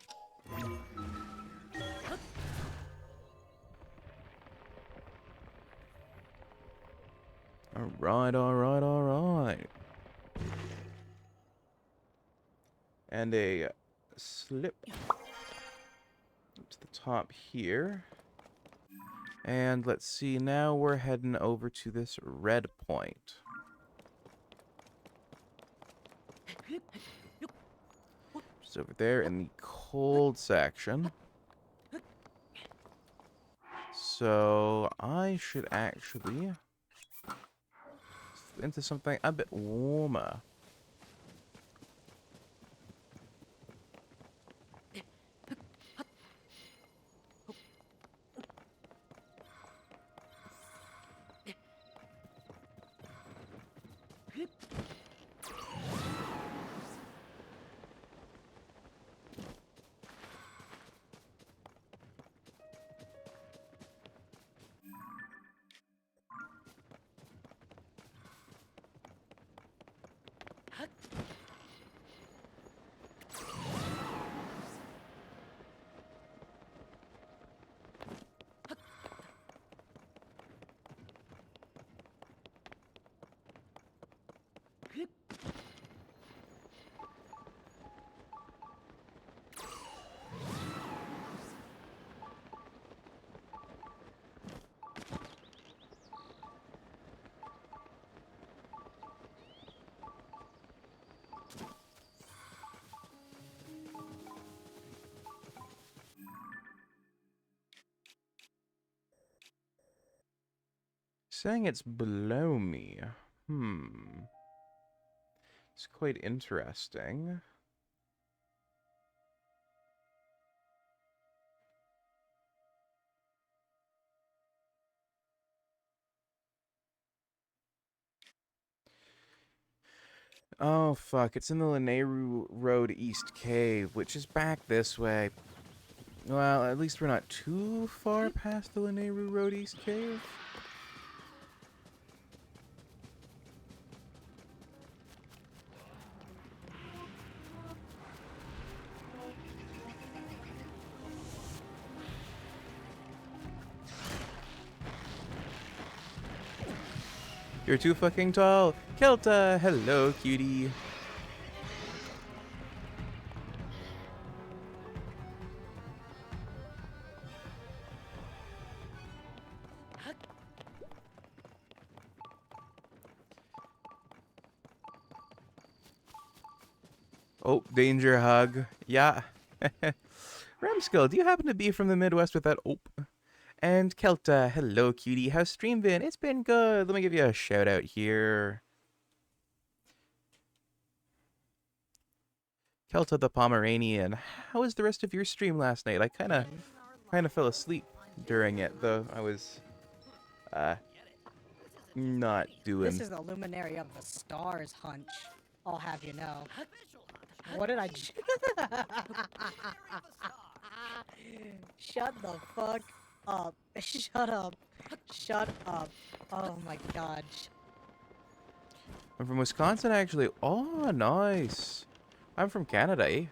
Alright, alright, alright. And a slip to the top here. And let's see, now we're heading over to this red point. Just over there in the cold section. So I should actually into something a bit warmer. Saying it's below me. It's quite interesting. Oh, fuck. It's in the Lanayru Road East Cave, which is back this way. Well, at least we're not too far past the Lanayru Road East Cave. You're too fucking tall. Kelta, hello, cutie. Oh, danger hug. Yeah. Ramskill, do you happen to be from the Midwest with that ope? And Kelta, hello, cutie. How's stream been? It's been good. Let me give you a shout out here. Kelta the Pomeranian, how was the rest of your stream last night? I kind of fell asleep during it, though I was not doing. This is the luminary of the stars, hunch. I'll have you know. What did I? Shut the fuck up! Shut up! Shut up! Oh my god! I'm from Wisconsin, actually. Oh, nice. I'm from Canada, eh?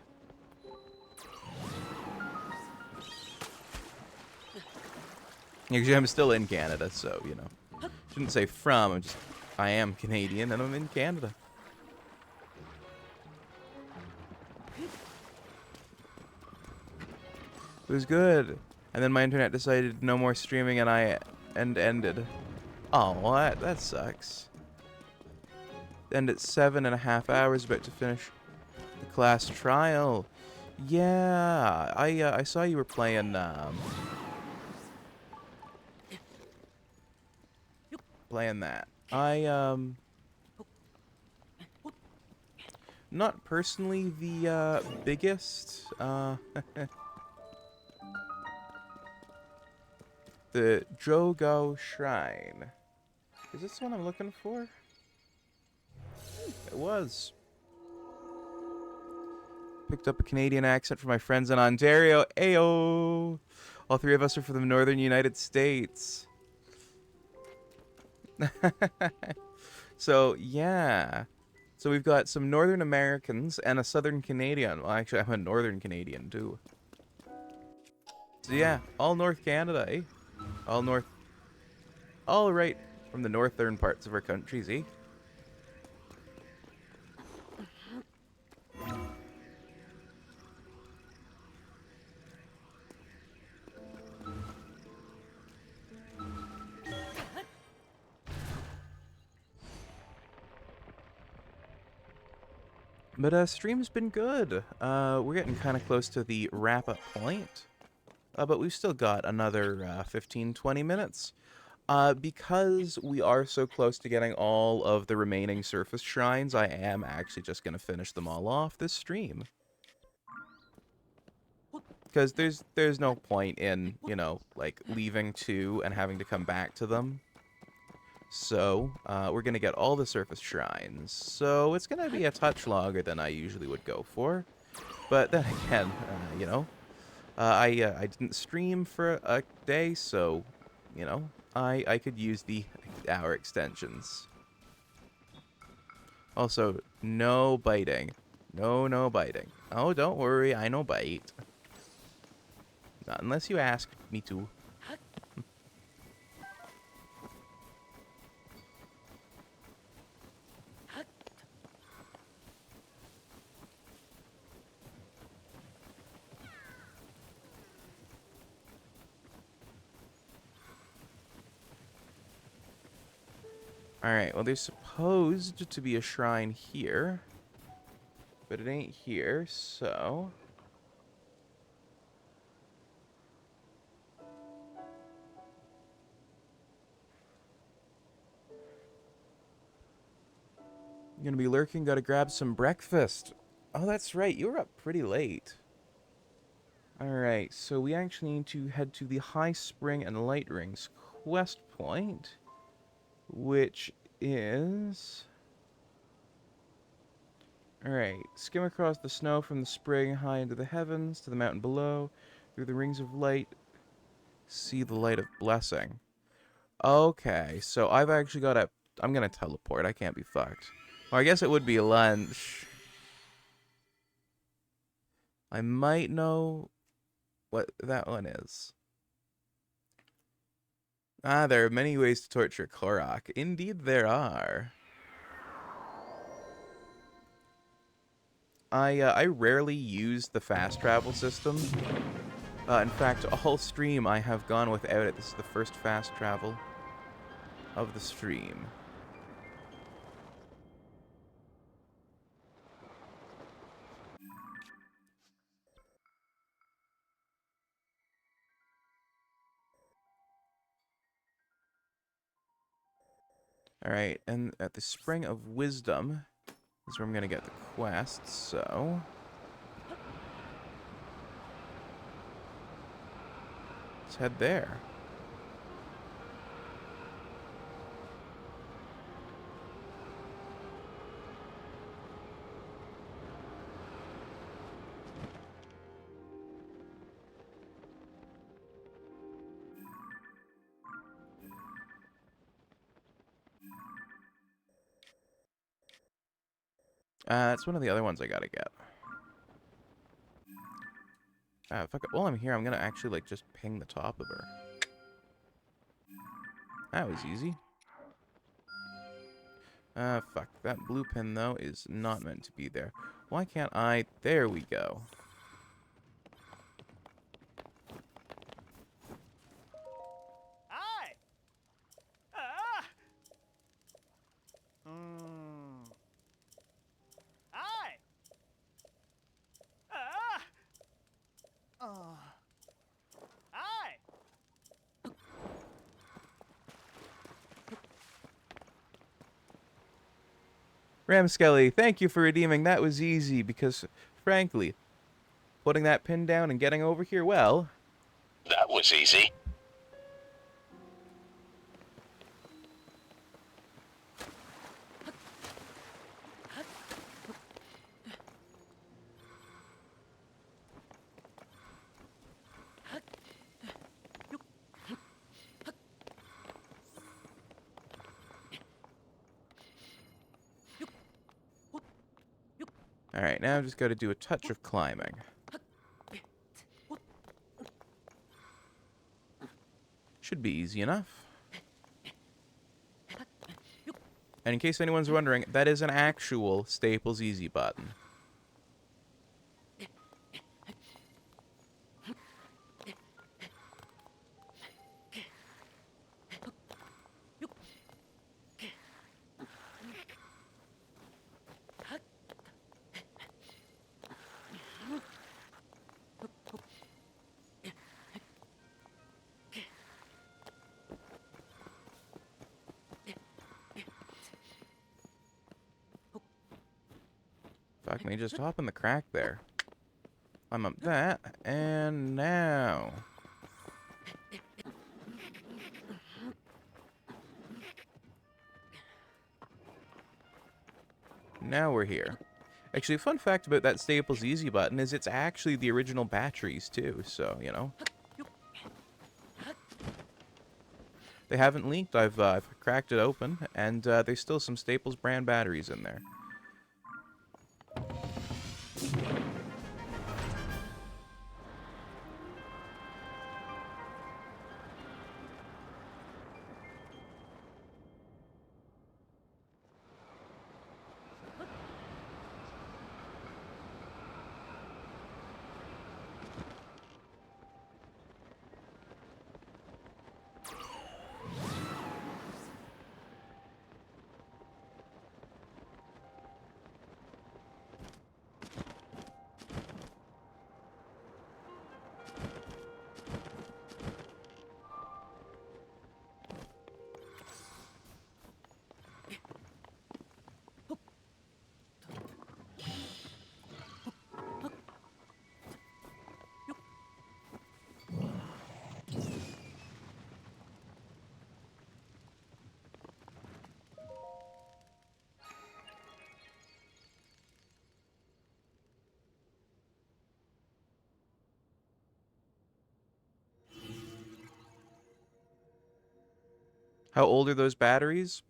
Actually, I'm still in Canada, so, you know. Shouldn't say from, I am Canadian and I'm in Canada. It was good. And then my internet decided no more streaming and ended. Oh, well, that sucks. End at 7.5 hours, about to finish the class trial. Yeah, I saw you were playing that. Not personally the biggest the Jogo Shrine. Is this the one I'm looking for? It was. Picked up a Canadian accent from my friends in Ontario. Ayo! All three of us are from the northern United States. So, yeah. So we've got some Northern Americans and a Southern Canadian. Well, actually, I'm a Northern Canadian, too. So, yeah. All North Canada, eh? All north. All right from the northern parts of our countries, eh? But stream's been good. We're getting kind of close to the wrap-up point. But we've still got another 15, 20 minutes. Because we are so close to getting all of the remaining surface shrines, I am actually just going to finish them all off this stream. Because there's no point in, you know, like, leaving two and having to come back to them. So, we're going to get all the surface shrines. So, it's going to be a touch longer than I usually would go for. But then again, you know, I didn't stream for a day, so, you know, I could use the hour extensions. Also, no biting. No biting. Oh, don't worry, I no bite. Not unless you ask me to. Alright, well, there's supposed to be a shrine here. But it ain't here, so... I'm gonna be lurking, gotta grab some breakfast. Oh, that's right, you were up pretty late. Alright, so we actually need to head to the High Spring and Light Rings quest point, which is... Alright, skim across the snow from the spring high into the heavens to the mountain below, through the rings of light, see the light of blessing. Okay, so I've actually got to... I'm gonna teleport, I can't be fucked. Well, I guess it would be lunch. I might know what that one is. Ah, there are many ways to torture Korok. Indeed there are. I rarely use the fast travel system. In fact, all stream I have gone without it. This is the first fast travel of the stream. Alright, and at the Spring of Wisdom is where I'm gonna get the quest, so... let's head there. It's one of the other ones I gotta get. Fuck it. While I'm here, I'm gonna actually, like, just ping the top of her. That was easy. Fuck. That blue pin, though, is not meant to be there. Why can't I? There we go. Hi! Ah! Mm. Hi! Ah! Oh. Hi! Ramskelly, thank you for redeeming. That was easy because, frankly, putting that pin down and getting over here, well... That was easy. Alright, now I've just got to do a touch of climbing. Should be easy enough. And in case anyone's wondering, that is an actual Staples Easy button. Fuck me, just hop in the crack there. Climb up that, and now... Now we're here. Actually, a fun fact about that Staples Easy button is it's actually the original batteries, too, so, you know. They haven't leaked. I've cracked it open, and there's still some Staples brand batteries in there. How old are those batteries?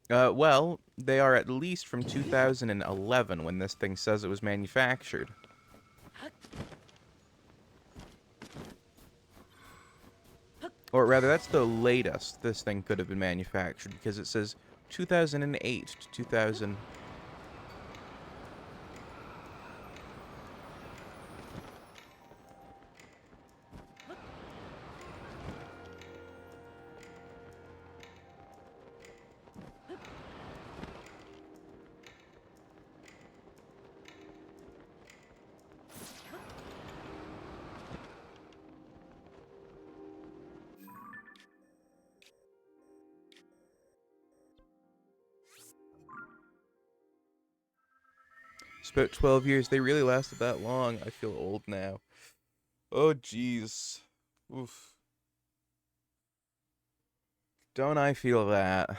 Well, they are at least from 2011 when this thing says it was manufactured. Or rather, that's the latest this thing could have been manufactured because it says 2008 to 2000. It's about 12 years. They really lasted that long. I feel old now. Oh, jeez. Oof. Don't I feel that?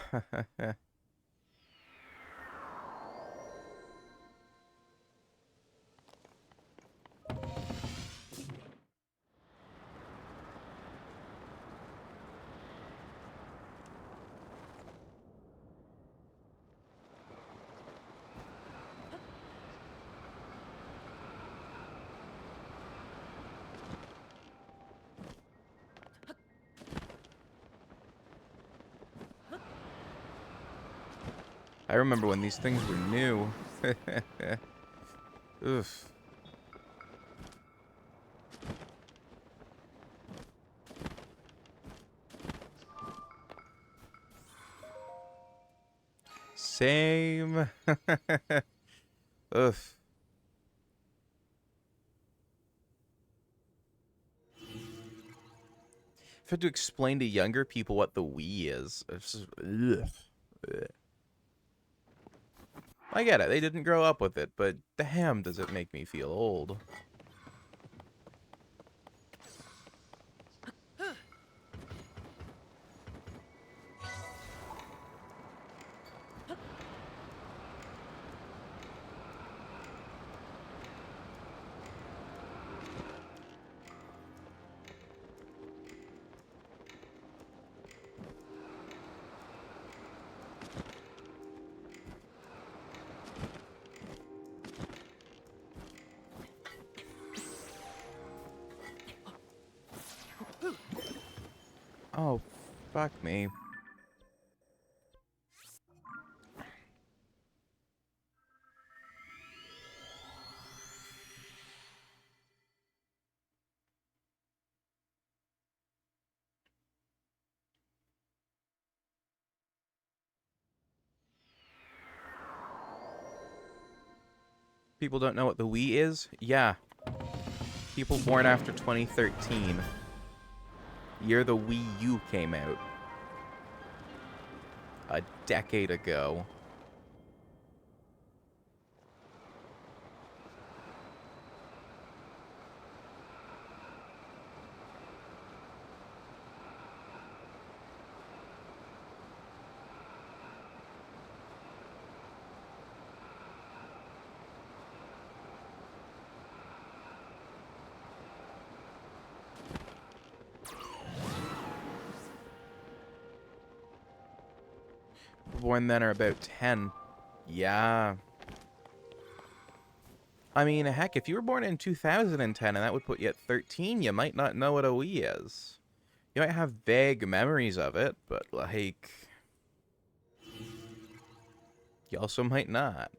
I remember when these things were new. Oof. Same. Oof. If I had to explain to younger people what the Wii is, it's just, ugh. Ugh. I get it, they didn't grow up with it, but damn does it make me feel old. Oh, fuck me. People don't know what the Wii is? Yeah. People born after 2013. Year the Wii U came out. A decade ago. Born then are about 10. Yeah. I mean, heck, if you were born in 2010 and that would put you at 13, you might not know what a Wii is. You might have vague memories of it, but, like... You also might not.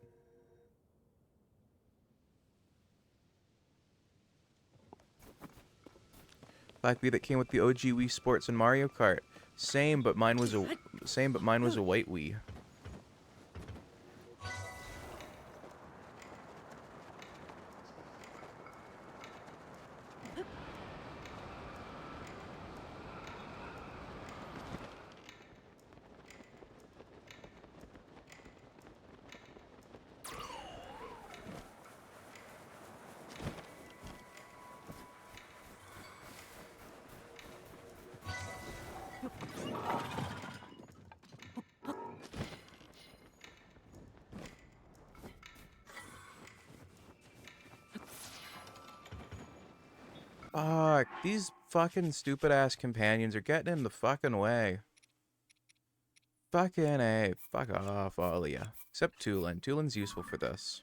Black Wii that came with the OG Wii Sports and Mario Kart. Same, but mine was a white Wii. Fuck, these fucking stupid ass companions are getting in the fucking way. Fucking A. Fuck off, all of ya. Except Tulin. Tulin's useful for this.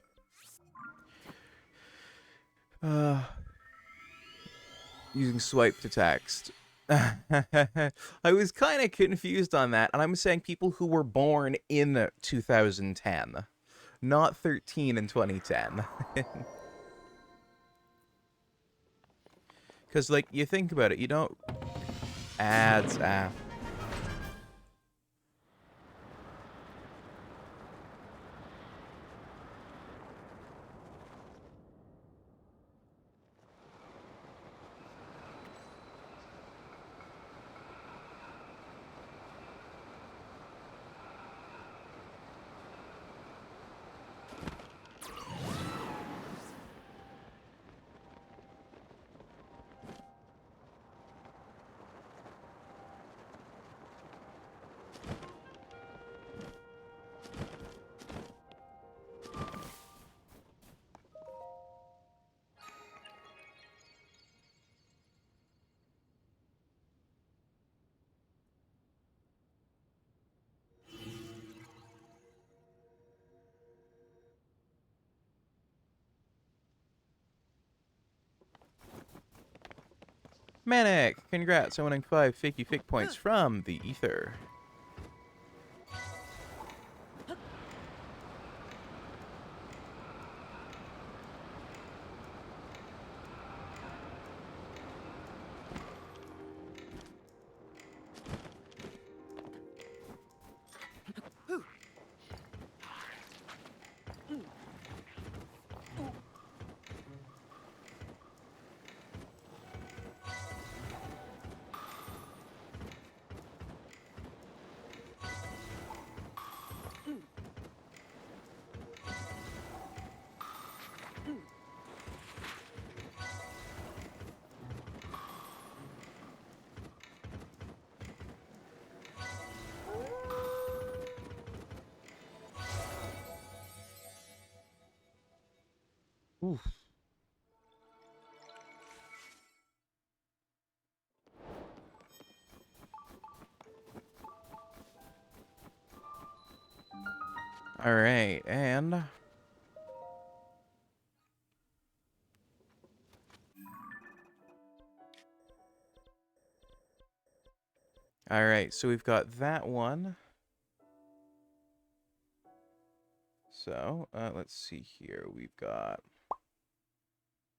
Using swipe to text. I was kind of confused on that, and I'm saying people who were born in 2010, not 13 in 2010. Because, like, you think about it, you don't... Ads, Manic! Congrats on winning 5 fakey fake points from the ether. Oof. All right, and all right, so we've got that one. So, let's see here. We've got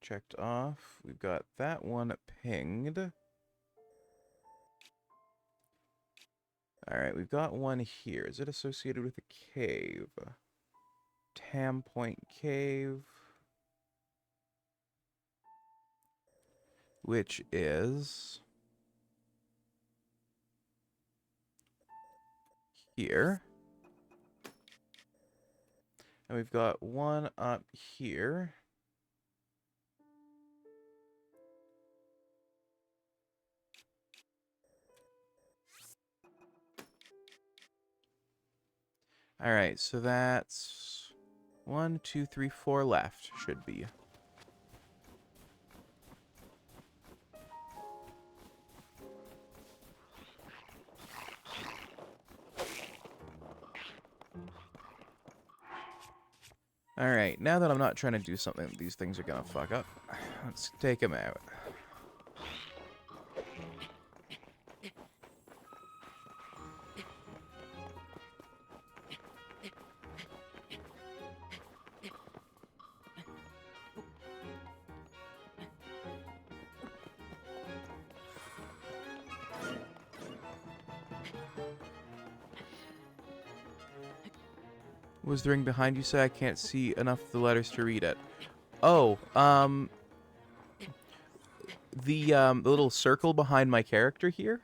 checked off. We've got that one pinged. All right, we've got one here. Is it associated with a cave? Tam Point Cave. Which is here. And we've got one up here. All right, so that's 1, 2, 3, 4 left, should be. All right, now that I'm not trying to do something that these things are gonna fuck up, let's take them out. Was the ring behind you say I can't see enough of the letters to read it? Oh, the little circle behind my character here.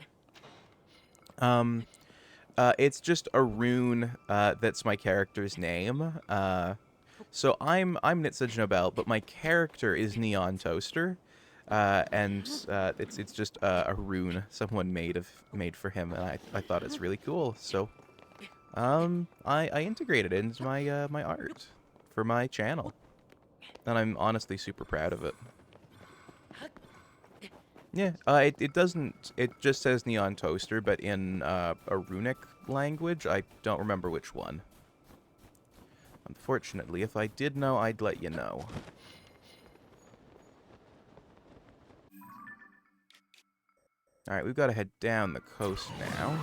It's just a rune that's my character's name. So I'm Nitsa Nobel, but my character is Neon Toaster, and it's just a rune someone made for him, and I thought it's really cool. So I integrated it into my my art for my channel, and I'm honestly super proud of it. Yeah, it doesn't, it just says Neon Toaster, but in a runic language. I don't remember which one. Unfortunately, if I did know, I'd let you know. Alright, we've got to head down the coast now.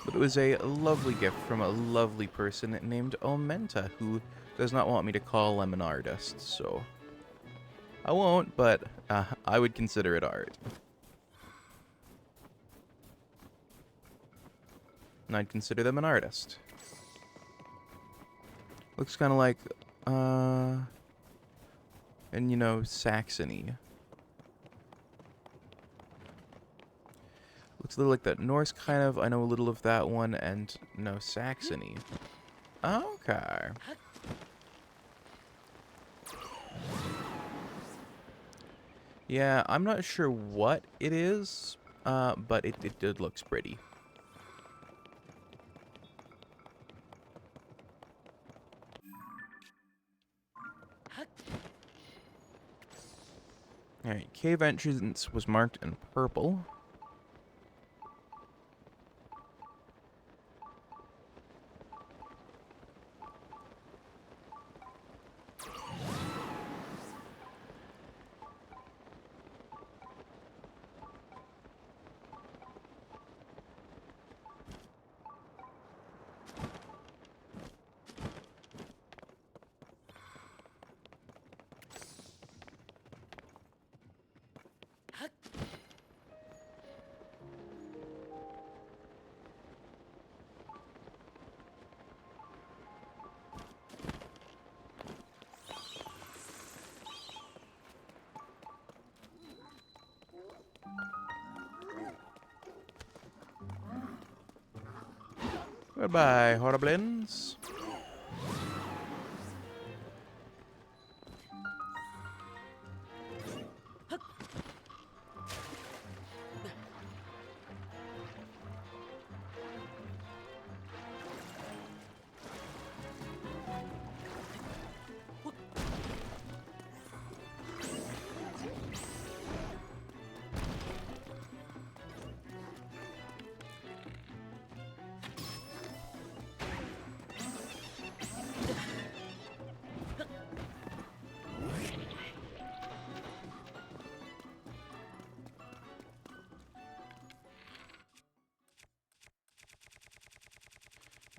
But it was a lovely gift from a lovely person named Omenta, who does not want me to call him an artist, so I won't, but I would consider it art. And I'd consider them an artist. Looks kind of like, and you know, Saxony. Looks a little like that Norse kind of. I know a little of that one, and no, Saxony. Okay. Yeah, I'm not sure what it is, but it looks pretty. Alright, cave entrance was marked in purple. Goodbye, Horriblins.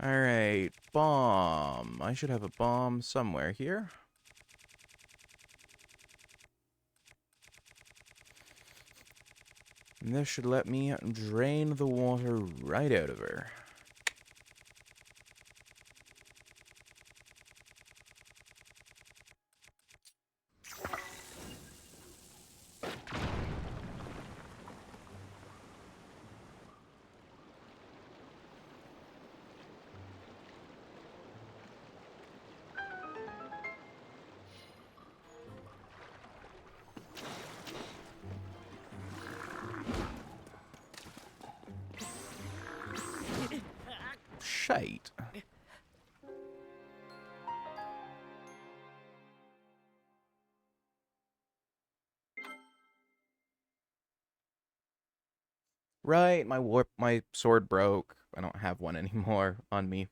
Alright, bomb. I should have a bomb somewhere here. And this should let me drain the water right out of her. Shite. Right, my sword broke. I don't have one anymore on me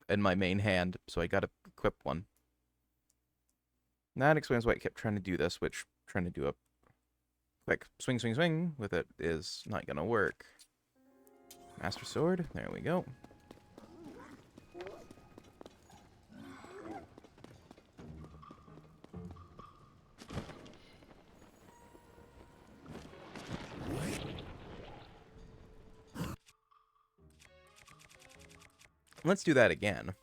in my main hand, so I gotta equip one. That explains why I kept trying to do this, which trying to do a quick swing, swing, swing with it is not gonna work. Master sword, there we go. Let's do that again.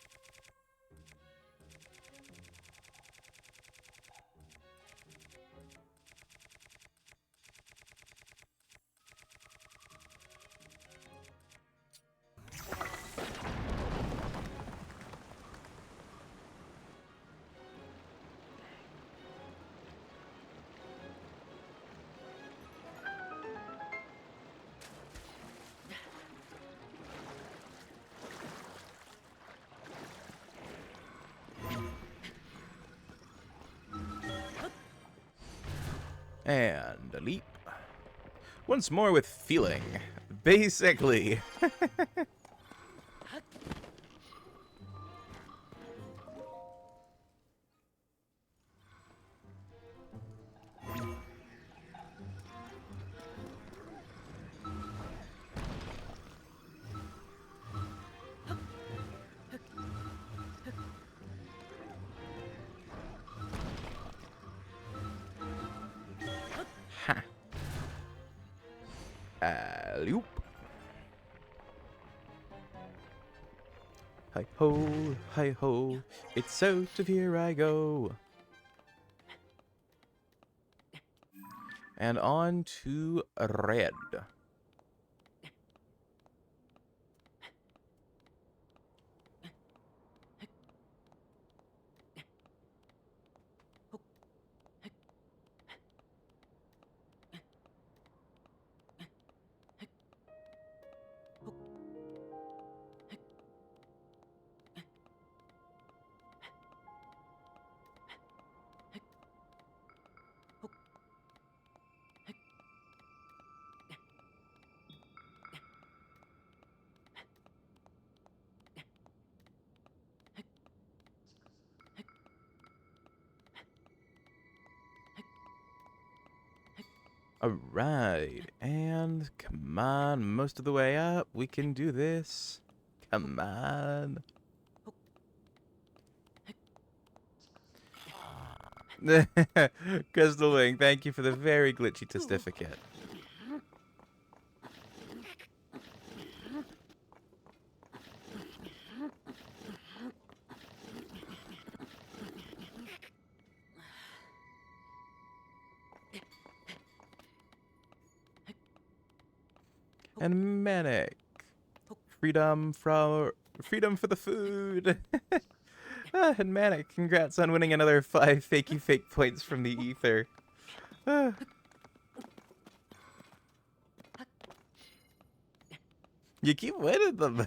And a leap. Once more with feeling. Basically. Ha. Alley-oop. Hi ho, it's out of here I go. And on to red. Alright, and come on, most of the way up, we can do this. Come on. Crystal Wing, thank you for the very glitchy certificate. And Manic. Freedom for the food. And Manic, congrats on winning another 5 fakey fake points from the ether. You keep winning them.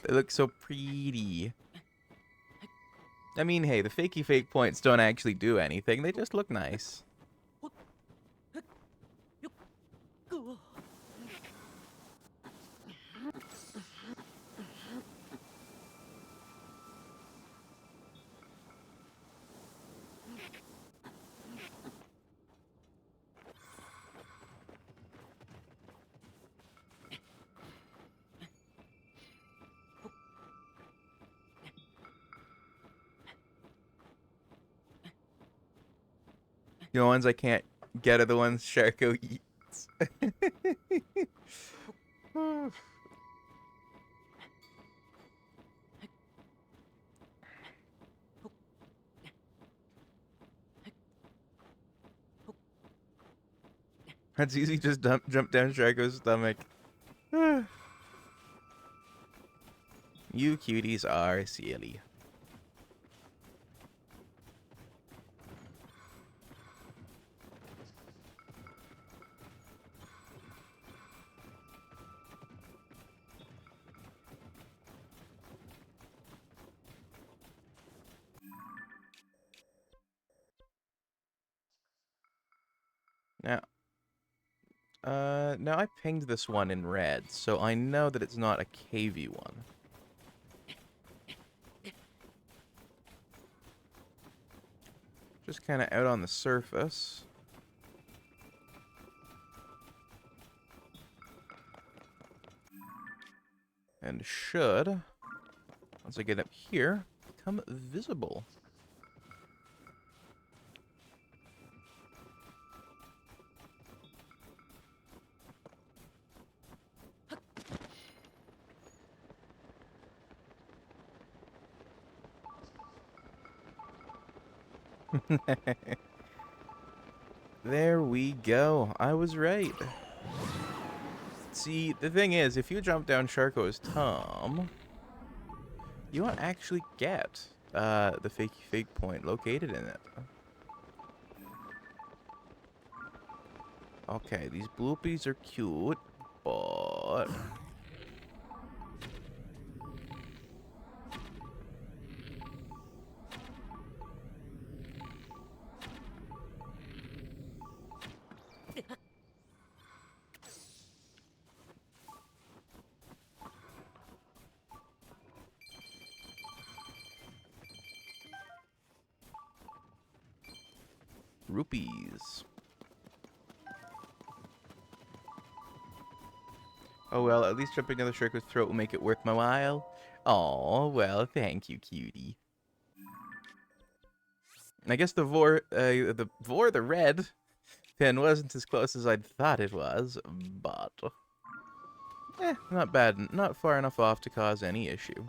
They look so pretty. I mean, hey, the fakey fake points don't actually do anything. They just look nice. The ones I can't get are the ones Sharko eats. That's easy, just jump down Sharko's stomach. You cuties are silly. Now I pinged this one in red, so I know that it's not a cavey one. Just kind of out on the surface. And should, once I get up here, become visible. There we go. I was right. See, the thing is, if you jump down Sharko's tongue, you won't actually get the fakey fake point located in it. Okay, these bloopies are cute, but... rupees. Oh well, at least jumping down the Sharko's throat will make it worth my while. Oh well, thank you, cutie. I guess the red pin wasn't as close as I'd thought it was, but not bad, not far enough off to cause any issue.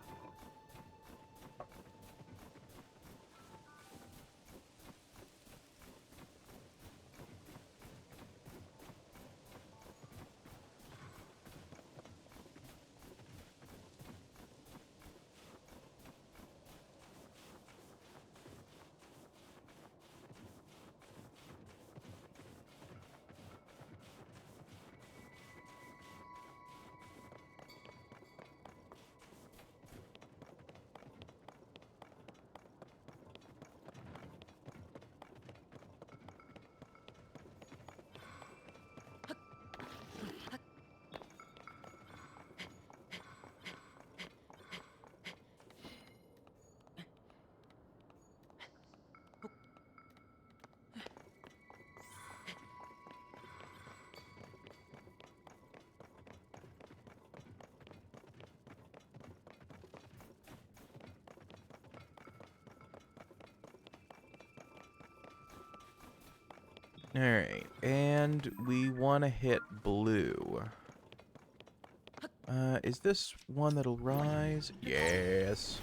Alright, and we want to hit blue. Is this one that'll rise? Yes.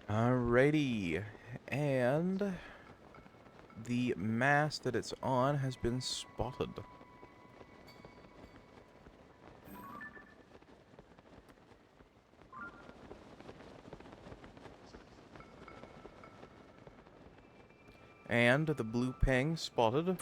Alrighty. And the mast that it's on has been spotted. And the blue ping spotted.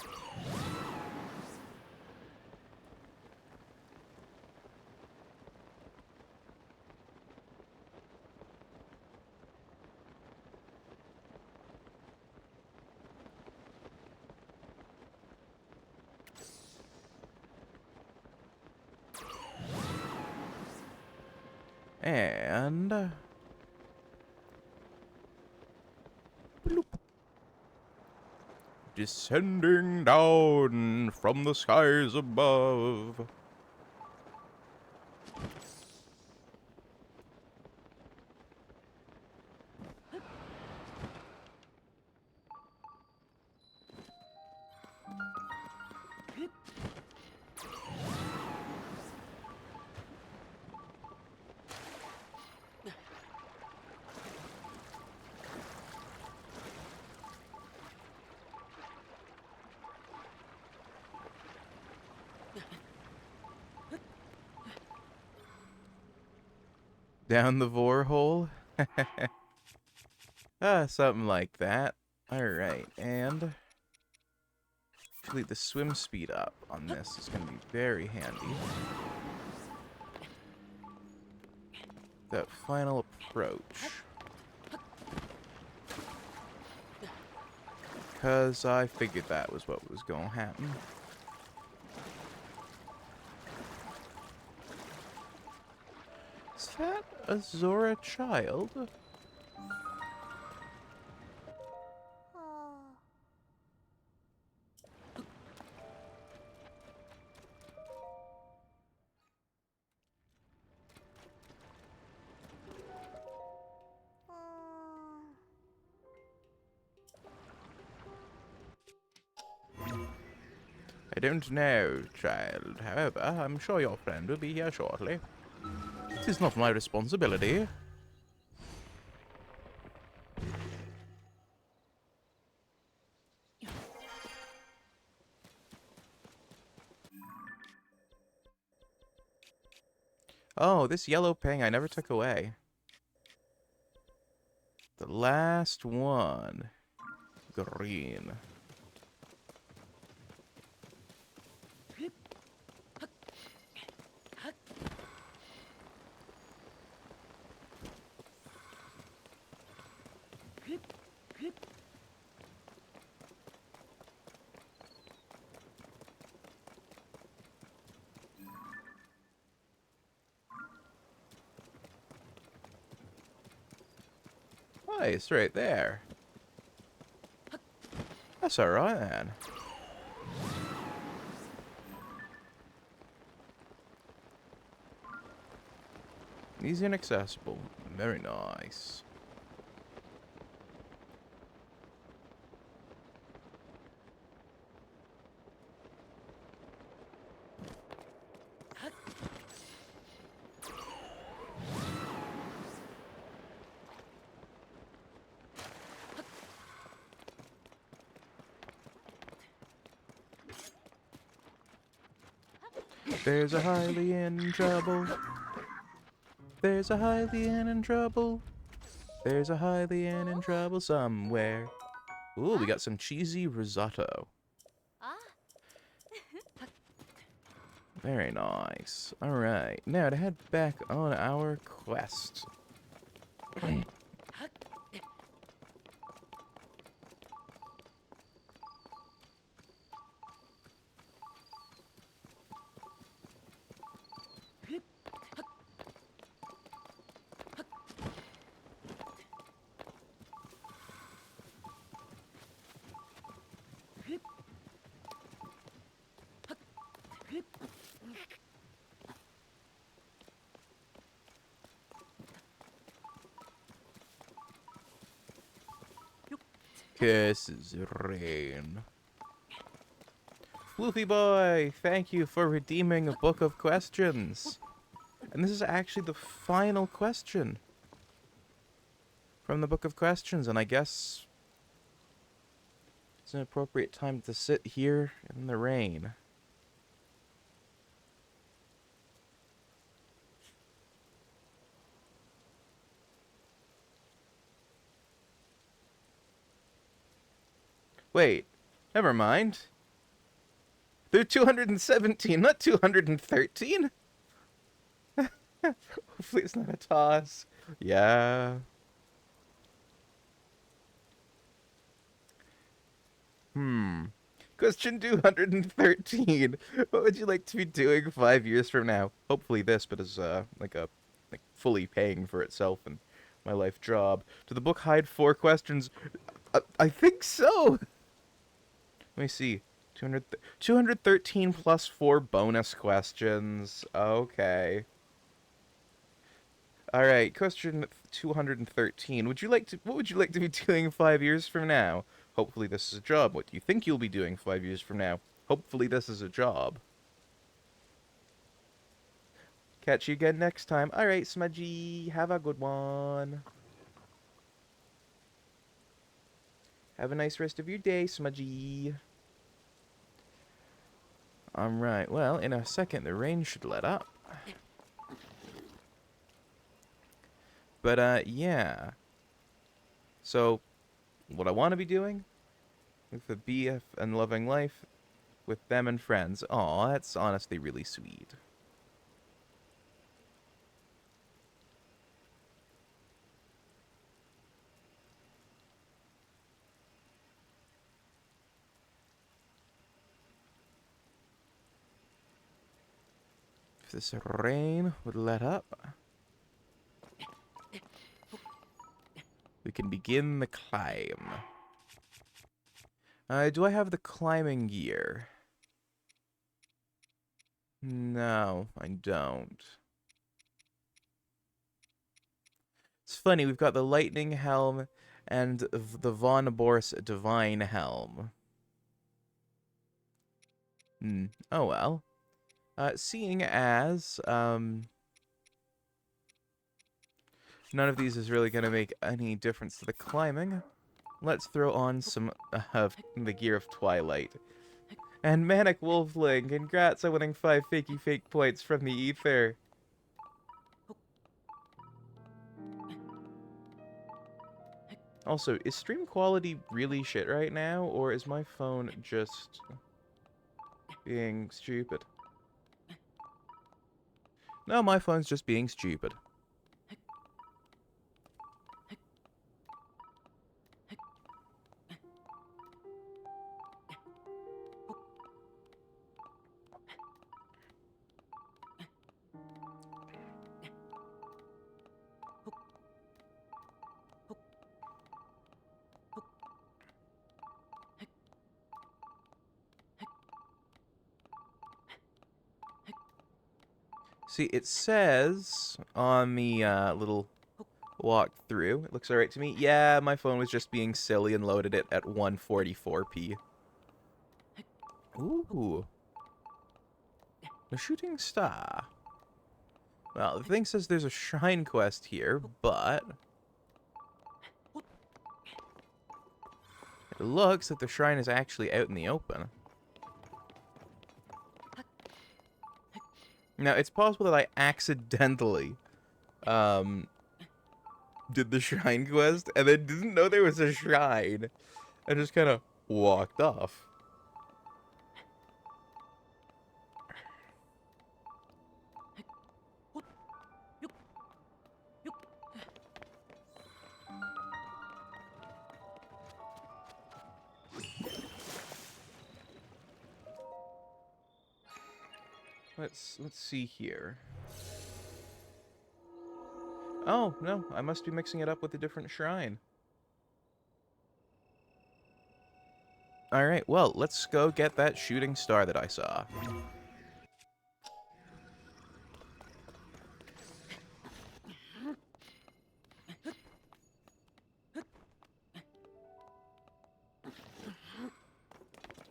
And bloop. Descending down from the skies above. Down the vor hole? Something like that. Alright, and actually the swim speed up on this is going to be very handy. That final approach. Because I figured that was what was going to happen. Is that a Zora child? I don't know, child. However, I'm sure your friend will be here shortly. It is not my responsibility. Oh, this yellow ping I never took away. The last one. Green. Nice, right there. That's alright then. Easy and accessible. Very nice. There's a Hylian in trouble. There's a Hylian in trouble. There's a Hylian in trouble somewhere. Ooh, we got some cheesy risotto. Very nice. Alright, now to head back on our quest. Kisses rain. Floofy boy, thank you for redeeming a book of questions. And this is actually the final question. from the Book of Questions, and I guess it's an appropriate time to sit here in the rain. Wait, never mind. They're 217, not 213. Hopefully it's not a toss. Yeah. Question 213. What would you like to be doing 5 years from now? Hopefully this, but as like fully paying for itself and my life job. Did the book hide 4 questions? I think so. Let me see. 213 plus 4 bonus questions. Okay. All right, question 213. What would you like to be doing 5 years from now? Hopefully this is a job. What do you think you'll be doing 5 years from now? Hopefully this is a job. Catch you again next time. All right, Smudgy. Have a good one. Have a nice rest of your day, Smudgy. Alright, well, in a second the rain should let up. But, yeah. So, what I want to be doing with the BF and loving life with them and friends. Aw, that's honestly really sweet. If this rain would let up, we can begin the climb. Do I have the climbing gear? No, I don't. It's funny, we've got the lightning helm and the Von Boris divine helm. Oh well. Seeing as, none of these is really going to make any difference to the climbing, let's throw on some of the Gear of Twilight. And Manic Wolfling, congrats on winning 5 fakey fake points from the ether. Also, is stream quality really shit right now, or is my phone just being stupid? No, my phone's just being stupid. See, it says on the little walkthrough, it looks alright to me. Yeah, my phone was just being silly and loaded it at 144p. Ooh. A shooting star. Well, the thing says there's a shrine quest here, but it looks like the shrine is actually out in the open. Now, it's possible that I accidentally did the shrine quest and then didn't know there was a shrine and just kind of walked off. Let's see here. Oh, no, I must be mixing it up with a different shrine. Alright, well, let's go get that shooting star that I saw.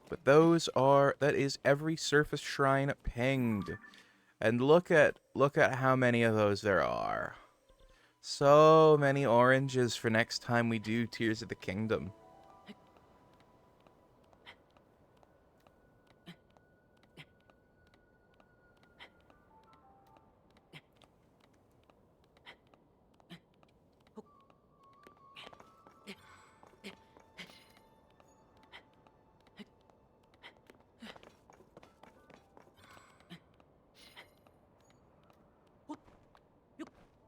But that is every surface shrine pinged. And look at how many of those there are. So many oranges for next time we do Tears of the Kingdom.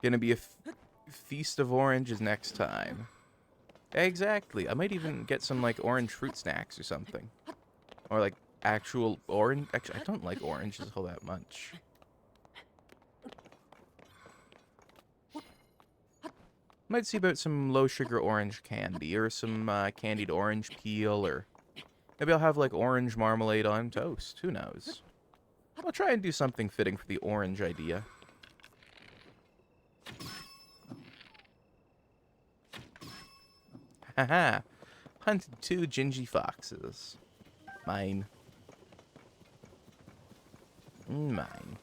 Gonna be a feast of oranges next time. Exactly. I might even get some, like, orange fruit snacks or something. Or, like, actual orange... Actually, I don't like oranges all that much. Might see about some low-sugar orange candy, or some candied orange peel, or... Maybe I'll have, like, orange marmalade on toast. Who knows? I'll try and do something fitting for the orange idea. Haha! Hunted 2 gingy foxes. Mine. Mine.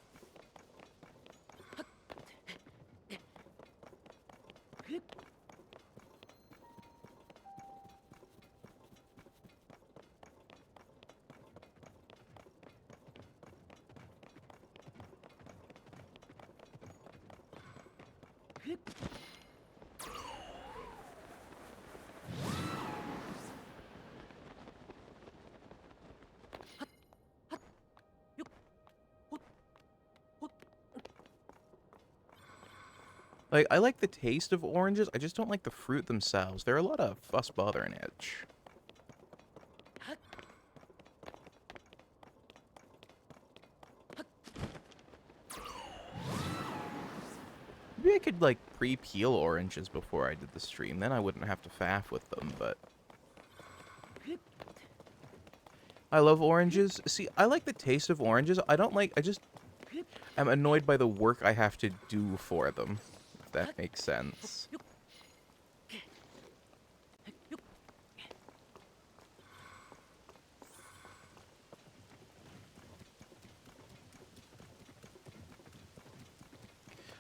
Like, I like the taste of oranges, I just don't like the fruit themselves. They're a lot of fuss, bother, and itch. Maybe I could, like, pre-peel oranges before I did the stream, then I wouldn't have to faff with them, but... I love oranges. See, I like the taste of oranges. I don't like... I just... I'm annoyed by the work I have to do for them, if that makes sense.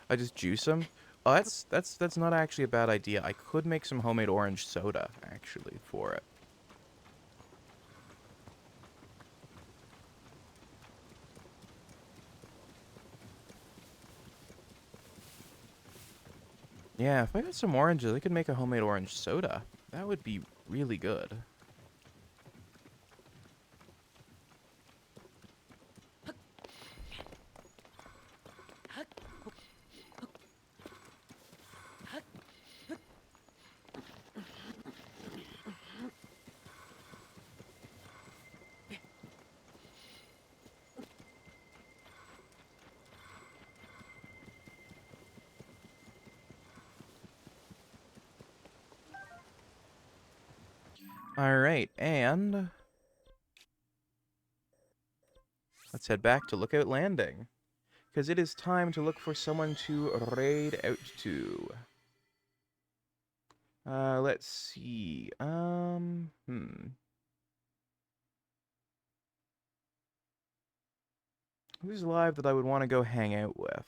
I just juice them? Oh, that's not actually a bad idea. I could make some homemade orange soda, actually, for it. Yeah, if I got some oranges, I could make a homemade orange soda. That would be really good. Alright, and... let's head back to Lookout Landing. Because it is time to look for someone to raid out to. Let's see. Who's live that I would want to go hang out with?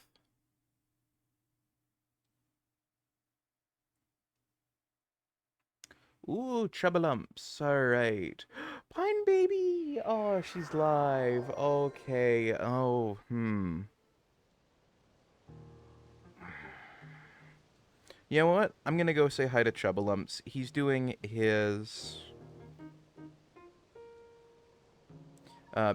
Ooh, Chubbalumps. Alright. Pine Baby! Oh, she's live. Okay. Oh, You know what? I'm gonna go say hi to Chubbalumps. He's doing his...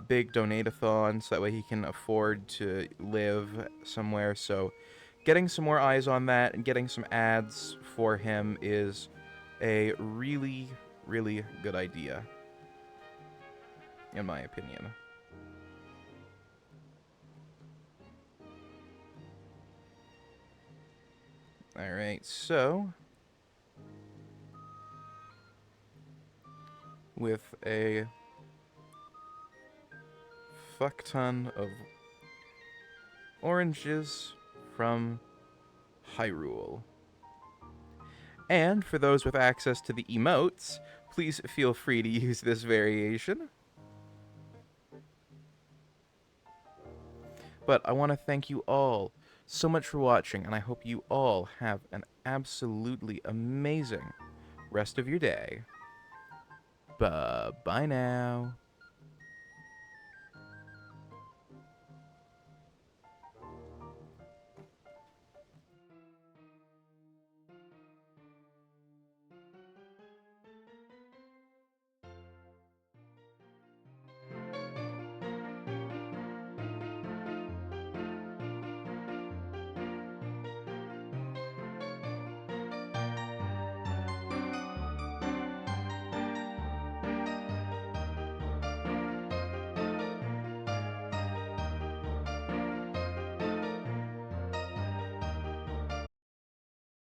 big donate-a-thon, so that way he can afford to live somewhere. So getting some more eyes on that and getting some ads for him is a really, really good idea, in my opinion. Alright, so... with a fuck ton of oranges from Hyrule. And for those with access to the emotes, please feel free to use this variation. But I want to thank you all so much for watching, and I hope you all have an absolutely amazing rest of your day. Bye now.